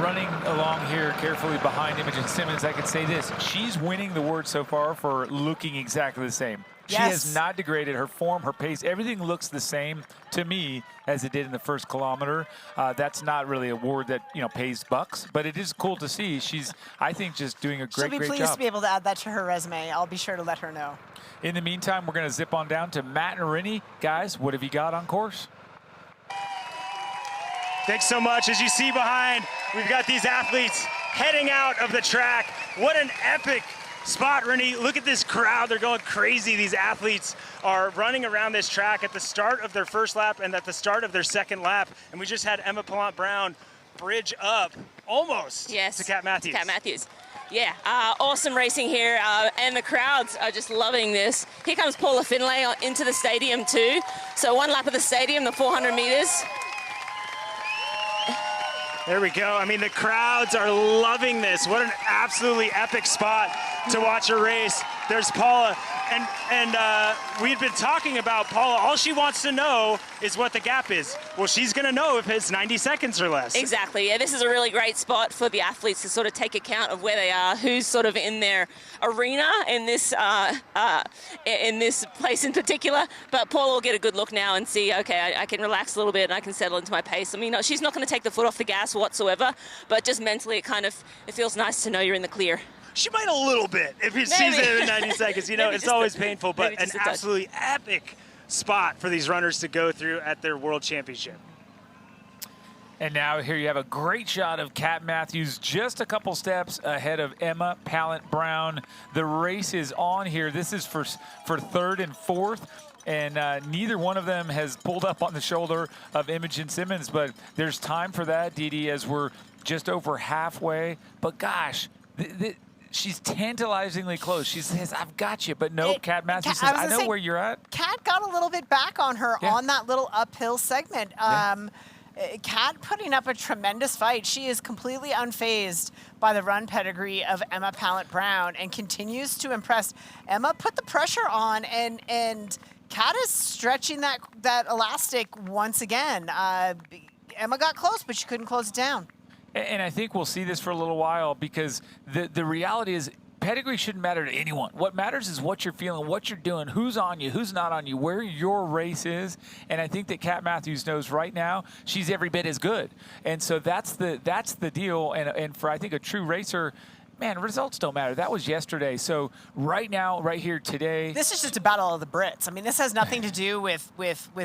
running along here carefully behind Imogen Simmons, I could say this. She's winning the award so far for looking exactly the same. She has not degraded. Her form, her pace, everything looks the same to me as it did in the first kilometer. That's not really a word that, you know, pays bucks, but it is cool to see. She's, I think, just doing a great She'll be pleased to be able to add that to her resume. I'll be sure to let her know. In the meantime, we're going to zip on down to Matt and Rinny. Guys, what have you got on course? Thanks so much. As you see behind, we've got these athletes heading out of the track. What an epic spot, Rinny. Look at this crowd. They're going crazy. These athletes are running around this track at the start of their first lap and at the start of their second lap. And we just had Emma Pallant-Brown bridge up almost to Kat Matthews. Kat Matthews. Yeah, awesome racing here, and the crowds are just loving this. Here comes Paula Findlay into the stadium too. So one lap of the stadium, the 400 meters. There we go. I mean, the crowds are loving this. What an absolutely epic spot to watch a race. There's Paula, and we've been talking about Paula. All she wants to know is what the gap is. Well, she's going to know if it's 90 seconds or less. Exactly. Yeah, this is a really great spot for the athletes to sort of take account of where they are, who's sort of in their arena in this place in particular. But Paula will get a good look now and see, okay, I can relax a little bit and I can settle into my pace. I mean, she's not going to take the foot off the gas whatsoever, but just mentally it feels nice to know you're in the clear. She might a little bit if she sees it in 90 seconds. You know, it's always painful, but an absolutely epic spot for these runners to go through at their World Championship. And now here you have a great shot of Kat Matthews just a couple steps ahead of Emma Pallant-Brown. The race is on here. This is for third and fourth. And neither one of them has pulled up on the shoulder of Imogen Simmons, but there's time for that, Dee, as we're just over halfway. But gosh, she's tantalizingly close. She says, I've got you. But no, Kat Matthews says, I know where you're at. Kat got a little bit back on her on that little uphill segment. Kat putting up a tremendous fight. She is completely unfazed by the run pedigree of Emma Pallant-Brown and continues to impress. Emma put the pressure on, and Kat is stretching that elastic once again. Emma got close, but she couldn't close it down. And I think we'll see this for a little while because the reality is pedigree shouldn't matter to anyone. What matters is what you're feeling, what you're doing, who's on you, who's not on you, where your race is. And I think that Kat Matthews knows right now she's every bit as good. And so that's the deal. And for, I think, a true racer, man, results don't matter. That was yesterday. So right now, right here today. This is just a battle of the Brits. I mean, this has nothing to do with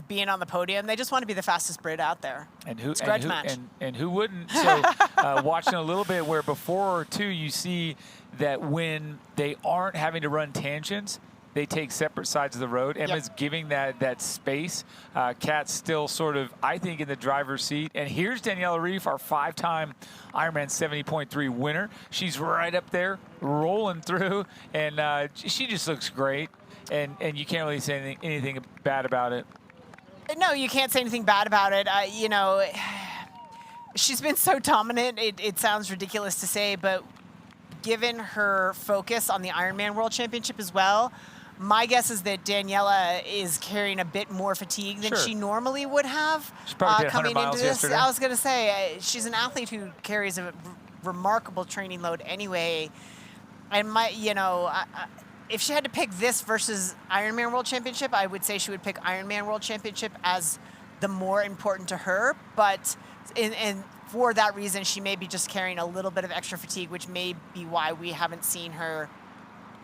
being on the podium. They just want to be the fastest Brit out there. And who, it's a grudge match. And who wouldn't? So watching a little bit where before, too, you see that when they aren't having to run tangents, they take separate sides of the road. Emma's giving that space. Kat's still sort of, I think, in the driver's seat. And here's Daniela Ryf, our 5-time Ironman 70.3 winner. She's right up there, rolling through, and she just looks great. And you can't really say anything bad about it. No, you can't say anything bad about it. You know, she's been so dominant. It sounds ridiculous to say, but given her focus on the Ironman World Championship as well, my guess is that Daniela is carrying a bit more fatigue than she normally would have coming into this. Yesterday. I was going to say, she's an athlete who carries a remarkable training load anyway. And if she had to pick this versus Ironman World Championship, I would say she would pick Ironman World Championship as the more important to her. But for that reason, she may be just carrying a little bit of extra fatigue, which may be why we haven't seen her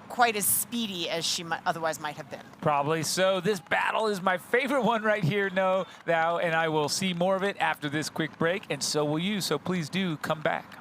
quite as speedy as she otherwise might have been. Probably. So this battle is my favorite one right here, and I will see more of it after this quick break, and so will you. So please do come back.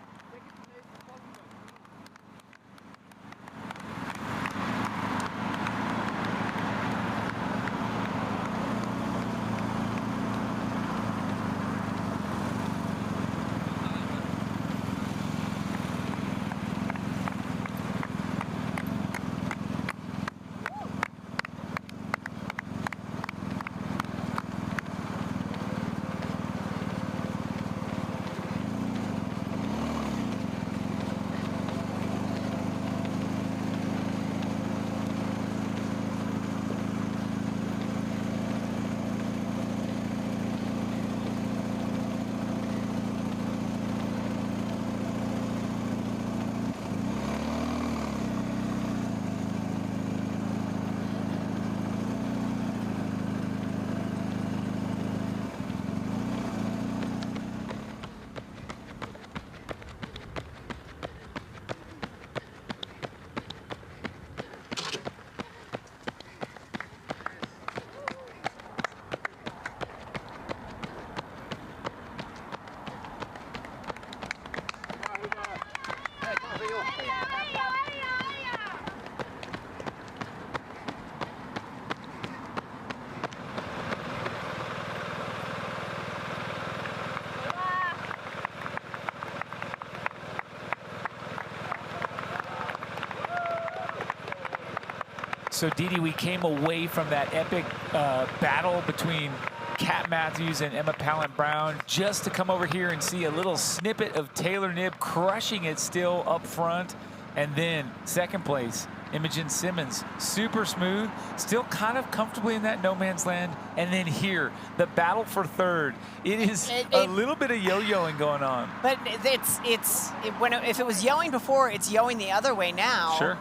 So, Didi, we came away from that epic battle between Kat Matthews and Emma Pallant-Brown just to come over here and see a little snippet of Taylor Knibb crushing it still up front. And then second place, Imogen Simmons, super smooth, still kind of comfortably in that no man's land. And then here, the battle for third. It is a little bit of yo-yoing going on. But if it was yoing before, it's yoing the other way now. Sure.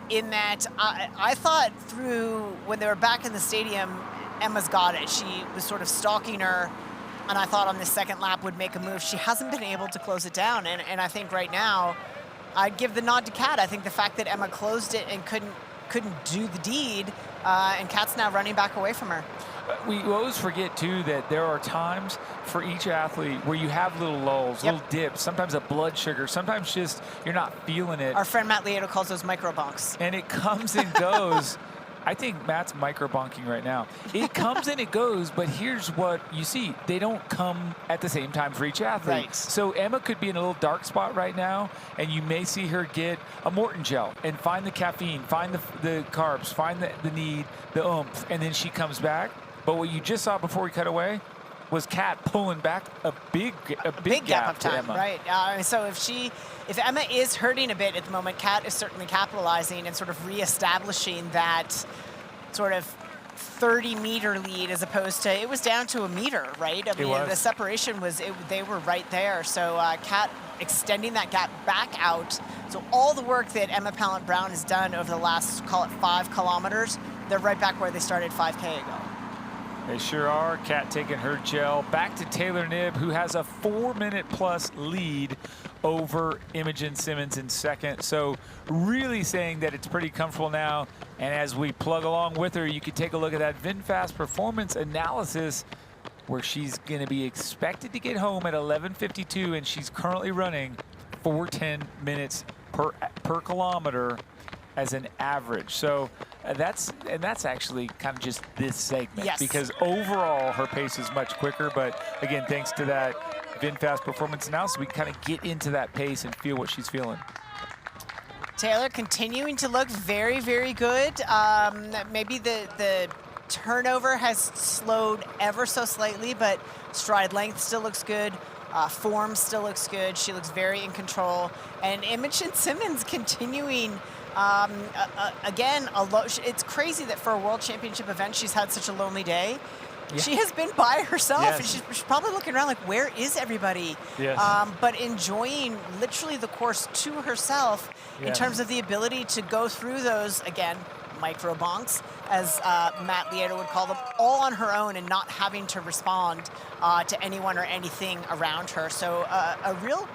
In that I thought when they were back in the stadium, Emma's got it. She was sort of stalking her, and I thought on the second lap would make a move. She hasn't been able to close it down, and I think right now I'd give the nod to Kat. I think the fact that Emma closed it and couldn't do the deed, and Kat's now running back away from her. We always forget, too, that there are times for each athlete where you have little lulls, little dips, sometimes a blood sugar, sometimes just you're not feeling it. Our friend Matt Lieto calls those micro-bonks. And it comes and goes. I think Matt's micro-bonking right now. It comes and it goes, but here's what you see. They don't come at the same time for each athlete. Right. So Emma could be in a little dark spot right now, and you may see her get a Morton gel and find the caffeine, find the carbs, find the need, the oomph, and then she comes back. But what you just saw before we cut away was Kat pulling back a big gap of to time, Emma. right? So if Emma is hurting a bit at the moment, Kat is certainly capitalizing and sort of reestablishing that sort of 30-meter lead as opposed to, it was down to a meter, right? I mean, the separation was, they were right there. So Kat extending that gap back out. So all the work that Emma Pallant-Brown has done over the last, call it 5 kilometers, they're right back where they started 5K ago. They sure are. Kat taking her gel. Back to Taylor Knibb, who has a 4-minute-plus lead over Imogen Simmons in second. So really saying that it's pretty comfortable now. And as we plug along with her, you can take a look at that VinFast performance analysis where she's going to be expected to get home at 11:52, and she's currently running 4:10 minutes per kilometer as an average. So that's actually kind of just this segment, because overall her pace is much quicker. But again, thanks to that VinFast performance analysis, we kind of get into that pace and feel what she's feeling. Taylor continuing to look very, very good. Maybe the turnover has slowed ever so slightly, but stride length still looks good. Form still looks good. She looks very in control. And Imogen Simmons continuing. Again, it's crazy that for a World Championship event, she's had such a lonely day. Yeah. She has been by herself, and she's probably looking around like, where is everybody? Yes. But enjoying literally the course to herself in terms of the ability to go through those, again, micro bonks, as Matt Lieto would call them, all on her own and not having to respond to anyone or anything around her. So a real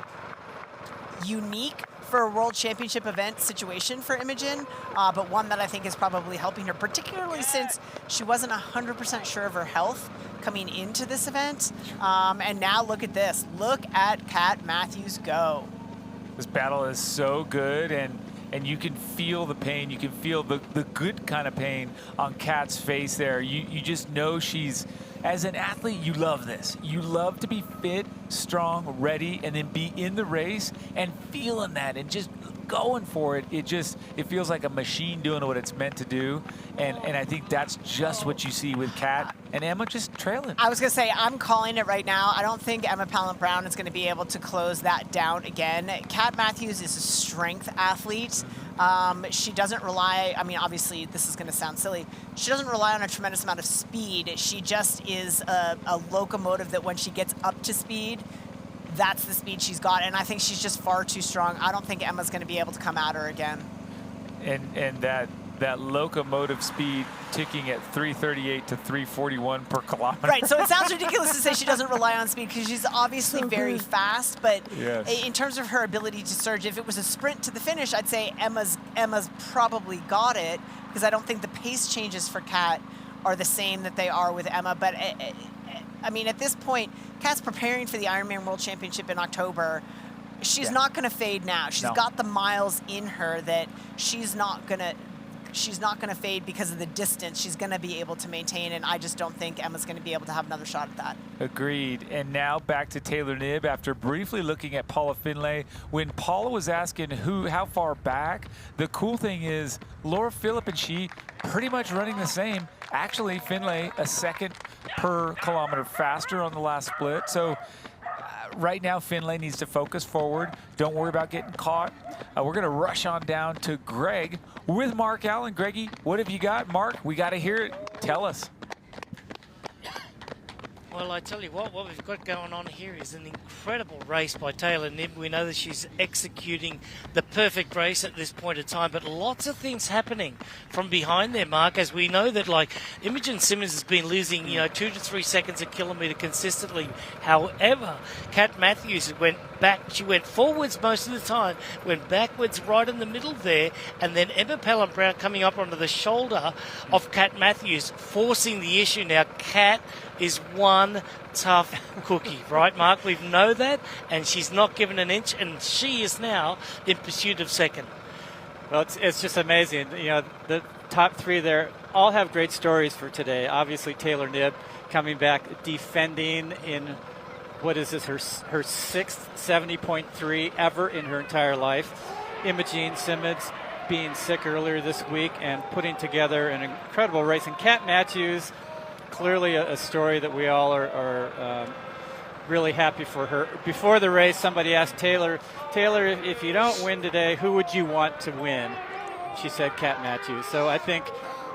unique for a World Championship event situation for Imogen, but one that I think is probably helping her, particularly since she wasn't 100% sure of her health coming into this event. And now look at this. Look at Kat Matthews go. This battle is so good, and you can feel the pain. You can feel the good kind of pain on Kat's face there. You just know she's, as an athlete, you love this. You love to be fit, strong, ready, and then be in the race and feeling that and just going for it. It feels like a machine doing what it's meant to do. And I think that's just what you see with Kat and Emma just trailing. I was going to say, I'm calling it right now. I don't think Emma Pallant-Brown is going to be able to close that down again. Kat Matthews is a strength athlete. She doesn't rely, I mean, obviously this is going to sound silly, she doesn't rely on a tremendous amount of speed. She just is a locomotive that when she gets up to speed, that's the speed she's got. And I think she's just far too strong. I don't think Emma's going to be able to come at her again. And that locomotive speed ticking at 338 to 341 per kilometer. Right, so it sounds ridiculous to say she doesn't rely on speed because she's obviously very fast, but in terms of her ability to surge, if it was a sprint to the finish, I'd say Emma's probably got it, because I don't think the pace changes for Kat are the same that they are with Emma. But I mean, at this point, Kat's preparing for the Ironman World Championship in October. She's not going to fade now. She's got the miles in her that she's not going to she's not going to fade because of the distance. She's going to be able to maintain, and I just don't think Emma's going to be able to have another shot at that. Agreed. And now back to Taylor Knibb after briefly looking at Paula Findlay. When Paula was asking how far back, the cool thing is Laura, Philipp, and she pretty much running the same. Actually, Findlay a second per kilometer faster on the last split. So right now, Findlay needs to focus forward. Don't worry about getting caught. We're going to rush on down to Greg with Mark Allen. Greggy, what have you got? Mark, we got to hear it. Tell us. Well, I tell you what we've got going on here is an incredible race by Taylor Knibb. We know that she's executing the perfect race at this point in time, but lots of things happening from behind there, Mark, as we know that, like, Imogen Simmons has been losing, 2 to 3 seconds a kilometre consistently. However, Kat Matthews went back. She went forwards most of the time, went backwards right in the middle there, and then Emma Pallant-Brown coming up onto the shoulder of Kat Matthews, forcing the issue. Now, Kat is one tough cookie, right, Mark? We know that, and she's not given an inch, and she is now in pursuit of second. Well, it's just amazing. The top three there all have great stories for today. Obviously, Taylor Knibb coming back, defending in, what is this, her sixth 70.3 ever in her entire life. Imogen Simmons being sick earlier this week and putting together an incredible race. And Kat Matthews, clearly a story that we all are really happy for her. Before the race, somebody asked Taylor, if you don't win today, who would you want to win? She said Kat Matthews. So I think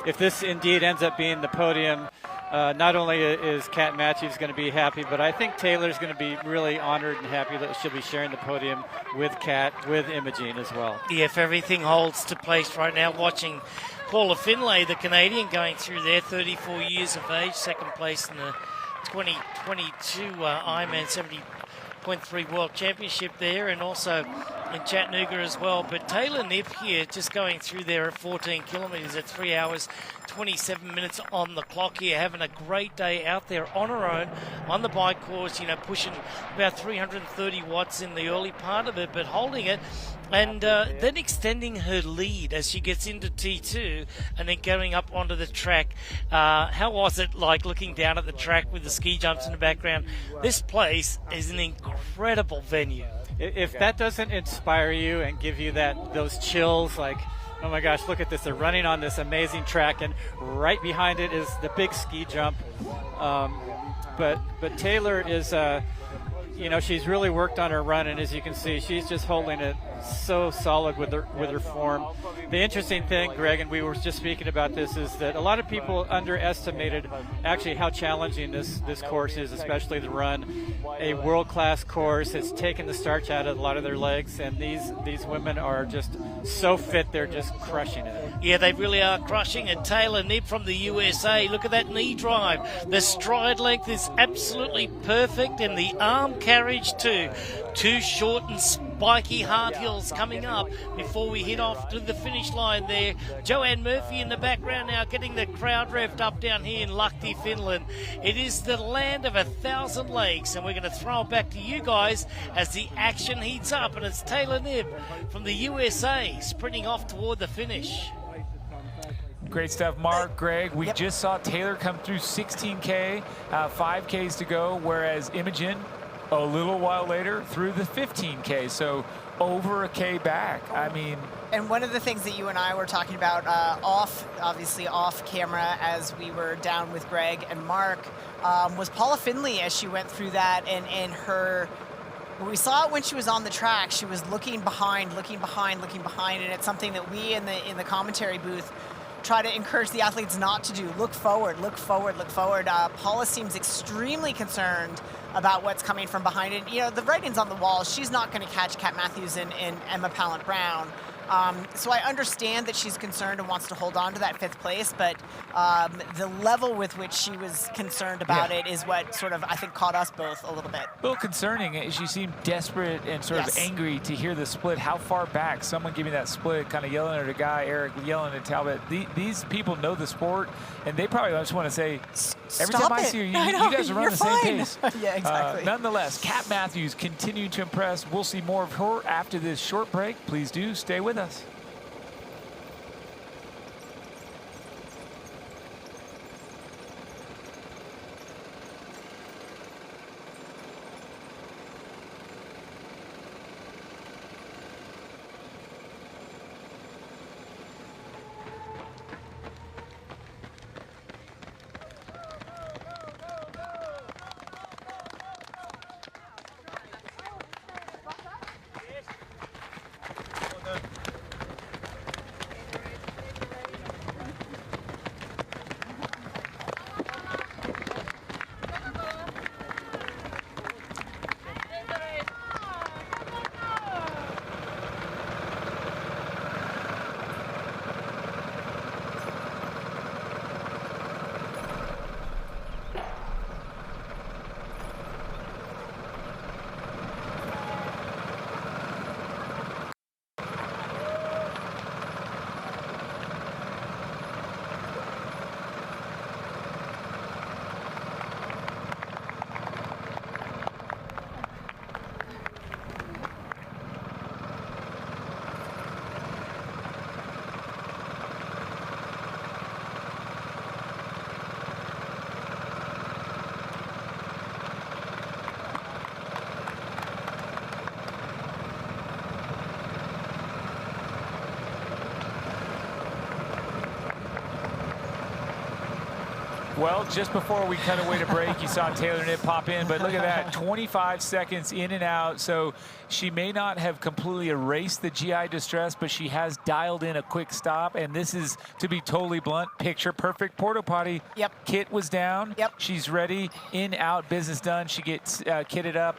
if this indeed ends up being the podium, not only is Kat Matthews going to be happy, but I think Taylor's going to be really honored and happy that she'll be sharing the podium with Kat, with Imogen as well. Yeah, if everything holds to place right now, watching Paula Findlay, the Canadian, going through there, 34 years of age, second place in the 2022 Ironman 70.3 World Championship there, and also in Chattanooga as well. But Taylor Knibb here just going through there at 14 kilometres at 3 hours, 27 minutes on the clock here, having a great day out there on her own on the bike course, pushing about 330 watts in the early part of it, but holding it. And then extending her lead as she gets into T2 and then going up onto the track. How was it like looking down at the track with the ski jumps in the background? This place is an incredible venue. If that doesn't inspire you and give you those chills, like, oh my gosh, look at this, they're running on this amazing track, and right behind it is the big ski jump. But Taylor is, she's really worked on her run, and as you can see, she's just holding it so solid with her form. The interesting thing, Greg, and we were just speaking about this, is that a lot of people underestimated actually how challenging this course is, especially the run. A world-class course. It's taken the starch out of a lot of their legs, and these women are just so fit, they're just crushing it. Yeah, they really are crushing it. Taylor Knibb from the USA. Look at that knee drive. The stride length is absolutely perfect, and the arm carriage too. Two short and spiky hard hills coming up before we hit off to the finish line there. Joanne Murphy in the background now getting the crowd revved up down here in Lahti, Finland. It is the land of 1,000 lakes, and we're going to throw it back to you guys as the action heats up, and it's Taylor Knibb from the USA sprinting off toward the finish. Great stuff, Mark, Greg. We just saw Taylor come through 16K, 5Ks to go, whereas Imogen, a little while later, through the 15K. So over a K back. I mean. And one of the things that you and I were talking about obviously off camera as we were down with Greg and Mark, was Paula Findlay as she went through that, and her. We saw it when she was on the track. She was looking behind, and it's something that we in the commentary booth try to encourage the athletes not to do. Look forward. Paula seems extremely concerned about what's coming from behind it. The writing's on the wall. She's not going to catch Kat Matthews and Emma Pallant-Brown. So I understand that she's concerned and wants to hold on to that 5th place, but the level with which she was concerned about it is what sort of, I think, caught us both a little bit. A little concerning. She seemed desperate and sort of angry to hear the split. How far back? Someone giving that split, kind of yelling at a guy, Eric yelling at Talbot. These people know the sport, and they probably just want to say, every time I see her, you guys are running the same pace. Yeah, exactly. Nonetheless, Kat Matthews continuing to impress. We'll see more of her after this short break. Please do stay with us. Well, just before we cut away to break, you saw Taylor Knibb pop in, but look at that, 25 seconds in and out. So she may not have completely erased the GI distress, but she has dialed in a quick stop. And this is, to be totally blunt, picture perfect porta potty. Yep. Kit was down. Yep. She's ready, in, out, business done. She gets kitted up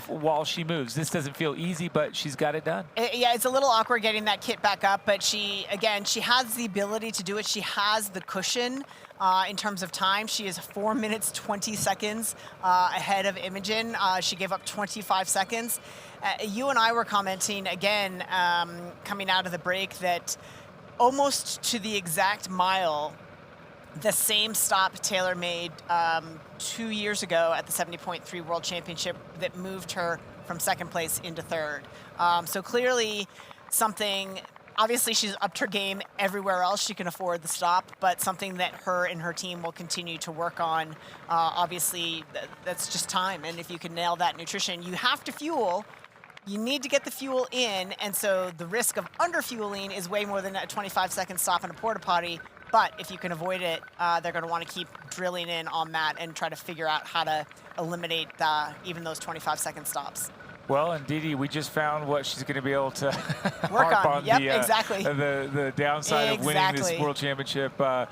while she moves. This doesn't feel easy, but she's got it done. Yeah, it's a little awkward getting that kit back up, but she has the ability to do it. She has the cushion. In terms of time, she is 4 minutes, 20 seconds ahead of Imogen. She gave up 25 seconds. You and I were commenting again, coming out of the break, that almost to the exact mile, the same stop Taylor made 2 years ago at the 70.3 World Championship that moved her from second place into third. So clearly something. Obviously, she's upped her game everywhere else she can afford the stop, but something that her and her team will continue to work on. Obviously, that's just time, and if you can nail that nutrition, you have to fuel. You need to get the fuel in, and so the risk of under-fueling is way more than a 25-second stop in a porta potty, but if you can avoid it, they're going to want to keep drilling in on that and try to figure out how to eliminate even those 25-second stops. Well, and Didi, we just found what she's going to be able to work harp on. Yep, exactly. The downside of winning this world championship. But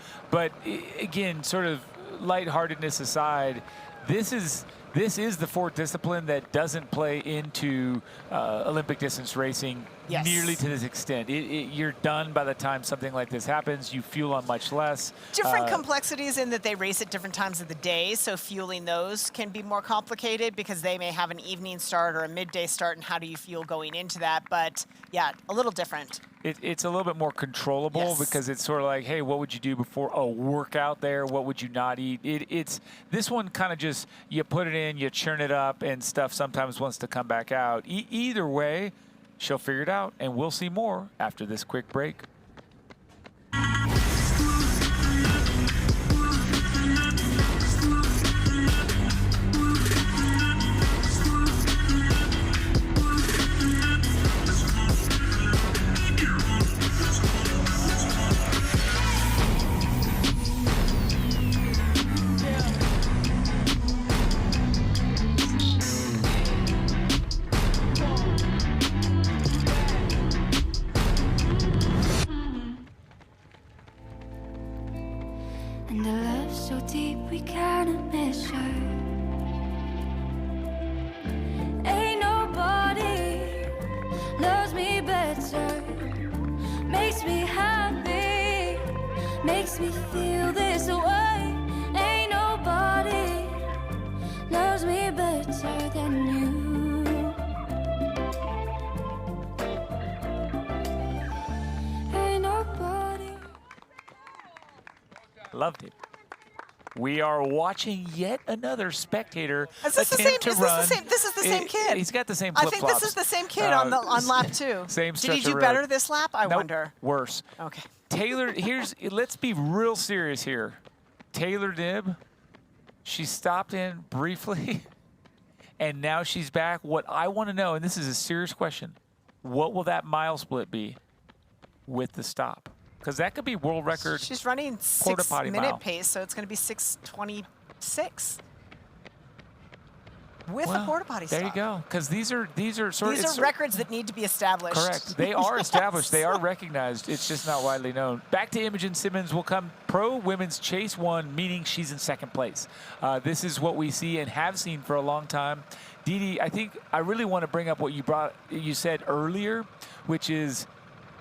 again, sort of lightheartedness aside, this is the fourth discipline that doesn't play into Olympic distance racing nearly to this extent. You're done by the time something like this happens. You fuel on much less. Different complexities in that they race at different times of the day, so fueling those can be more complicated because they may have an evening start or a midday start, and how do you fuel going into that? But yeah, a little different. It's a little bit more controllable because it's sort of like, hey, what would you do before a workout there? What would you not eat? It's this one kind of just, you put it in, you churn it up, and stuff sometimes wants to come back out. Either way, she'll figure it out, and we'll see more after this quick break. And a love so deep we cannot measure. Ain't nobody loves me better. Makes me happy, makes me feel this way. Ain't nobody loves me better than you. Ain't nobody. Loved it. We are watching yet another spectator Is this attempt to run. This is the same kid. He's got the same I flip-flops. think this is the same kid on lap 2. Same Did stretch he do of road. better this lap? I Nope, wonder. worse. Okay. Taylor, let's be real serious here. Taylor Knibb, she stopped in briefly, and now she's back. What I want to know, and this is a serious question, what will that mile split be with the stop? Because that could be world record. She's running porta potty 6-minute mile. pace, so it's going to be 6:26 with Well, a porta potty stop. there you go. Because these are records that need to be established. Correct. They are established. Yes. They are recognized. It's just not widely known. Back to Imogen Simmons will come. Pro Women's Chase 1, meaning she's in second place. This is what we see and have seen for a long time. Didi, I think I really want to bring up what you said earlier, which is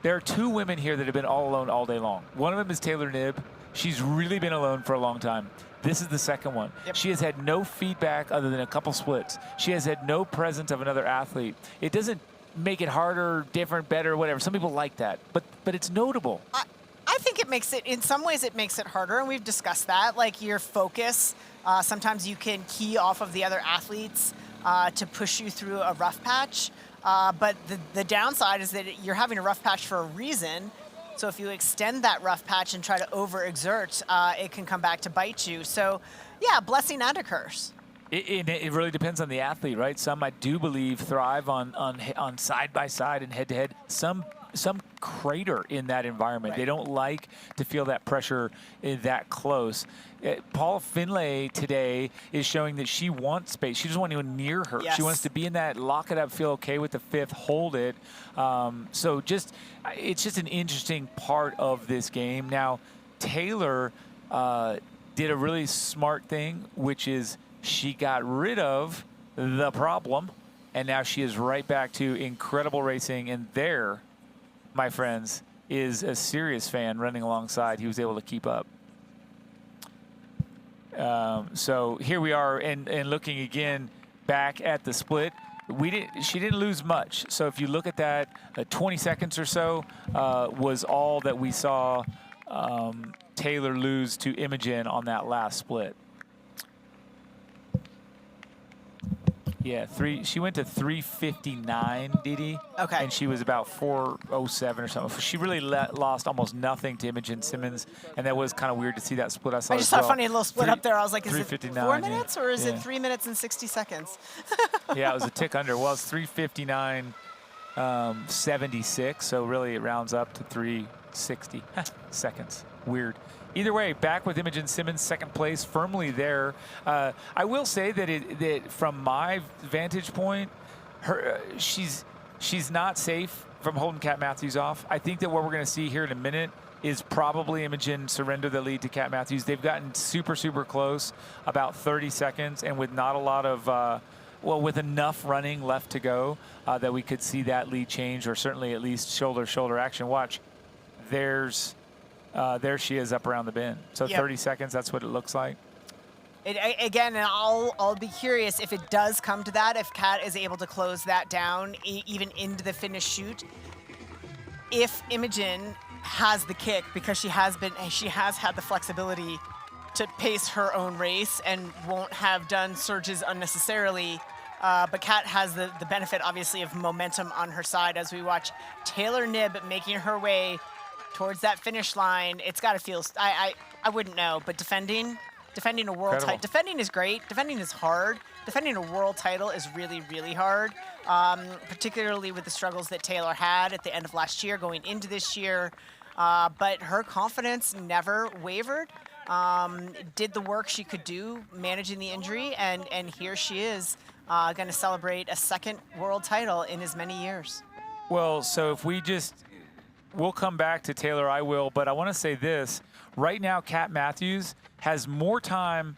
there are two women here that have been all alone all day long. One of them is Taylor Knibb. She's really been alone for a long time. This is the second one. Yep. She has had no feedback other than a couple splits. She has had no presence of another athlete. It doesn't make it harder, different, better, whatever. Some people like that, but it's notable. I think it makes it, in some ways it makes it harder, and we've discussed that. Like your focus, sometimes you can key off of the other athletes to push you through a rough patch. But the downside is that you're having a rough patch for a reason. So if you extend that rough patch and try to overexert, it can come back to bite you. So, yeah, blessing and a curse. It really depends on the athlete, right? Some, I do believe, thrive on side-by-side and head-to-head. Some some crater in that environment. They don't like to feel that pressure that close. Paula Findlay today is showing that she wants space. She doesn't want anyone near her. Yes. She wants to be in that lock it up, feel okay with the fifth, hold it. So it's just an interesting part of this game. Now, Taylor did a really smart thing, which is she got rid of the problem, and now she is right back to incredible racing. And there, my friends, is a serious fan running alongside. He was able to keep up. So here we are, and looking again back at the split. She didn't lose much. So if you look at that, 20 seconds or so was all that we saw Taylor lose to Imogen on that last split. Yeah, she went to 3:59, Didi. Okay. And she was about 4:07 or something. She really lost almost nothing to Imogen Simmons, and that was kind of weird to see that split. I saw. I just saw a funny little split up there. I was like, is it 4 minutes or is yeah. it 3 minutes and 60 seconds? Yeah, it was a tick under. Well, it's 3:59.76, so really it rounds up to 3:60 seconds. Weird. Either way, back with Imogen Simmons, second place, firmly there. I will say that from my vantage point, she's not safe from holding Kat Matthews off. I think that what we're going to see here in a minute is probably Imogen surrender the lead to Kat Matthews. They've gotten super, super close, about 30 seconds, and with not a lot of, with enough running left to go, that we could see that lead change, or certainly at least shoulder-shoulder action. Watch, there she is up around the bend. So 30 seconds, that's what it looks like. Again, and I'll be curious if it does come to that, if Kat is able to close that down even into the finish shoot. If Imogen has the kick, because she has had the flexibility to pace her own race and won't have done surges unnecessarily. But Kat has the benefit, obviously, of momentum on her side as we watch Taylor Knibb making her way towards that finish line. It's got to feel, I wouldn't know, but defending a world title, defending is great. Defending is hard. Defending a world title is really, really hard, particularly with the struggles that Taylor had at the end of last year, going into this year. But her confidence never wavered. Did the work she could do managing the injury, and here she is going to celebrate a second world title in as many years. Well, so if we'll come back to Taylor, I will, but I want to say this. Right now, Kat Matthews has more time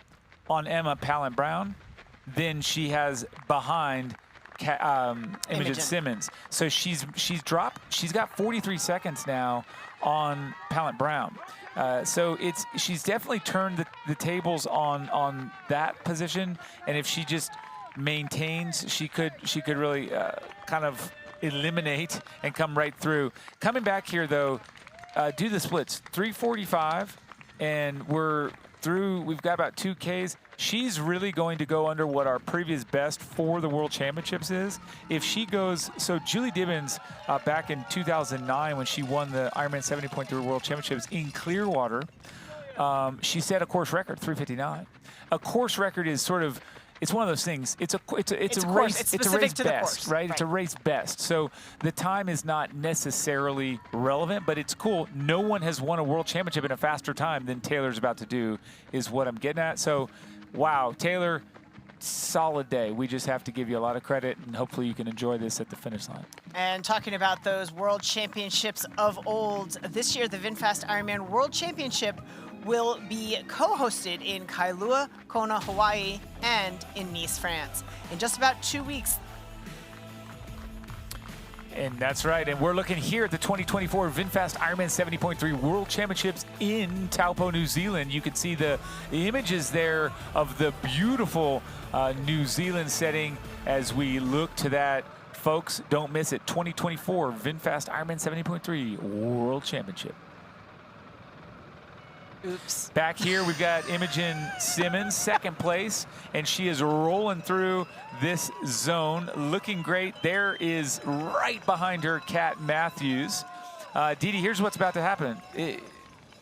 on Emma Pallant-Brown than she has behind Imogen Simmons. So she's got 43 seconds now on Pallant-Brown. So she's definitely turned the tables on that position, and if she just maintains, she could really kind of eliminate and come right through. Coming back here though, do the splits, 3:45, and we're through. We've got about 2Ks. She's really going to go under what our previous best for the World Championships is. If she goes, so Julie Dibbins back in 2009 when she won the Ironman 70.3 World Championships in Clearwater, she set a course record, 3:59. A course record is sort of, it's one of those things. It's a race. It's a race best, right? It's a race best. So the time is not necessarily relevant, but it's cool. No one has won a world championship in a faster time than Taylor's about to do, is what I'm getting at. So, wow, Taylor, solid day. We just have to give you a lot of credit, and hopefully you can enjoy this at the finish line. And talking about those world championships of old, this year the VinFast Ironman World Championship will be co-hosted in Kailua, Kona, Hawaii, and in Nice, France. In just about 2 weeks. And that's right. And we're looking here at the 2024 VinFast Ironman 70.3 World Championships in Taupo, New Zealand. You can see the images there of the beautiful New Zealand setting as we look to that. Folks, don't miss it. 2024 VinFast Ironman 70.3 World Championship. Oops. Back here, we've got Imogen Simmons, second place, and she is rolling through this zone, looking great. There is right behind her, Kat Matthews. Didi, here's what's about to happen.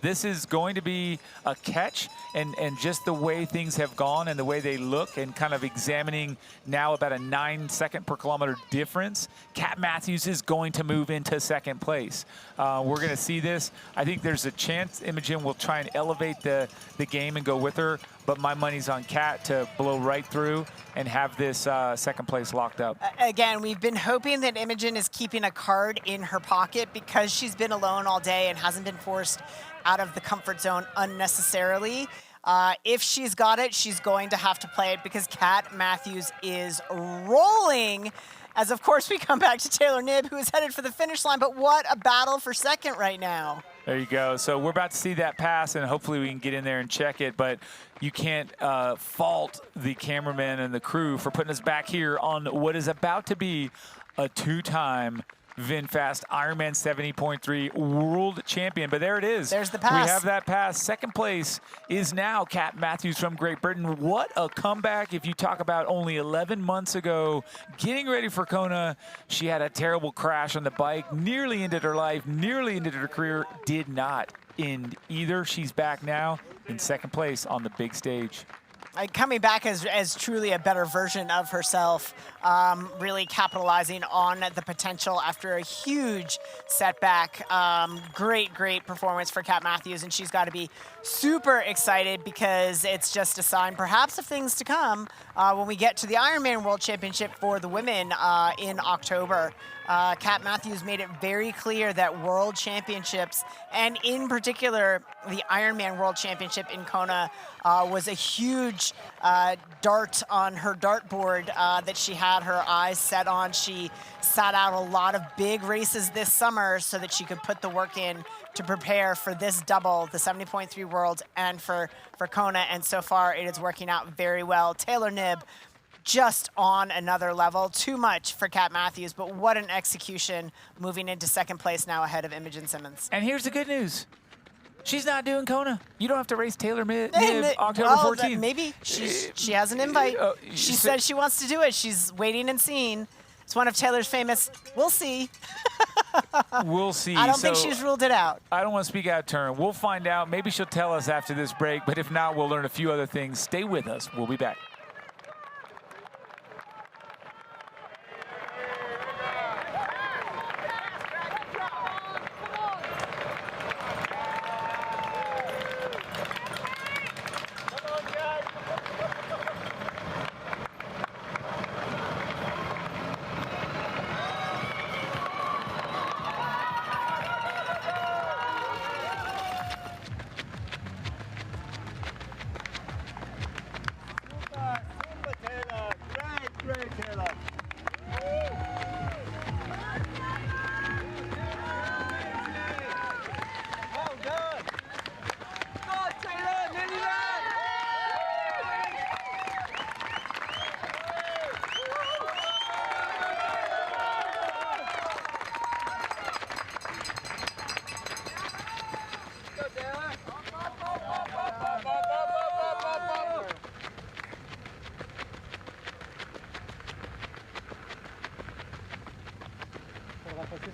this is going to be a catch, and just the way things have gone and the way they look, and kind of examining now about a 9-second per kilometer difference, Kat Matthews is going to move into second place. We're going to see this. I think there's a chance Imogen will try and elevate the game and go with her, but my money's on Kat to blow right through and have this second place locked up. Again, we've been hoping that Imogen is keeping a card in her pocket because she's been alone all day and hasn't been forced out of the comfort zone unnecessarily. If she's got it, she's going to have to play it because Kat Matthews is rolling. As, of course, we come back to Taylor Knibb, who is headed for the finish line. But what a battle for second right now. There you go. So we're about to see that pass, and hopefully we can get in there and check it. But you can't fault the cameraman and the crew for putting us back here on what is about to be a 2-time VinFast Ironman 70.3 world champion. But there it is. There's the pass. We have that pass. Second place is now Kat Matthews from Great Britain. What a comeback. If you talk about only 11 months ago, getting ready for Kona, she had a terrible crash on the bike, nearly ended her life, nearly ended her career, did not end either. She's back now in second place on the big stage. Coming back as truly a better version of herself, really capitalizing on the potential after a huge setback. Great performance for Kat Matthews, and she's got to be super excited because it's just a sign perhaps of things to come when we get to the Ironman World Championship for the women in October. Kat Matthews made it very clear that World Championships, and in particular the Ironman World Championship in Kona, was a huge dart on her dartboard that she had her eyes set on. She sat out a lot of big races this summer so that she could put the work in to prepare for this double, the 70.3 Worlds, and for Kona, and so far it is working out very well. Taylor Knibb, just on another level. Too much for Kat Matthews, but what an execution, moving into second place now ahead of Imogen Simmons. And here's the good news. She's not doing Kona. You don't have to race Taylor Knibb October well, 14th. Maybe she has an invite. She said she wants to do it. She's waiting and seeing. It's one of Taylor's famous, we'll see. We'll see. I don't think she's ruled it out. I don't want to speak out of turn. We'll find out. Maybe she'll tell us after this break, but if not, we'll learn a few other things. Stay with us. We'll be back.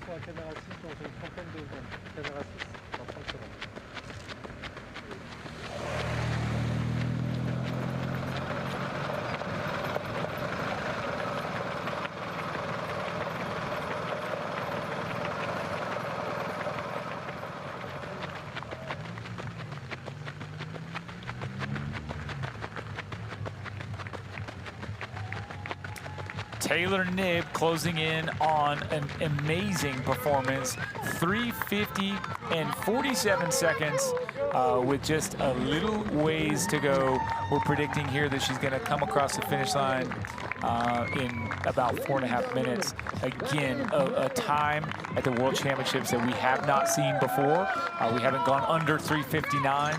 Sur la caméra 6 dans une trentaine de secondes. Caméra 6 dans 30 secondes. Taylor Knibb closing in on an amazing performance, 3:50 and 47 seconds with just a little ways to go. We're predicting here that she's going to come across the finish line in about 4.5 minutes. Again, a time at the World Championships that we have not seen before. We haven't gone under 3:59.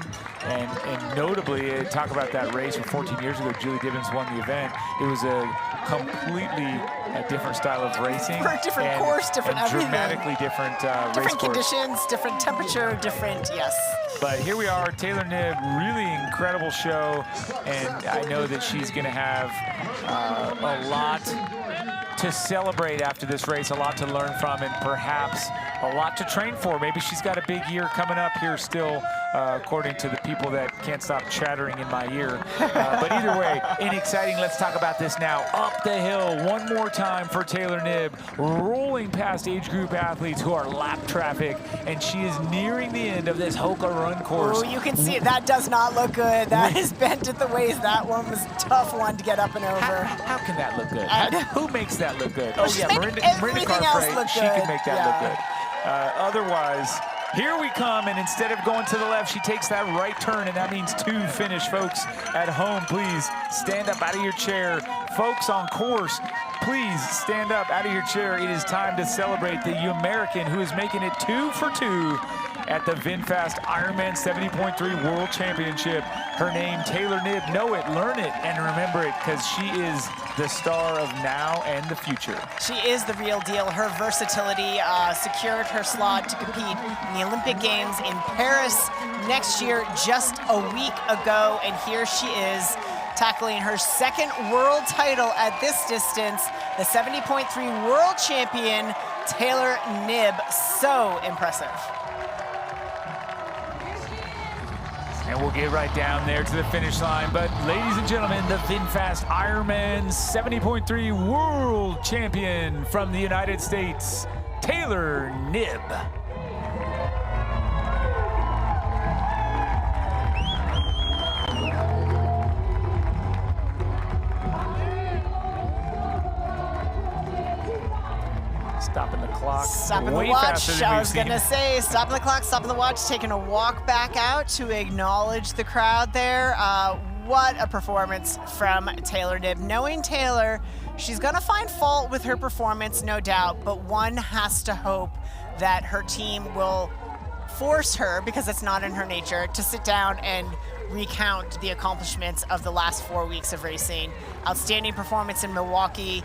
And notably, talk about that race from 14 years ago, Julie Dibbins won the event. It was a completely different style of racing. Different course, different everything. Dramatically different race different course. conditions, different temperature, different, yes. But here we are, Taylor Knibb, really incredible show. And I know that she's going to have a lot to celebrate after this race, a lot to learn from, and perhaps a lot to train for. Maybe she's got a big year coming up here still, according to the people that can't stop chattering in my ear. But either way, exciting. Let's talk about this now. Up the hill one more time for Taylor Knibb, rolling past age group athletes who are lap traffic, and she is nearing the end of this Hoka run course. Oh, you can see it. That does not look good. That is bent at the waist. That one was a tough one to get up and over. How can that look good? Who makes that look good? Well, yeah, Miranda Carfrae, she can make that look good. Otherwise, here we come, and instead of going to the left, she takes that right turn, and that means 2 finish. Folks at home, please stand up out of your chair. Folks on course, please stand up out of your chair. It is time to celebrate the American who is making it 2 for 2 at the VinFast Ironman 70.3 World Championship. Her name, Taylor Knibb. Know it, learn it, and remember it, because she is the star of now and the future. She is the real deal. Her versatility secured her slot to compete in the Olympic Games in Paris next year, just a week ago, and here she is tackling her 2nd world title at this distance, the 70.3 world champion, Taylor Knibb. So impressive. And we'll get right down there to the finish line. But ladies and gentlemen, the VinFast Ironman 70.3 world champion from the United States, Taylor Knibb. Stopping the clock. Stopping the way watch. faster than I we've was seen. going to say, stopping the clock, stopping the watch, taking a walk back out to acknowledge the crowd there. What a performance from Taylor Knibb. Knowing Taylor, she's going to find fault with her performance, no doubt, but one has to hope that her team will force her, because it's not in her nature, to sit down and recount the accomplishments of the last 4 weeks of racing. Outstanding performance in Milwaukee,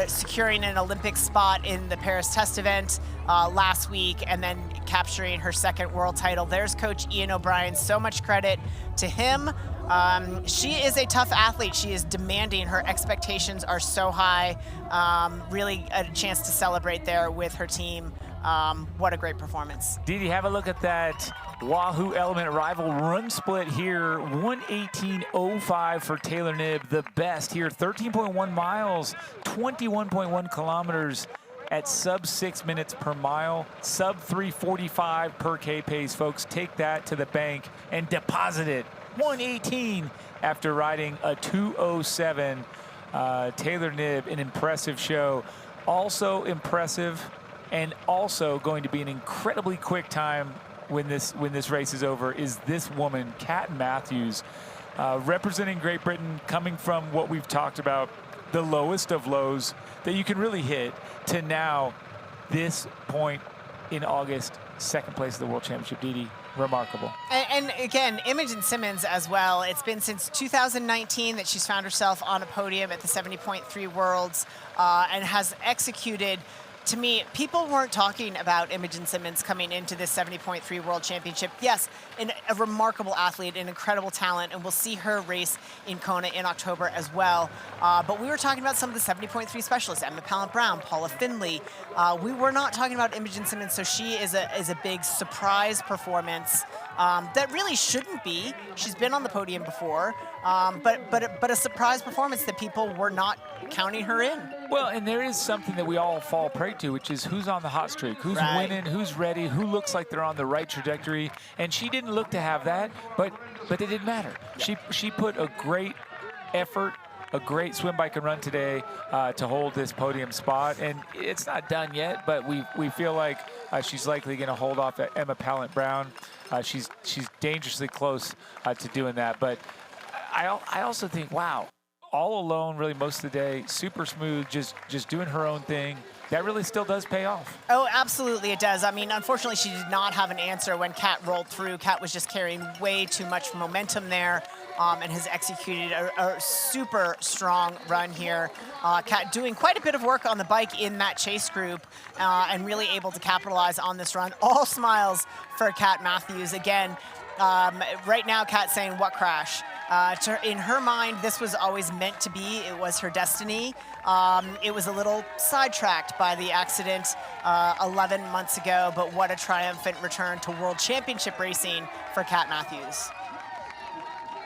securing an Olympic spot in the Paris test event last week, and then capturing her 2nd world title. There's Coach Ian O'Brien. So much credit to him. She is a tough athlete. She is demanding. Her expectations are so high. Really a chance to celebrate there with her team. What a great performance. Didi, have a look at that Wahoo Element Rival run split here. 1:18.05 for Taylor Knibb, the best here. 13.1 miles, 21.1 kilometers at sub 6 minutes per mile, sub 3:45 per K pace. Folks, take that to the bank and deposit it. 1:18 after riding a 2:07. Taylor Knibb, an impressive show. Also impressive, and also going to be an incredibly quick time when this race is over, is this woman, Kat Matthews, representing Great Britain, coming from what we've talked about, the lowest of lows that you can really hit, to now this point in August, 2nd place at the World Championship. Didi, remarkable. And again, Imogen Simmons as well. It's been since 2019 that she's found herself on a podium at the 70.3 Worlds and has executed. To me, people weren't talking about Imogen Simmons coming into this 70.3 World Championship. Yes, a remarkable athlete, an incredible talent, and we'll see her race in Kona in October as well. But we were talking about some of the 70.3 specialists, Emma Pallant-Brown, Paula Findlay. We were not talking about Imogen Simmons, so she is a big surprise performance that really shouldn't be. She's been on the podium before, but a surprise performance that people were not counting her in. Well, and there is something that we all fall prey to, which is who's on the hot streak, who's winning, who's ready, who looks like they're on the right trajectory. And she didn't look to have that, but it didn't matter. She put a great effort, a great swim, bike, and run today to hold this podium spot. And it's not done yet, but we feel like she's likely going to hold off at Emma Pallant-Brown. She's dangerously close to doing that. But I also think, wow, all alone really most of the day, super smooth, just doing her own thing. That really still does pay off. Oh, absolutely it does. I mean, unfortunately, she did not have an answer when Kat rolled through. Kat was just carrying way too much momentum there and has executed a super strong run here. Kat doing quite a bit of work on the bike in that chase group and really able to capitalize on this run. All smiles for Kat Matthews. Again, Right now, Kat's saying, what crash? In her mind, this was always meant to be. It was her destiny. It was a little sidetracked by the accident 11 months ago, but what a triumphant return to World Championship racing for Kat Matthews.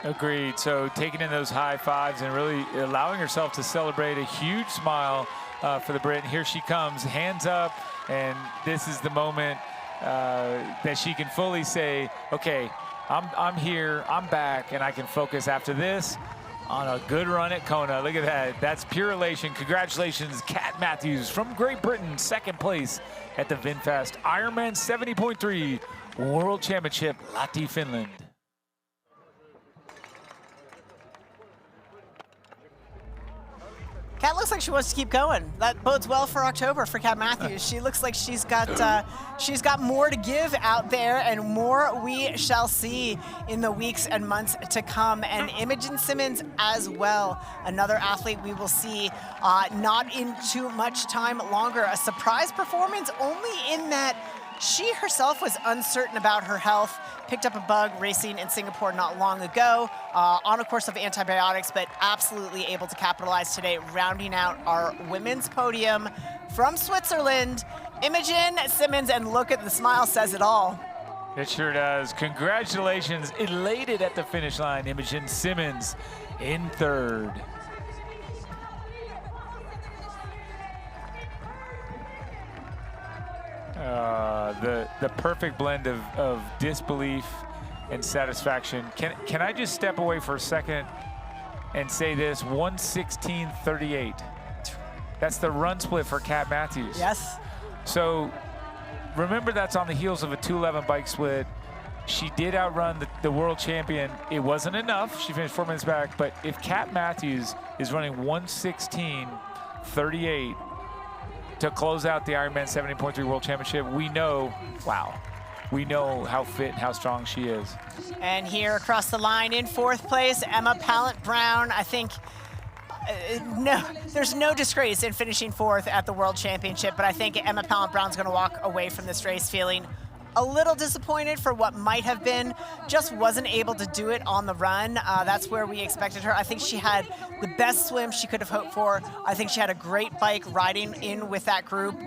Agreed. So taking in those high fives and really allowing herself to celebrate, a huge smile for the Brit. And here she comes, hands up, and this is the moment that she can fully say, okay, I'm here, I'm back, and I can focus after this on a good run at Kona. Look at that. That's pure elation. Congratulations, Kat Matthews from Great Britain, second place at the VinFast Ironman 70.3 World Championship, Lahti, Finland. Kat looks like she wants to keep going. That bodes well for October for Kat Matthews. She looks like she's got more to give out there, and more we shall see in the weeks and months to come. And Imogen Simmons as well, another athlete we will see not in too much time longer. A surprise performance only in that she herself was uncertain about her health, picked up a bug racing in Singapore not long ago, on a course of antibiotics, but absolutely able to capitalize today, rounding out our women's podium from Switzerland. Imogen Simmons, and look at the smile, says it all. It sure does. Congratulations, elated at the finish line, Imogen Simmons in third. The perfect blend of disbelief and satisfaction. Can I just step away for a second and say this? 1:16:38. That's the run split for Kat Matthews. Yes. So remember, that's on the heels of a 2:11 bike split. She did outrun the world champion. It wasn't enough. She finished 4 minutes back. But if Kat Matthews is running 1:16:38 to close out the Ironman 70.3 World Championship, we know, wow, we know how fit and how strong she is. And here across the line in fourth place, Emma Pallant-Brown. I think there's no disgrace in finishing fourth at the World Championship, but I think Emma Pallant-Brown's going to walk away from this race feeling a little disappointed for what might have been. Just wasn't able to do it on the run. That's where we expected her. I think she had the best swim she could have hoped for. I think she had a great bike riding in with that group.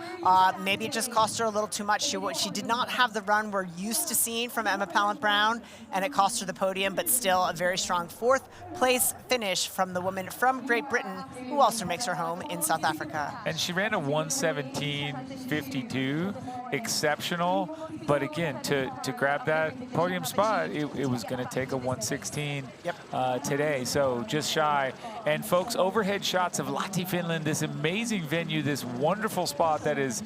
Maybe it just cost her a little too much. She did not have the run we're used to seeing from Emma Pallant-Brown, and it cost her the podium, but still a very strong fourth place finish from the woman from Great Britain, who also makes her home in South Africa. And she ran a 1:17:52, exceptional. But again, to grab that podium spot, it was going to take a 1:16 today, so just shy. And folks, overhead shots of Lahti, Finland, this amazing venue, this wonderful spot that has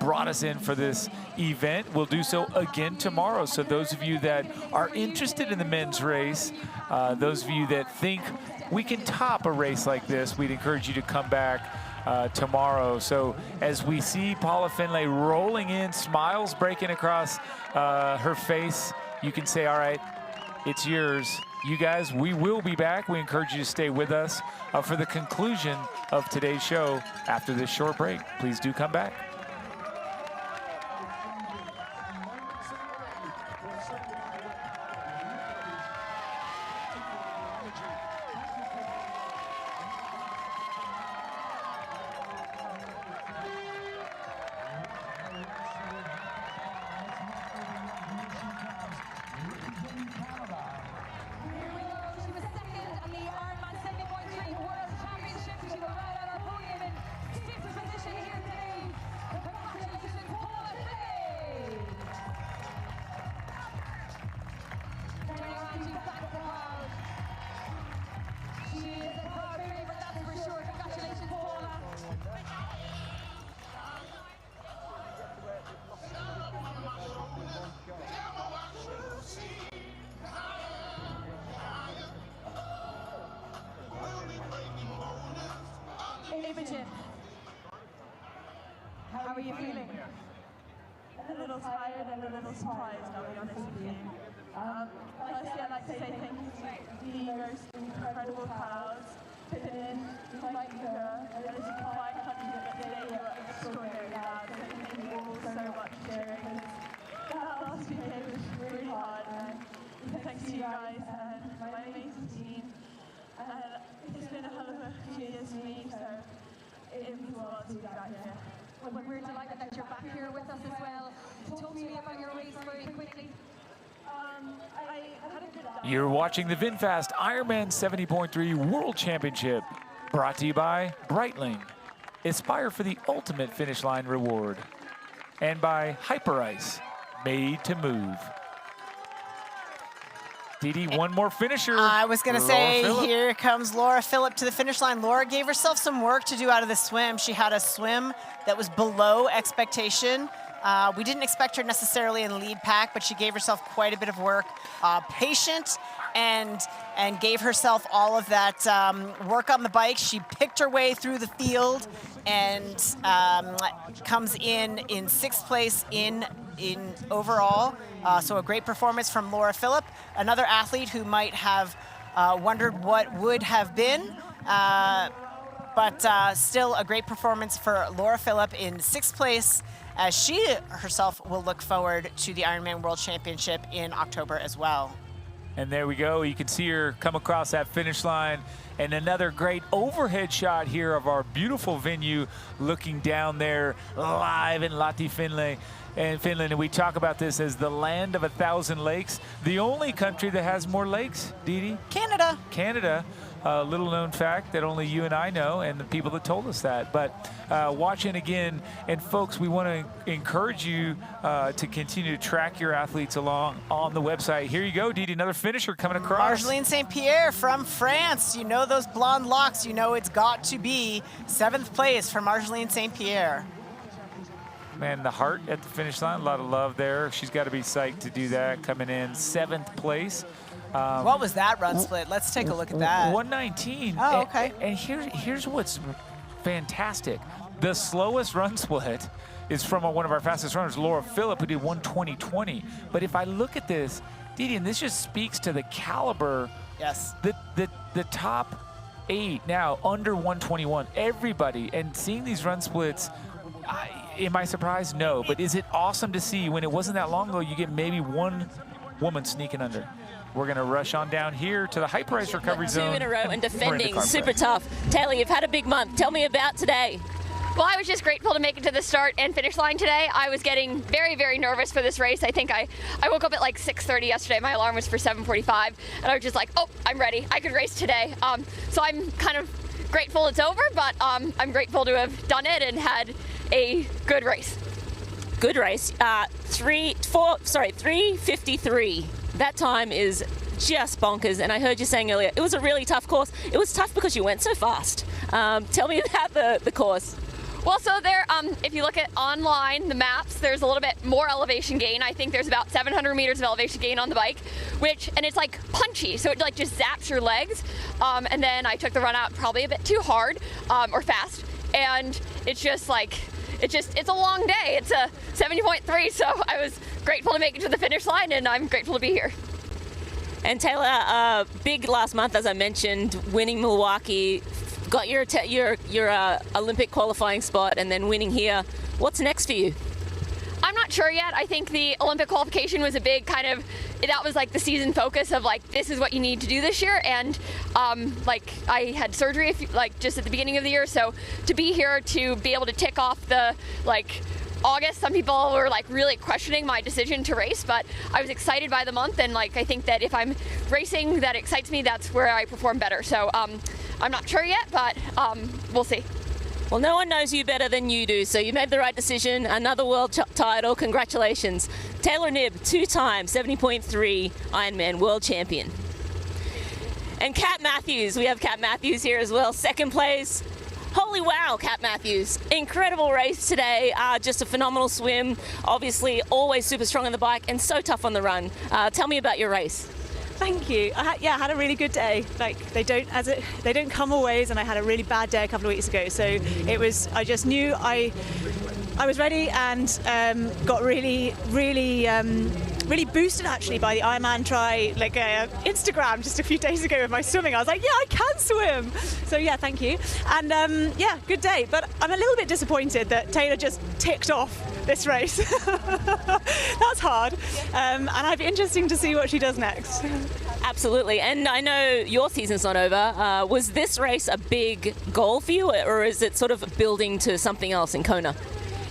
brought us in for this event. We'll do so again tomorrow. So those of you that are interested in the men's race, those of you that think we can top a race like this, we'd encourage you to come back tomorrow. So as we see Paula Findlay rolling in, smiles breaking across her face, you can say, all right, it's yours. You guys, we will be back. We encourage you to stay with us for the conclusion of today's show after this short break. Please do come back. How are you feeling? A little tired and a little surprised, I'll be honest with you. Firstly, I'd like to say thank you to the most incredible crowds, Pippin, Mike Kura, and as you can quite confident that today you were extraordinary crowds. So thank you all so much for sharing. That last weekend was really hard, and We're delighted that you're back here with us as well. Talk to me about your race very quickly. You're watching the VinFast Ironman 70.3 World Championship, brought to you by Breitling. Aspire for the ultimate finish line reward. And by Hyperice, made to move. Dee, one more finisher. I was going to say, Philipp. here comes Laura Philipp to the finish line. Laura gave herself some work to do out of the swim. She had a swim that was below expectation. We didn't expect her necessarily in lead pack, but she gave herself quite a bit of work. Patient and gave herself all of that work on the bike. She picked her way through the field and comes in sixth place in overall. So a great performance from Laura Philipp, another athlete who might have wondered what would have been. But still a great performance for Laura Philipp in sixth place, as she herself will look forward to the Ironman World Championship in October as well. And there we go. You can see her come across that finish line. And another great overhead shot here of our beautiful venue, looking down there live in Lahti, Finland. And we talk about this as the land of 1,000 lakes. The only country that has more lakes, Dee? Canada. Canada. A little known fact that only you and I know, and the people that told us that. But watching again, and folks, we want to encourage you to continue to track your athletes along on the website. Here you go, Dee, another finisher coming across. Marjolaine St. Pierre from France. You know those blonde locks. You know it's got to be 7th place for Marjolaine St. Pierre. Man, the heart at the finish line, a lot of love there. She's got to be psyched to do that, coming in 7th place. What was that run split? Let's take a look at that. 119. Oh, okay. And here's what's fantastic. The slowest run split is from one of our fastest runners, Laura Philipp, who did 1:20.20. But if I look at this, Dee, and this just speaks to the caliber. Yes. The top 8 now under 121. Everybody, and seeing these run splits, am I surprised? No. But is it awesome to see when it wasn't that long ago, you get maybe one woman sneaking under? We're going to rush on down here to the Hyperice recovery zone. 2 in a row and defending, super tough. Taylor, you've had a big month. Tell me about today. Well, I was just grateful to make it to the start and finish line today. I was getting very, very nervous for this race. I think I woke up at like 6:30 yesterday. My alarm was for 7:45, and I was just like, oh, I'm ready. I could race today. So I'm kind of grateful it's over, but I'm grateful to have done it and had a good race. Good race. 3:53. That time is just bonkers, and I heard you saying earlier it was a really tough course. It was tough because you went so fast. Tell me about the course. Well, so there, if you look at online, the maps, there's a little bit more elevation gain. I think there's about 700 meters of elevation gain on the bike, and it's like punchy, so it like just zaps your legs. And then I took the run out probably a bit too hard or fast, and it's just like, it's a long day. It's a 70.3, so I was grateful to make it to the finish line, and I'm grateful to be here. And Taylor, big last month, as I mentioned, winning Milwaukee, got your Olympic qualifying spot, and then winning here. What's next for you? I'm not sure yet. I think the Olympic qualification was a big that was like the season focus of like, this is what you need to do this year. And like I had surgery just at the beginning of the year. So to be here, to be able to tick off the August, some people were like really questioning my decision to race, but I was excited by the month. And I think that if I'm racing that excites me, that's where I perform better. So I'm not sure yet, but we'll see. Well, no one knows you better than you do, so you made the right decision. Another world title. Congratulations. Taylor Knibb, 2-time 70.3 Ironman world champion. And Kat Matthews, we have Kat Matthews here as well, 2nd place. Holy wow, Kat Matthews. Incredible race today. Just a phenomenal swim. Obviously, always super strong on the bike and so tough on the run. Tell me about your race. Thank you. I had a really good day. They don't come always, and I had a really bad day a couple of weeks ago. So I just knew I was ready, and got really really boosted actually by the Ironman Try Instagram just a few days ago with my swimming. I was like, yeah, I can swim. So yeah, thank you. And yeah, good day. But I'm a little bit disappointed that Taylor just ticked off this race. That's hard. And I'd be interesting to see what she does next. Absolutely. And I know your season's not over. Was this race a big goal for you, or is it sort of building to something else in Kona?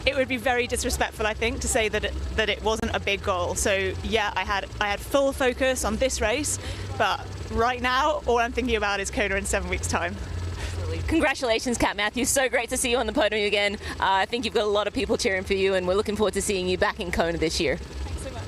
It would be very disrespectful, I think, to say that it wasn't a big goal. So yeah, I had full focus on this race, but right now all I'm thinking about is Kona in 7 weeks' time. Congratulations, Kat Matthews. So great to see you on the podium again. I think you've got a lot of people cheering for you, and we're looking forward to seeing you back in Kona this year. Thanks so much.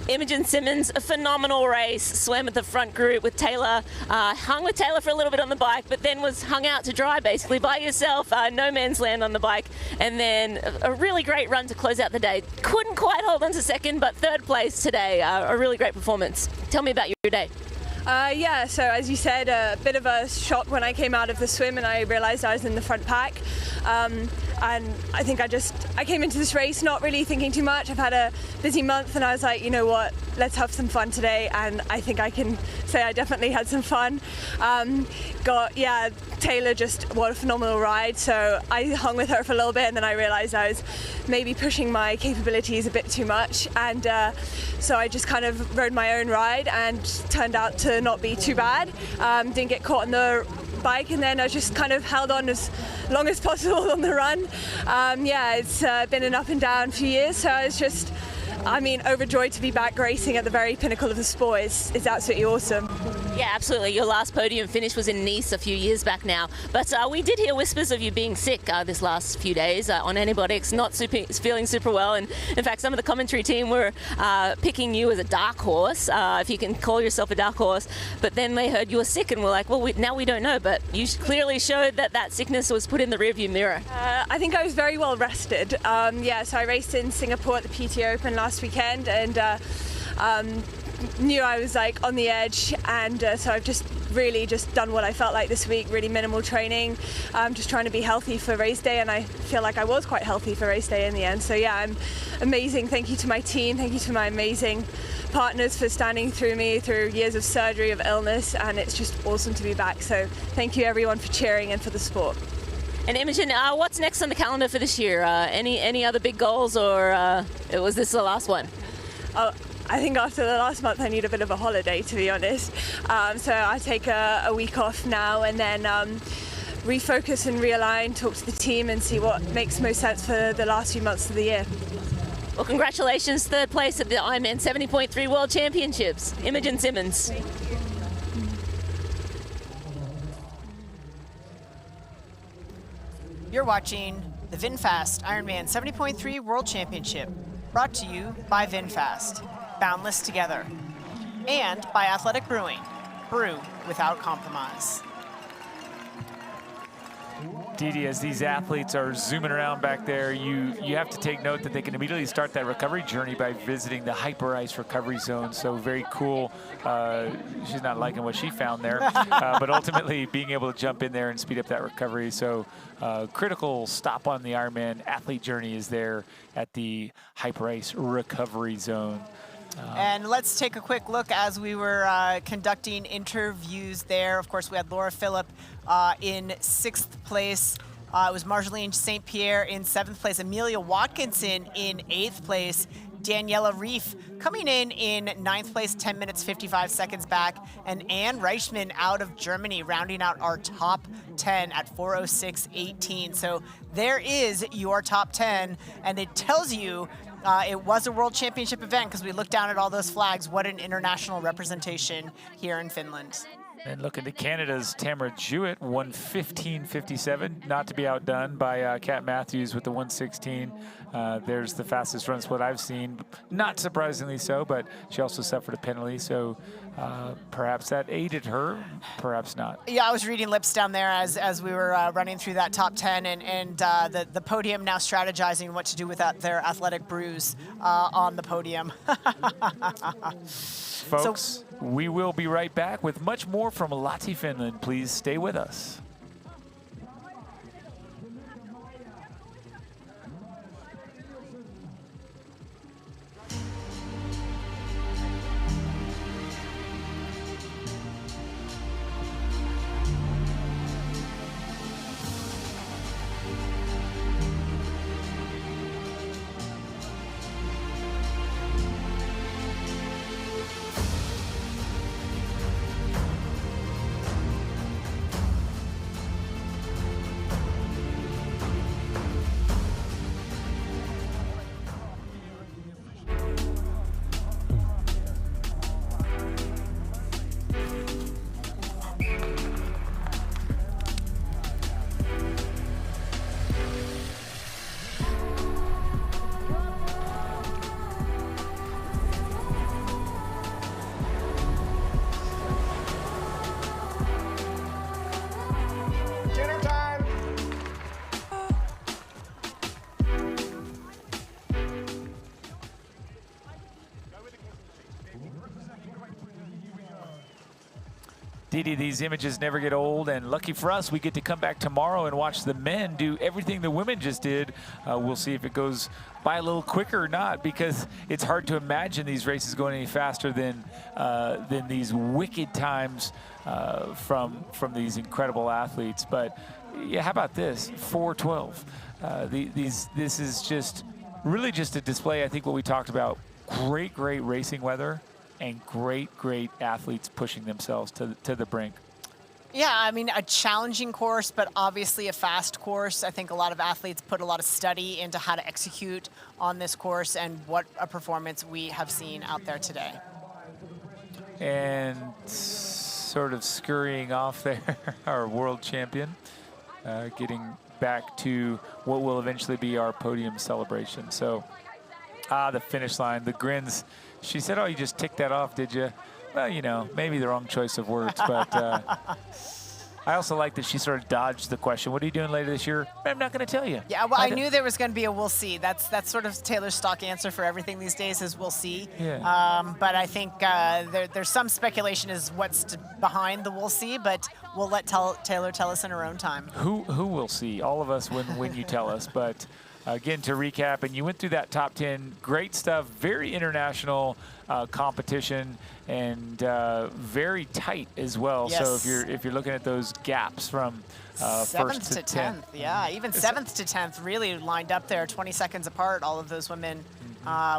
Imogen Simmons, a phenomenal race, swam at the front group with Taylor, hung with Taylor for a little bit on the bike, but then was hung out to dry basically by yourself, no man's land on the bike, and then a really great run to close out the day. Couldn't quite hold on to second, but third place today, a really great performance. Tell me about your day. Yeah, so as you said, a bit of a shock when I came out of the swim and I realised I was in the front pack. And I think I came into this race not really thinking too much. I've had a busy month and I was like, you know what, let's have some fun today. And I think I can say I definitely had some fun. Taylor, what a phenomenal ride. So I hung with her for a little bit and then I realised I was maybe pushing my capabilities a bit too much. And so I just kind of rode my own ride and turned out to not be too bad. Didn't get caught on the bike, and then I just kind of held on as long as possible on the run. It's been an up and down few years, so I was just, overjoyed to be back racing at the very pinnacle of the sport. It's absolutely awesome. Yeah, absolutely. Your last podium finish was in Nice a few years back now. But we did hear whispers of you being sick this last few days on antibiotics, not feeling super well. And in fact, some of the commentary team were picking you as a dark horse, if you can call yourself a dark horse. But then they heard you were sick and were like, well, now we don't know. But you clearly showed that sickness was put in the rearview mirror. I think I was very well rested. So I raced in Singapore at the PT Open last weekend and knew I was on the edge, and so I've just done what I felt like this week, really minimal training, just trying to be healthy for race day, and I feel like I was quite healthy for race day in the end. So yeah, I'm amazing. Thank you to my team, thank you to my amazing partners for standing through me through years of surgery, of illness, and it's just awesome to be back. So thank you everyone for cheering and for the sport. And Imogen, what's next on the calendar for this year? Any other big goals, or was this the last one? I think after the last month I need a bit of a holiday, to be honest. So I take a week off now and then refocus and realign, talk to the team and see what makes most sense for the last few months of the year. Well, congratulations, third place at the Ironman 70.3 World Championships. Imogen Simmons. You're watching the VinFast Ironman 70.3 World Championship, brought to you by VinFast, Boundless Together, and by Athletic Brewing, brew without compromise. Didi, as these athletes are zooming around back there, you have to take note that they can immediately start that recovery journey by visiting the hyper ice recovery zone. So very cool. She's not liking what she found there, but ultimately being able to jump in there and speed up that recovery. So critical stop on the Ironman athlete journey is there at the hyper ice recovery zone. And let's take a quick look as we were conducting interviews there. Of course, we had Laura Philipp in 6th place. It was Marjolaine St. Pierre in 7th place. Amelia Watkinson in 8th place. Daniela Ryf coming in 9th place, 10 minutes, 55 seconds back. And Anne Reichman out of Germany, rounding out our top 10 at 4:06.18. So there is your top 10, and it tells you it was a World Championship event because we looked down at all those flags. What an international representation here in Finland. And looking to Canada's Tamara Jewett, 1:15.57, not to be outdone by Kat Matthews with the 1:16. There's the fastest run split I've seen, not surprisingly so, but she also suffered a penalty, so perhaps that aided her, perhaps not. Yeah, I was reading lips down there as we were running through that top 10, and the podium now strategizing what to do with their athletic brews on the podium. Folks, we will be right back with much more from Lahti, Finland. Please stay with us. Didi, these images never get old, and lucky for us, we get to come back tomorrow and watch the men do everything the women just did. We'll see if it goes by a little quicker or not, because it's hard to imagine these races going any faster than these wicked times from these incredible athletes. But yeah, how about this? 4:12. This is just really just a display. I think what we talked about: great racing weather and great athletes pushing themselves to the brink. Yeah, I mean, a challenging course, but obviously a fast course. I think a lot of athletes put a lot of study into how to execute on this course, and what a performance we have seen out there today. And sort of scurrying off there, our world champion, getting back to what will eventually be our podium celebration. So, the finish line, the grins. She said, "Oh, you just ticked that off, did you?" Well, you know, maybe the wrong choice of words, but I also like that she sort of dodged the question. What are you doing later this year? I'm not going to tell you. Yeah, well, I knew there was going to be a "we'll see." That's sort of Taylor's stock answer for everything these days is "we'll see." Yeah. But I think there's some speculation as what's behind the "we'll see," but we'll let Taylor tell us in her own time. Who will see? All of us when you tell us. But again, to recap, and you went through that top 10, great stuff, very international competition, and very tight as well. Yes. So if you're looking at those gaps from 7th first to 10th, yeah, even 7th to 10th really lined up there, 20 seconds apart, all of those women,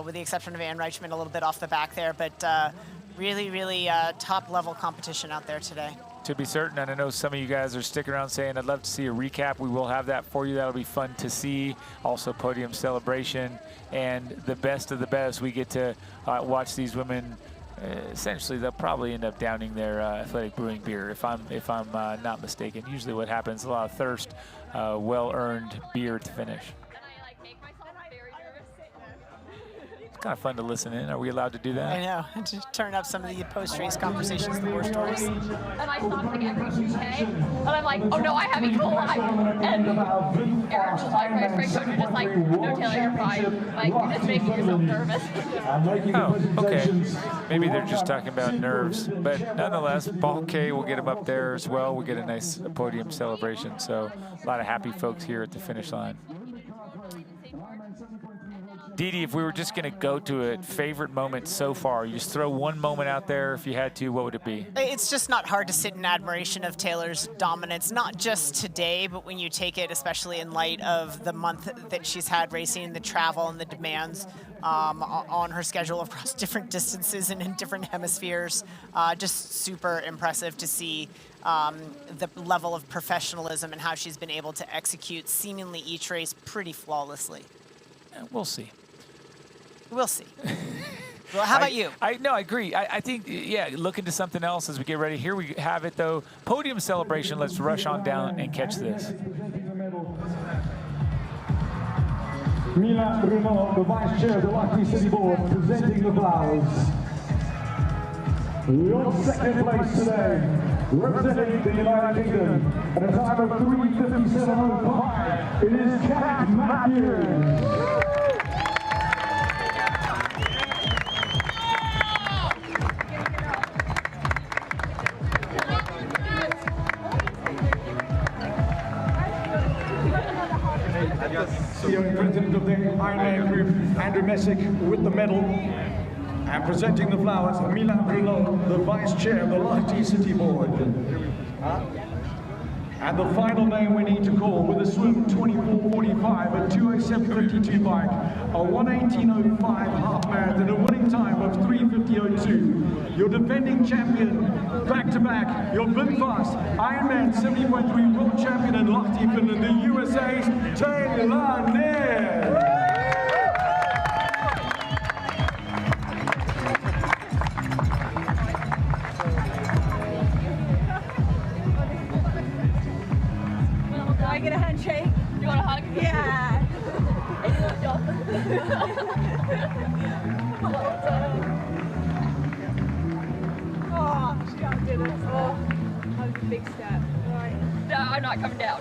with the exception of Ann Reichman a little bit off the back there, but really top level competition out there today. To be certain, and I know some of you guys are sticking around saying, I'd love to see a recap. We will have that for you. That'll be fun to see. Also, podium celebration, and the best of the best. We get to watch these women. Essentially, they'll probably end up downing their athletic brewing beer, if I'm not mistaken. Usually, what happens, a lot of thirst, well-earned beer to finish. It's kind of fun to listen in. Are we allowed to do that? I know, and to turn up some of the post-race conversations, the war stories. And I stopped to get free today, and I'm like, oh no, I have E. coli. And Aaron's just like, my race coach was just like, no, Taylor, you're fine. Like, you're just making yourself nervous. Oh, okay. Maybe they're just talking about nerves. But nonetheless, Paul K will get him up there as well. We'll get a nice podium celebration. So a lot of happy folks here at the finish line. Didi, if we were just going to go to it, favorite moment so far, you just throw one moment out there if you had to, what would it be? It's just not hard to sit in admiration of Taylor's dominance, not just today, but when you take it, especially in light of the month that she's had racing, the travel and the demands on her schedule across different distances and in different hemispheres. Just super impressive to see the level of professionalism and how she's been able to execute seemingly each race pretty flawlessly. We'll see. We'll see. Well, how about you? I agree. I think, yeah, look into something else as we get ready. Here we have it, though. Podium celebration. Let's rush on down and catch this. Mila Renault, the Vice Chair of the Lahti City Board, presenting the flowers. Your second place today, representing the United Kingdom, at a time of 3:57.05, it is Kat Matthews. CEO and President of the Ironman Group, Andrew Messick, with the medal. And presenting the flowers, Mila Renault, the Vice Chair of the Lahti City Board. And the final name we need to call with a swim 24:45, a 2:07:52 bike, a 1:18:05 half marathon, a winning time of 3:50:02. Your defending champion, back-to-back, your VinFast Ironman 70.3 World Champion in Lahti, Finland, the USA's Taylor Knibb. Do I get a handshake? You want a hug? Yeah. Oh, she outdid it. Oh, that was a big step. All right. No, I'm not coming down.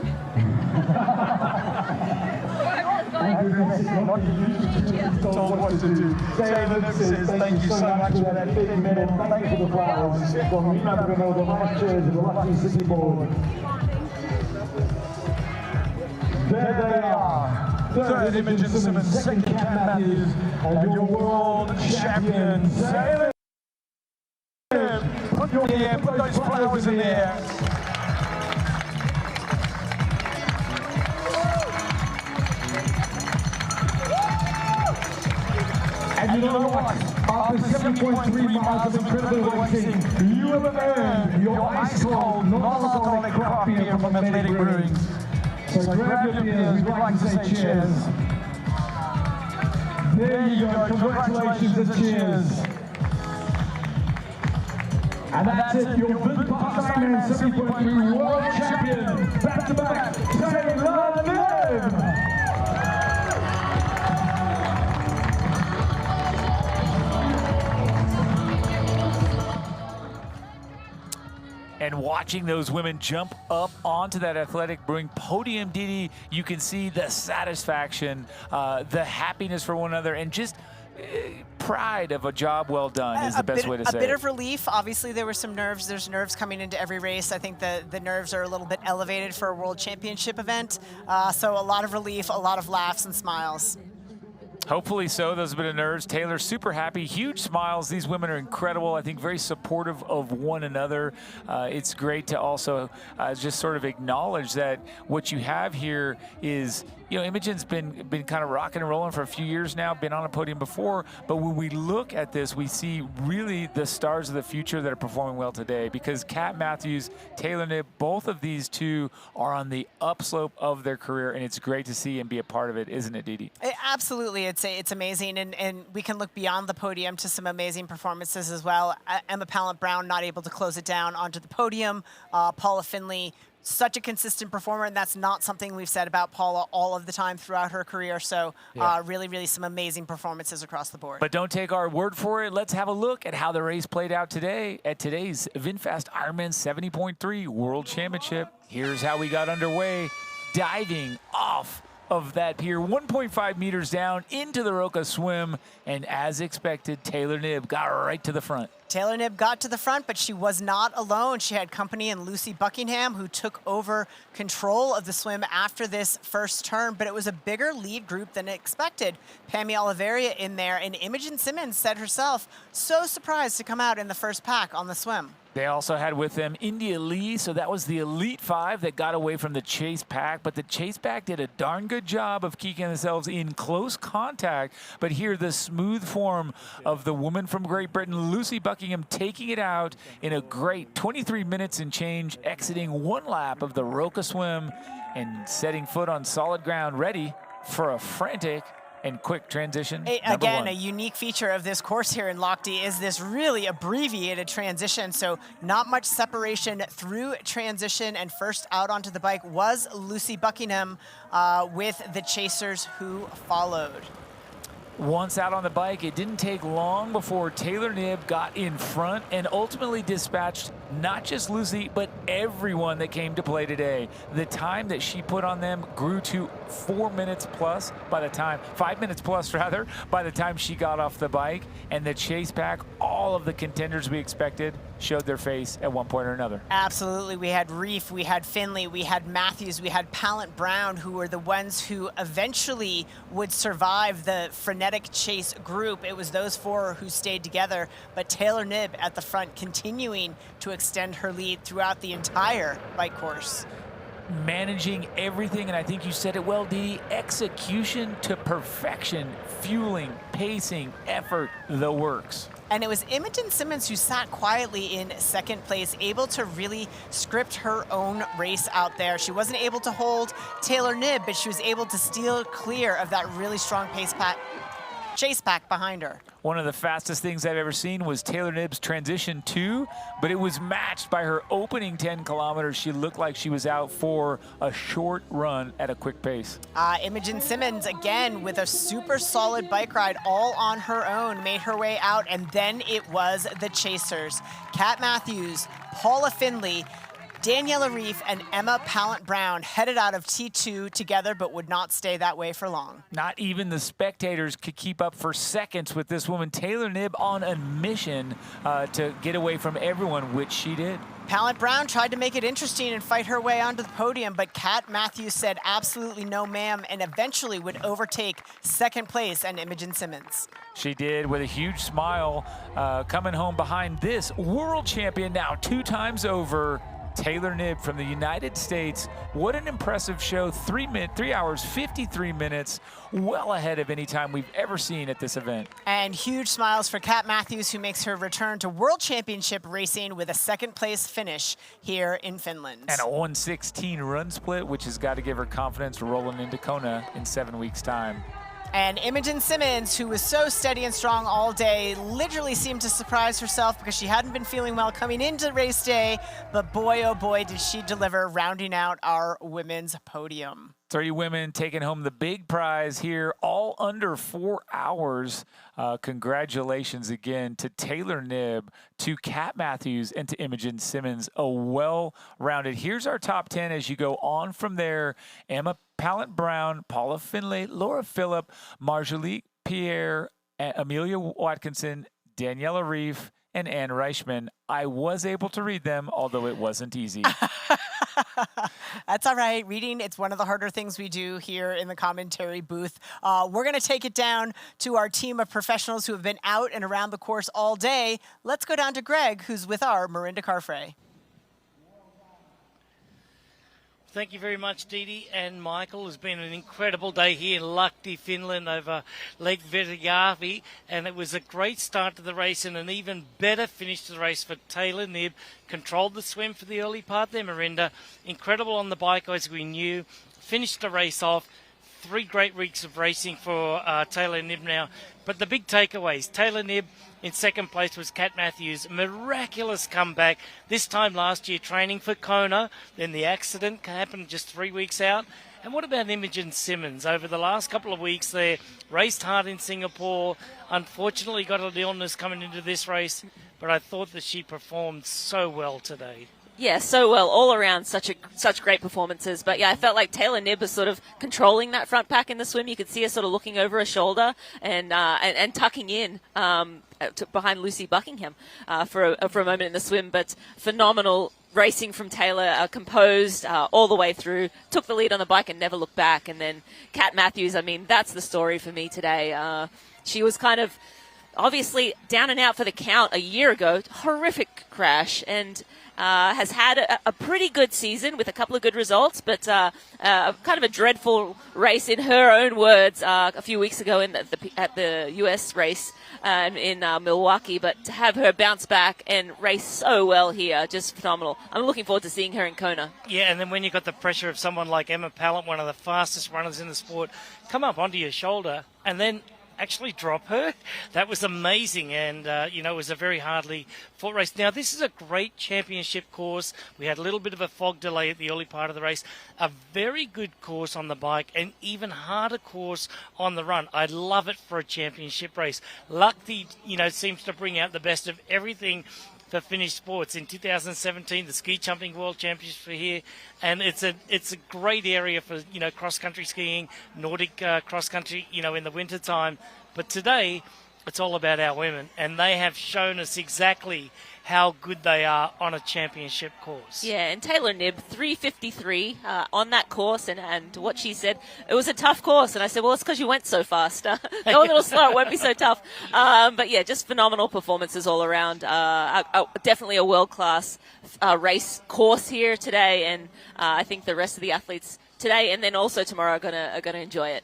I'm just going. not used to told what to do. Taylor says thank you so much for that big medal. Thank you for the flowers. From Knibb, the vice chairs of the Lahti City Board. There they are. Third, Imogen Simmons. Second, Kat Matthews. And your world champion, Taylor Knibb. Put your hand, put those flowers in the air. And you know what? After 7.3 miles of incredible racing, you have earned your ice-cold, non-alcoholic craft beer from Athletic Brewing. So grab your beers, we'd like to say cheers. There you go, congratulations and cheers. And that's it, your VinFast Ironman 70.3 World Champion, back-to-back, Taylor Knibb. And watching those women jump up onto that Athletic Brewing podium, Didi, you can see the satisfaction, the happiness for one another, and just pride of a job well done is the best way to say it. A bit of relief. Obviously, there were some nerves. There's nerves coming into every race. I think the nerves are a little bit elevated for a World Championship event. So a lot of relief, a lot of laughs and smiles. Hopefully so. Those have been nerves. Taylor, super happy. Huge smiles. These women are incredible. I think very supportive of one another. It's great to also just sort of acknowledge that what you have here is, you know, Imogen's been kind of rocking and rolling for a few years now, been on a podium before, but when we look at this, we see really the stars of the future that are performing well today, because Kat Matthews, Taylor Knibb, both of these two are on the upslope of their career, and it's great to see and be a part of it, isn't it, Didi? Absolutely. It's amazing, and we can look beyond the podium to some amazing performances as well. Emma Pallant-Brown not able to close it down onto the podium. Paula Findlay, such a consistent performer, and that's not something we've said about Paula all of the time throughout her career. So really, really some amazing performances across the board. But don't take our word for it. Let's have a look at how the race played out today at today's VinFast Ironman 70.3 World Championship. Here's how we got underway. Diving off of that pier, 1.5 meters down into the Roka swim, and as expected, Taylor Knibb got right to the front. Taylor Knibb got to the front, but she was not alone. She had company in Lucy Buckingham, who took over control of the swim after this first turn, but it was a bigger lead group than expected. Pammy Oliveria in there, and Imogen Simmons said herself, so surprised to come out in the first pack on the swim. They also had with them India Lee, so that was the Elite Five that got away from the chase pack, but the chase pack did a darn good job of keeping themselves in close contact. But here, the smooth form of the woman from Great Britain, Lucy Buckingham, taking it out in a great 23 minutes and change, exiting one lap of the Roka swim and setting foot on solid ground, ready for a frantic and quick transition. Again, a unique feature of this course here in Lahti is this really abbreviated transition. So not much separation through transition, and first out onto the bike was Lucy Buckingham with the chasers who followed. Once out on the bike, it didn't take long before Taylor Knibb got in front and ultimately dispatched not just Lucy, but everyone that came to play today. The time that she put on them grew to 4 minutes plus by the time, 5 minutes plus rather, by the time she got off the bike. And the chase pack, all of the contenders we expected, showed their face at one point or another. Absolutely. We had Ryf, we had Findlay, we had Matthews, we had Pallant-Brown, who were the ones who eventually would survive the frenetic chase group. It was those four who stayed together, but Taylor Knibb at the front continuing to extend her lead throughout the entire bike course. Managing everything, and I think you said it well, Dee, execution to perfection, fueling, pacing, effort, the works. And it was Imogen Simmons who sat quietly in second place, able to really script her own race out there. She wasn't able to hold Taylor Knibb, but she was able to steal clear of that really strong chase pack behind her. One of the fastest things I've ever seen was Taylor Knibb's transition 2, but it was matched by her opening 10 kilometers. She looked like she was out for a short run at a quick pace. Imogen Simmons, again, with a super solid bike ride all on her own, made her way out, and then it was the chasers. Kat Matthews, Paula Findlay, Daniela Ryf and Emma Pallant-Brown headed out of T2 together, but would not stay that way for long. Not even the spectators could keep up for seconds with this woman, Taylor Knibb, on a mission to get away from everyone, which she did. Pallant-Brown tried to make it interesting and fight her way onto the podium, but Kat Matthews said absolutely no ma'am and eventually would overtake second place and Imogen Simmons. She did, with a huge smile, coming home behind this world champion now 2 times over, Taylor Knibb from the United States. What an impressive show. 3 hours, 53 minutes, well ahead of any time we've ever seen at this event. And huge smiles for Kat Matthews, who makes her return to World Championship racing with a second place finish here in Finland. And a 1:16 run split, which has got to give her confidence rolling into Kona in 7 weeks' time. And Imogen Simmons, who was so steady and strong all day, literally seemed to surprise herself because she hadn't been feeling well coming into race day. But boy, oh boy, did she deliver, rounding out our women's podium. 3 women taking home the big prize here, all under 4 hours. Congratulations again to Taylor Knibb, to Kat Matthews, and to Imogen Simmons. A well-rounded. Here's our top 10 as you go on from there. Emma Pallant-Brown, Paula Findlay, Laura Philipp, Marjolaine Pierre, Amelia Watkinson, Daniela Ryf, and Ann Reichman. I was able to read them, although it wasn't easy. That's all right. Reading, it's one of the harder things we do here in the commentary booth. We're going to take it down to our team of professionals who have been out and around the course all day. Let's go down to Greg, who's with our Marinda Carfrey. Thank you very much, Dee Dee and Michael. It's been an incredible day here in Lahti, Finland, over Lake Vesijärvi, and it was a great start to the race and an even better finish to the race for Taylor Knibb. Controlled the swim for the early part there, Marinda. Incredible on the bike, as we knew. Finished the race off. 3 great weeks of racing for Taylor Knibb now. But the big takeaways, Taylor Knibb in second place was Kat Matthews. Miraculous comeback. This time last year training for Kona. Then the accident happened just 3 weeks out. And what about Imogen Simmons? Over the last couple of weeks there, raced hard in Singapore. Unfortunately got an illness coming into this race. But I thought that she performed so well today. Yeah, so well, all around, such great performances. But yeah, I felt like Taylor Knibb was sort of controlling that front pack in the swim. You could see her sort of looking over her shoulder and tucking in behind Lucy Buckingham for a moment in the swim. But phenomenal racing from Taylor, composed all the way through, took the lead on the bike and never looked back. And then Kat Matthews, I mean, that's the story for me today. She was kind of obviously down and out for the count a year ago. Horrific crash, and has had a pretty good season with a couple of good results, but kind of a dreadful race in her own words a few weeks ago at the U.S. race in Milwaukee. But to have her bounce back and race so well here, just phenomenal. I'm looking forward to seeing her in Kona. Yeah, and then when you've got the pressure of someone like Emma Pallant, one of the fastest runners in the sport, come up onto your shoulder and then actually drop her. That was amazing, and it was a very hardly fought race. Now, this is a great championship course. We had a little bit of a fog delay at the early part of the race. A very good course on the bike, and even harder course on the run. I love it for a championship race. Lahti, seems to bring out the best of everything for Finnish sports. In 2017, the ski jumping world championships were here, and it's a great area for cross country skiing, Nordic cross country, in the winter time. But today, it's all about our women, and they have shown us exactly how good they are on a championship course. Yeah, and Taylor Knibb, 3:53 on that course, and what she said, it was a tough course. And I said, well, it's because you went so fast. Go a little slow, it won't be so tough. But yeah, just phenomenal performances all around. Definitely a world-class race course here today, and I think the rest of the athletes today and then also tomorrow are gonna enjoy it.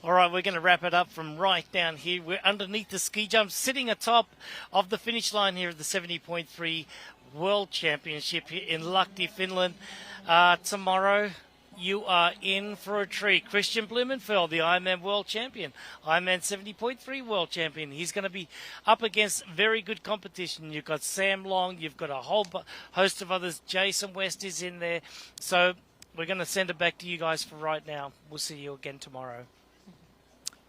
All right, we're going to wrap it up from right down here. We're underneath the ski jump, sitting atop of the finish line here at the 70.3 World Championship here in Lahti, Finland. Tomorrow, you are in for a treat. Christian Blumenfeld, the Ironman World Champion, Ironman 70.3 World Champion. He's going to be up against very good competition. You've got Sam Long, you've got a whole host of others. Jason West is in there. So we're going to send it back to you guys for right now. We'll see you again tomorrow.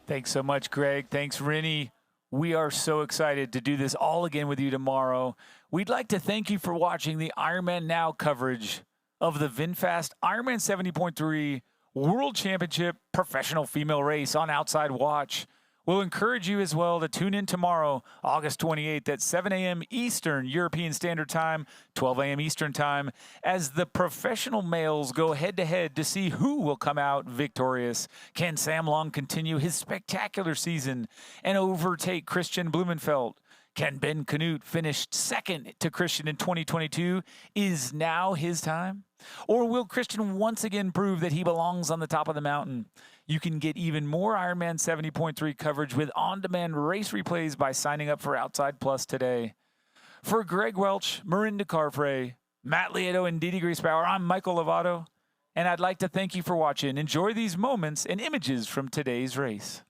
Thanks so much, Greg. Thanks, Rennie. We are so excited to do this all again with you tomorrow. We'd like to thank you for watching the Ironman Now coverage of the VinFast Ironman 70.3 World Championship Professional Female Race on Outside Watch. We'll encourage you as well to tune in tomorrow, August 28th at 7 a.m. Eastern European Standard Time, 12 a.m. Eastern Time, as the professional males go head-to-head to see who will come out victorious. Can Sam Long continue his spectacular season and overtake Christian Blumenfeld? Can Ben Canute finish second to Christian in 2022? Is now his time? Or will Christian once again prove that he belongs on the top of the mountain? You can get even more Ironman 70.3 coverage with on-demand race replays by signing up for Outside Plus today. For Greg Welch, Marinda Carfrey, Matt Lieto, and Didi Griesbauer, I'm Michael Lovato, and I'd like to thank you for watching. Enjoy these moments and images from today's race.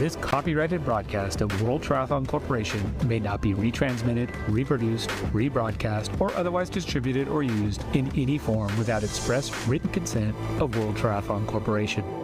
This copyrighted broadcast of World Triathlon Corporation may not be retransmitted, reproduced, rebroadcast, or otherwise distributed or used in any form without express written consent of World Triathlon Corporation.